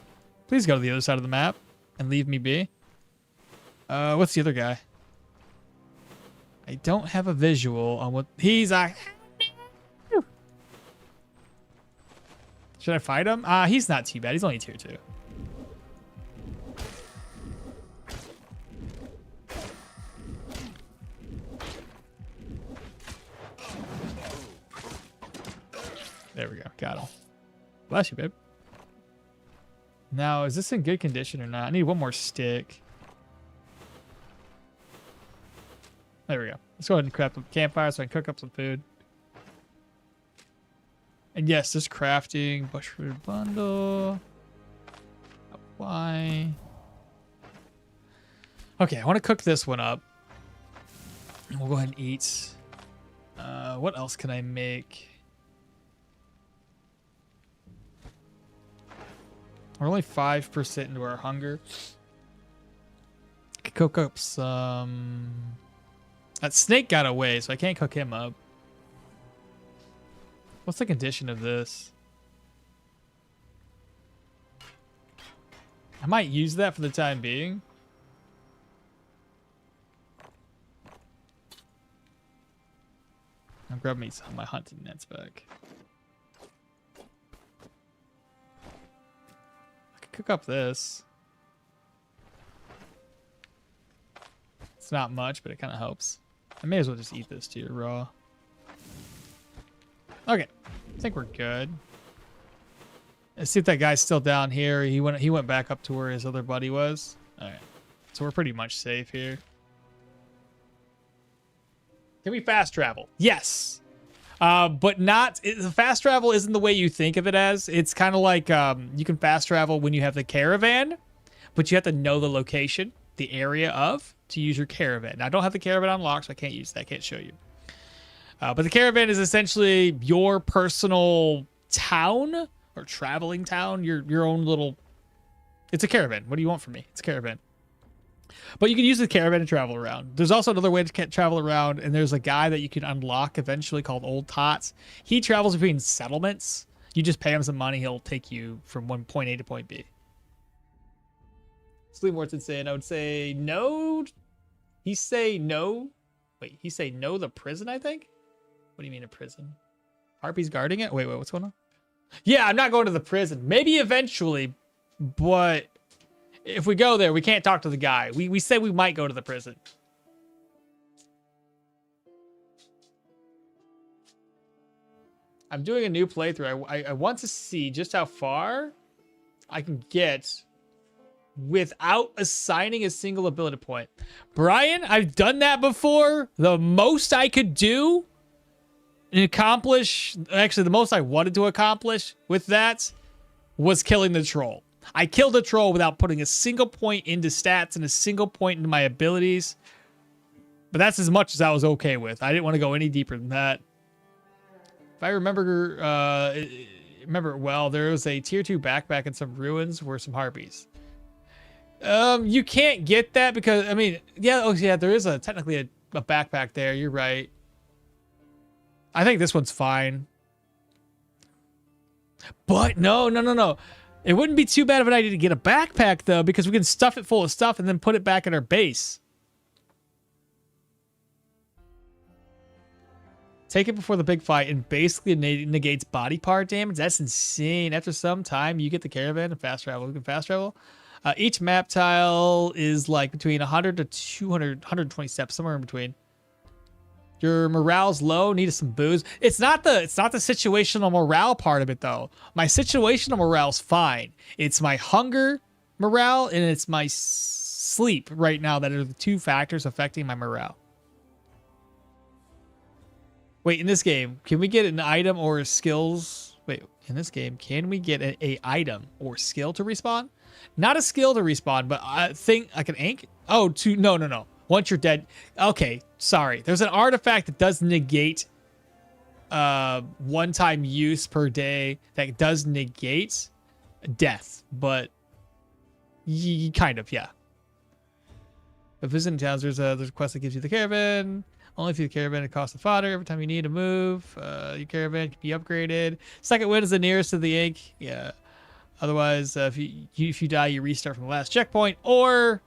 Please go to the other side of the map and leave me be. What's the other guy? I don't have a visual on what he's like. Should I fight him? He's not too bad. He's only tier 2. There we go. Got him. Bless you, babe. Now, is this in good condition or not? I need one more stick. There we go. Let's go ahead and craft a campfire so I can cook up some food. And yes, this crafting, bushroot bundle. Apply. Okay, I want to cook this one up. And we'll go ahead and eat. What else can I make? We're only 5% into our hunger. I could cook up some... That snake got away, so I can't cook him up. What's the condition of this? I might use that for the time being. I'll grab me some of my hunting nets back. I could cook up this. It's not much, but it kind of helps. I may as well just eat this too, raw. Okay, I think we're good. Let's see if that guy's still down here. He went back up to where his other buddy was. All right, so we're pretty much safe here. Can we fast travel? Yes, but not. The fast travel isn't the way you think of it as. It's kind of like you can fast travel when you have the caravan, but you have to know the location, the area of, to use your caravan. Now, I don't have the caravan unlocked, so I can't use that. I can't show you. But the caravan is essentially your personal town or traveling town, your own little... It's a caravan. What do you want from me? It's a caravan. But you can use the caravan to travel around. There's also another way to travel around, and there's a guy that you can unlock eventually called Old Tots. He travels between settlements. You just pay him some money, he'll take you from point A to point B. Sleep Morton saying, I would say no. He say no. Wait, he say no the prison, I think? What do you mean a prison? Harpy's guarding it? Wait, what's going on? Yeah, I'm not going to the prison. Maybe eventually, but if we go there, we can't talk to the guy. We said we might go to the prison. I'm doing a new playthrough. I want to see just how far I can get without assigning a single ability point. Brian, I've done that before. The most I could do and accomplish, actually the most I wanted to accomplish with that was killing the troll. I killed the troll without putting a single point into stats and a single point into my abilities. But that's as much as I was okay with. I didn't want to go any deeper than that. If I remember well, there was a tier 2 backpack in some ruins where some harpies. You can't get that because, I mean, yeah, there is technically a backpack there. You're right. I think this one's fine. But no. It wouldn't be too bad of an idea to get a backpack, though, because we can stuff it full of stuff and then put it back at our base. Take it before the big fight and basically negates body part damage. That's insane. After some time, you get the caravan and fast travel. We can fast travel. Each map tile is like between 100 to 200, 120 steps, somewhere in between. Your morale's low, needed some booze. It's not the situational morale part of it though. My situational morale's fine. It's my hunger morale and it's my sleep right now that are the two factors affecting my morale. Wait, in this game, can we get an item or skills? Wait, in this game, can we get a item or skill to respawn? Not a skill to respawn, but I think like an ink. Oh, no. Once you're dead. Okay, sorry. There's an artifact that does negate one-time use per day that does negate death, but kind of, yeah. But visiting towns, there's a quest that gives you the caravan. Only through the caravan it costs the fodder. Every time you need to move, your caravan can be upgraded. Second wind is the nearest to the ink. Yeah. Otherwise, if you die, you restart from the last checkpoint, or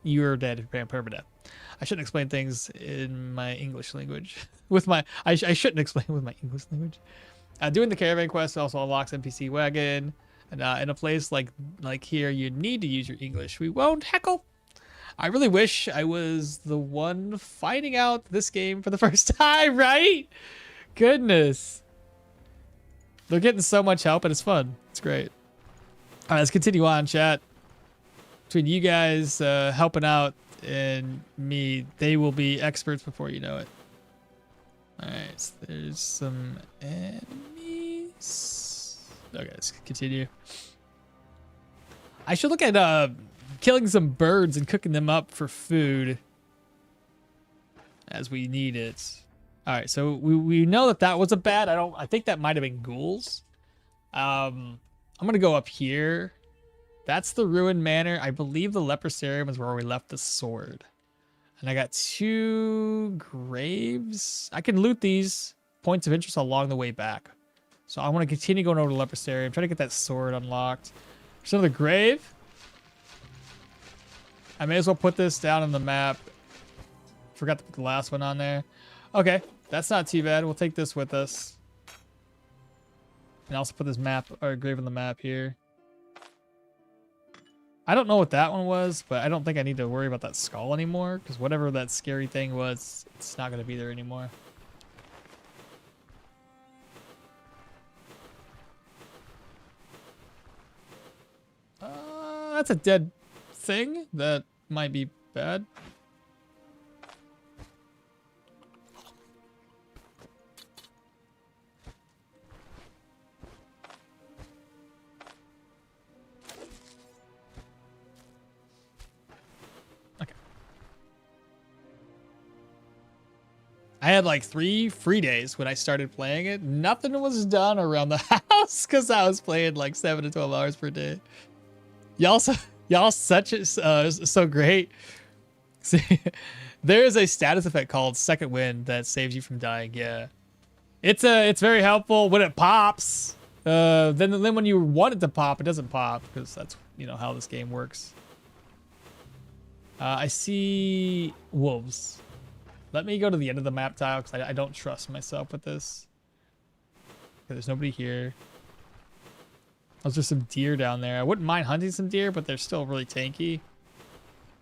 you're dead. Permadeath. I shouldn't explain things in my English language. I shouldn't explain with my English language. Doing the caravan quest also unlocks NPC wagon, and in a place like here, you need to use your English. We won't heckle. I really wish I was the one finding out this game for the first time, right? Goodness. They're getting so much help and it's fun. It's great. All right, let's continue on, chat. Between you guys helping out and me, they will be experts before you know it. All right, so there's some enemies. Okay, let's continue. I should look at killing some birds and cooking them up for food as we need it. All right, so we know that was a bat. I think that might have been ghouls. I'm gonna go up here. That's the ruined manor. I believe the leprosarium is where we left the sword. And I got 2 graves. I can loot these points of interest along the way back. So I want to continue going over to the leprosarium. Try to get that sword unlocked. There's another grave. I may as well put this down on the map. Forgot to put the last one on there. Okay, that's not too bad. We'll take this with us. And also put this map or grave on the map here. I don't know what that one was, but I don't think I need to worry about that skull anymore, because whatever that scary thing was, it's not going to be there anymore. That's a dead thing. That might be bad. Okay. I had like 3 free days when I started playing it. Nothing was done around the house because I was playing like 7 to 12 hours per day. Y'all such so great. See, there is a status effect called Second Wind that saves you from dying. Yeah, it's very helpful when it pops. Then when you want it to pop, it doesn't pop because that's how this game works. I see wolves. Let me go to the end of the map tile because I don't trust myself with this. Okay, there's nobody here. There's just some deer down there. I wouldn't mind hunting some deer, but they're still really tanky.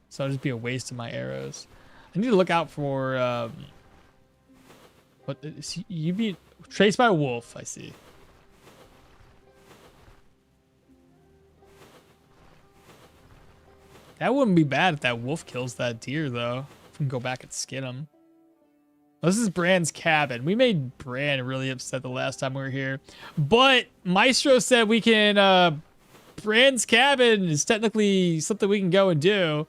So it'll just be a waste of my arrows. I need to look out for what you be traced by a wolf, I see. That wouldn't be bad if that wolf kills that deer though. We can go back and skin him. This is Bran's cabin. We made Bran really upset the last time we were here. But Maestro said we can, Bran's cabin is technically something we can go and do.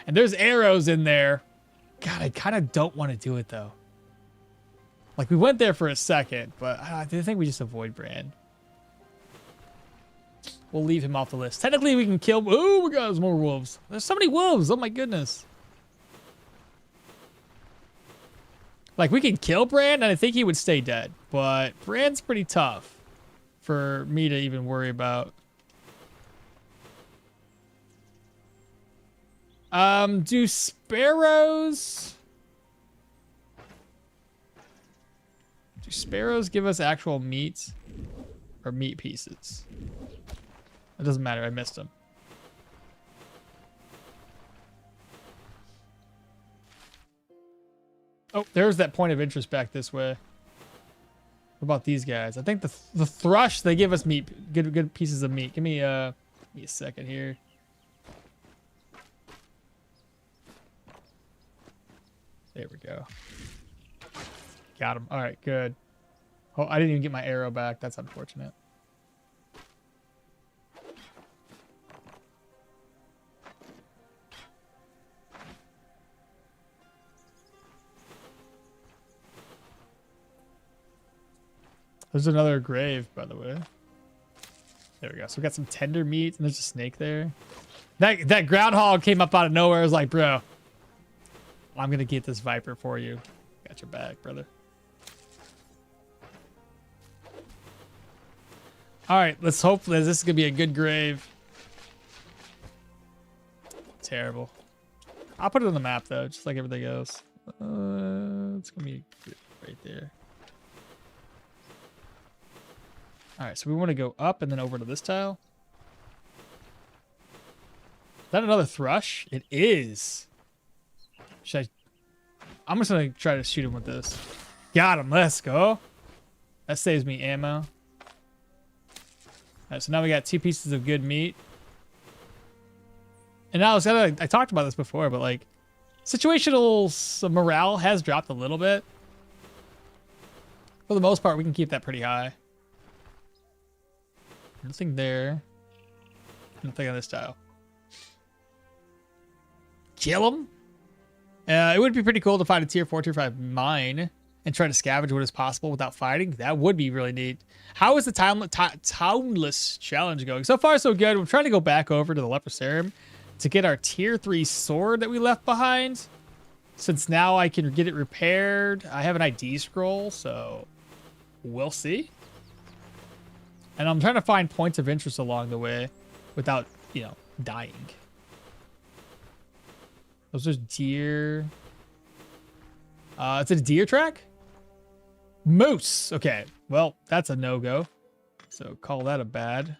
And there's arrows in there. God, I kind of don't want to do it though. Like we went there for a second, but I think we just avoid Bran. We'll leave him off the list. Technically we can kill, oh my God, there's more wolves. There's so many wolves, oh my goodness. Like, we can kill Bran, and I think he would stay dead. But Bran's pretty tough for me to even worry about. Do sparrows... Do sparrows give us actual meat? Or meat pieces? It doesn't matter, I missed them. Oh, there's that point of interest back this way. What about these guys? I think the thrush, they give us meat, good pieces of meat. Give me a second here. There we go. Got him. All right, good. Oh, I didn't even get my arrow back. That's unfortunate. There's another grave, by the way. There we go. So we got some tender meat, and there's a snake there. That groundhog came up out of nowhere. I was like, bro, I'm gonna get this viper for you. Got your back, brother. All right, let's hope that this is gonna be a good grave. Terrible. I'll put it on the map though, just like everything else. It's gonna be right there. All right, so we want to go up and then over to this tile. Is that another thrush? It is. I'm just gonna try to shoot him with this. Got him. Let's go. That saves me ammo. All right, so now we got 2 pieces of good meat. And now I talked about this before, but like situational morale has dropped a little bit. For the most part, we can keep that pretty high. Nothing there. Nothing on this tile. Kill him. It would be pretty cool to find a tier 4, tier 5 mine and try to scavenge what is possible without fighting. That would be really neat. How is the Townless challenge going? So far, so good. We're trying to go back over to the Leprosarum to get our tier 3 sword that we left behind. Since now I can get it repaired. I have an ID scroll, so we'll see. And I'm trying to find points of interest along the way without, you know, dying. Those are deer. It's a deer track? Moose. Okay. Well, that's a no-go. So call that a bad.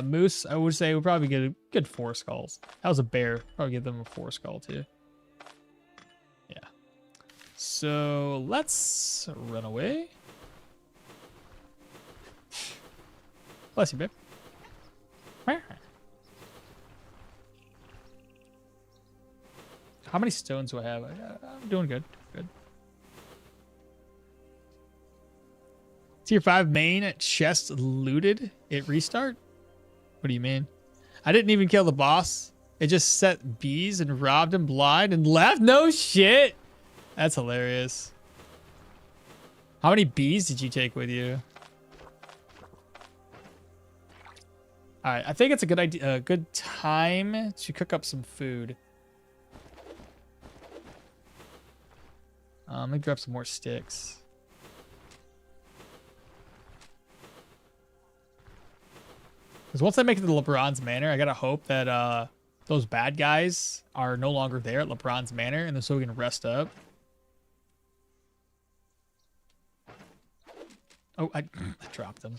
Moose, I would say we'll probably get a good 4 skulls. That was a bear. Probably give them a 4 skull too. Yeah. So let's run away. Bless you, babe. How many stones do I have? I'm doing good. Good. Tier 5 main chest looted. It restart? What do you mean? I didn't even kill the boss. It just set bees and robbed him blind and left? No shit. That's hilarious. How many bees did you take with you? All right, I think it's a good idea, a good time to cook up some food. Let me grab some more sticks. Because once I make it to LeBron's Manor, I gotta hope that those bad guys are no longer there at LeBron's Manor, and so we can rest up. Oh, I dropped them.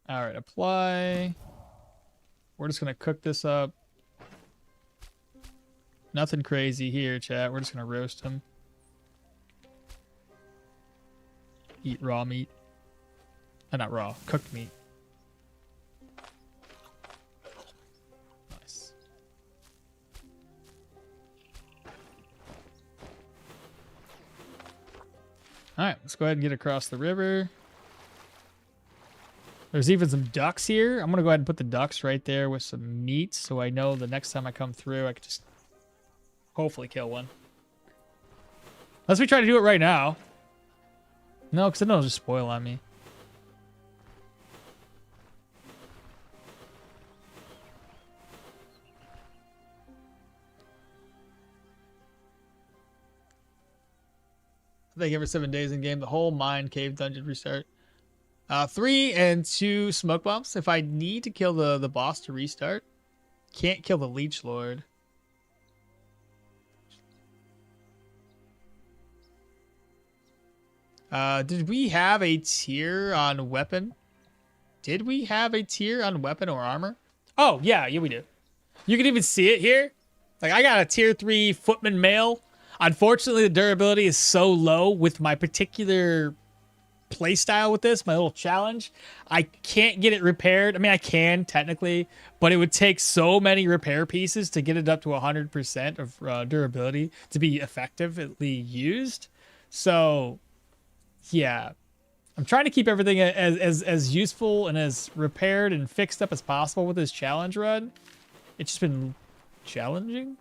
All right, apply. We're just gonna cook this up. Nothing crazy here, chat. We're just gonna roast him. Eat raw meat. Not raw, cooked meat. Nice. All right, let's go ahead and get across the river. There's even some ducks here. I'm gonna go ahead and put the ducks right there with some meat, so I know the next time I come through, I can just hopefully kill one. Unless we try to do it right now. No, because then it'll just spoil on me. I think every 7 days in game, the whole mine cave dungeon restart. 3 and 2 smoke bombs. If I need to kill the boss to restart, can't kill the Leech Lord. Did we have a tier on weapon? Did we have a tier on weapon or armor? Oh, yeah, we do. You can even see it here. Like, I got a tier 3 footman mail. Unfortunately, the durability is so low with my particular playstyle with this, my little challenge. I can't get it repaired. I mean, I can technically, but it would take so many repair pieces to get it up to 100% of durability to be effectively used. So, yeah. I'm trying to keep everything as useful and as repaired and fixed up as possible with this challenge run. It's just been challenging.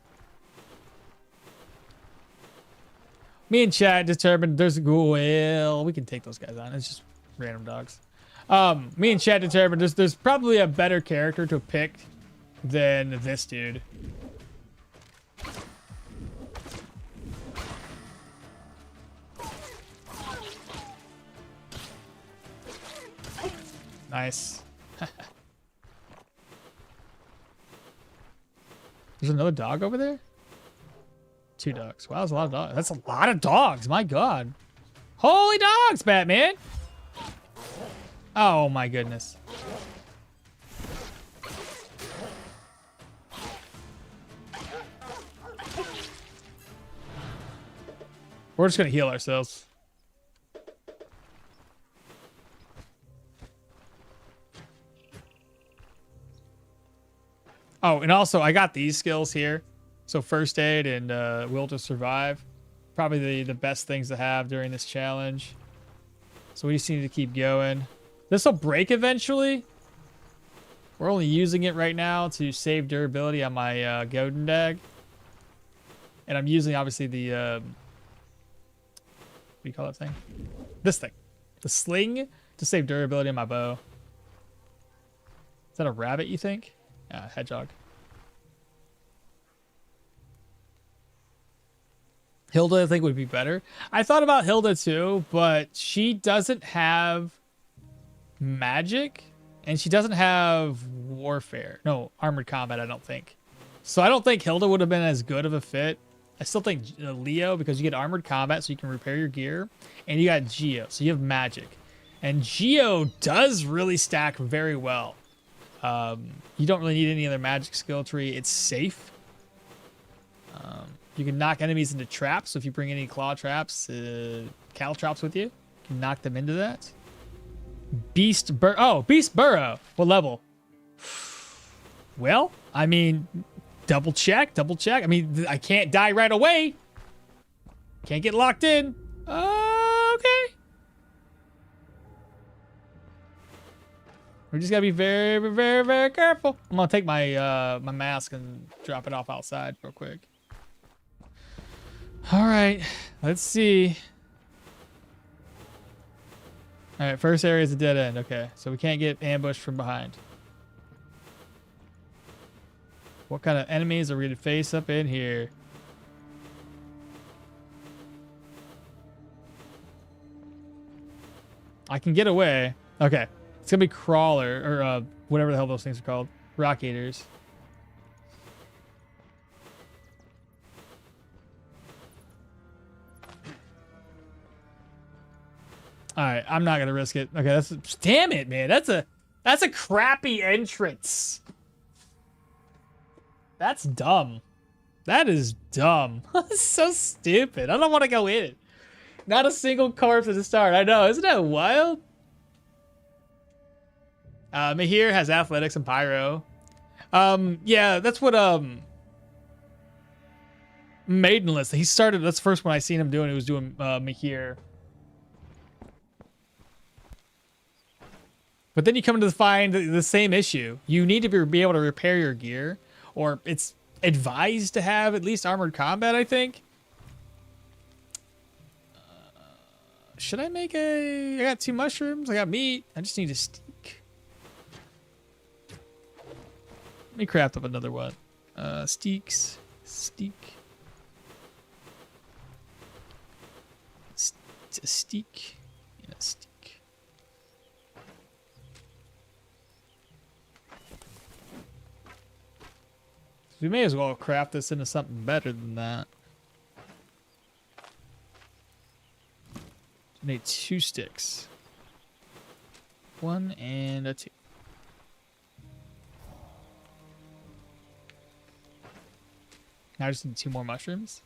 Me and Chad determined there's well, we can take those guys on. It's just random dogs. Me and Chad determined there's probably a better character to pick than this dude. Nice. There's another dog over there? 2 dogs. Wow, that's a lot of dogs. That's a lot of dogs. My God. Holy dogs, Batman. Oh, my goodness. We're just going to heal ourselves. Oh, and also I got these skills here. So first aid and will to survive. Probably the best things to have during this challenge. So we just need to keep going. This will break eventually. We're only using it right now to save durability on my Godin Dag. And I'm using obviously the what do you call that thing? This thing. The sling to save durability on my bow. Is that a rabbit, you think? Yeah, hedgehog. Hilda, I think, would be better. I thought about Hilda too, but she doesn't have magic and she doesn't have warfare. No, armored combat, I don't think. So I don't think Hilda would have been as good of a fit. I still think Leo, because you get armored combat so you can repair your gear, and you got Geo, so you have magic. And Geo does really stack very well. You don't really need any other magic skill tree. It's safe. You can knock enemies into traps. So if you bring any claw traps, cattle traps with you, you can knock them into that. Beast Burrow. What level? Well, I mean, double check. I mean, I can't die right away. Can't get locked in. Okay. We just gotta be very, very, very careful. I'm gonna take my my mask and drop it off outside real quick. All right, let's see. All right, first area is a dead end. Okay, so we can't get ambushed from behind. What kind of enemies are we gonna face up in here? I can get away. Okay. It's gonna be crawler or whatever the hell those things are called. Rock eaters. All right, I'm not gonna risk it. Okay, damn it, man. That's a crappy entrance. That's dumb. That is dumb. That's so stupid. I don't want to go in it. Not a single corpse at the start. I know. Isn't that wild? Mahir has athletics and pyro. Yeah, that's what Maidenless. He started. That's the first one I seen him doing. He was doing Mahir. But then you come to find the same issue. You need to be able to repair your gear, or it's advised to have at least armored combat, I think. Should I make I got 2 mushrooms. I got meat. I just need a steak. Let me craft up another one. Steaks. Steak. A steak. Yeah, steak. We may as well craft this into something better than that. I need 2 sticks. 1 and a 2. Now I just need 2 more mushrooms.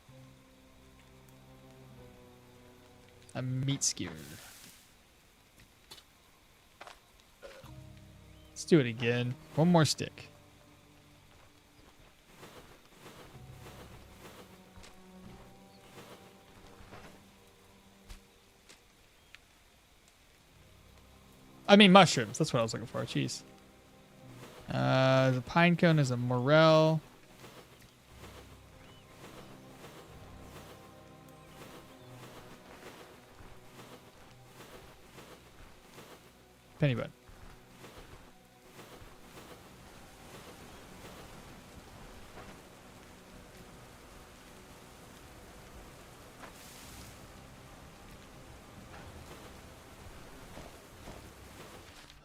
A meat skewer. Let's do it again. 1 more stick. I mean mushrooms. That's what I was looking for. Jeez. The pine cone is a morel. Penny bud.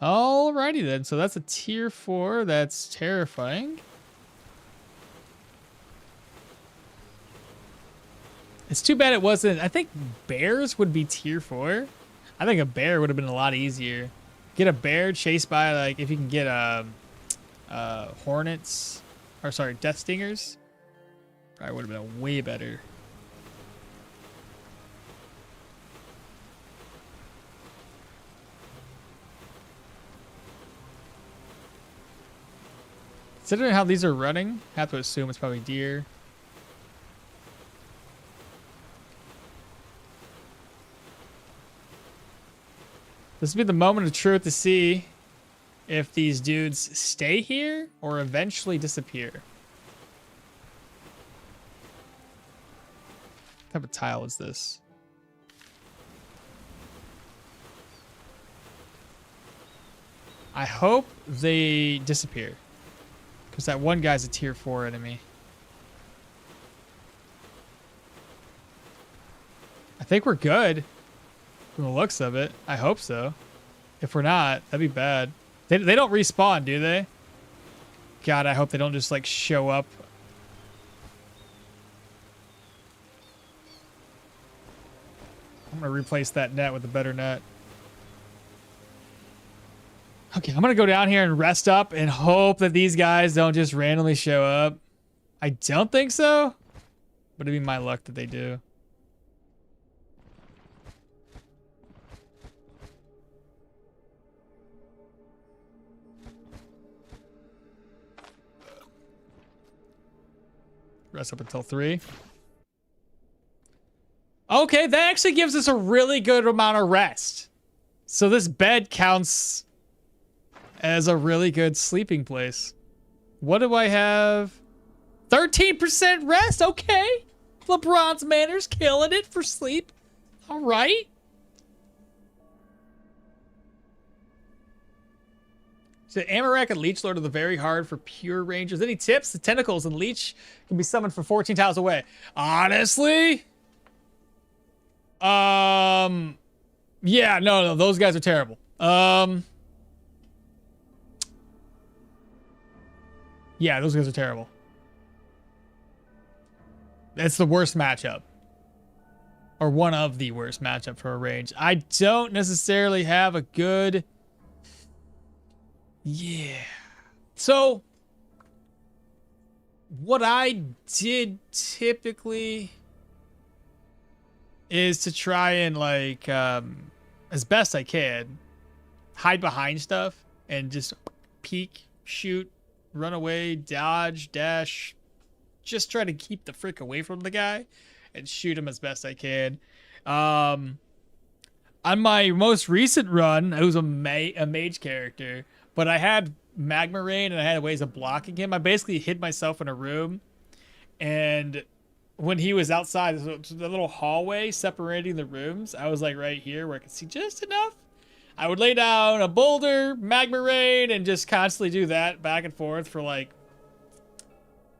Alrighty then, so that's a tier 4. That's terrifying. It's too bad it wasn't. I think bears would be tier 4. I think a bear would have been a lot easier. Get a bear chased by, like, if you can get hornets, or sorry, death stingers. Probably would have been way better. Considering how these are running, I have to assume it's probably deer. This will be the moment of truth to see if these dudes stay here or eventually disappear. What type of tile is this? I hope they disappear. Because that one guy's a tier 4 enemy. I think we're good. From the looks of it. I hope so. If we're not, that'd be bad. They don't respawn, do they? God, I hope they don't just like show up. I'm going to replace that net with a better net. Okay, I'm going to go down here and rest up and hope that these guys don't just randomly show up. I don't think so, but it'd be my luck that they do. Rest up until 3. Okay, that actually gives us a really good amount of rest. So this bed counts as a really good sleeping place. What do I have? 13% rest. Okay. LeBron's Manor's killing it for sleep. All right. So Amarak and Leech Lord are the very hard for pure rangers. Any tips? The tentacles and Leech can be summoned from 14 tiles away. Honestly? Yeah, no, those guys are terrible. Yeah, those guys are terrible. It's the worst matchup. Or one of the worst matchup for a range. I don't necessarily have a good... Yeah. So, what I did typically is to try and, like, as best I can, hide behind stuff and just peek, shoot, run away, dodge, dash, just try to keep the frick away from the guy and shoot him as best I can. On my most recent run, I was a mage character, but I had Magma Rain and I had ways of blocking him. I basically hid myself in a room, and when he was outside, the little hallway separating the rooms, I was like right here where I could see just enough. I would lay down a boulder, Magma Rain, and just constantly do that back and forth for like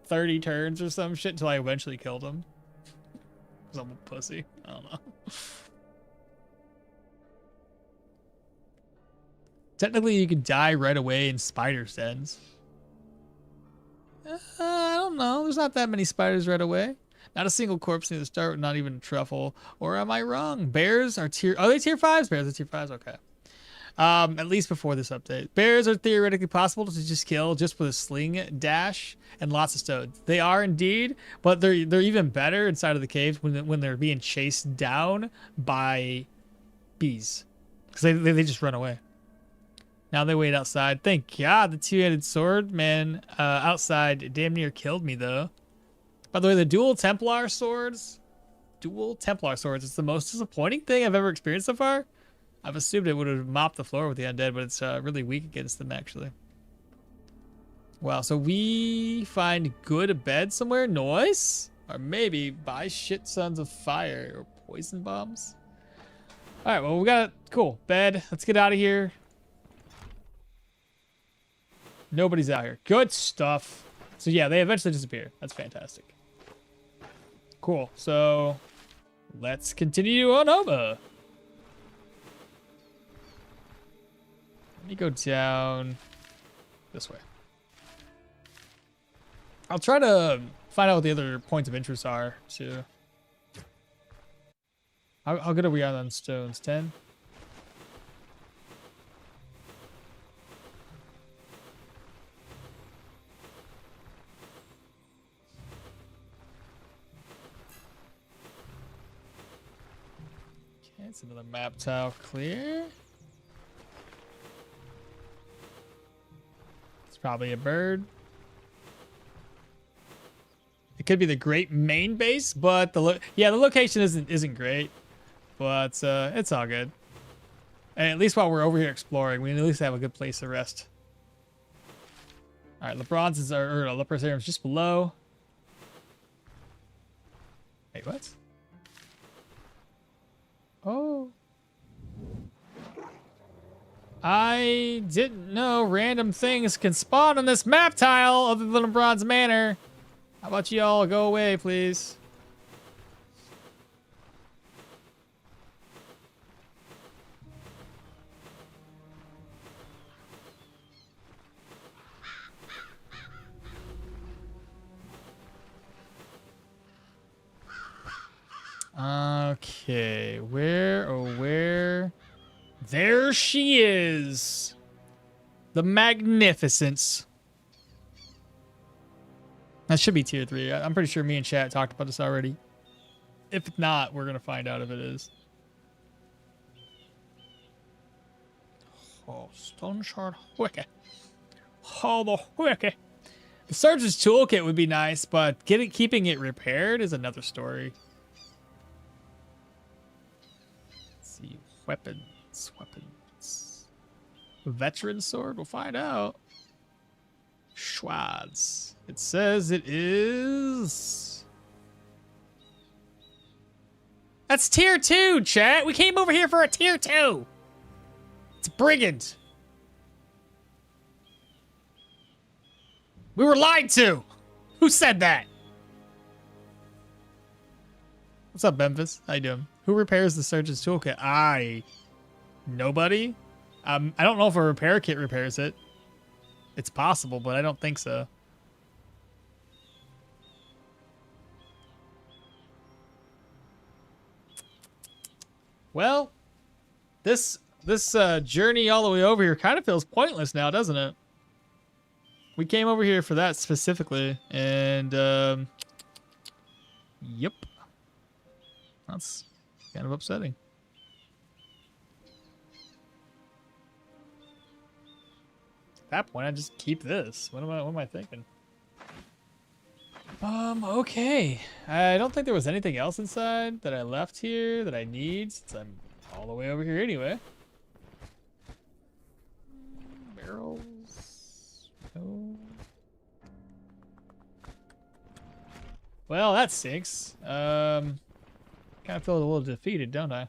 30 turns or some shit until I eventually killed him. Because I'm a pussy. I don't know. Technically, you could die right away in spider dens. I don't know. There's not that many spiders right away. Not a single corpse near the start, not even a truffle. Or am I wrong? Bears are tier... Are they tier 5s? Bears are tier 5s? Okay. At least before this update. Bears are theoretically possible to just kill just with a sling dash and lots of stones. They are indeed, but they're even better inside of the caves when they're being chased down by bees. Because they just run away. Now they wait outside. Thank God the two-handed sword, man, outside damn near killed me, though. By the way, the dual Templar swords, it's the most disappointing thing I've ever experienced so far. I've assumed it would have mopped the floor with the undead, but it's really weak against them, actually. Wow, so we find good bed somewhere? Nice. Or maybe buy shit tons of fire or poison bombs. All right, well, we got a cool bed. Let's get out of here. Nobody's out here. Good stuff. So yeah, they eventually disappear. That's fantastic. Cool. So let's continue on over. Let me go down this way. I'll try to find out what the other points of interest are too. How good are we on stones? 10? Okay, it's another map tile clear. It's probably a bird. It could be the great main base, but the location isn't great, but it's all good. And at least while we're over here exploring, we at least have a good place to rest. All right, Leprosarium's just below. Wait, what? Oh. I didn't know random things can spawn on this map tile other than Bronze Manor. How about you all go away, please? Okay, where? There she is. The Magnificence. That should be tier 3. I'm pretty sure me and chat talked about this already. If not, we're going to find out if it is. Oh, Stoneshard Wicket. Oh, the Wicket. The Surgeon's Toolkit would be nice, but keeping it repaired is another story. Let's see. Weapons. Veteran sword? We'll find out. Schwads. It says it is... That's tier 2, chat. We came over here for a tier 2. It's Brigand. We were lied to. Who said that? What's up, Memphis? How you doing? Who repairs the Surgeon's Toolkit? Nobody? I don't know if a repair kit repairs it. It's possible, but I don't think so. Well, this journey all the way over here kind of feels pointless now, doesn't it? We came over here for that specifically, and yep. That's kind of upsetting. At that point, I just keep this. What am I thinking? Okay. I don't think there was anything else inside that I left here that I need, since I'm all the way over here anyway. Barrels. No. Well, that stinks. Kind of feel a little defeated, don't I?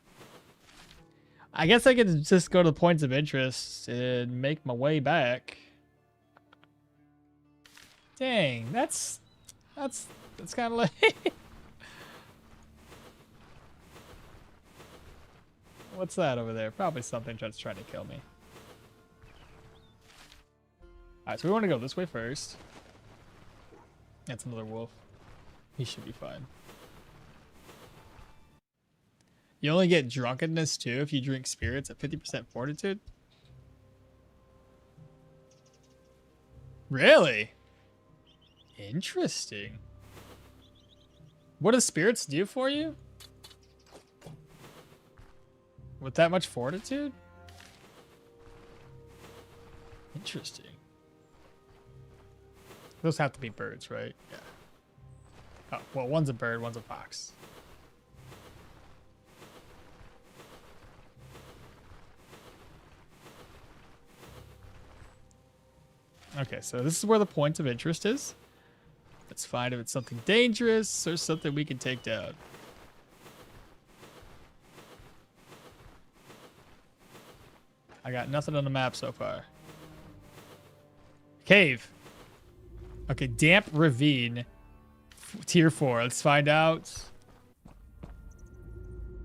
I guess I could just go to the points of interest and make my way back. Dang, that's kind of like... What's that over there? Probably something that's trying to kill me. Alright, so we want to go this way first. That's another wolf. He should be fine. You only get drunkenness too if you drink spirits at 50% fortitude? Really? Interesting. What do spirits do for you? With that much fortitude? Interesting. Those have to be birds, right? Yeah. Oh, well, one's a bird, one's a fox. Okay, so this is where the point of interest is. Let's find if it's something dangerous or something we can take down. I got nothing on the map so far. Cave. Okay, damp ravine. Tier 4. Let's find out.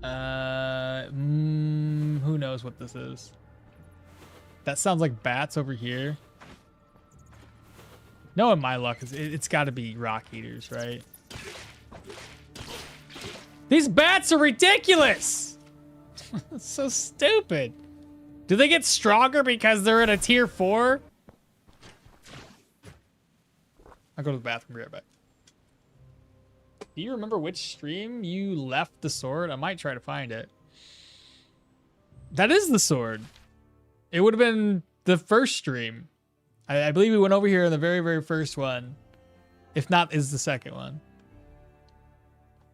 Who knows what this is? That sounds like bats over here. No, in my luck, it's got to be rock eaters, right? These bats are ridiculous! That's so stupid. Do they get stronger because they're in a tier 4? I'll go to the bathroom, be right back. Do you remember which stream you left the sword? I might try to find it. That is the sword. It would have been the first stream. I believe we went over here in the very, very first one. If not, is the second one.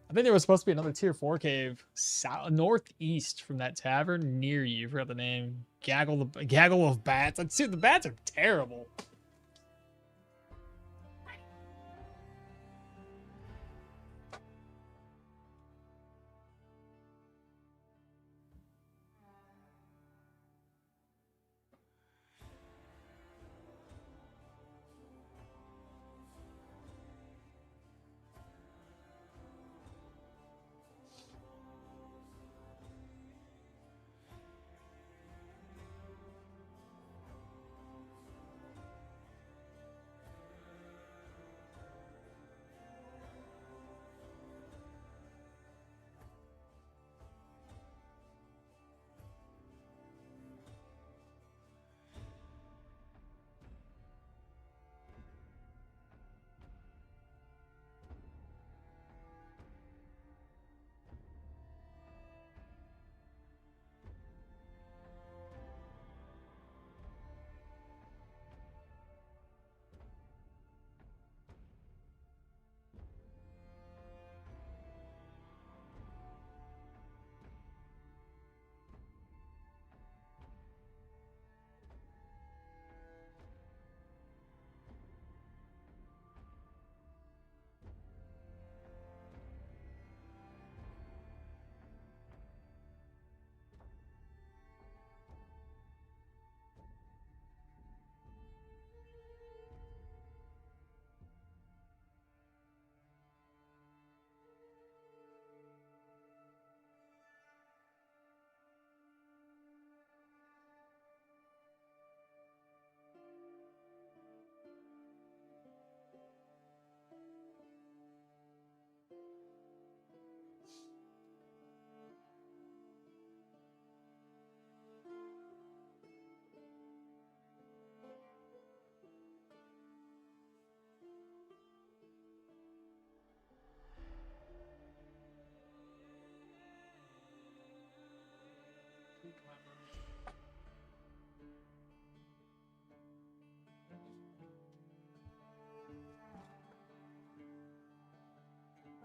I think there was supposed to be another tier 4 cave northeast from that tavern near you. I forgot the name. Gaggle of bats. Dude, the bats are terrible.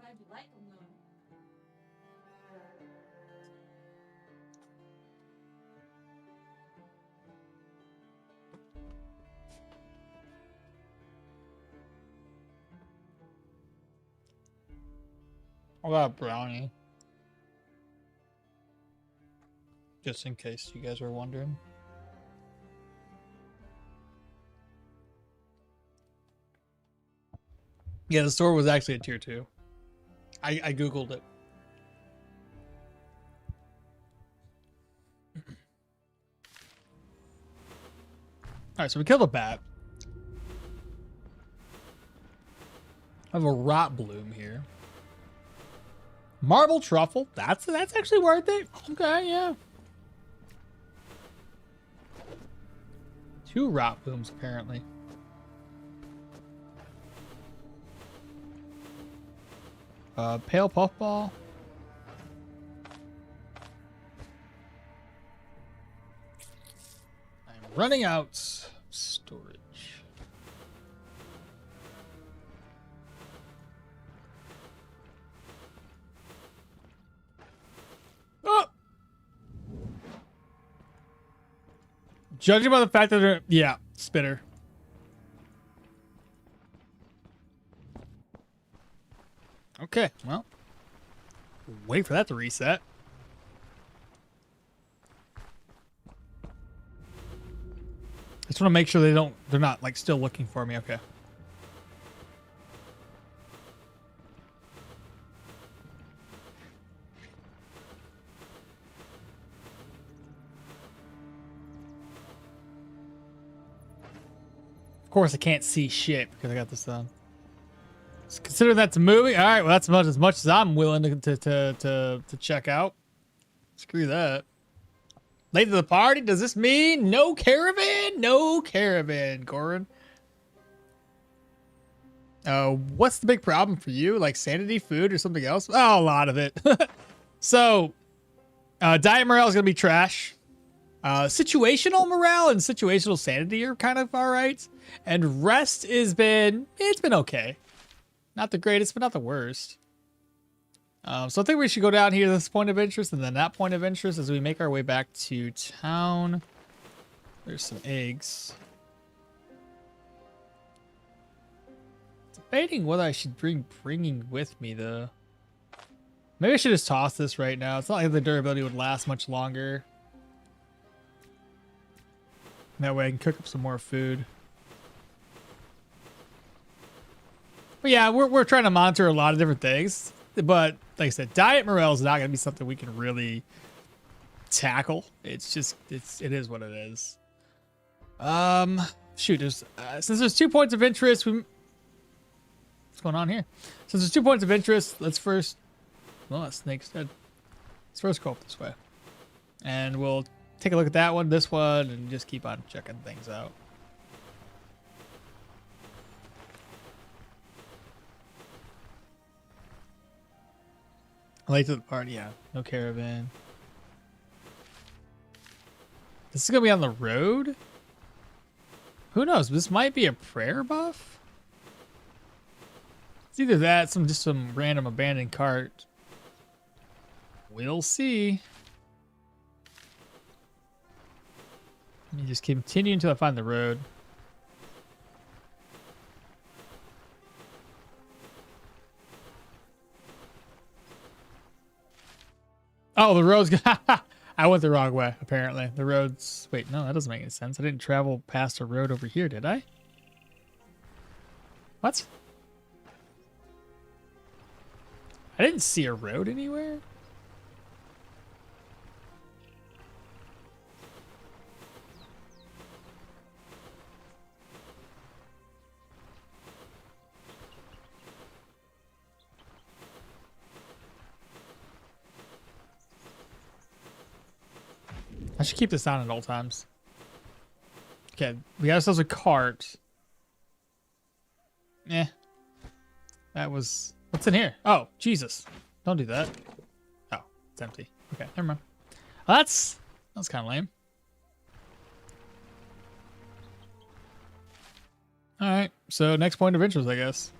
Glad you like them though. I got a brownie. Just in case you guys were wondering. Yeah, the store was actually a tier 2. I googled it. All right, so we killed a bat. I have a rot bloom here. Marble truffle. That's actually worth it. Okay, yeah. 2 rot blooms apparently. Pale puffball. I'm running out of storage. Oh! Judging by the fact that they're, yeah, spitter. Okay, well, wait for that to reset. I just want to make sure they're not like still looking for me. Okay. Of course, I can't see shit because I got this on. Consider that's a movie. All right, well, that's as much as I'm willing to check out. Screw that. Late to the party. Does this mean no caravan? No caravan, Goran. What's the big problem for you? Like sanity, food, or something else? Oh, a lot of it. So, diet morale is gonna be trash. Situational morale and situational sanity are kind of all right, and rest it's been okay. Not the greatest, but not the worst. So I think we should go down here to this point of interest and then that point of interest as we make our way back to town. There's some eggs. Debating what I should bringing with me though. Maybe I should just toss this right now. It's not like the durability would last much longer. That way I can cook up some more food. But yeah, we're trying to monitor a lot of different things. But like I said, diet morale is not going to be something we can really tackle. It's just, it is what it is. Shoot, since there's 2 points of interest, what's going on here? Since there's 2 points of interest, let's first, well, that snake's dead. Let's first go up this way. And we'll take a look at that one, this one, and just keep on checking things out. Late to the party, yeah. No caravan. This is gonna be on the road? Who knows? This might be a prayer buff? It's either that, just some random abandoned cart. We'll see. Let me just continue until I find the road. Oh, the road's... I went the wrong way, apparently. The road's... Wait, no, that doesn't make any sense. I didn't travel past a road over here, did I? What? I didn't see a road anywhere? I should keep this on at all times. Okay, we got ourselves a cart. Eh. That was... What's in here? Oh, Jesus. Don't do that. Oh, it's empty. Okay, never mind. Well, that's kind of lame. Alright, so next point of interest, I guess.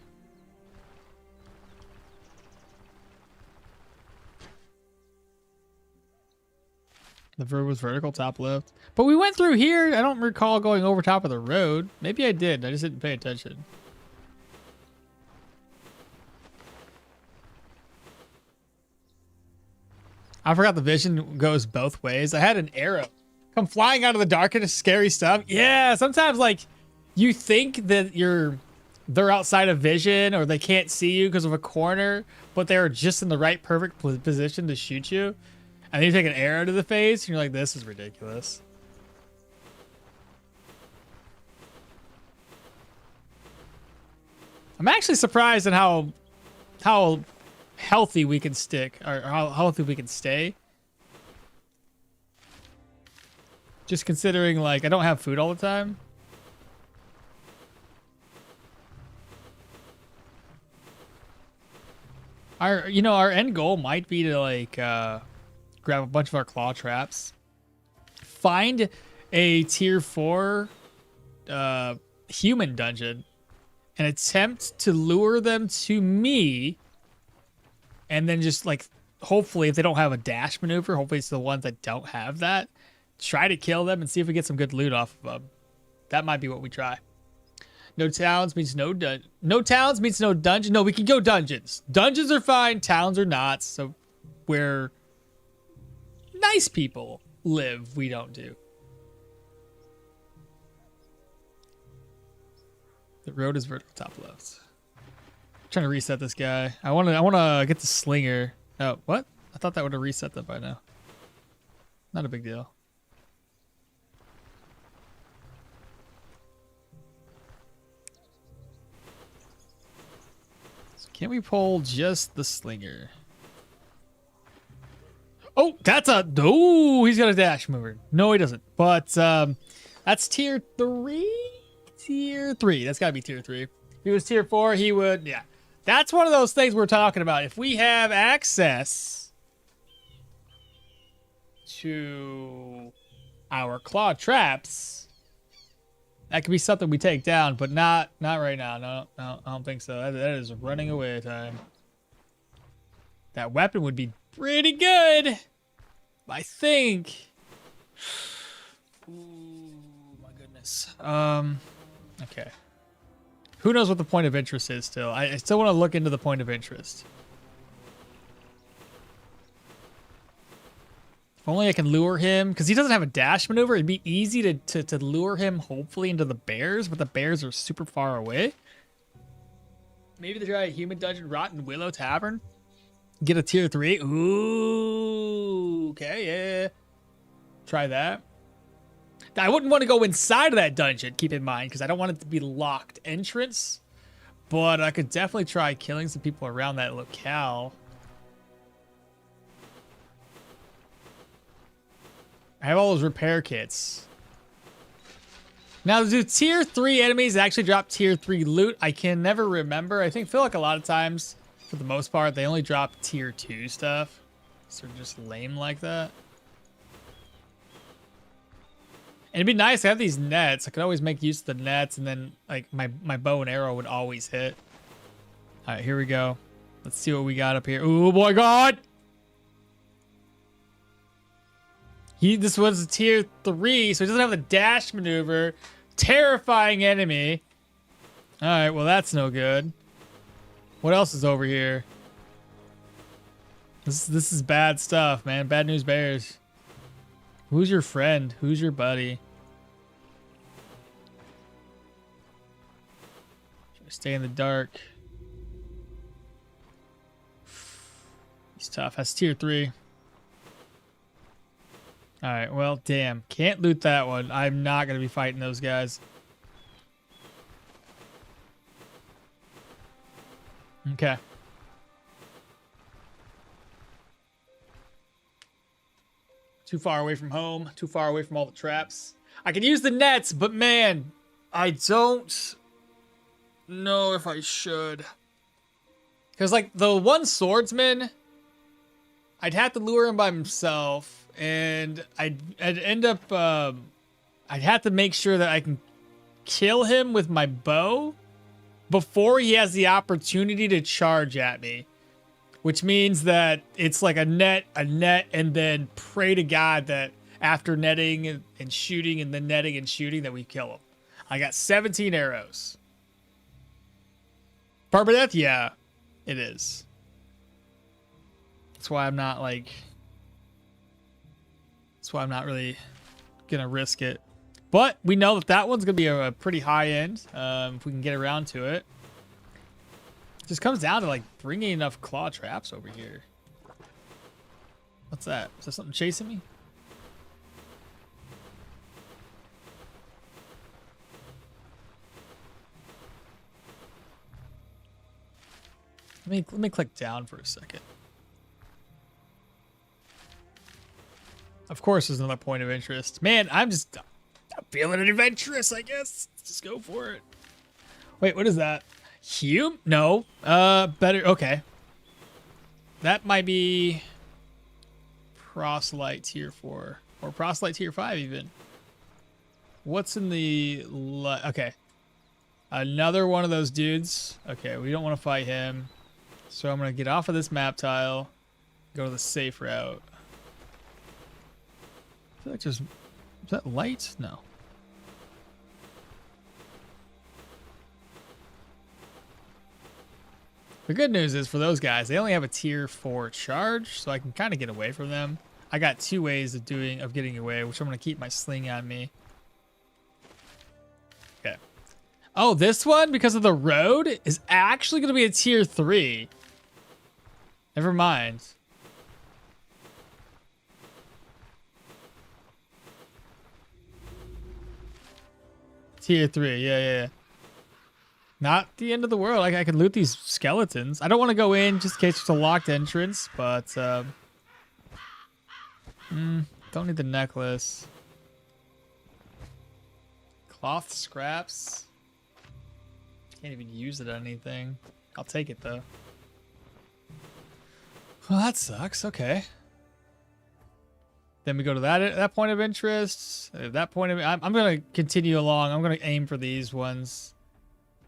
The road was vertical, top left. But we went through here. I don't recall going over top of the road. Maybe I did. I just didn't pay attention. I forgot the vision goes both ways. I had an arrow come flying out of the darkness. Scary stuff. Yeah, sometimes like you think that they're outside of vision or they can't see you because of a corner, but they're just in the right perfect position to shoot you. And then you take an arrow to the face, and you're like, this is ridiculous. I'm actually surprised at how healthy we can stick, or how healthy we can stay. Just considering, like, I don't have food all the time. Our end goal might be to, like, grab a bunch of our claw traps, find a tier 4 human dungeon, and attempt to lure them to me, and then just, like, hopefully if they don't have a dash maneuver, hopefully it's the ones that don't have that, try to kill them and see if we get some good loot off of them. That might be what we try. No towns means no dungeon. No towns means no dungeon. No, we can go dungeons. Dungeons are fine. Towns are not. So where nice people live, we don't do. The road is vertical top left. I'm trying to reset this guy. I want to get the slinger. Oh, what? I thought that would have reset that by now. Not a big deal. Can't we pull just the slinger? Oh, that's a... Oh, he's got a dash mover. No, he doesn't. But that's tier 3? Tier 3. That's got to be tier 3. If he was tier 4, he would... Yeah. That's one of those things we're talking about. If we have access to our claw traps... That could be something we take down, but not right now. No, I don't think so. That is running away time. That weapon would be pretty good, I think. Ooh, my goodness. Okay. Who knows what the point of interest is still? I still want to look into the point of interest. If only I can lure him, because he doesn't have a dash maneuver. It'd be easy to lure him, hopefully, into the bears, but the bears are super far away. Maybe they try a human dungeon, Rotten Willow Tavern. Get a tier 3. Ooh, okay, yeah. Try that. I wouldn't want to go inside of that dungeon, keep in mind, because I don't want it to be locked entrance. But I could definitely try killing some people around that locale. I have all those repair kits. Now, do tier 3 enemies actually drop tier 3 loot? I can never remember. I feel like a lot of times, for the most part, they only drop tier 2 stuff. So they're just lame like that. And it'd be nice to have these nets. I could always make use of the nets, and then like my bow and arrow would always hit. All right, here we go. Let's see what we got up here. Oh boy, God! This was a tier 3, so he doesn't have the dash maneuver. Terrifying enemy. All right, well, that's no good. What else is over here? This is bad stuff, man. Bad news bears. Who's your friend? Who's your buddy? Try to stay in the dark. He's tough. That's tier 3. All right, well, damn. Can't loot that one. I'm not going to be fighting those guys. Okay. Too far away from home. Too far away from all the traps. I can use the nets, but man, I don't know if I should. Because, like, the one swordsman, I'd have to lure him by himself. And I'd end up, I'd have to make sure that I can kill him with my bow before he has the opportunity to charge at me. Which means that it's like a net, and then pray to God that after netting and shooting and then netting and shooting that we kill him. I got 17 arrows. Permadeath? Yeah, it is. That's why I'm not like... That's why I'm not really gonna risk it. But we know that one's gonna be a pretty high end if we can get around to it. It just comes down to like bringing enough claw traps over here. What's that? Is there something chasing me? Let me click down for a second. Of course, there's another point of interest. Man, I'm feeling adventurous, I guess. Let's just go for it. Wait, what is that? Hume? No. Better. Okay. That might be Proselyte tier 4 or Proselyte tier 5 even. What's in the... Okay. Another one of those dudes. Okay, we don't want to fight him. So I'm going to get off of this map tile. Go to the safe route. I feel like there's... Is that light? No. The good news is for those guys, they only have a tier 4 charge, so I can kind of get away from them. I got 2 ways of getting away, which I'm going to keep my sling on me. Okay. Oh, this one, because of the road, is actually going to be a tier 3. Never mind. Tier 3, yeah. Not the end of the world. I can loot these skeletons. I don't want to go in just in case it's a locked entrance, but don't need the necklace. Cloth scraps. Can't even use it on anything. I'll take it though. Well, that sucks. Okay. Then we go to that point of interest. That point of I'm gonna continue along. I'm gonna aim for these ones.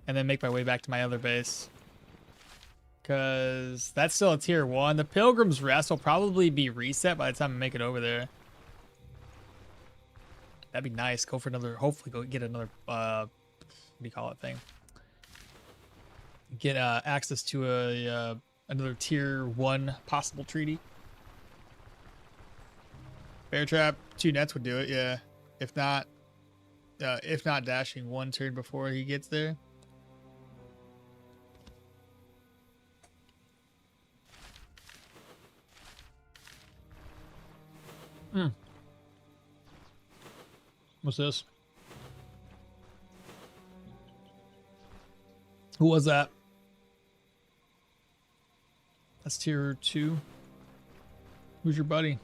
And then make my way back to my other base. Because that's still a tier 1. The Pilgrim's Rest will probably be reset by the time I make it over there. That'd be nice. Go for another, hopefully go get another, what do you call it thing? Get access to another tier 1 possible treaty. Bear Trap, 2 nets would do it, yeah. If not dashing 1 turn before he gets there. What's this? Who was that? That's tier 2. Who's your buddy?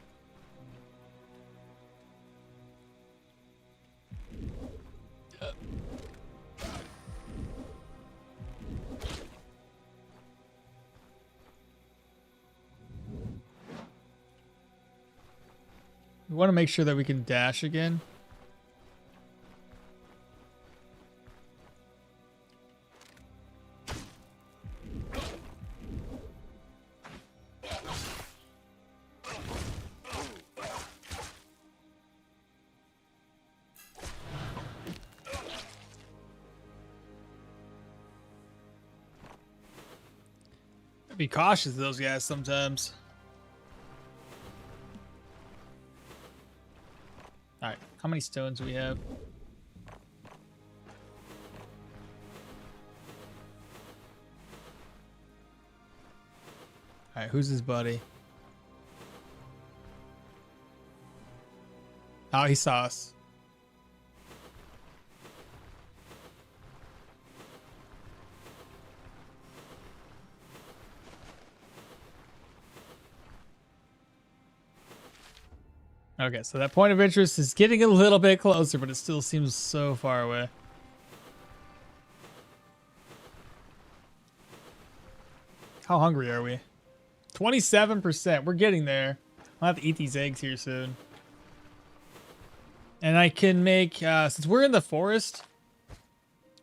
We want to make sure that we can dash again. Be cautious of those guys sometimes. All right, how many stones do we have? All right, who's his buddy? Oh, he saw us. Okay, so that point of interest is getting a little bit closer, but it still seems so far away. How hungry are we? 27%. We're getting there. I'll have to eat these eggs here soon. And I can make, since we're in the forest,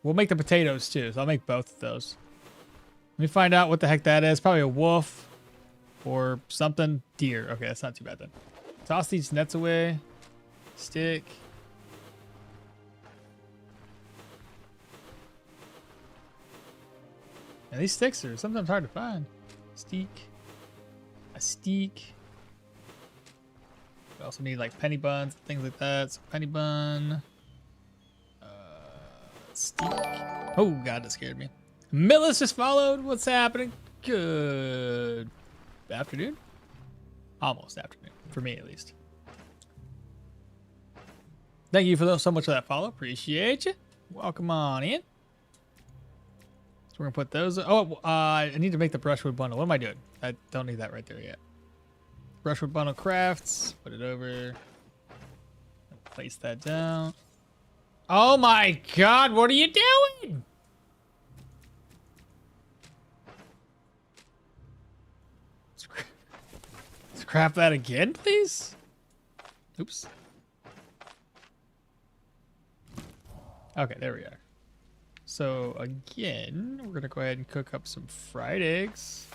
we'll make the potatoes too. So I'll make both of those. Let me find out what the heck that is. Probably a wolf or something. Deer. Okay, that's not too bad then. Toss these nets away. Stick. Yeah, these sticks are sometimes hard to find. Steak. A steak. We also need like penny buns, things like that. So penny bun. Steak. Oh god, that scared me. Millis just followed. What's happening? Good afternoon. Almost afternoon. For me, at least. Thank you for so much for that follow. Appreciate you. Welcome on in. So we're gonna put those. Oh, I need to make the brushwood bundle. What am I doing? I don't need that right there yet. Brushwood bundle crafts. Put it over. Place that down. Oh my God! What are you doing? Let's craft that again, please. Oops. Okay, there we are. So again, we're gonna go ahead and cook up some fried eggs,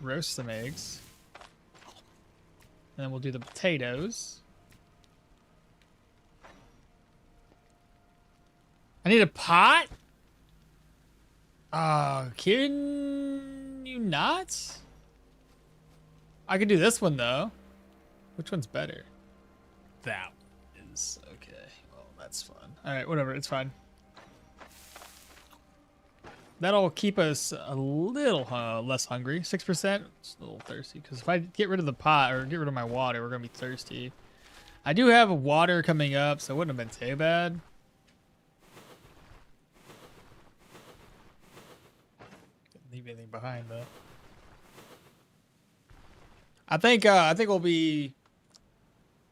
roast some eggs, and then we'll do the potatoes. I need a pot? Can you not? I could do this one though. Which one's better? That is okay. Well, that's fun. All right, whatever. It's fine. That'll keep us a little less hungry. 6%. It's a little thirsty because if I get rid of the pot or get rid of my water, we're gonna be thirsty. I do have water coming up, so it wouldn't have been too bad. Didn't leave anything behind though. I think we'll be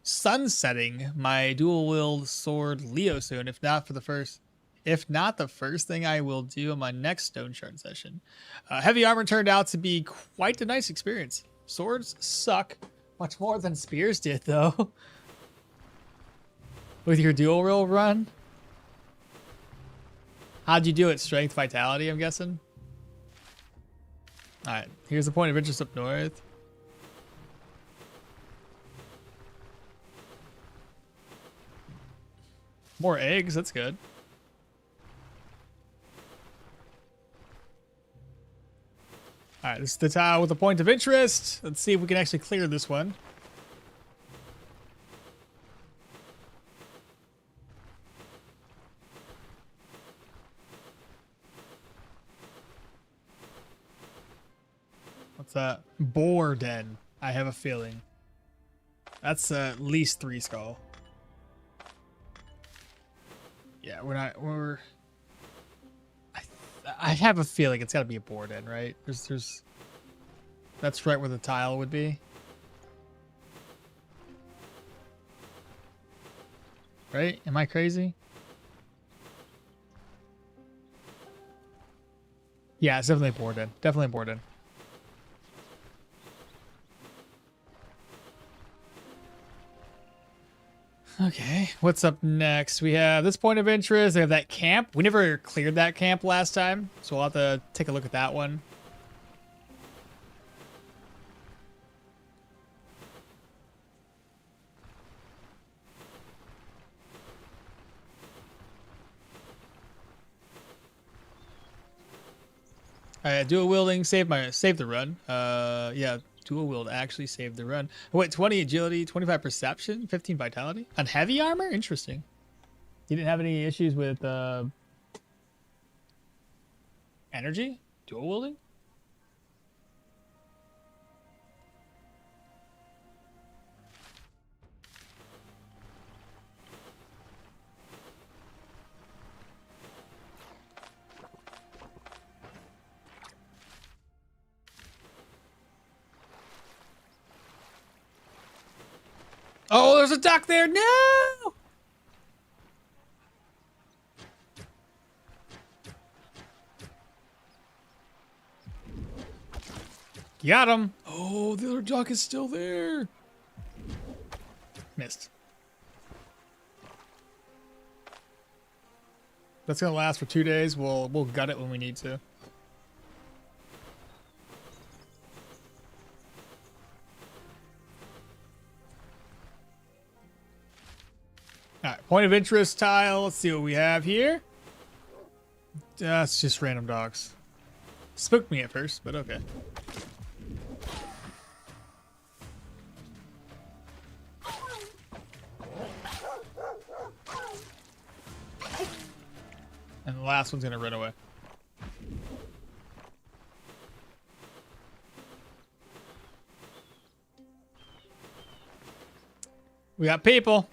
sunsetting my dual wield sword Leo soon, if not the first thing I will do on my next Stoneshard session. Heavy armor turned out to be quite a nice experience. Swords suck much more than spears did though. With your dual wield run. How'd you do it? Strength, vitality, I'm guessing. Alright, here's the point of interest up north. More eggs, that's good. All right, this is the tile with a point of interest. Let's see if we can actually clear this one. What's that? Boar den. I have a feeling. That's at least 3 skull. Yeah, I have a feeling it's got to be a boar den, right? That's right where the tile would be. Right? Am I crazy? Yeah, it's definitely a boar den. Definitely a boar den. Okay, what's up next? We have this point of interest. We have that camp. We never cleared that camp last time, so we'll have to take a look at that one. Dual wielding saved the run. Yeah. Dual wield actually saved the run. Oh, wait, 20 agility, 25 perception, 15 vitality. On heavy armor? Interesting. You didn't have any issues with energy? Dual wielding? Oh, there's a duck there. No! Got him. Oh, the other duck is still there. Missed. That's gonna last for 2 days. We'll gut it when we need to. All right, point of interest tile. Let's see what we have here. It's just random dogs. Spooked me at first, but okay. And the last one's gonna run away. We got people.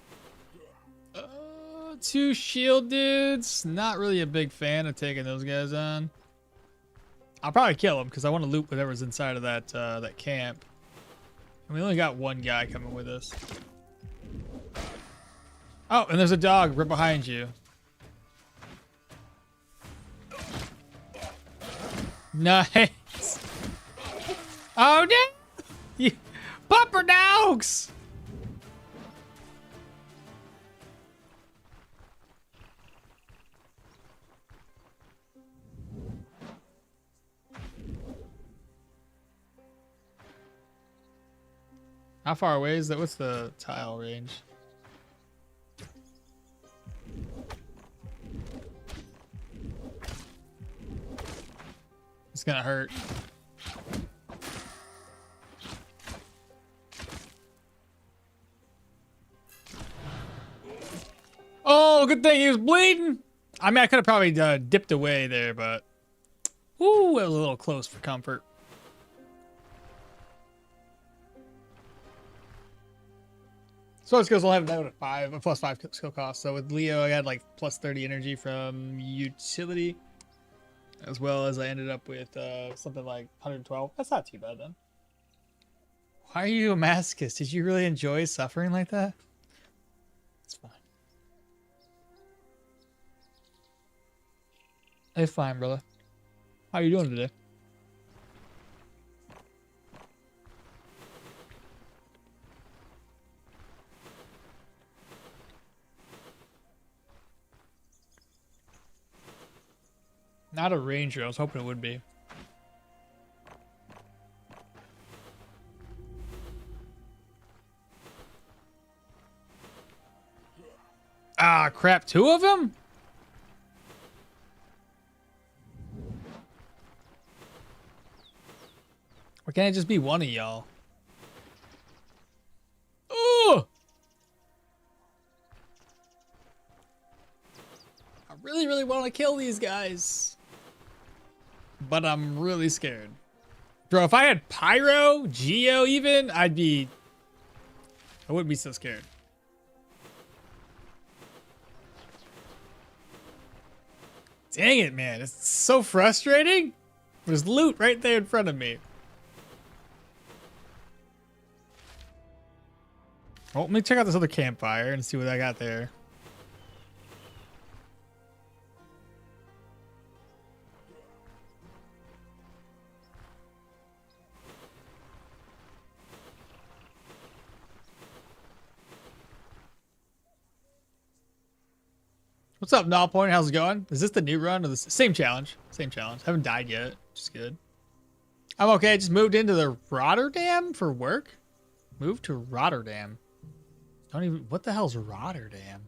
2 shield dudes. Not really a big fan of taking those guys on. I'll probably kill him because I want to loot whatever's inside of that that camp. And we only got one guy coming with us. Oh, and there's a dog right behind you. Nice. Oh no! You pupper dogs! How far away is that? What's the tile range? It's gonna hurt. Oh, good thing he was bleeding. I mean, I could have probably dipped away there, but ooh, it was a little close for comfort. So skills will have that at 5, a +5 skill cost. So with Leo, I had like +30 energy from utility, as well as I ended up with something like 112. That's not too bad then. Why are you a masochist? Did you really enjoy suffering like that? It's fine. It's fine, brother. How you doing today? Not a ranger. I was hoping it would be. Ah, crap. 2 of them? Or can't it just be one of y'all? Oh! I really, really want to kill these guys. But I'm really scared. Bro, if I had Pyro, Geo even, I wouldn't be so scared. Dang it, man. It's so frustrating. There's loot right there in front of me. Oh, let me check out this other campfire and see what I got there. What's up, Null Point? How's it going? Is this the new run or the same challenge? Same challenge. Haven't died yet, which is good. I'm okay. I just moved into the Rotterdam for work. Moved to Rotterdam. Don't even. What the hell's Rotterdam?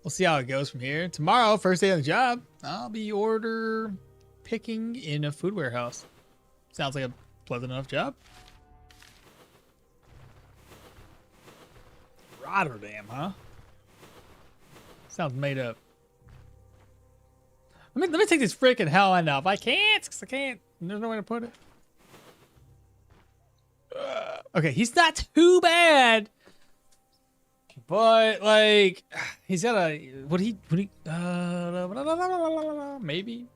We'll see how it goes from here. Tomorrow, first day on the job, I'll be order picking in a food warehouse. Sounds like a pleasant enough job. Rotterdam, huh? Sounds made up. Let me take this freaking hell end off. I can't, because I can't. There's no way to put it. Okay, he's not too bad. But, like, he's got a... maybe?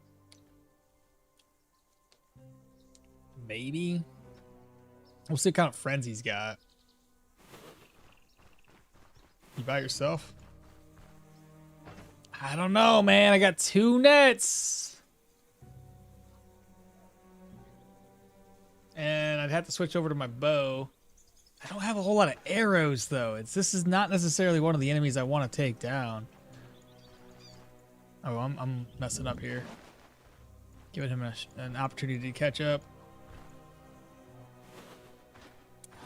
Maybe? We'll see what kind of friends he's got. You by yourself? I don't know, man. I got 2 nets. And I'd have to switch over to my bow. I don't have a whole lot of arrows, though. This is not necessarily one of the enemies I want to take down. Oh, I'm messing up here. Giving him an opportunity to catch up.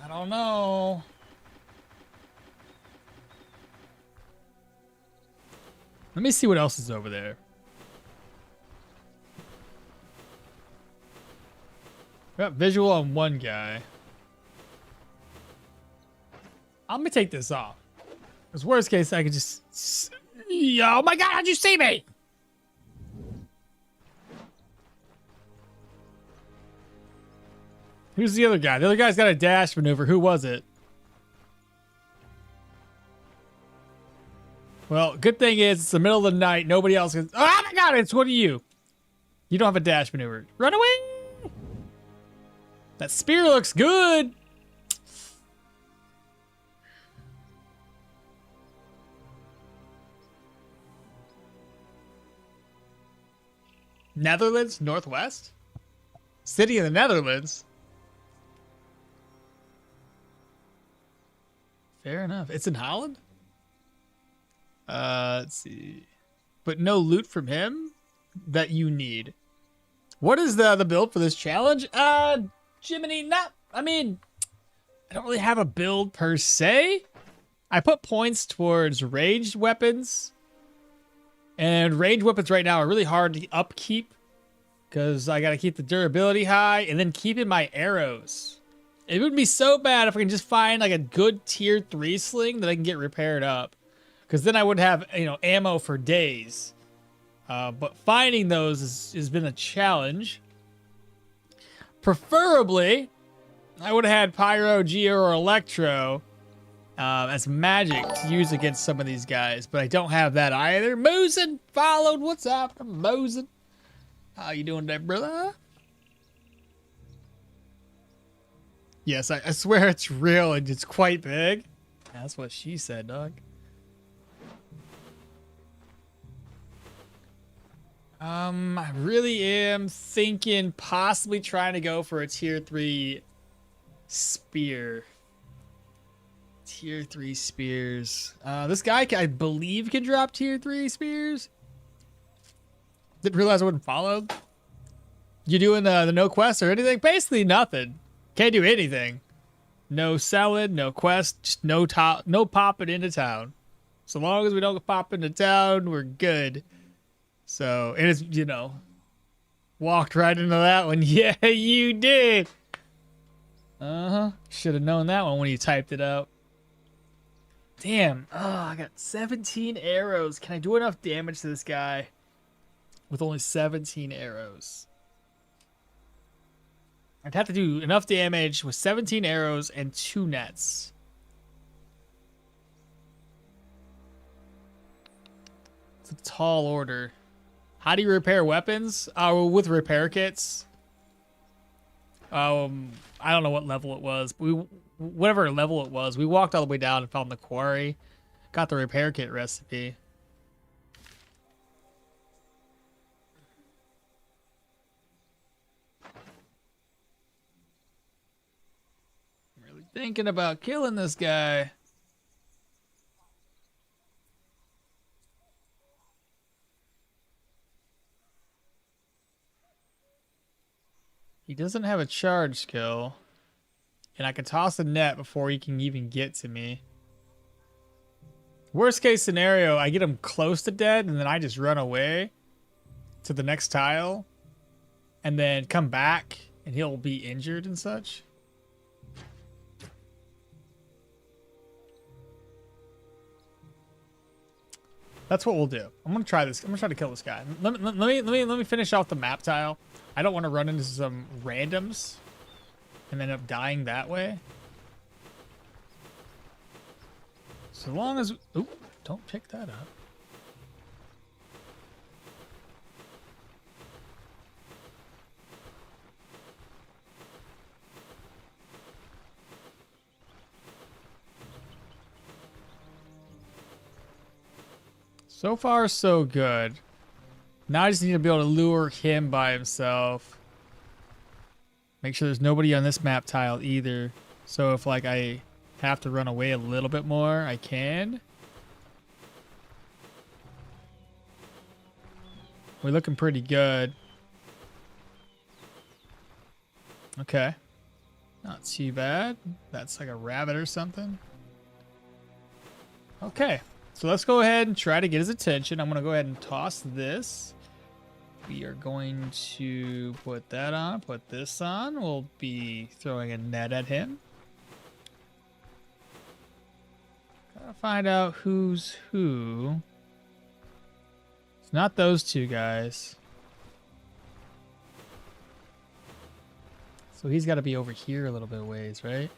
I don't know. Let me see what else is over there. We got visual on one guy. I'm gonna take this off. Because worst case, I could just... Oh my god, how'd you see me? Who's the other guy? The other guy's got a dash maneuver. Who was it? Well, good thing is it's the middle of the night. Nobody else can... Oh my god, it's one of you. You don't have a dash maneuver. Run away! That spear looks good! Netherlands, Northwest? City of the Netherlands? Fair enough. It's in Holland? Let's see. But no loot from him that you need. What is the build for this challenge? Jiminy, I mean, I don't really have a build per se. I put points towards ranged weapons. And ranged weapons right now are really hard to upkeep because I got to keep the durability high and then keeping my arrows. It would be so bad if I can just find like a good tier 3 sling that I can get repaired up. Because then I would have, ammo for days. But finding those has been a challenge. Preferably, I would have had Pyro, Geo, or Electro as magic to use against some of these guys. But I don't have that either. Mosin followed. What's up? I'm Mosin. How you doing there, brother? Yes, I swear it's real and it's quite big. That's what she said, dog. I really am thinking possibly trying to go for a tier 3 spear. Tier 3 spears. This guy, I believe, can drop tier 3 spears. Didn't realize I wouldn't follow. You doing the no quest or anything? Basically nothing. Can't do anything. No selling, no quest, just no popping into town. So long as we don't pop into town, we're good. So, and it's, walked right into that one. Yeah, you did. Uh-huh. Should have known that one when you typed it out. Damn. Oh, I got 17 arrows. Can I do enough damage to this guy with only 17 arrows? I'd have to do enough damage with 17 arrows and 2 nets. It's a tall order. How do you repair weapons? With repair kits. I don't know what level it was. Whatever level it was, we walked all the way down and found the quarry. Got the repair kit recipe. I'm really thinking about killing this guy. He doesn't have a charge skill. And I can toss a net before he can even get to me. Worst case scenario, I get him close to dead and then I just run away to the next tile. And then come back and he'll be injured and such. That's what we'll do. I'm gonna try this. I'm gonna try to kill this guy. Let me finish off the map tile. I don't want to run into some randoms and end up dying that way. So long as... Oop, don't pick that up. So far, so good. Now I just need to be able to lure him by himself. Make sure there's nobody on this map tile either. So if like I have to run away a little bit more, I can. We're looking pretty good. Okay. Not too bad. That's like a rabbit or something. Okay. So let's go ahead and try to get his attention. I'm going to go ahead and toss this. We are going to put that on, put this on. We'll be throwing a net at him. Gotta find out who's who. It's not those two guys. So he's got to be over here a little bit of ways, right?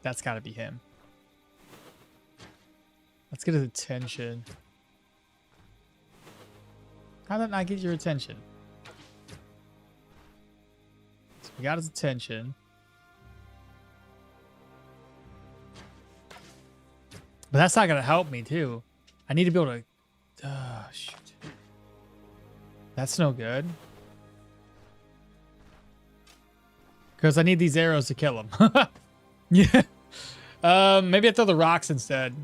That's got to be him. Let's get his attention. How did that not get your attention? We got his attention. But that's not going to help me, too. I need to be able to... shoot. That's no good. Because I need these arrows to kill him. Yeah. Maybe I throw the rocks instead.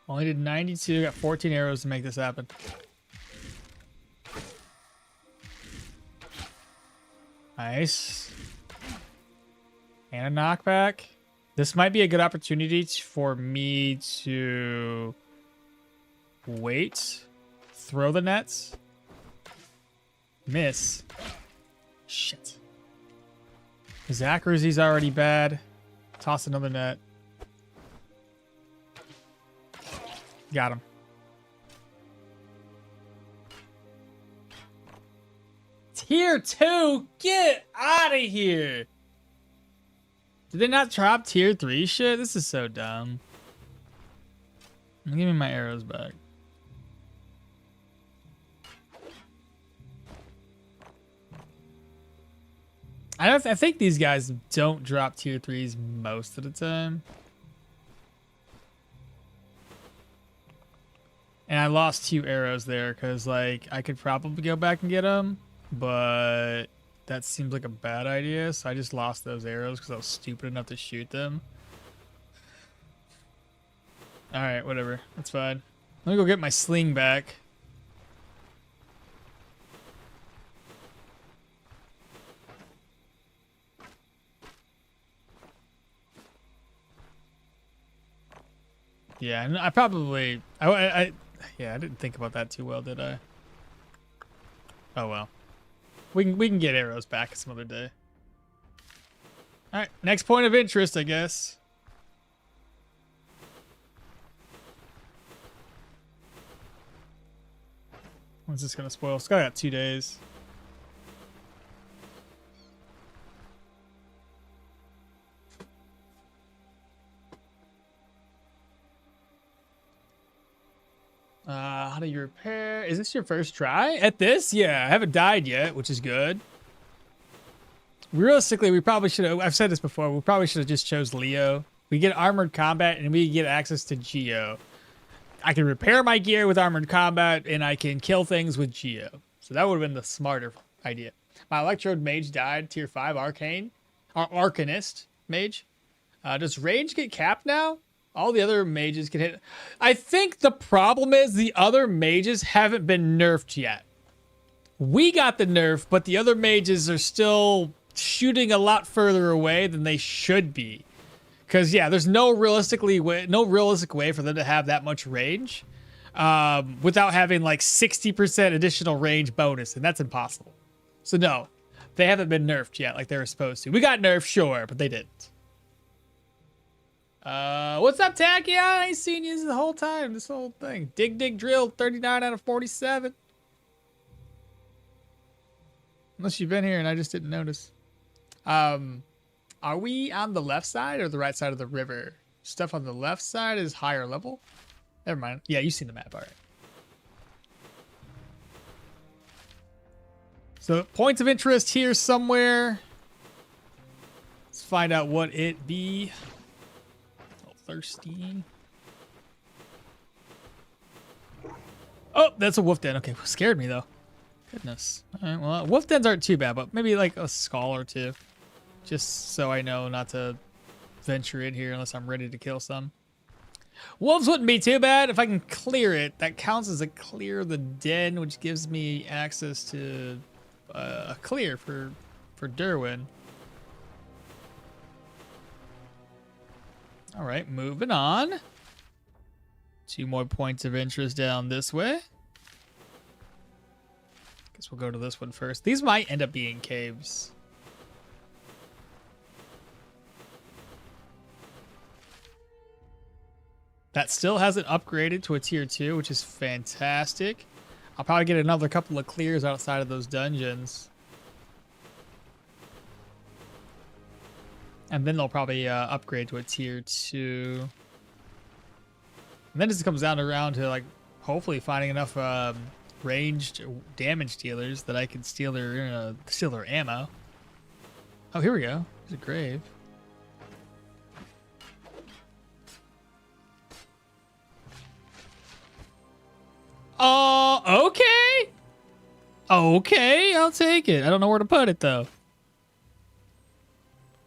Only did 92. Got 14 arrows to make this happen. Nice. And a knockback. This might be a good opportunity for me to wait. Throw the nets. Miss. Shit. His accuracy's already bad. Toss another net. Got him. Tier 2? Get out of here. Did they not drop tier 3 shit? This is so dumb. Give me my arrows back. I think these guys don't drop tier 3s most of the time. And I lost 2 arrows there because, like, I could probably go back and get them, but that seems like a bad idea. So I just lost those arrows because I was stupid enough to shoot them. All right, whatever. That's fine. Let me go get my sling back. Yeah, I probably... Yeah, I didn't think about that too well, did I? Oh well. We can get arrows back some other day. Alright, next point of interest, I guess. When's this gonna spoil? It's got 2 days. How do you repair? Is this your first try at this? Yeah, I haven't died yet, which is good. Realistically, we probably should have, I've said this before, we probably should have just chose Leo. We get armored combat and we get access to Geo. I can repair my gear with armored combat and I can kill things with Geo. So that would have been the smarter idea. My Electrode Mage died, tier 5 Arcane. Arcanist Mage. Does range get capped now? All the other mages can hit. I think the problem is the other mages haven't been nerfed yet. We got the nerf, but the other mages are still shooting a lot further away than they should be. Because, yeah, there's no realistic way for them to have that much range without having like 60% additional range bonus, and that's impossible. So, no, they haven't been nerfed yet like they were supposed to. We got nerfed, sure, but they didn't. What's up, Tachyon? I ain't seen you the whole time, this whole thing. Dig, drill, 39 out of 47. Unless you've been here and I just didn't notice. Are we on the left side or the right side of the river? Stuff on the left side is higher level. Never mind. Yeah, you've seen the map, all right. So, points of interest here somewhere. Let's find out what it be. Thirsty. Oh, that's a wolf den. Okay, scared me though. Goodness. All right, well, wolf dens aren't too bad, but maybe like a skull or two, just so I know not to venture in here unless I'm ready to kill some. Wolves wouldn't be too bad if I can clear it. That counts as a clear of the den, which gives me access to a clear for Dirwin. All right, moving on. 2 more points of interest down this way. Guess we'll go to this one first. These might end up being caves. That still hasn't upgraded to a tier 2, which is fantastic. I'll probably get another couple of clears outside of those dungeons. And then they'll probably upgrade to a tier 2. And then it just comes down around to, like, hopefully finding enough ranged damage dealers that I can steal their ammo. Oh, here we go. There's a grave. Oh, okay. Okay, I'll take it. I don't know where to put it, though.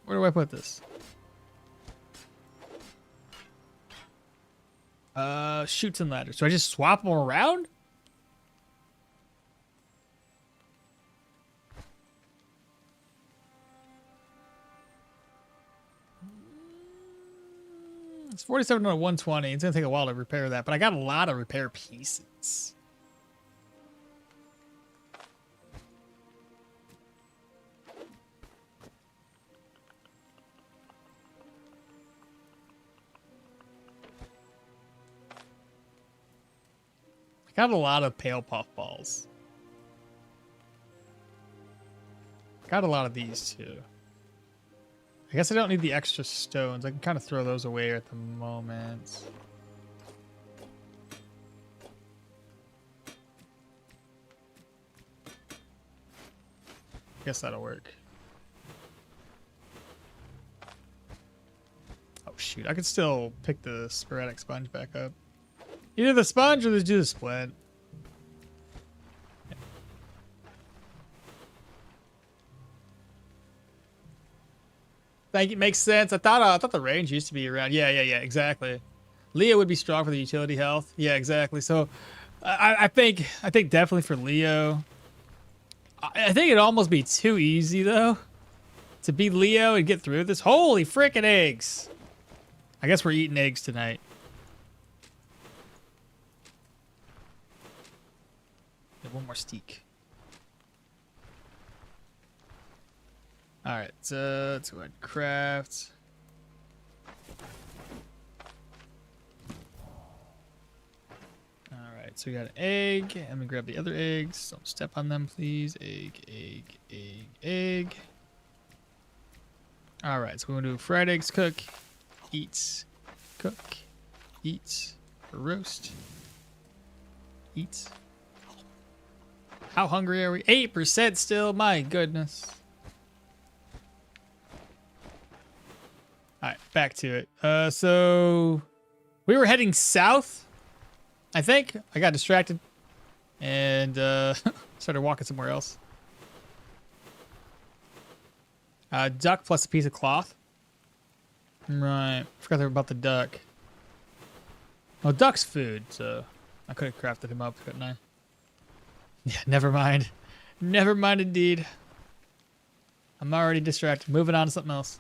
Where do I put this? Chutes and ladders. So I just swap them around? It's 47 out of 120. It's gonna take a while to repair that, but I got a lot of repair pieces. I got a lot of pale puff balls. Got a lot of these too. I guess I don't need the extra stones. I can kind of throw those away at the moment. Guess that'll work. Oh shoot, I could still pick the sporadic sponge back up. Either the sponge or do the splint. Thank you. Makes sense. I thought the range used to be around. Yeah, exactly. Leo would be strong for the utility health. Yeah, exactly. So, I think definitely for Leo. I think it'd almost be too easy though, to be Leo and get through this. Holy frickin' eggs! I guess we're eating eggs tonight. One more steak. All right, so let's go ahead and craft. All right, so we got an egg. Let me grab the other eggs. Don't step on them, please. Egg. All right, so we're gonna do fried eggs, cook, eat, cook, eat, roast, eat. How hungry are we? 8% still. My goodness. All right, back to it. So we were heading south, I think. I got distracted and started walking somewhere else. Duck plus a piece of cloth. Right. Forgot about the duck. Well, duck's food, so I could have crafted him up, couldn't I? Yeah, never mind. Never mind indeed. I'm already distracted. Moving on to something else.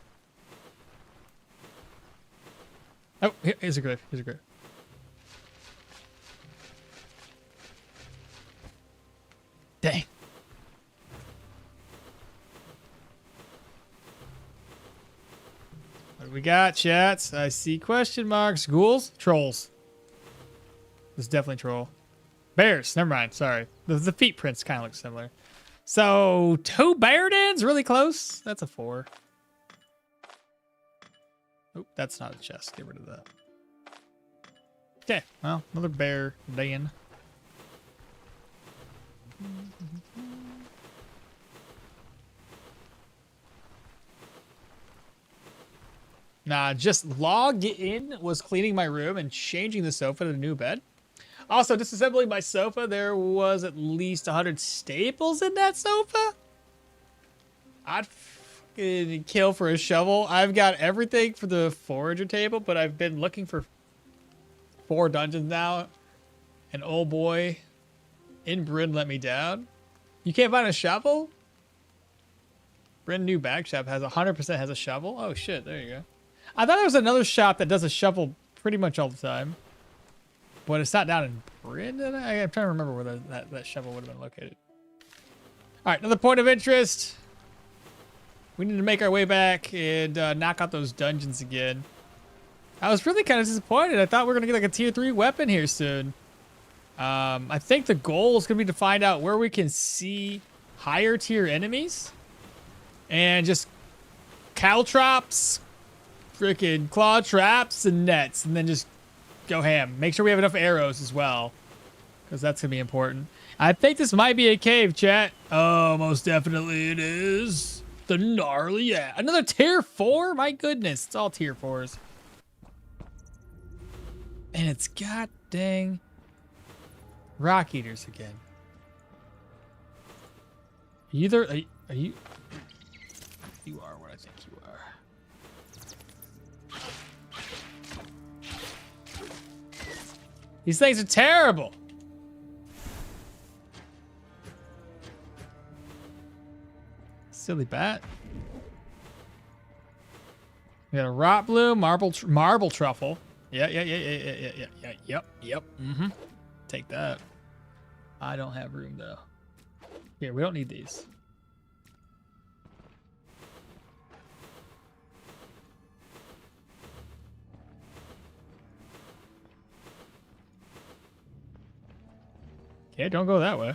Oh, here's a grave. Here's a grave. Dang. What do we got, chats? I see question marks. Ghouls? Trolls. This is definitely troll. Bears. Never mind. Sorry. The feet prints kind of look similar. So, 2 bear dens? Really close? That's a 4. Oh, that's not a chest. Get rid of that. Okay. Well, another bear den. Nah, just log in was cleaning my room and changing the sofa to a new bed. Also, disassembling my sofa, there was at least 100 staples in that sofa. I'd fucking kill for a shovel. I've got everything for the forager table, but I've been looking for 4 dungeons now. And oh boy, in Bryn let me down. You can't find a shovel? Bryn New Bag Shop has 100% has a shovel. Oh shit, there you go. I thought there was another shop that does a shovel pretty much all the time. But it's not down in Bryn. I'm trying to remember where that shovel would have been located. All right, another point of interest. We need to make our way back and knock out those dungeons again. I was really kind of disappointed. I thought we were going to get like a tier 3 weapon here soon. I think the goal is going to be to find out where we can see higher tier enemies. And just caltrops, freaking claw traps, and nets. And then just go ham. Make sure we have enough arrows as well. Because that's going to be important. I think this might be a cave, chat. Oh, most definitely it is. The gnarly, yeah. Another tier 4? My goodness. It's all tier 4s. And it's god dang rock eaters again. Either are you you are what I think you are. These things are terrible. Silly bat. We got a rot bloom, marble truffle. Yep. Take that. I don't have room though. Here, we don't need these. Okay, don't go that way.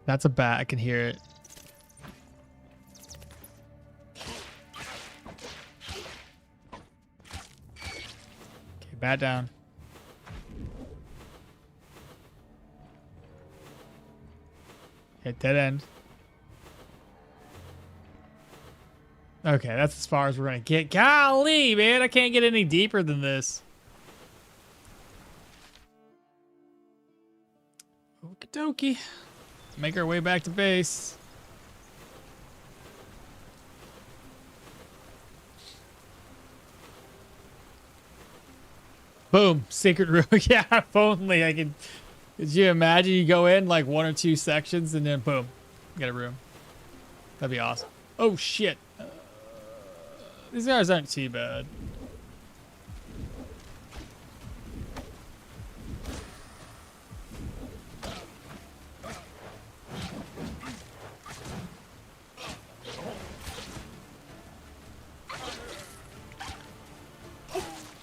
That's a bat. I can hear it. Okay, bat down. Okay, dead end. Okay, that's as far as we're gonna get. Golly, man, I can't get any deeper than this. Okie dokie. Make our way back to base. Boom, secret room. Yeah, if only I could. Could you imagine you go in like 1 or 2 sections and then boom, get a room. That'd be awesome. Oh shit. These guys aren't too bad.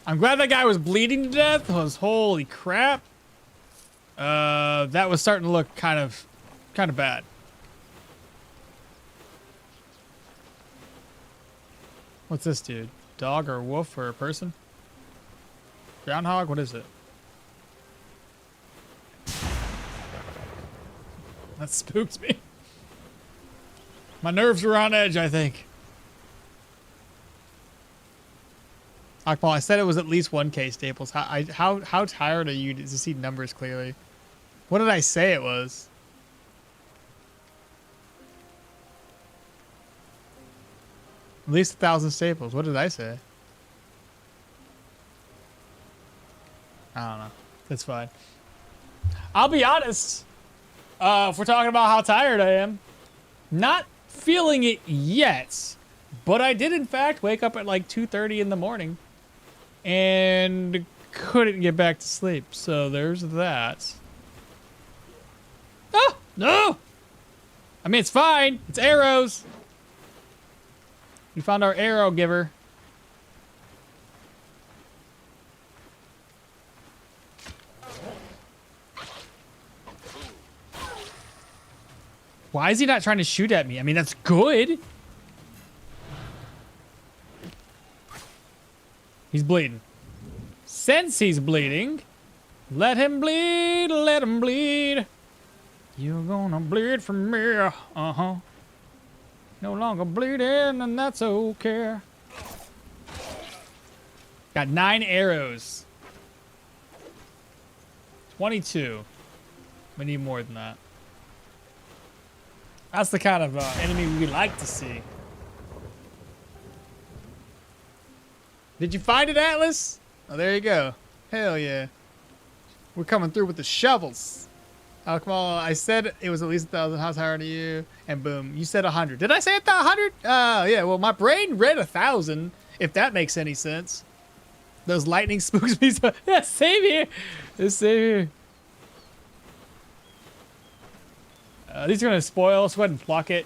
I'm glad that guy was bleeding to death. Holy crap. That was starting to look kind of bad. What's this dude? Dog or a wolf or a person? Groundhog? What is it? That spooked me. My nerves were on edge, I think. Okmall, I said it was at least 1K staples. How tired are you to see numbers clearly? What did I say it was? At least 1,000 staples. What did I say? I don't know. That's fine. I'll be honest. If we're talking about how tired I am, not feeling it yet, but I did in fact wake up at like 2:30 in the morning and couldn't get back to sleep. So there's that. Oh, no! I mean, it's fine. It's arrows. We found our arrow giver. Why is he not trying to shoot at me? I mean, that's good. He's bleeding. Since he's bleeding, let him bleed, let him bleed. You're gonna bleed from me, uh-huh. No longer bleeding, and that's okay. Got 9 arrows. 22. We need more than that. That's the kind of enemy we like to see. Did you find it, Atlas? Oh, there you go. Hell yeah. We're coming through with the shovels. Okmall, I said it was at least 1,000. How tired are you? And boom, you said 100. Did I say 100? Yeah, well, my brain read 1,000, if that makes any sense. Those lightning spooks me so. Yeah, same here. Same here. These are going to spoil. Let's go ahead and pluck it.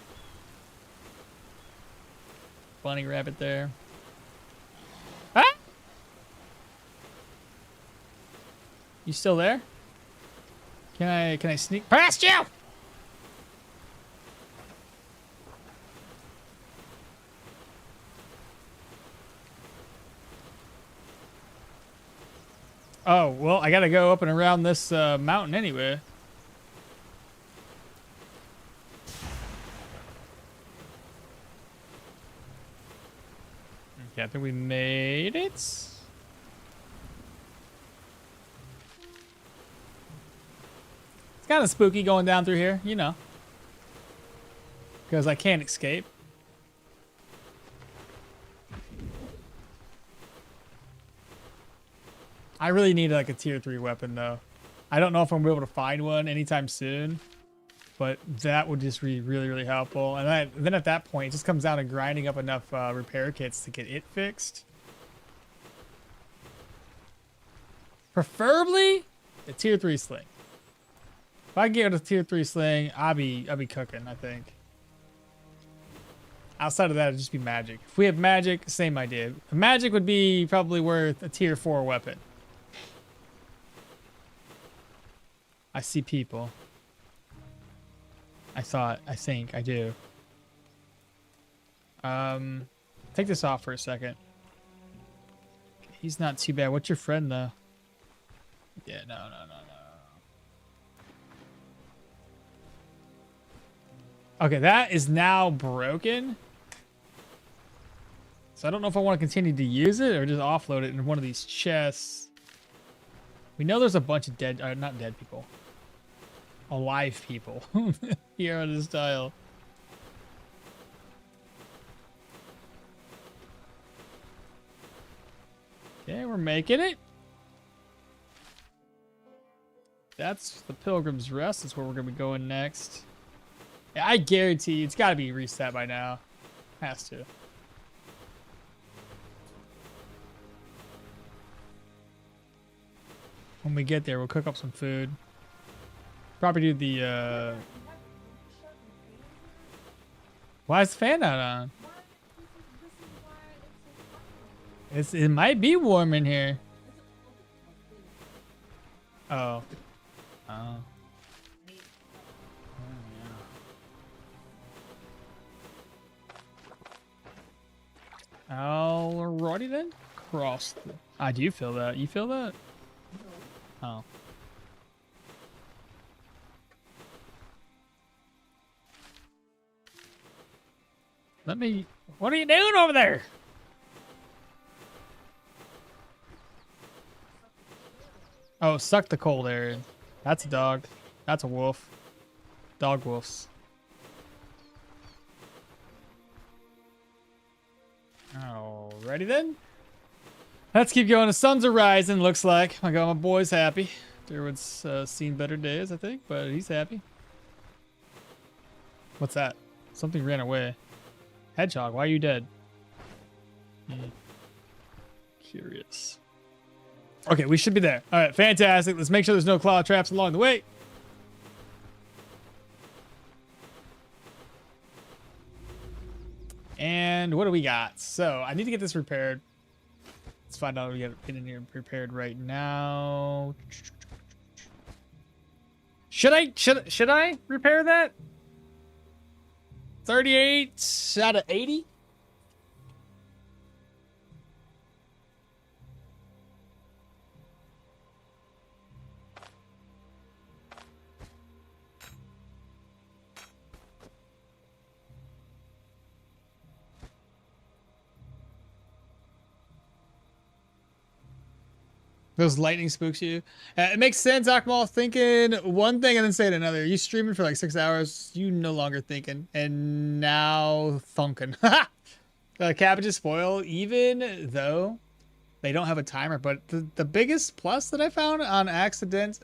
Bunny rabbit there. You still there? Can I sneak past you? Oh, well, I gotta go up and around this mountain anyway. Okay, I think we made it. It's kind of spooky going down through here, you know. Because I can't escape. I really need like a tier 3 weapon though. I don't know if I'm gonna be able to find one anytime soon, but that would just be really, really helpful. And then at that point, it just comes down to grinding up enough repair kits to get it fixed. Preferably a tier 3 sling. If I get a tier 3 sling, I'll be cooking, I think. Outside of that, it'd just be magic. If we have magic, same idea. Magic would be probably worth a tier 4 weapon. I see people. I think, I do. Take this off for a second. He's not too bad. What's your friend, though? Yeah, no. Okay, that is now broken. So I don't know if I want to continue to use it or just offload it in one of these chests. We know there's a bunch of dead, not dead people. Alive people here on this tile. Okay, we're making it. That's the Pilgrim's Rest. That's where we're going to be going next. Yeah, I guarantee you, it's got to be reset by now. Has to. When we get there, we'll cook up some food. Probably do the, Why is the fan not on? It might be warm in here. Oh. Oh. Alrighty then. Cross. I do feel that. You feel that? Oh. What are you doing over there? Oh, suck the cold air. That's a dog. That's a wolf. Dog wolves. Alrighty then. Let's keep going. The suns are rising, looks like. My boy's happy. Dirwin's seen better days, I think, but he's happy. What's that? Something ran away. Hedgehog, why are you dead? Curious. Okay, we should be there. All right, fantastic. Let's make sure there's no claw traps along the way. And what do we got? So I need to get this repaired. Let's find out. We get in here prepared right now. Should I repair that? 38 out of 80. Those lightning spooks you. It makes sense, Okmall, thinking one thing and then saying another. You streaming for like 6 hours, you no longer thinking, and now thunking. Cabbages spoil, even though they don't have a timer. But the biggest plus that I found on accident,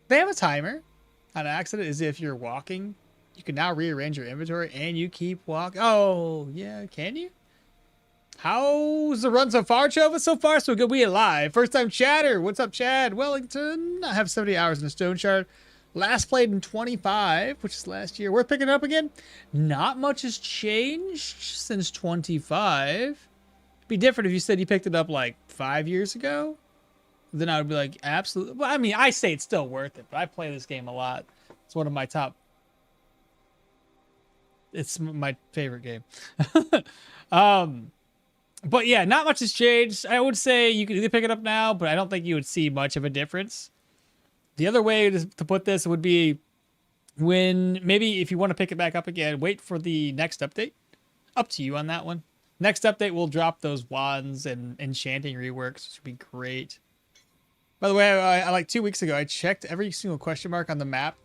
they have a timer. On accident is if you're walking, you can now rearrange your inventory and you keep walking. Oh, yeah, can you? How's the run so far, Chova? So far, so good. We alive. First time chatter. What's up, Chad? Wellington. I have 70 hours in the Stoneshard. Last played in 25, which is last year. We're picking up again. Not much has changed since 25. It'd be different if you said you picked it up like 5 years ago. then I would be like, absolutely. Well, I mean, I say it's still worth it, but I play this game a lot. It's one of my top. It's my favorite game. But yeah, not much has changed. I would say you could either pick it up now, but I don't think you would see much of a difference. The other way to put this would be when maybe if you want to pick it back up again, wait for the next update. Up to you on that one. Next update will drop those wands and enchanting reworks, which would be great. By the way, I like 2 weeks ago, I checked every single question mark on the map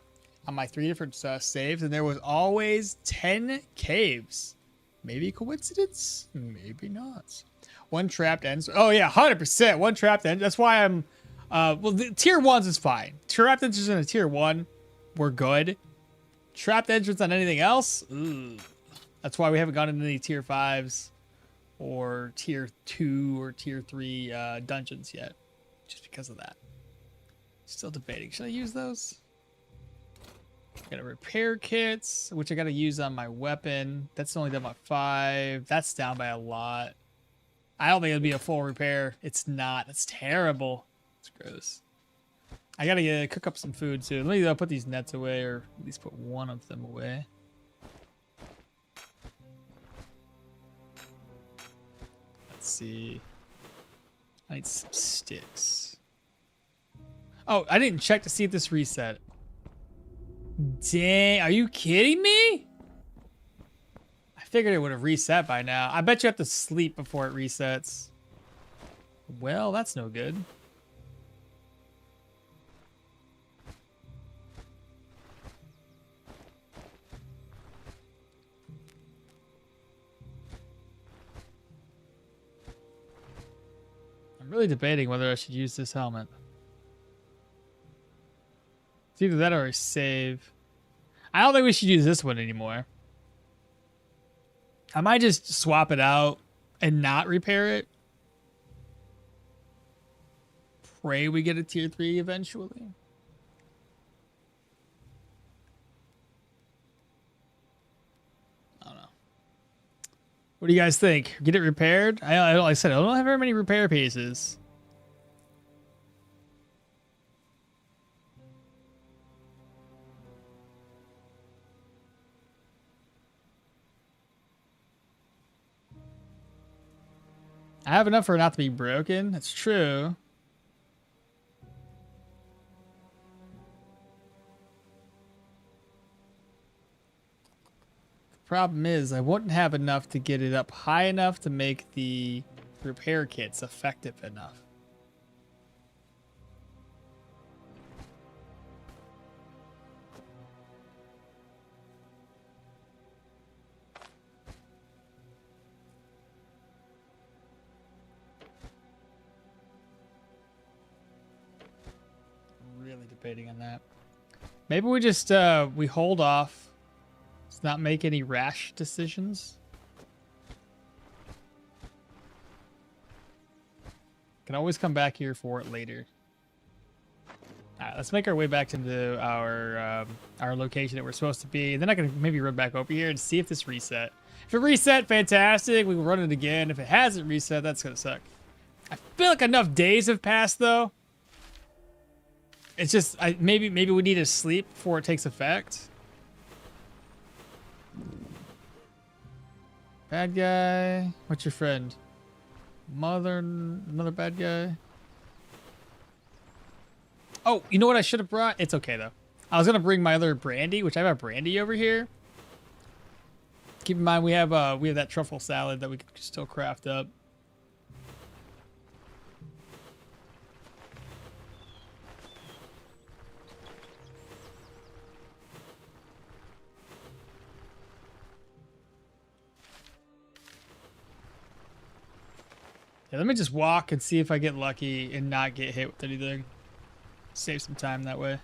on my 3 different saves, and there was always 10 caves. Maybe coincidence? Maybe not. One trapped ends. Oh yeah, 100%. One trapped end. That's why I'm. Well, the tier 1s is fine. Trapped entrance in a tier 1, we're good. Trapped entrance on anything else? Ugh. That's why we haven't gone into any tier 5s or tier 2 or tier 3 dungeons yet. Just because of that. Still debating. Should I use those? Got repair kits, which I got to use on my weapon. That's only done by 5. That's down by a lot. I don't think it'll be a full repair. It's not. That's terrible. It's gross. I got to cook up some food too. Let me put these nets away, or at least put one of them away. Let's see. I need some sticks. Oh, I didn't check to see if this reset. Dang, are you kidding me? I figured it would have reset by now. I bet you have to sleep before it resets. Well, that's no good. I'm really debating whether I should use this helmet. It's either that or a save. I don't think we should use this one anymore. I might just swap it out and not repair it. Pray we get a tier 3 eventually. I don't know. What do you guys think? Get it repaired? Like I said, I don't have very many repair pieces. I have enough for it not to be broken. That's true. The problem is I wouldn't have enough to get it up high enough to make the repair kits effective enough. Really debating on that. Maybe we just we hold off. Let's not make any rash decisions. Can always come back here for it later. All right, let's make our way back to our location that we're supposed to be. And then I can maybe run back over here and see if this reset. If it reset, fantastic. We can run it again. If it hasn't reset, that's gonna suck. I feel like enough days have passed though. It's just maybe we need to sleep before it takes effect. Bad guy. What's your friend? Another bad guy. Oh, you know what I should have brought? It's okay though. I was gonna bring my other brandy, which I have a brandy over here. Keep in mind we have that truffle salad that we could still craft up. Yeah, let me just walk and see if I get lucky and not get hit with anything. Save some time that way.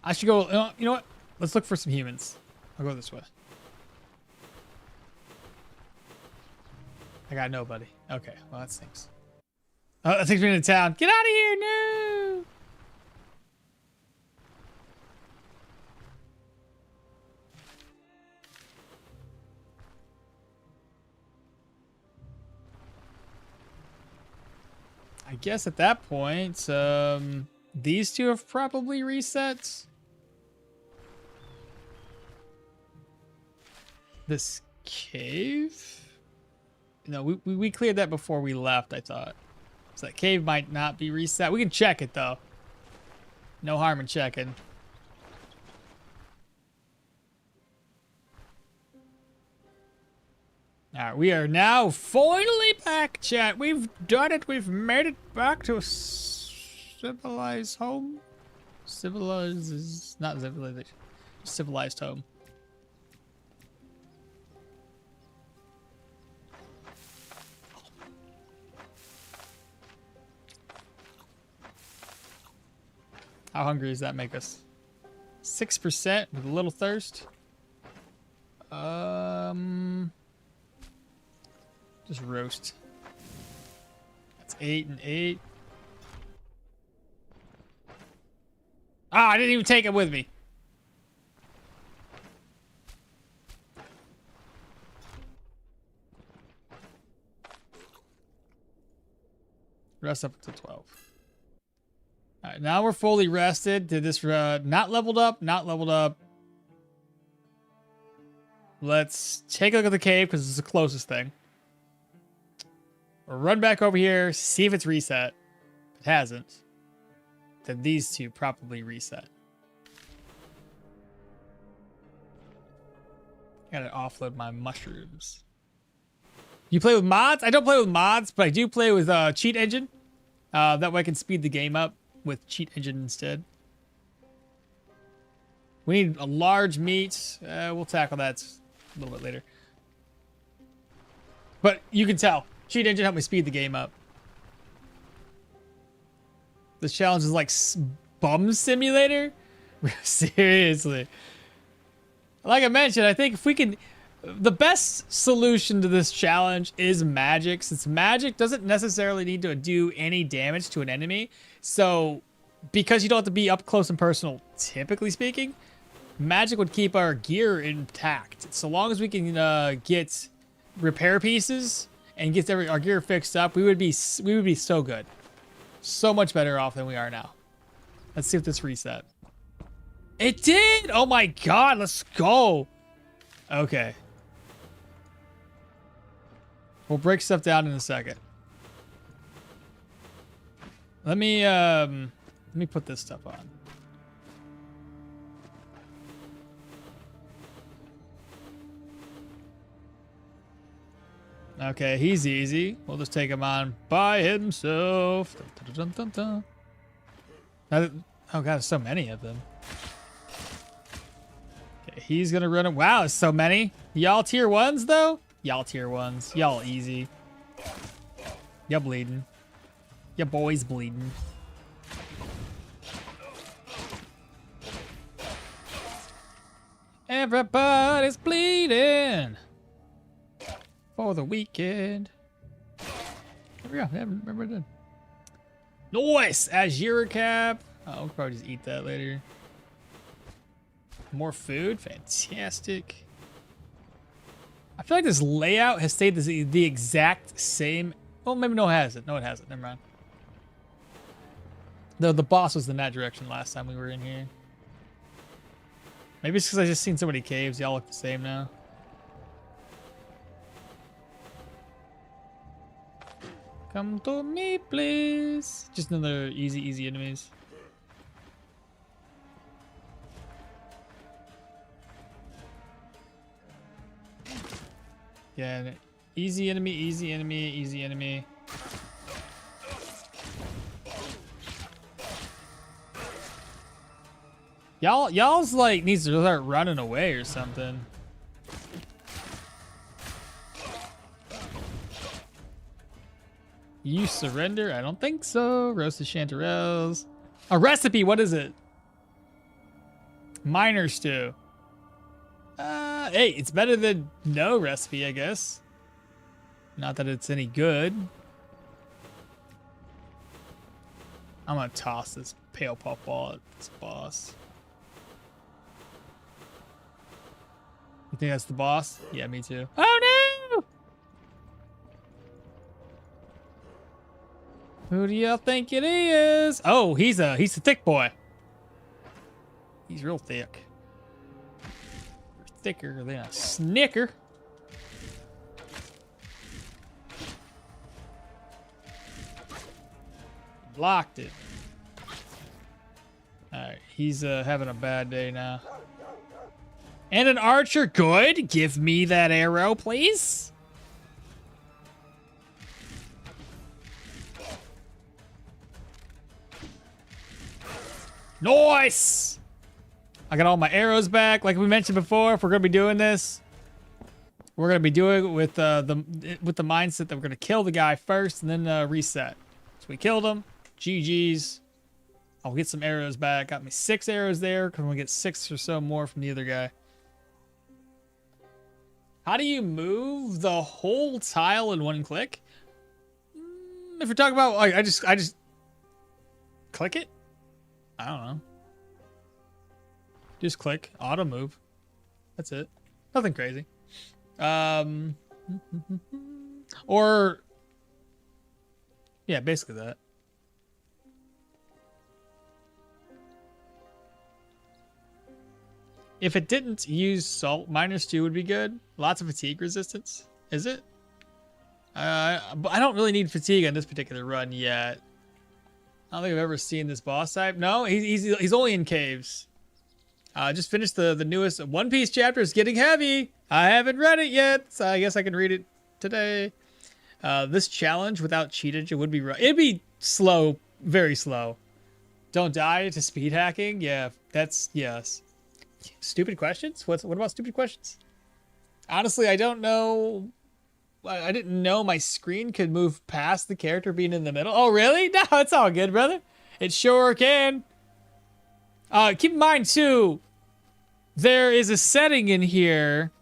I should go, you know what? Let's look for some humans. I'll go this way. I got nobody. Okay, well that stinks. Oh, that takes me into town. Get out of here, no! I guess at that point, these two have probably reset. This cave? No, we cleared that before we left, I thought. So that cave might not be reset. We can check it, though. No harm in checking. Alright, we are now finally back, chat. We've done it. We've made it back to a civilized home. Civilized, not civilization. Civilized home. How hungry does that make us? 6% with a little thirst. Just roast. That's 8 and 8. Ah, I didn't even take it with me. Rest up to 12. All right, now we're fully rested. Did this not leveled up? Not leveled up. Let's take a look at the cave because it's the closest thing. We'll run back over here, see if it's reset. If it hasn't, then these two probably reset. Gotta offload my mushrooms. You play with mods? I don't play with mods, but I do play with cheat engine. That way I can speed the game up with cheat engine instead. We need a large meat. We'll tackle that a little bit later. But you can tell. Cheat engine helped me speed the game up. This challenge is like bum simulator? Seriously. Like I mentioned, I think if we can... The best solution to this challenge is magic, since magic doesn't necessarily need to do any damage to an enemy. So, because you don't have to be up close and personal, typically speaking, magic would keep our gear intact. So long as we can get repair pieces and get our gear fixed up, we would be so good. So much better off than we are now. Let's see if this reset. It did! Oh my god, let's go! Okay. We'll break stuff down in a second. Let me put this stuff on. Okay, he's easy. We'll just take him on by himself. Dun, dun, dun, dun. Oh god, there's so many of them. Okay, he's gonna run him. Wow, there's so many. Y'all tier 1s though? Y'all tier 1s. Y'all easy. Y'all bleeding. Your boy's bleeding. Everybody's bleeding for the weekend. Here we go. Remember that. Nice! Azure cap. Oh, we'll probably just eat that later. More food. Fantastic. I feel like this layout has stayed the exact same. Well, maybe no, it hasn't. No, it hasn't. Never mind. The boss was in that direction last time we were in here. Maybe it's because I just seen so many caves. Y'all look the same now. Come to me, please. Just another easy enemies. Yeah, easy enemy, easy enemy, easy enemy. Y'all's like needs to start running away or something. You surrender? I don't think so. Roasted chanterelles. A recipe, what is it? Miner stew. Hey, it's better than no recipe, I guess. Not that it's any good. I'm gonna toss this pale puffball at this boss. You think that's the boss? Yeah, me too. Oh no! Who do y'all think it is? Oh, he's a thick boy. He's real thick. Thicker than a snicker. Blocked it. Alright, he's having a bad day now. And an archer, good. Give me that arrow, please. Nice! I got all my arrows back. Like we mentioned before, if we're gonna be doing this, we're gonna be doing it with the mindset that we're gonna kill the guy first and then reset. So we killed him. GG's. I'll get some arrows back. Got me 6 arrows there. Because I'm gonna get 6 or so more from the other guy. How do you move the whole tile in one click? If you're talking about, like, I just click it. I don't know. Just click auto move. That's it. Nothing crazy. Or yeah, basically that. If it didn't use salt, -2 would be good. Lots of fatigue resistance. Is it? But I don't really need fatigue on this particular run yet. I don't think I've ever seen this boss type. No, he's only in caves. Just finished the newest One Piece chapter. It's getting heavy. I haven't read it yet, so I guess I can read it today. This challenge without cheatage, it would be rough. It'd be slow, very slow. Don't die to speed hacking. Yeah, that's yes. Stupid questions? What about stupid questions? Honestly, I don't know. I didn't know my screen could move past the character being in the middle. Oh, really? No, it's all good, brother. It sure can. Keep in mind, too, there is a setting in here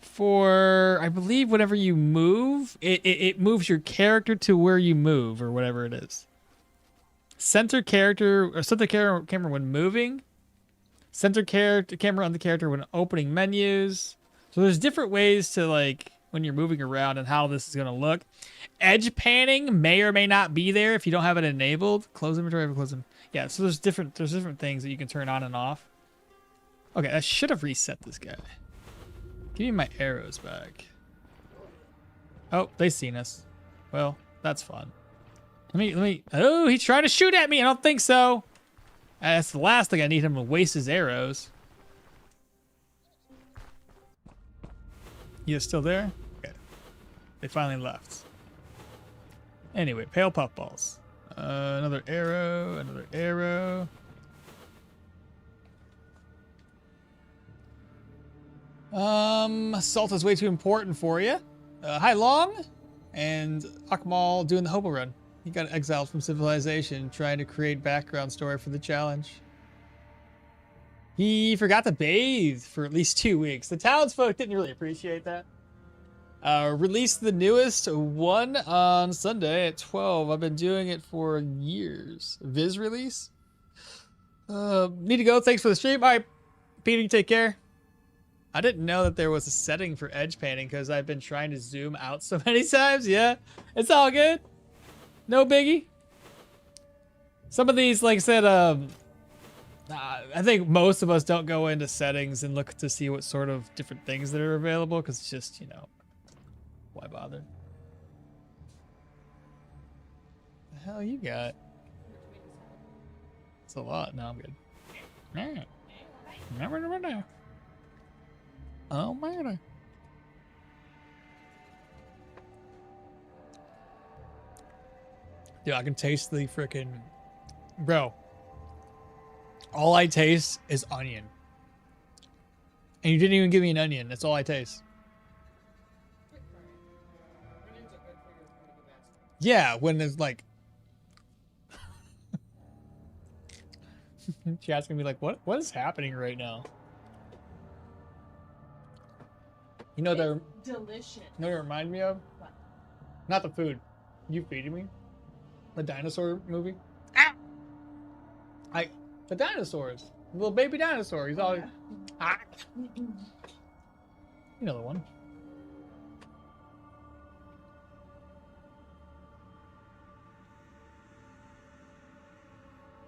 for, I believe, whenever you move, it moves your character to where you move, or whatever it is. Center camera when moving. Center camera on the character when opening menus. So there's different ways to, like, when you're moving around and how this is going to look. Edge panning may or may not be there if you don't have it enabled. Close inventory, close them. Yeah, so there's different things that you can turn on and off. Okay, I should have reset this guy. Give me my arrows back. Oh, they seen us. Well, that's fun. Let me. Oh, he's trying to shoot at me. I don't think so. That's the last thing I need him to waste his arrows. You still there? Okay. They finally left. Anyway, pale puffballs. Another arrow, another arrow. Salt is way too important for you. Hi, Long, and okmall doing the hobo run. He got exiled from civilization, trying to create background story for the challenge. He forgot to bathe for at least 2 weeks. The townsfolk didn't really appreciate that. Released the newest one on Sunday at 12. I've been doing it for years. Viz release. Need to go. Thanks for the stream. All right, Peter, you take care. I didn't know that there was a setting for edge panning because I've been trying to zoom out so many times. Yeah, it's all good. No biggie. Some of these, like I said, I think most of us don't go into settings and look to see what sort of different things that are available because it's just, you know, why bother? The hell you got? It's a lot. No, I'm good. Oh, man. Dude, I can taste the freaking... Bro. All I taste is onion. And you didn't even give me an onion. That's all I taste. Yeah, when it's like... Chat's gonna be like, what is happening right now? You know they're delicious. You know what it reminded me of? What? Not the food. You feeding me? The dinosaur movie? Ah! The dinosaurs. The little baby dinosaur. He's all... Ah! You know the one.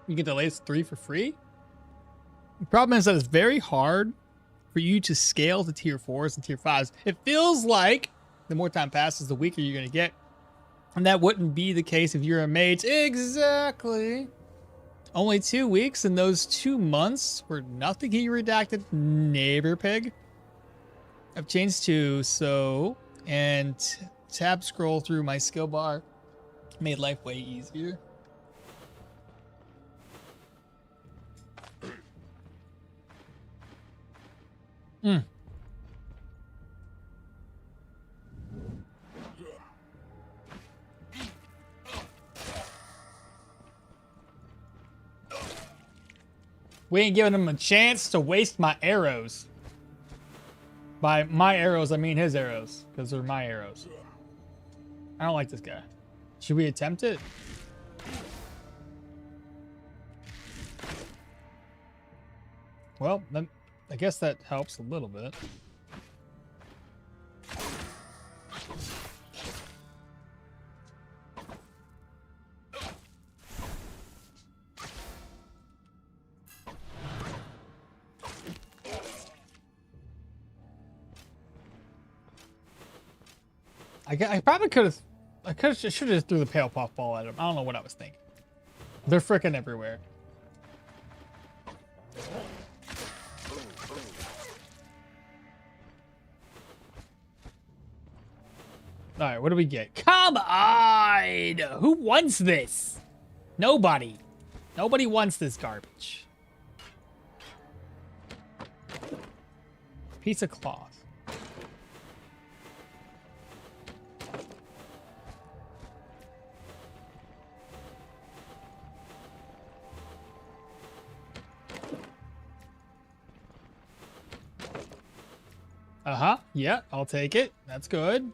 You get the latest 3 for free. The problem is that it's very hard for you to scale to tier 4s and tier 5s. It feels like the more time passes, the weaker you're going to get. And that wouldn't be the case if you're a mage. Exactly. Only 2 weeks, and those 2 months were nothing he redacted. Neighbor pig. I've changed to so, and tab scroll through my skill bar made life way easier. We ain't giving him a chance to waste my arrows. By my arrows, I mean his arrows, because they're my arrows. I don't like this guy. Should we attempt it? Well, then I guess that helps a little bit. I probably could have. Should have just threw the pale puff ball at him. I don't know what I was thinking. They're freaking everywhere. All right, what do we get? Come on! Who wants this? Nobody. Nobody wants this garbage. Piece of cloth. Uh-huh. Yeah, I'll take it. That's good.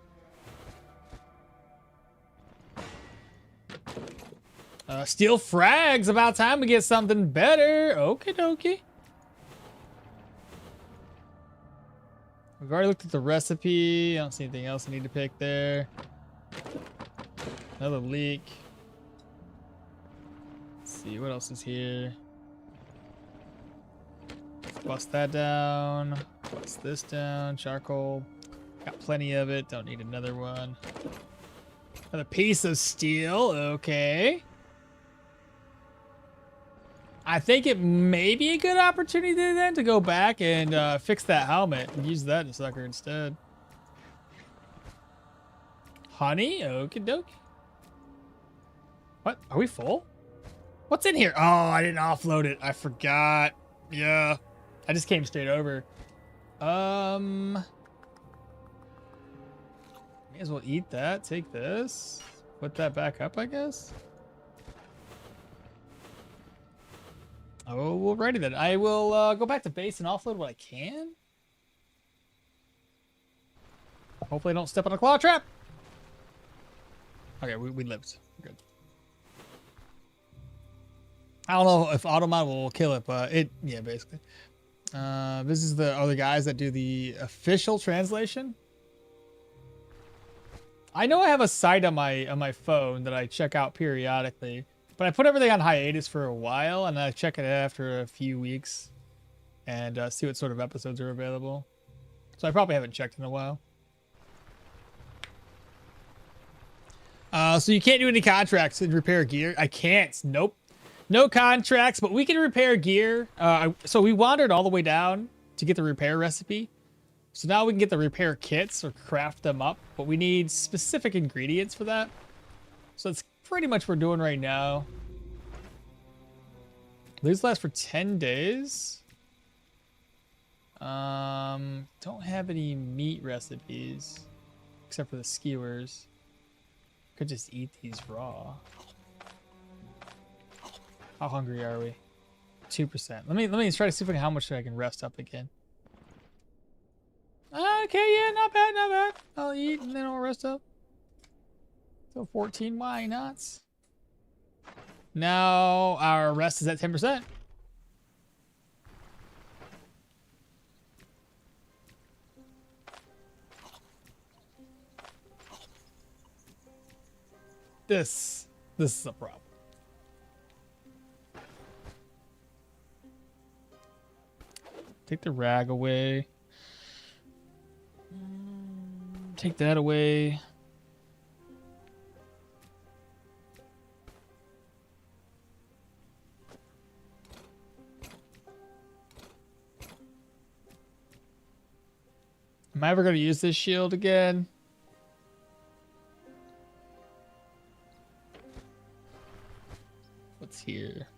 Steel frags. About time we get something better. Okie dokie. We've already looked at the recipe. I don't see anything else I need to pick there. Another leak. Let's see, what else is here? Bust that down. Bust this down. Charcoal. Got plenty of it. Don't need another one. Another piece of steel. Okay. I think it may be a good opportunity then to go back and fix that helmet and use that in sucker instead. Honey? Okie dokie. What? Are we full? What's in here? Oh, I didn't offload it. I forgot. Yeah. I just came straight over. May as well eat that. Take this. Put that back up, I guess. Oh, alrighty then. I will go back to base and offload what I can. Hopefully I don't step on a claw trap. Okay, we lived. We're good. I don't know if automod will kill it, but yeah, basically. This is the other guys that do the official translation. I know I have a site on my phone that I check out periodically, but I put everything on hiatus for a while, and I check it after a few weeks and see what sort of episodes are available. So I probably haven't checked in a while. So you can't do any contracts and repair gear. I can't. Nope. No contracts, but we can repair gear. So we wandered all the way down to get the repair recipe. So now we can get the repair kits or craft them up, but we need specific ingredients for that. So that's pretty much what we're doing right now. These last for 10 days. Don't have any meat recipes except for the skewers. Could just eat these raw. How hungry are we? 2%. Let me try to see if how much I can rest up again. Okay, yeah, not bad, not bad. I'll eat and then I'll rest up. So 14, why not? Now our rest is at 10%. This is a problem. Take the rag away. Take that away. Am I ever going to use this shield again? What's here?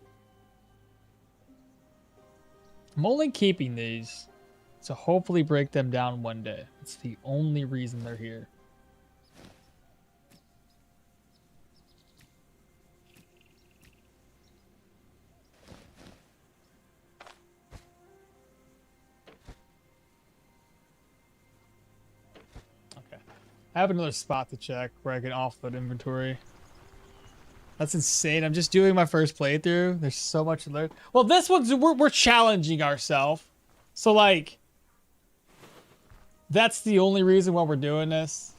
I'm only keeping these to hopefully break them down one day. It's the only reason they're here. Okay. I have another spot to check where I can offload inventory. That's insane. I'm just doing my first playthrough. There's so much to learn. Well, this one's we're challenging ourselves. So like that's the only reason why we're doing this.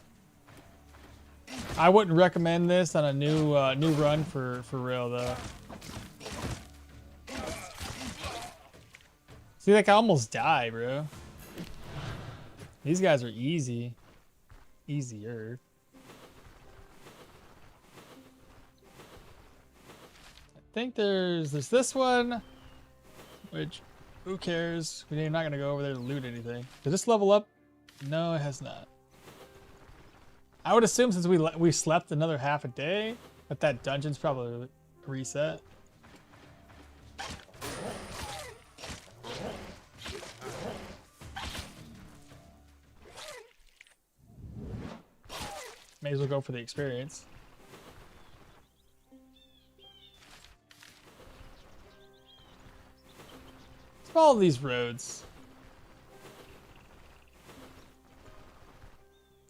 I wouldn't recommend this on a new run for real though. See, like I almost die, bro. These guys are easy. Easier. I think there's this one, which who cares? We're not gonna go over there to loot anything. Did this level up? No, it has not. I would assume since we slept another half a day, that dungeon's probably reset. May as well go for the experience. Follow these roads.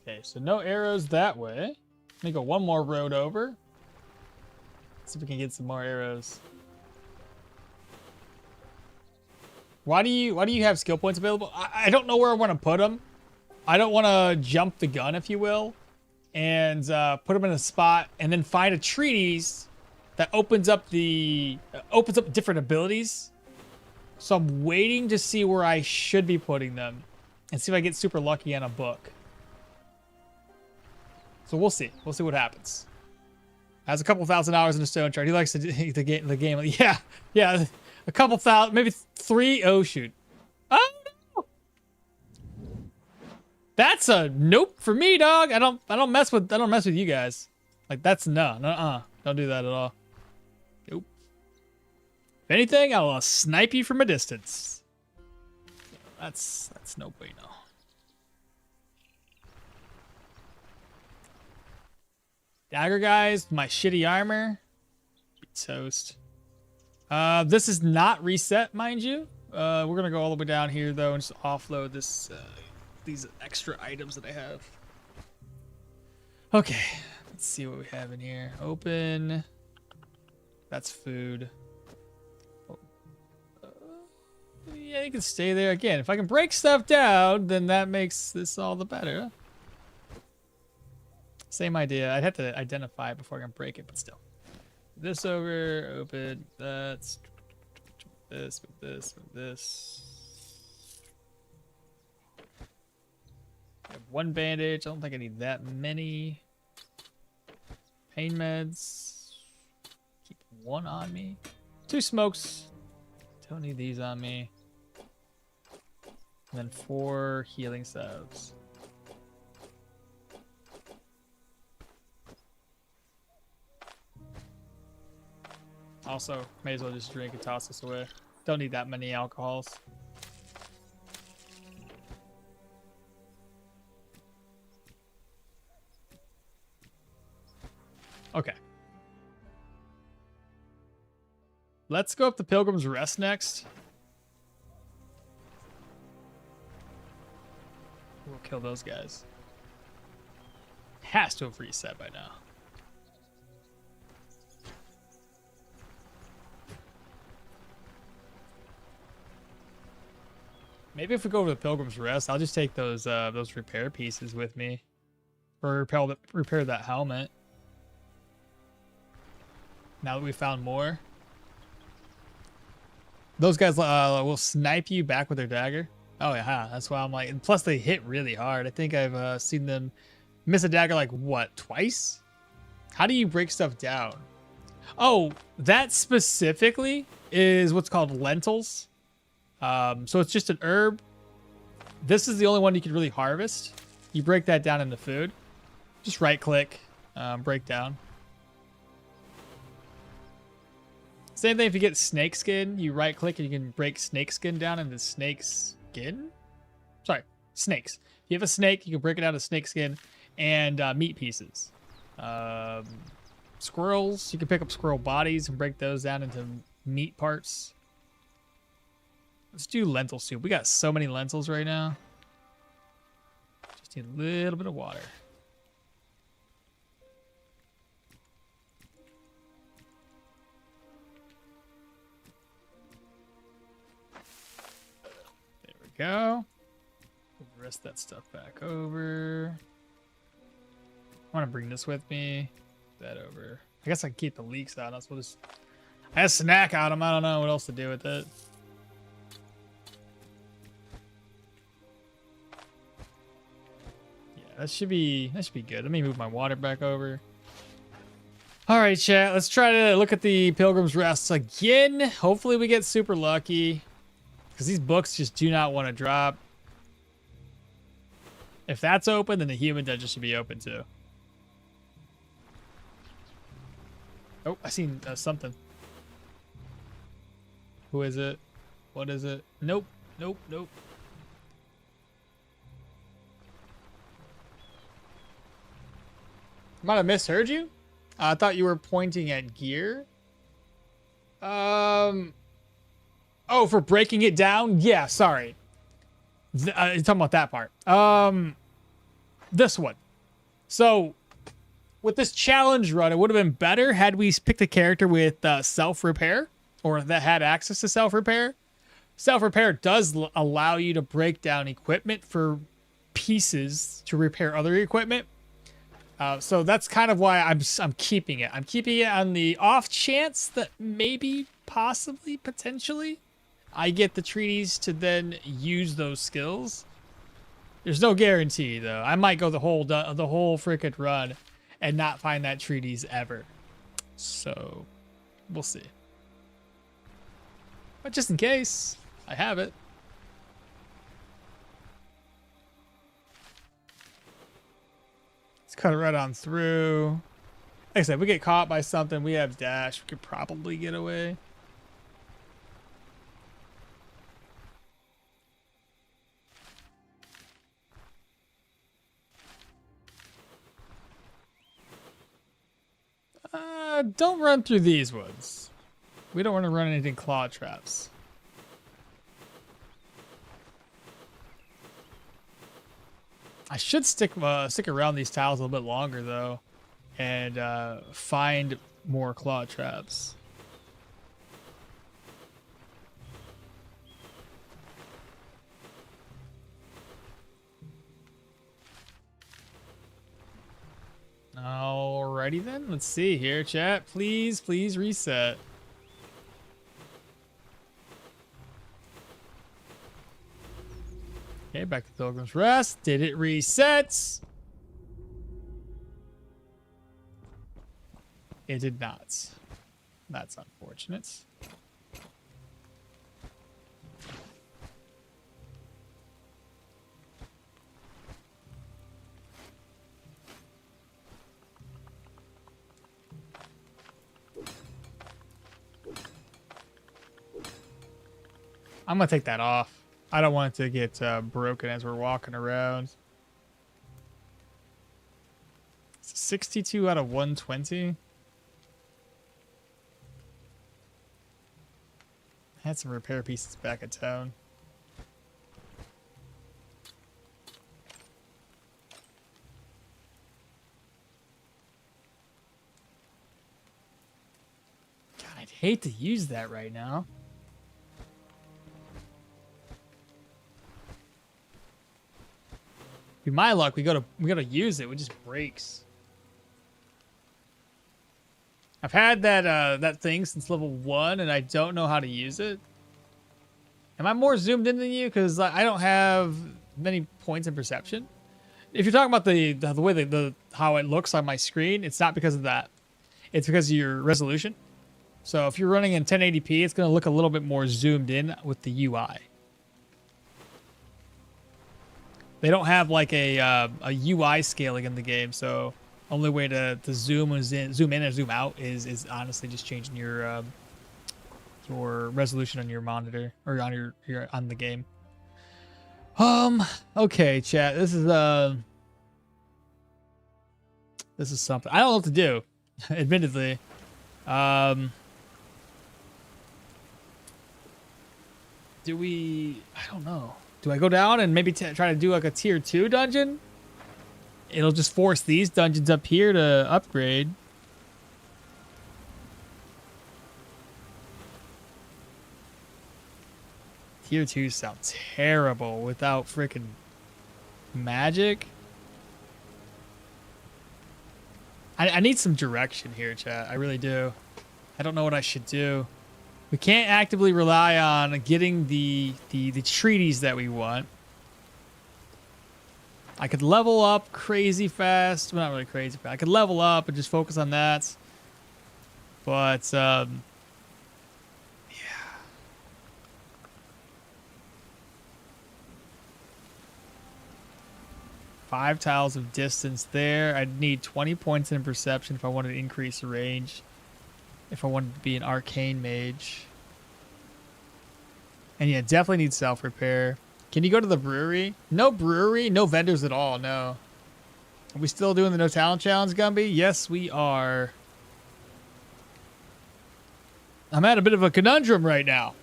Okay, so no arrows that way. Let me go one more road over. See if we can get some more arrows. Why do you have skill points available? I don't know where I want to put them. I don't want to jump the gun, if you will, and put them in a spot and then find a treatise that opens up different abilities. So I'm waiting to see where I should be putting them and see if I get super lucky on a book. So we'll see. We'll see what happens. Has a couple thousand hours in the Stoneshard. He likes the game. Yeah. A couple thousand, maybe 3. Oh shoot. Oh no. That's a nope for me, dog. I don't mess with you guys. Like that's no. Don't do that at all. Nope. If anything, I'll snipe you from a distance. That's no bueno. Dagger guys, my shitty armor. Be toast. This is not reset, mind you. We're gonna go all the way down here though and just offload this these extra items that I have. Okay, let's see what we have in here. Open. That's food. Yeah, you can stay there. Again, if I can break stuff down, then that makes this all the better. Same idea. I'd have to identify it before I can break it, but still. This over, open, that's this, with this, with this. I have one bandage. I don't think I need that many. Pain meds. Keep one on me. 2 smokes. Don't need these on me. And then 4 healing salves. Also, may as well just drink and toss this away. Don't need that many alcohols. Okay. Let's go up to Pilgrim's Rest next. We'll kill those guys. Has to have reset by now. Maybe if we go over to Pilgrim's Rest, I'll just take those repair pieces with me. Or repair that helmet. Now that we found more. Those guys will snipe you back with their dagger. Oh yeah, that's why I'm like. And plus, they hit really hard. I think I've seen them miss a dagger like what, twice? How do you break stuff down? Oh, that specifically is what's called lentils. So it's just an herb. This is the only one you can really harvest. You break that down into food. Just right click, break down. Same thing if you get snake skin, you right click and you can break snake skin down into snake skin. Sorry, snakes. If you have a snake, you can break it down to snake skin and meat pieces. Squirrels, you can pick up squirrel bodies and break those down into meat parts. Let's do lentil soup. We got so many lentils right now. Just need a little bit of water. There we go. Put the rest of that stuff back over. I want to bring this with me. That over. I guess I can keep the leeks out. That's what it's. I have snack out them. I don't know what else to do with it. Yeah, that should be good. Let me move my water back over. All right, chat. Let's try to look at the Pilgrim's Rest again. Hopefully we get super lucky, because these books just do not want to drop. If that's open, then the human dungeon should be open too. Oh, I seen something. Who is it? What is it? Nope. Nope. Nope. Might have misheard you. I thought you were pointing at gear. Oh, for breaking it down? Yeah, sorry. You're talking about that part. This one. So, with this challenge run, it would have been better had we picked a character with self-repair, or that had access to self-repair. Self-repair does allow you to break down equipment for pieces to repair other equipment. So that's kind of why I'm keeping it. I'm keeping it on the off chance that maybe, possibly, potentially, I get the treaties to then use those skills. There's no guarantee though. I might go the whole freaking run and not find that treaties ever. So we'll see. But just in case, I have it. Let's cut it right on through. Like I said, if we get caught by something, we have dash. We could probably get away. Don't run through these woods. We don't want to run anything claw traps. I should stick around these tiles a little bit longer though, and find more claw traps. Alrighty then, let's see here, chat. Please reset. Okay, back to Pilgrim's Rest. Did it reset? It did not. That's unfortunate. I'm gonna take that off. I don't want it to get broken as we're walking around. It's 62 out of 120. I had some repair pieces back at town. God, I'd hate to use that right now. Be my luck, we gotta use it. It just breaks. I've had that thing since level 1, and I don't know how to use it. Am I more zoomed in than you? Because I don't have many points in perception. If you're talking about the way how it looks on my screen, it's not because of that. It's because of your resolution. So if you're running in 1080p, it's going to look a little bit more zoomed in with the UI. They don't have like a UI scaling in the game, so only way to zoom in and zoom out is honestly just changing your resolution on your monitor or on your on the game. Okay, chat. This is something I don't know what to do. Admittedly, do we? I don't know. Do I go down and maybe try to do like a tier 2 dungeon? It'll just force these dungeons up here to upgrade. Tier 2 sound terrible without freaking magic. I need some direction here, chat. I really do. I don't know what I should do. We can't actively rely on getting the treaties that we want. I could level up crazy fast. Well, not really crazy fast. I could level up and just focus on that. But, yeah. 5 tiles of distance there. I'd need 20 points in perception if I wanted to increase the range. If I wanted to be an arcane mage. And yeah, definitely need self-repair. Can you go to the brewery? No brewery, no vendors at all, no. Are we still doing the no talent challenge, Gumby? Yes, we are. I'm at a bit of a conundrum right now.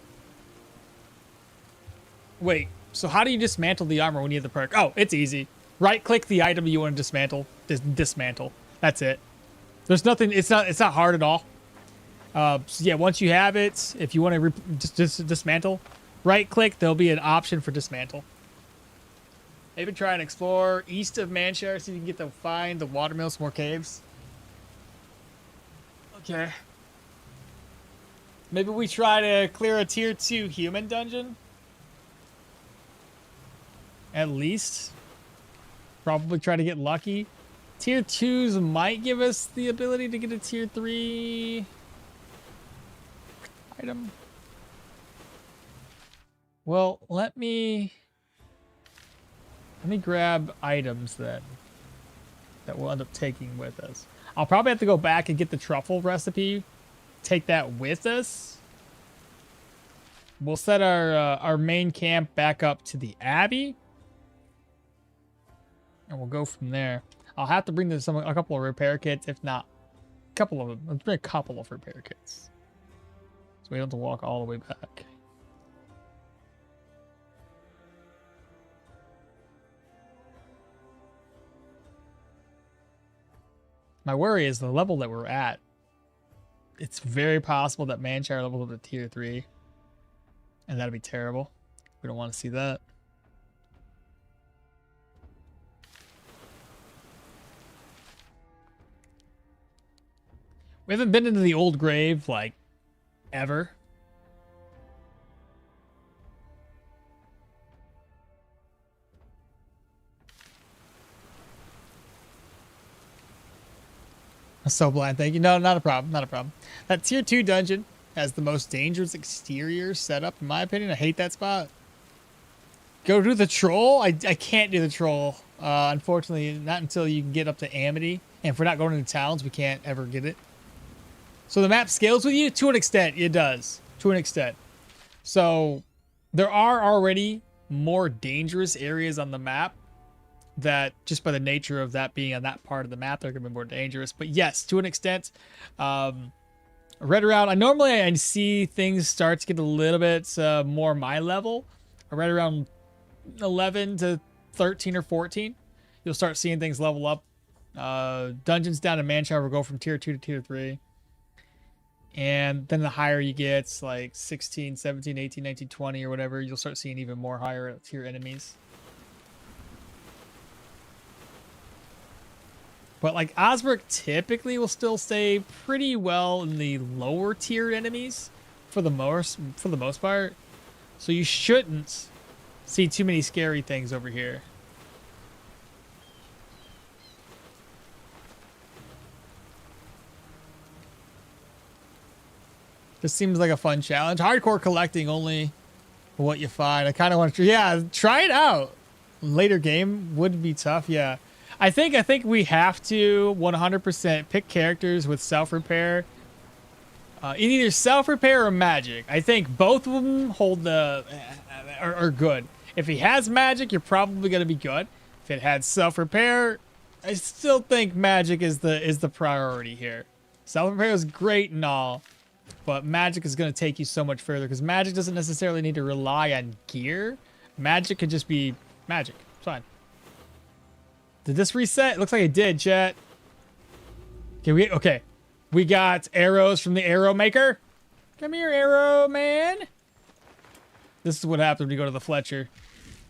Wait, so how do you dismantle the armor when you have the perk? Oh, it's easy. Right-click the item you want to dismantle. Dismantle. That's it. There's nothing. It's not hard at all. So yeah, once you have it, if you want to dismantle, right-click. There'll be an option for dismantle. Maybe try and explore east of Manchester so you can get to find the watermill, some more caves. Okay. Maybe we try to clear a tier 2 human dungeon. At least. Probably try to get lucky. Tier 2s might give us the ability to get a tier 3 item. Well, let me grab items then that we'll end up taking with us. I'll probably have to go back and get the truffle recipe. Take that with us. We'll set our main camp back up to the Abbey. And we'll go from there. I'll have to bring a couple of repair kits, if not a couple of them. Let's bring a couple of repair kits. So we don't have to walk all the way back. My worry is the level that we're at. It's very possible that Manchar levels up to tier 3. And that'd be terrible. We don't want to see that. We haven't been into the old grave, like, ever. I'm so blind, thank you. No, not a problem, not a problem. That tier 2 dungeon has the most dangerous exterior setup, in my opinion. I hate that spot. Go do the troll? I can't do the troll. Unfortunately, not until you can get up to Amity. And if we're not going into towns, we can't ever get it. So the map scales with you? To an extent, it does. To an extent. So there are already more dangerous areas on the map that just by the nature of that being on that part of the map, they're going to be more dangerous. But yes, to an extent, right around, I see things start to get a little bit more my level. Right around 11 to 13 or 14, you'll start seeing things level up. Dungeons down in Manchar will go from tier 2 to tier 3. And then the higher you get, it's like 16, 17, 18, 19, 20 or whatever, you'll start seeing even more higher tier enemies. But like Osberg typically will still stay pretty well in the lower tier enemies for the most part. So you shouldn't see too many scary things over here. This seems like a fun challenge. Hardcore collecting only what you find. I kind of want to, yeah, try it out. Later game would be tough. Yeah. I think we have to 100% pick characters with self-repair. In either self-repair or magic. I think both of them hold the are good. If he has magic, you're probably gonna be good. If it had self-repair, I still think magic is the priority here. Self-repair is great and all, but magic is gonna take you so much further because magic doesn't necessarily need to rely on gear. Magic could just be magic. It's fine. Did this reset? It looks like it did, chat. Okay. We got arrows from the arrow maker. Come here, arrow man. This is what happens when you go to the Fletcher.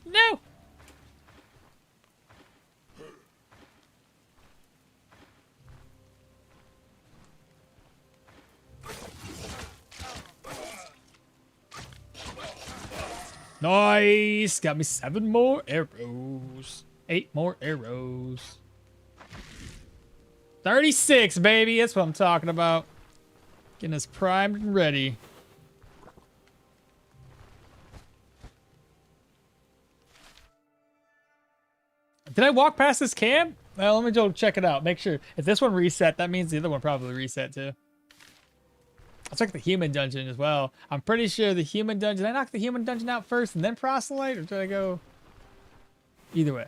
No. Nice. Got me 7 more arrows. 8 more arrows. 36, baby. That's what I'm talking about. Getting us primed and ready. Did I walk past this camp? Well, let me go check it out. Make sure. If this one reset, that means the other one probably reset too. I'll check the human dungeon as well. I'm pretty sure the human dungeon... Did I knock the human dungeon out first and then proselyte? Or did I go... Either way.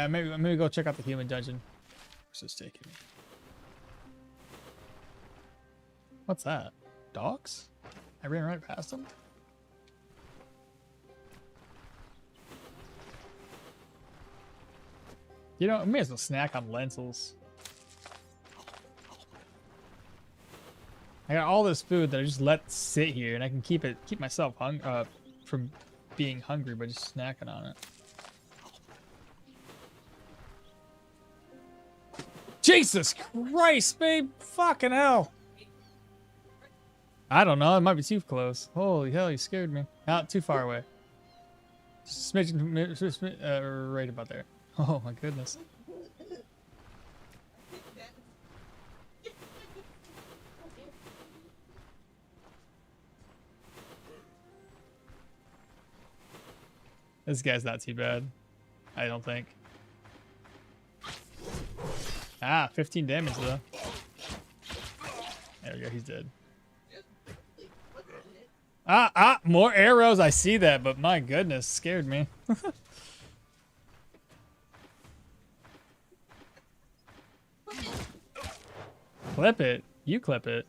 Maybe go check out the human dungeon. Where's this taking me? What's that? Dogs? I ran right past them? You know, I may as well snack on lentils. I got all this food that I just let sit here, and I can keep myself from being hungry by just snacking on it. Jesus Christ, babe! Fucking hell! I don't know. It might be too close. Holy hell! You scared me. Not too far away. Just smidgen, right about there. Oh my goodness. This guy's not too bad. I don't think. Ah, 15 damage though. There we go, he's dead. More arrows. I see that, but my goodness, scared me. Clip it. You clip it.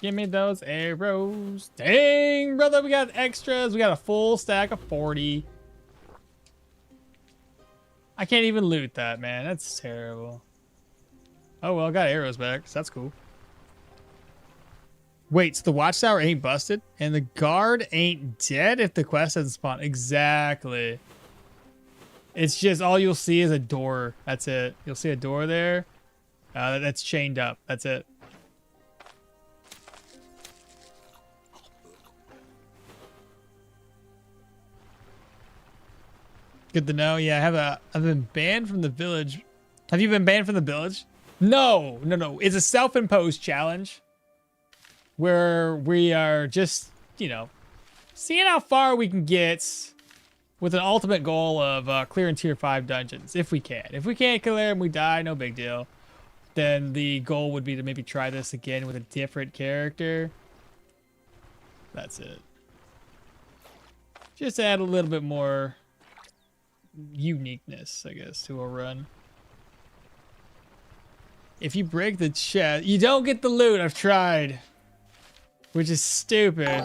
Give me those arrows. Dang, brother, we got extras. We got a full stack of 40. I can't even loot that, man. That's terrible. Oh, well, I got arrows back, so that's cool. Wait, so the watchtower ain't busted? And the guard ain't dead if the quest hasn't spawned? Exactly. It's just all you'll see is a door. That's it. You'll see a door there. That's chained up. That's it. Good to know. Yeah, I've been banned from the village. Have you been banned from the village? No. It's a self-imposed challenge where we are just, you know, seeing how far we can get with an ultimate goal of clearing tier 5 dungeons, if we can. If we can't clear them, we die, no big deal. Then the goal would be to maybe try this again with a different character. That's it. Just add a little bit more uniqueness, I guess, to a run. If you break the chest, you don't get the loot. I've tried, which is stupid.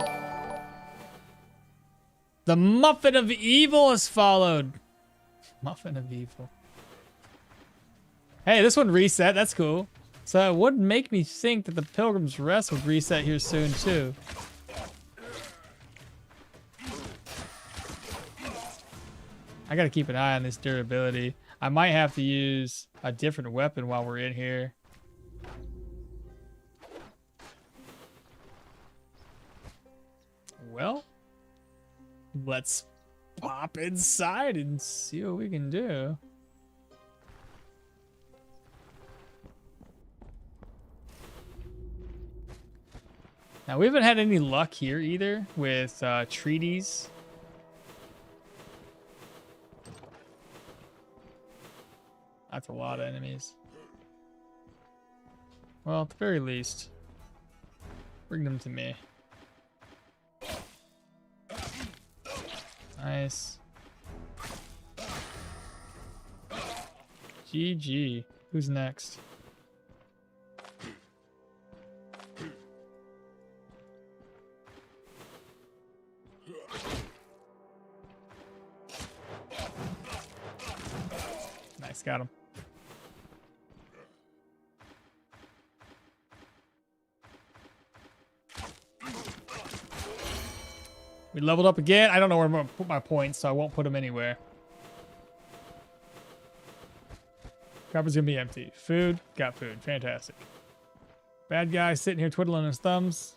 The Muffin of Evil has followed. Muffin of Evil. Hey, this one reset. That's cool. So it would make me think that the Pilgrim's Rest would reset here soon too. I gotta keep an eye on this durability. I might have to use a different weapon while we're in here. Well, let's pop inside and see what we can do. Now, we haven't had any luck here either with treaties. That's a lot of enemies. Well, at the very least, bring them to me. Nice. GG. Who's next? Nice, got him. We leveled up again. I don't know where I'm going to put my points, so I won't put them anywhere. Cupboard's going to be empty. Food. Got food. Fantastic. Bad guy sitting here twiddling his thumbs.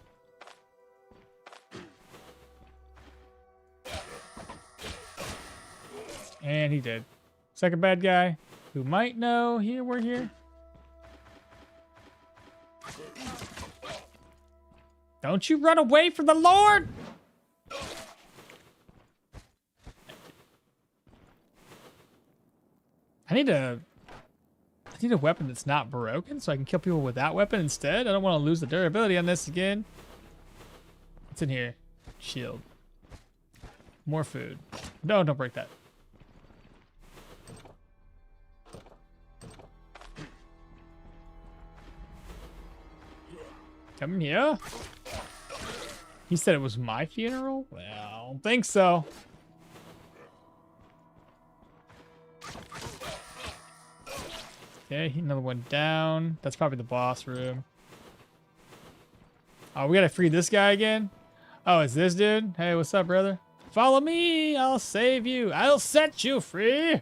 And he did. Second bad guy, who might know here we're here. Don't you run away from the Lord! I need a weapon that's not broken so I can kill people with that weapon instead. I don't want to lose the durability on this again. What's in here? Shield. More food. No, don't break that. Come here. He said it was my funeral? Well, I don't think so. Okay, another one down. That's probably the boss room. Oh, we gotta free this guy again? Oh, it's this dude? Hey, what's up, brother? Follow me, I'll save you. I'll set you free.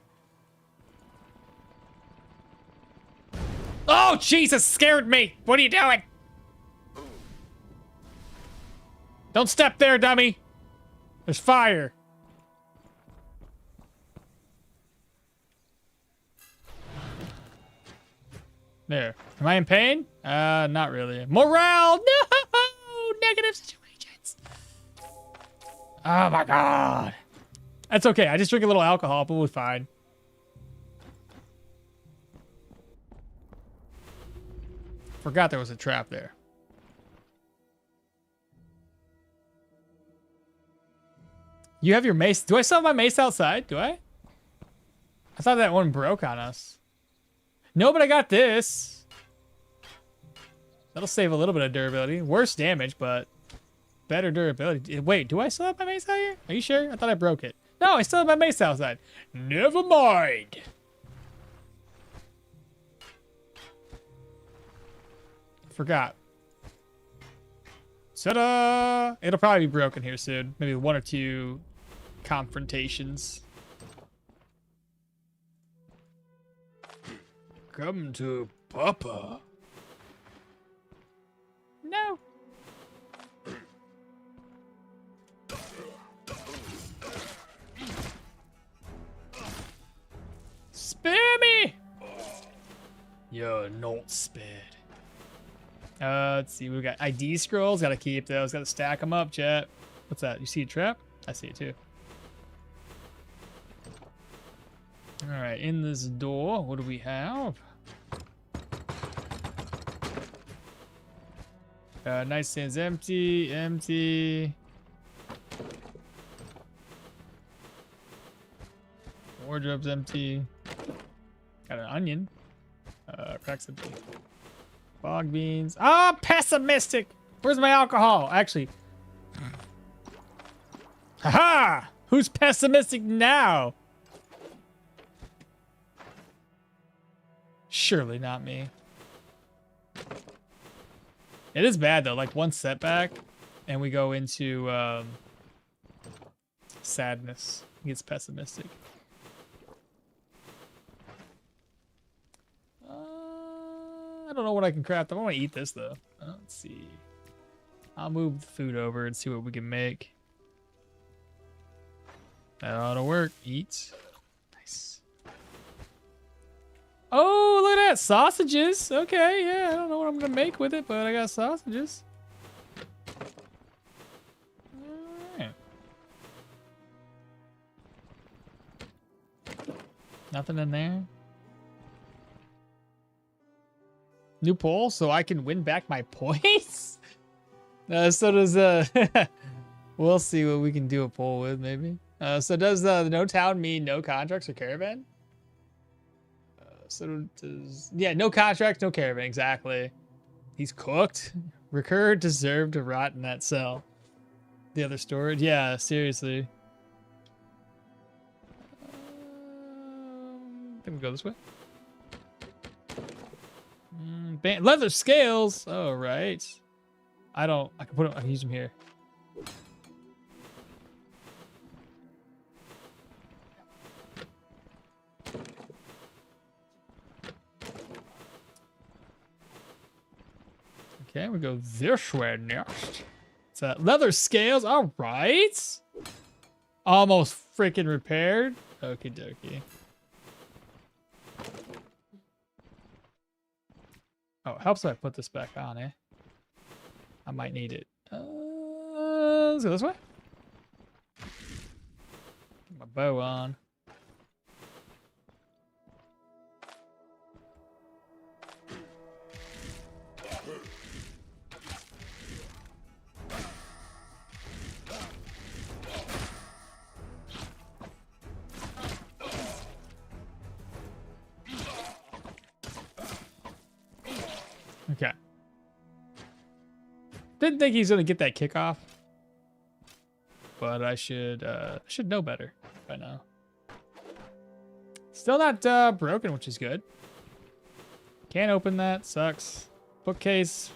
Oh, Jesus, scared me. What are you doing? Don't step there, dummy. There's fire. There. Am I in pain? Not really. Morale! No! Negative situations. Oh my god. That's okay. I just drink a little alcohol, but we'll be fine. Forgot there was a trap there. You have your mace. Do I still have my mace outside? Do I? I thought that one broke on us. No, but I got this. That'll save a little bit of durability. Worse damage, but better durability. Wait, do I still have my mace out here? Are you sure? I thought I broke it. No, I still have my mace outside. Never mind. Forgot. Ta-da! It'll probably be broken here soon. Maybe one or two confrontations. Come to Papa. No. Spare me! You're not spared. Let's see. We got ID scrolls. Gotta keep those. Gotta stack them up, chat. What's that? You see a trap? I see it too. All right. In this door, what do we have? Nightstand's empty. Empty. Wardrobe's empty. Got an onion. Crack's empty. Fog beans. Ah, pessimistic. Where's my alcohol? Actually. Haha! Who's pessimistic now? Surely not me. It is bad though. Like one setback, and we go into sadness. He gets pessimistic. don't know what I can craft. I want to eat this though. Let's see. I'll move the food over and see what we can make. That ought to work. Eat. Nice. Oh, look at that. Sausages. Okay, yeah. I don't know what I'm going to make with it, but I got sausages. Alright. Nothing in there. New poll, so I can win back my points? So does we'll see what we can do a poll with, maybe. So does the no town mean no contracts or caravan? So does, yeah, no contract, no caravan, exactly. He's cooked. Recur deserved to rot in that cell. The other storage, yeah, seriously. I think we go this way. Leather scales. Oh, right. I can put them. I can use them here. Okay, we go this way next. So leather scales. All right. Almost freaking repaired. Okie dokie. Oh, it helps if I put this back on, eh? I might need it. Let's go this way. Put my bow on. Okay. Didn't think he's gonna get that kickoff, but I should know better by now. Still not broken, which is good. Can't open that. Sucks. Bookcase.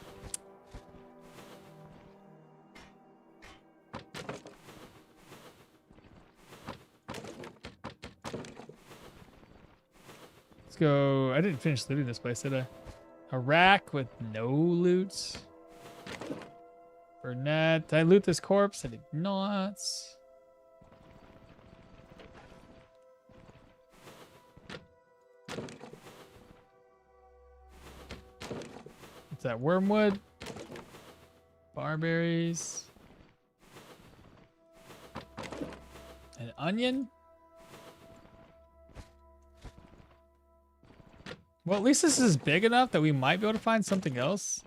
Let's go. I didn't finish looting this place, did I? A rack with no loot. Burnett. Did I loot this corpse? I did not. What's that? Wormwood? Barberries. An onion? Well, at least this is big enough that we might be able to find something else.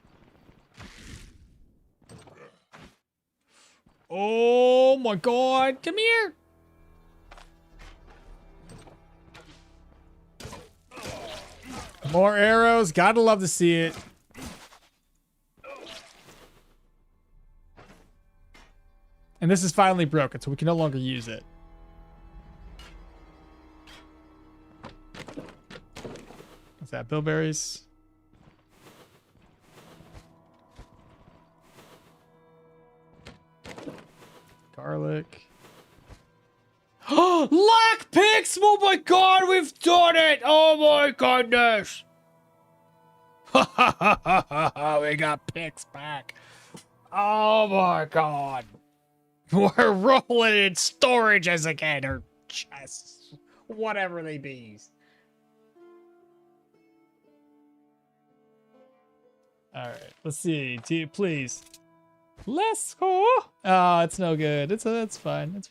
Oh my god, come here! More arrows, gotta love to see it. And this is finally broken, so we can no longer use it. What's that, bilberries? Garlic. Lock picks! Oh my god, we've done it! Oh my goodness! We got picks back. Oh my god. We're rolling in storages again, or chests. Whatever they be. Alright, let's see. Please. Let's go. Oh, it's no good. It's fine. It's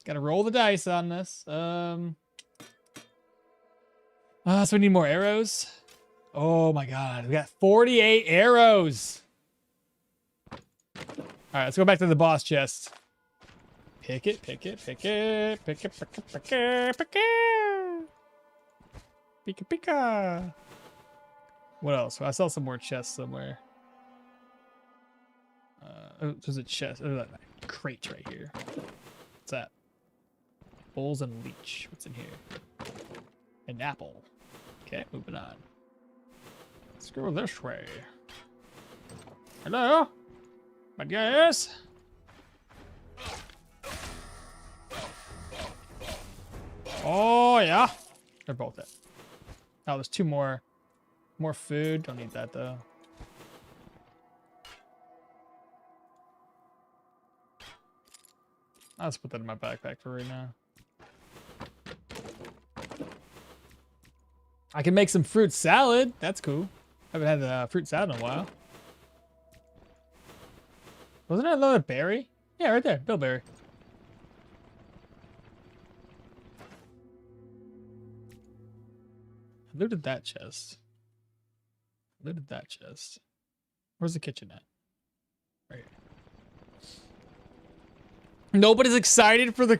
gotta roll the dice on this. So we need more arrows. Oh my god, we got 48 arrows. Alright, let's go back to the boss chest. Pick it, pick it, pick it, pick it, pick it, pick it, pick it. Pika pika. What else? I saw some more chests somewhere. Oh, there's a chest. Oh, that crate right here. What's that? Bowls and leech. What's in here? An apple. Okay, moving on. Let's go this way. Hello? My guys? Oh, yeah. They're both it. Oh, there's two more More food. Don't need that though. I'll just put that in my backpack for right now. I can make some fruit salad. That's cool. I haven't had fruit salad in a while. Wasn't there another berry? Yeah, right there. Bilberry. I looted that chest. Looted that chest. Where's the kitchen at? Right here. Nobody's excited for the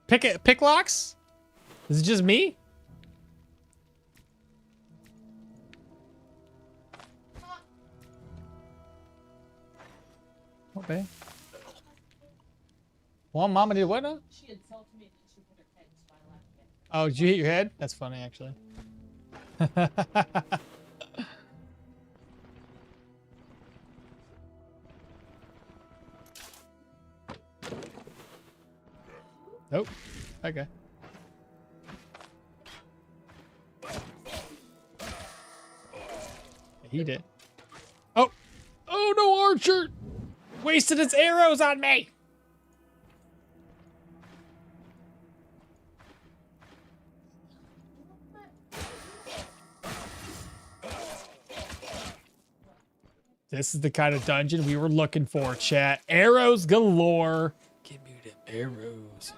pick locks? Is it just me? Okay. Well, Mama did what now? She insulted me and she put her head, so I laughed at it. Oh, did you hit your head? That's funny, actually. Nope. Okay. He did. Oh! Oh no, Archer! Wasted its arrows on me! This is the kind of dungeon we were looking for, chat. Arrows galore. Give me the arrows.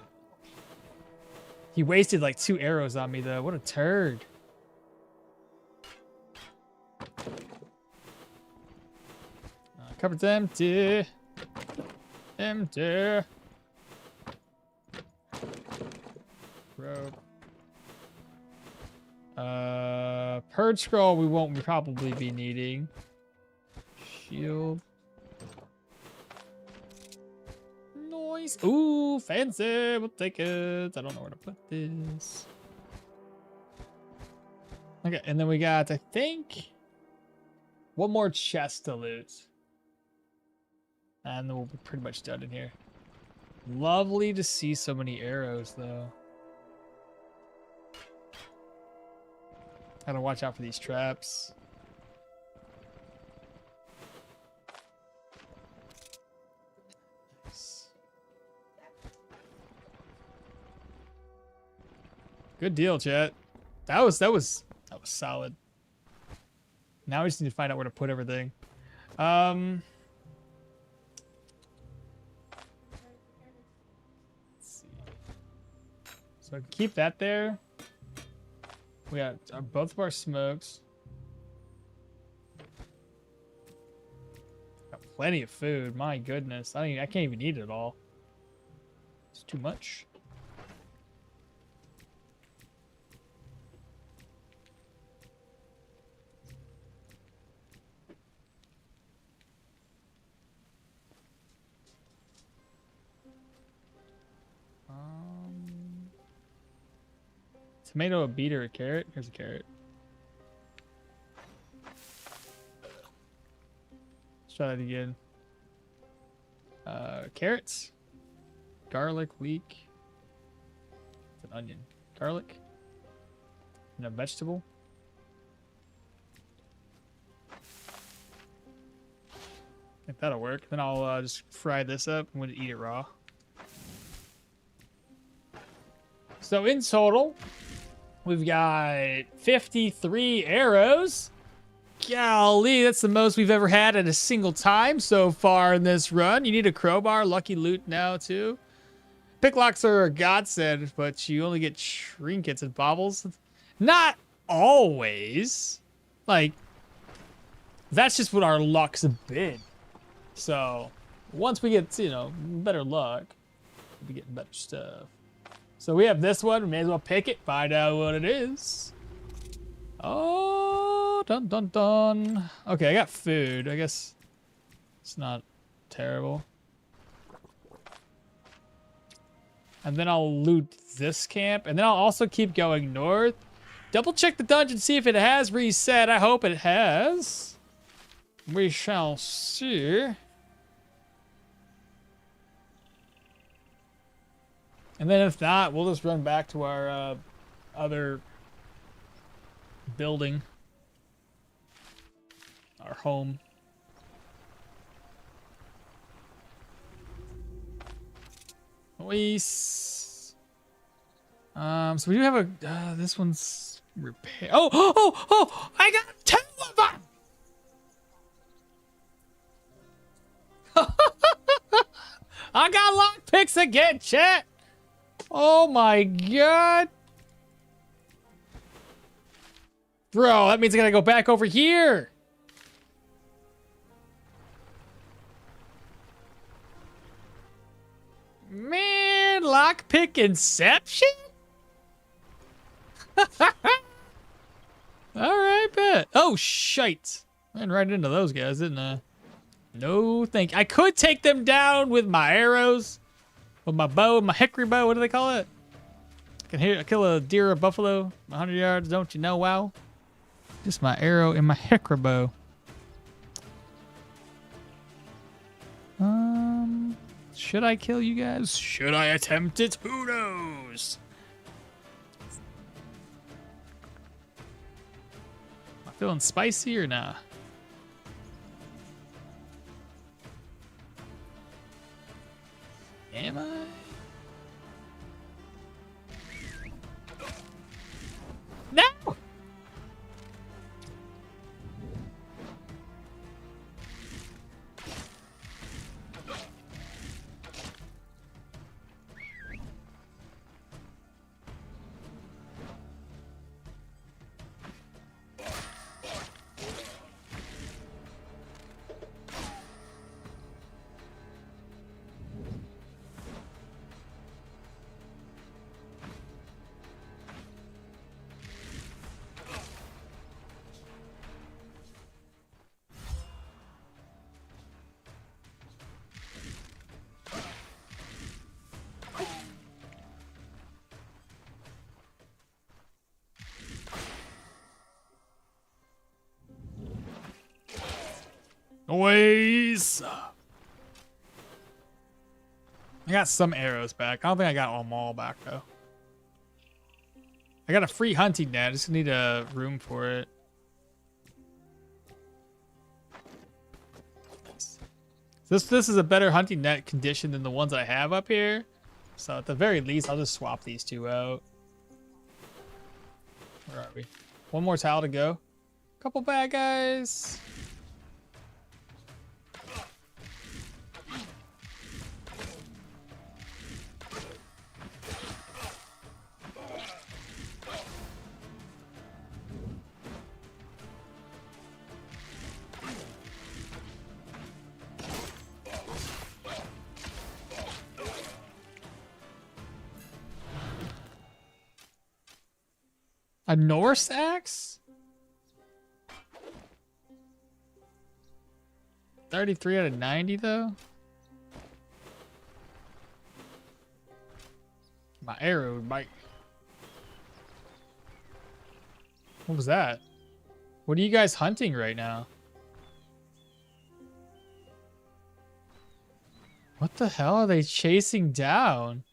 He wasted like 2 arrows on me, though. What a turd. Cupboard's empty. Empty. Rope. Purge scroll we won't probably be needing. Shield. Nice. Ooh, fancy. We'll take it. I don't know where to put this. Okay, and then we got, I think, one more chest to loot. And then we'll be pretty much done in here. Lovely to see so many arrows, though. Gotta watch out for these traps. Nice. Good deal, chat. That was solid. Now we just need to find out where to put everything. So keep that there. We got both of our smokes. Got plenty of food. My goodness, I can't even eat it all. It's too much. Tomato, a beet, or a carrot? Here's a carrot. Let's try that again. Carrots, garlic, leek, it's an onion, garlic, and a vegetable. I think that'll work. Then I'll just fry this up. I'm going to eat it raw. So in total, we've got 53 arrows. Golly, that's the most we've ever had at a single time so far in this run. You need a crowbar. Lucky loot now, too. Picklocks are a godsend, but you only get trinkets and baubles. Not always. Like, that's just what our luck's been. So, once we get, you know, better luck, we'll be getting better stuff. So we have this one. We may as well pick it. Find out what it is. Oh, dun dun dun. Okay, I got food. I guess it's not terrible. And then I'll loot this camp. And then I'll also keep going north. Double check the dungeon, see if it has reset. I hope it has. We shall see. And then if not, we'll just run back to our other building our home. Luis. So we do have a this one's repair. Oh, I got 2 of them. I got lockpicks again, chat. Oh my god. Bro, that means I gotta go back over here. Man, lockpick inception? Alright, bet. Oh, shite. I ran right into those guys, didn't I? No, thank you. I could take them down with my arrows. With my bow, my hickory bow. What do they call it? I can kill a deer or a buffalo. 100 yards, don't you know? Wow. Just my arrow and my hickory bow. Should I kill you guys? Should I attempt it? Who knows? Am I feeling spicy or nah? Am I? No! Noise! I got some arrows back. I don't think I got them all back, though. I got a free hunting net. I just need a room for it. This is a better hunting net condition than the ones I have up here. So at the very least, I'll just swap these 2 out. Where are we? 1 more tile to go. Couple bad guys. A Norse axe? 33 out of 90 though? My arrow would bite. What was that? What are you guys hunting right now? What the hell are they chasing down?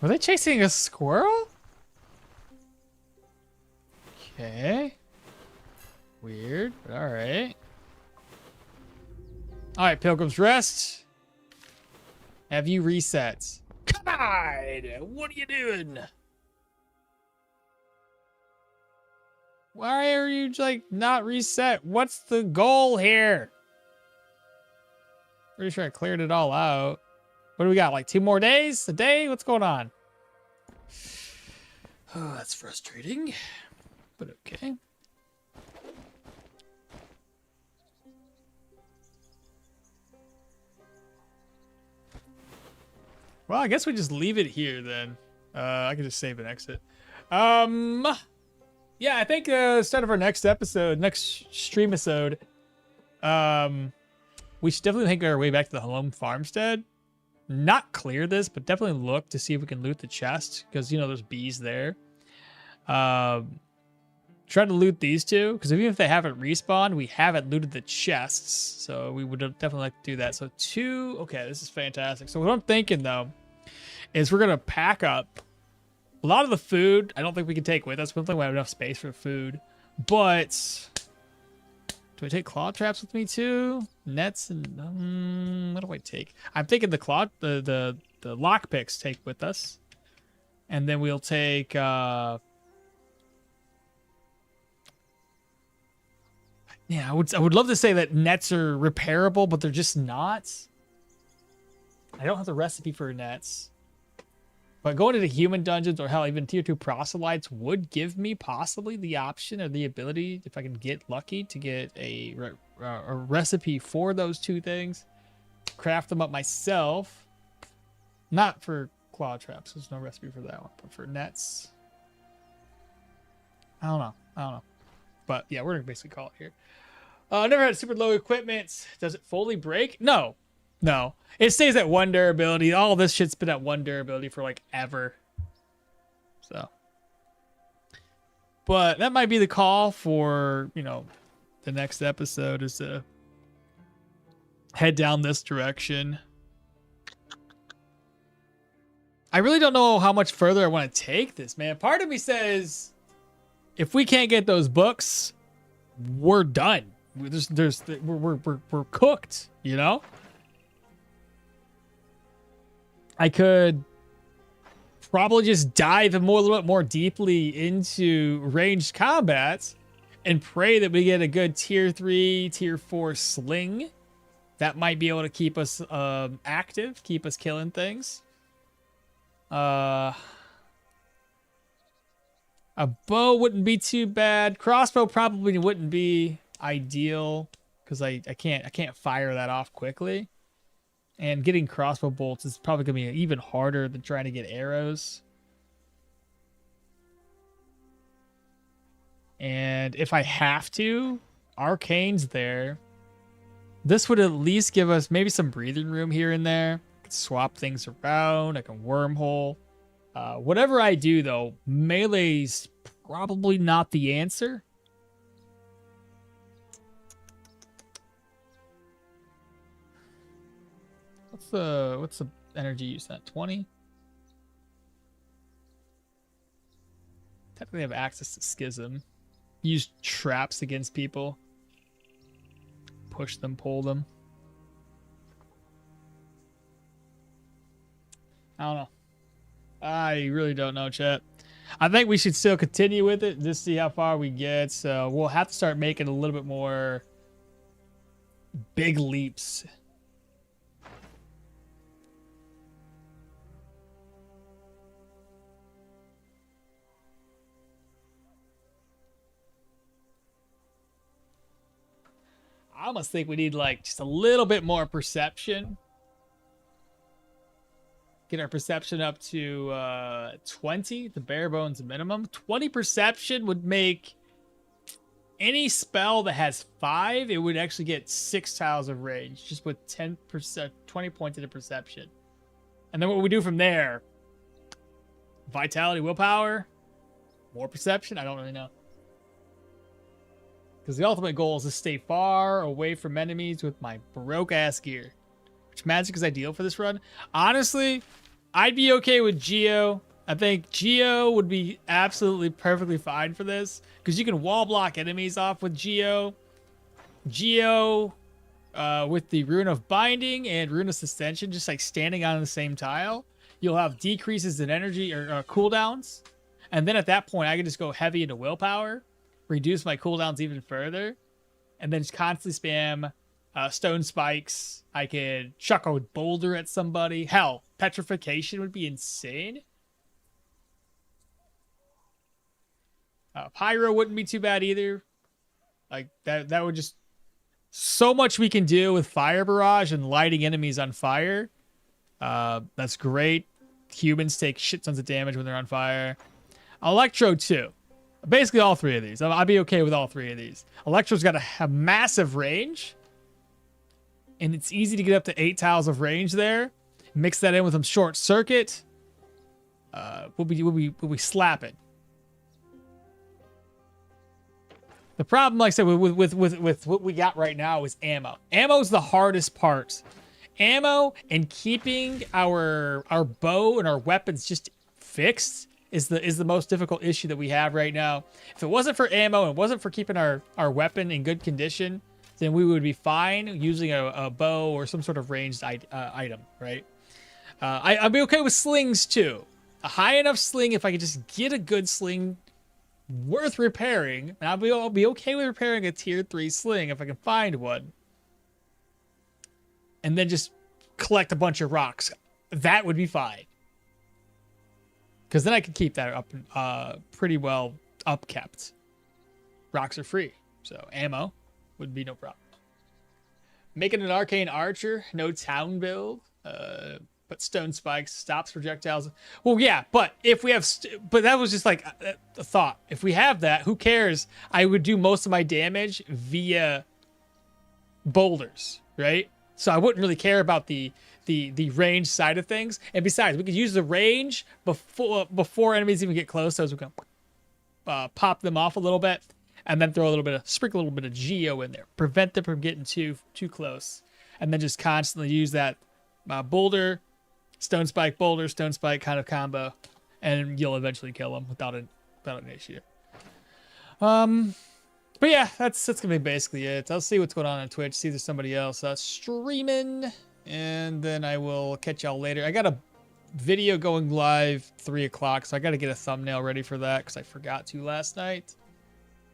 Were they chasing a squirrel? Okay. Weird, but alright. Alright, Pilgrim's Rest. Have you reset? Come on! What are you doing? Why are you, like, not reset? What's the goal here? Pretty sure I cleared it all out. What do we got, like 2 more days? A day? What's going on? Oh, that's frustrating. But okay. Well, I guess we just leave it here then. I can just save and exit. Yeah, I think instead of our next episode, next stream episode, we should definitely make our way back to the home farmstead. Not clear this, but definitely look to see if we can loot the chest because you know there's bees there. Try to loot these 2 because even if they haven't respawned, we haven't looted the chests, so we would definitely like to do that. So 2, okay, this is fantastic. So what I'm thinking though is we're gonna pack up A lot of the food, I don't think we can take with us. We don't think we have enough space for food. But do I take claw traps with me too? Nets and what do I take? I'm thinking the lock picks take with us, and then we'll take. Yeah, I would love to say that nets are repairable, but they're just not. I don't have the recipe for nets. But going into human dungeons, or hell, even tier 2 proselytes would give me possibly the option or the ability, if I can get lucky, to get a recipe for those two things. Craft them up myself. Not for claw traps. There's no recipe for that one. But for nets. I don't know. But yeah, we're going to basically call it here. Never had super low equipment. Does it fully break? No. No. It stays at 1 durability. All this shit's been at 1 durability for like ever. So. But that might be the call for, you know, the next episode is to head down this direction. I really don't know how much further I want to take this, man. Part of me says if we can't get those books, we're done. We're cooked, you know? I could probably just dive a little bit more deeply into ranged combat and pray that we get a good tier 3, tier 4 sling. That might be able to keep us active, keep us killing things. A bow wouldn't be too bad. Crossbow probably wouldn't be ideal because I can't fire that off quickly. And getting crossbow bolts is probably going to be even harder than trying to get arrows. And if I have to, arcane's there. This would at least give us maybe some breathing room here and there. I can swap things around. I can wormhole. Whatever I do, though, melee's probably not the answer. What's the energy use at 20? Technically have access to schism. Use traps against people. Push them, pull them. I don't know. I really don't know, chat. I think we should still continue with it, just see how far we get. So we'll have to start making a little bit more big leaps. I almost think we need like just a little bit more perception. Get our perception up to 20, the bare bones minimum. 20 perception would make any spell that has 5, it would actually get 6 tiles of range just with 10%, 20 points into perception. And then what we do from there, vitality, willpower, more perception, I don't really know. Because the ultimate goal is to stay far away from enemies with my broke-ass gear. Which magic is ideal for this run? Honestly, I'd be okay with Geo. I think Geo would be absolutely perfectly fine for this. Because you can wall block enemies off with Geo. Geo with the Rune of Binding and Rune of Sustention, just like standing on the same tile. You'll have decreases in energy or cooldowns. And then at that point, I can just go heavy into willpower. Reduce my cooldowns even further, and then just constantly spam stone spikes. I could chuck a boulder at somebody. Hell, petrification would be insane. Pyro wouldn't be too bad either. Like that would just so much we can do with fire barrage and lighting enemies on fire. That's great. Humans take shit tons of damage when they're on fire. Electro too. Basically all 3 of these. I'd be okay with all 3 of these. Electro's got a massive range. And it's easy to get up to 8 tiles of range there. Mix that in with some short circuit. We'll be slapping. The problem, like I said, with what we got right now is ammo. Ammo's the hardest part. Ammo and keeping our bow and our weapons just fixed is the most difficult issue that we have right now. If it wasn't for ammo and it wasn't for keeping our weapon in good condition, then we would be fine using a bow or some sort of ranged item, right? I'd be okay with slings too. A high enough sling, if I could just get a good sling worth repairing, and I'll be okay with repairing a tier 3 sling if I can find one. And then just collect a bunch of rocks. That would be fine. Because then I could keep that up pretty well upkept. Rocks are free, so ammo would be no problem. Making an arcane archer, no town build. But stone spikes stops projectiles. Well, yeah, but if we have, but that was just like a thought. If we have that, who cares? I would do most of my damage via boulders, right? So I wouldn't really care about the range side of things. And besides, we could use the range before enemies even get close. So we can pop them off a little bit, and then sprinkle a little bit of geo in there, prevent them from getting too close, and then just constantly use that boulder, stone spike, boulder, stone spike kind of combo, and you'll eventually kill them without an issue. But yeah, that's gonna be basically it. I'll see what's going on Twitch, see if there's somebody else streaming, and then I will catch y'all later. I got a video going live 3 o'clock, so I got to get a thumbnail ready for that because I forgot to last night.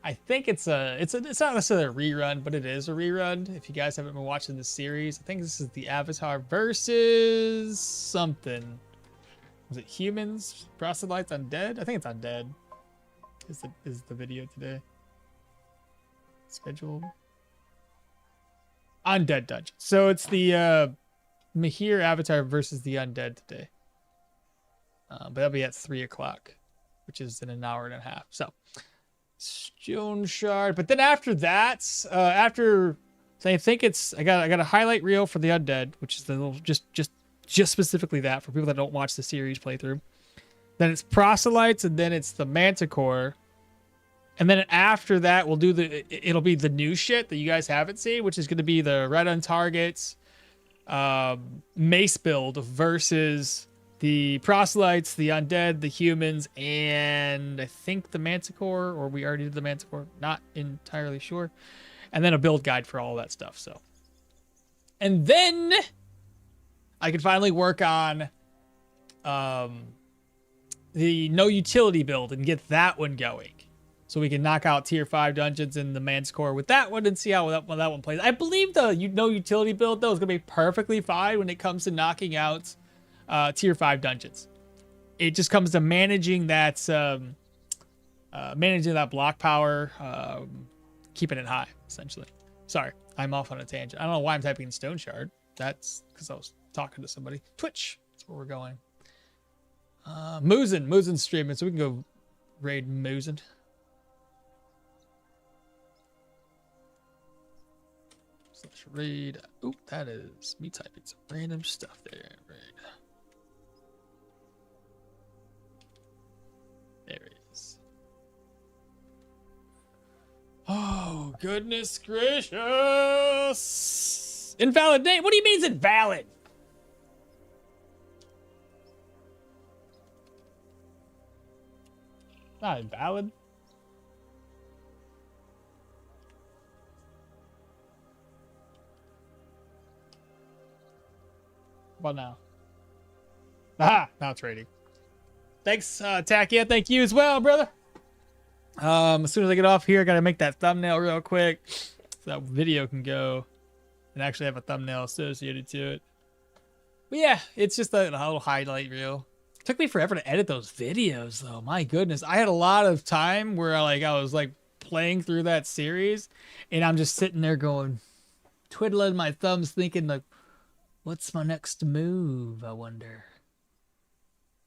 I think it's not necessarily a rerun, but it is a rerun. If you guys haven't been watching this series, I think this is the Avatar versus something. Was it humans, proselytes, undead? I think it's undead. Is the video today scheduled? Undead dungeon. So it's the Mahir Avatar versus the undead today. But that'll be at 3 o'clock, which is in an hour and a half. So. Stoneshard, but then after that, so I think I got a highlight reel for the undead, which is the little just specifically that for people that don't watch the series playthrough. Then it's proselytes, and then it's the manticore, and then after that we'll do it'll be the new shit that you guys haven't seen, which is going to be the red on targets, mace build versus the proselytes, the undead, the humans, and I think the manticore, or we already did the manticore, not entirely sure. And then a build guide for all that stuff. So, and then I can finally work on the no utility build and get that one going. So we can knock out tier 5 dungeons in the manticore with that one and see how that one plays. I believe the no utility build though is gonna be perfectly fine when it comes to knocking out tier 5 dungeons. It just comes to managing that block power, keeping it high, essentially. Sorry, I'm off on a tangent. I don't know why I'm typing in Stoneshard. That's because I was talking to somebody. Twitch, that's where we're going. Moozin's streaming, so we can go raid Moozin. Slash raid. Oop, that is me typing some random stuff there. Raid. There it is. Oh, goodness gracious. Invalid name? What do you mean it's invalid? Not invalid. What now? Aha! Now it's rating. Thanks, Takia. Thank you as well, brother. As soon as I get off here, I gotta make that thumbnail real quick so that video can go and actually have a thumbnail associated to it. But yeah, it's just a little highlight reel. It took me forever to edit those videos, though. My goodness, I had a lot of time where I was playing through that series, and I'm just sitting there going, twiddling my thumbs, thinking like, what's my next move? I wonder.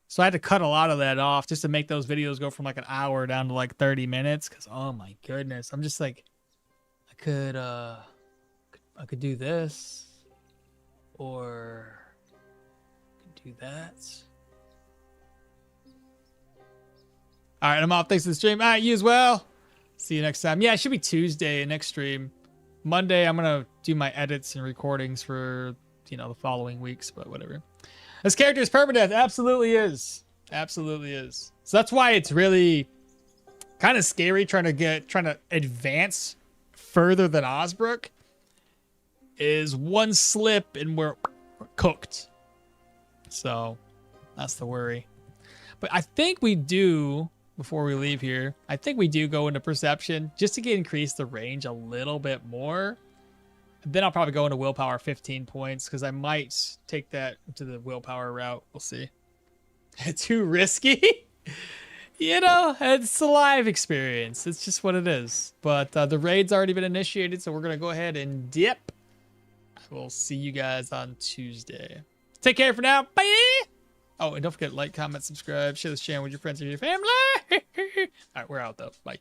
So I had to cut a lot of that off just to make those videos go from an hour down to 30 minutes. Cause oh my goodness, I'm just like, I could do this, or I could do that. All right, I'm off. Thanks for the stream. All right, you as well. See you next time. Yeah, it should be Tuesday next stream. Monday, I'm gonna do my edits and recordings for the following weeks, but whatever. This character is permadeath. Absolutely is. Absolutely is. So that's why it's really kind of scary trying to advance further than Osbrook. Is one slip and we're cooked. So that's the worry. But I think we do, before we leave here, I think we do go into perception just to increase the range a little bit more. Then I'll probably go into willpower 15 points because I might take that to the willpower route. We'll see. Too risky? You know, it's a live experience. It's just what it is. But the raid's already been initiated, so we're going to go ahead and dip. We'll see you guys on Tuesday. Take care for now. Bye! Oh, and don't forget to like, comment, subscribe, share this channel with your friends and your family. All right, we're out, though. Bye.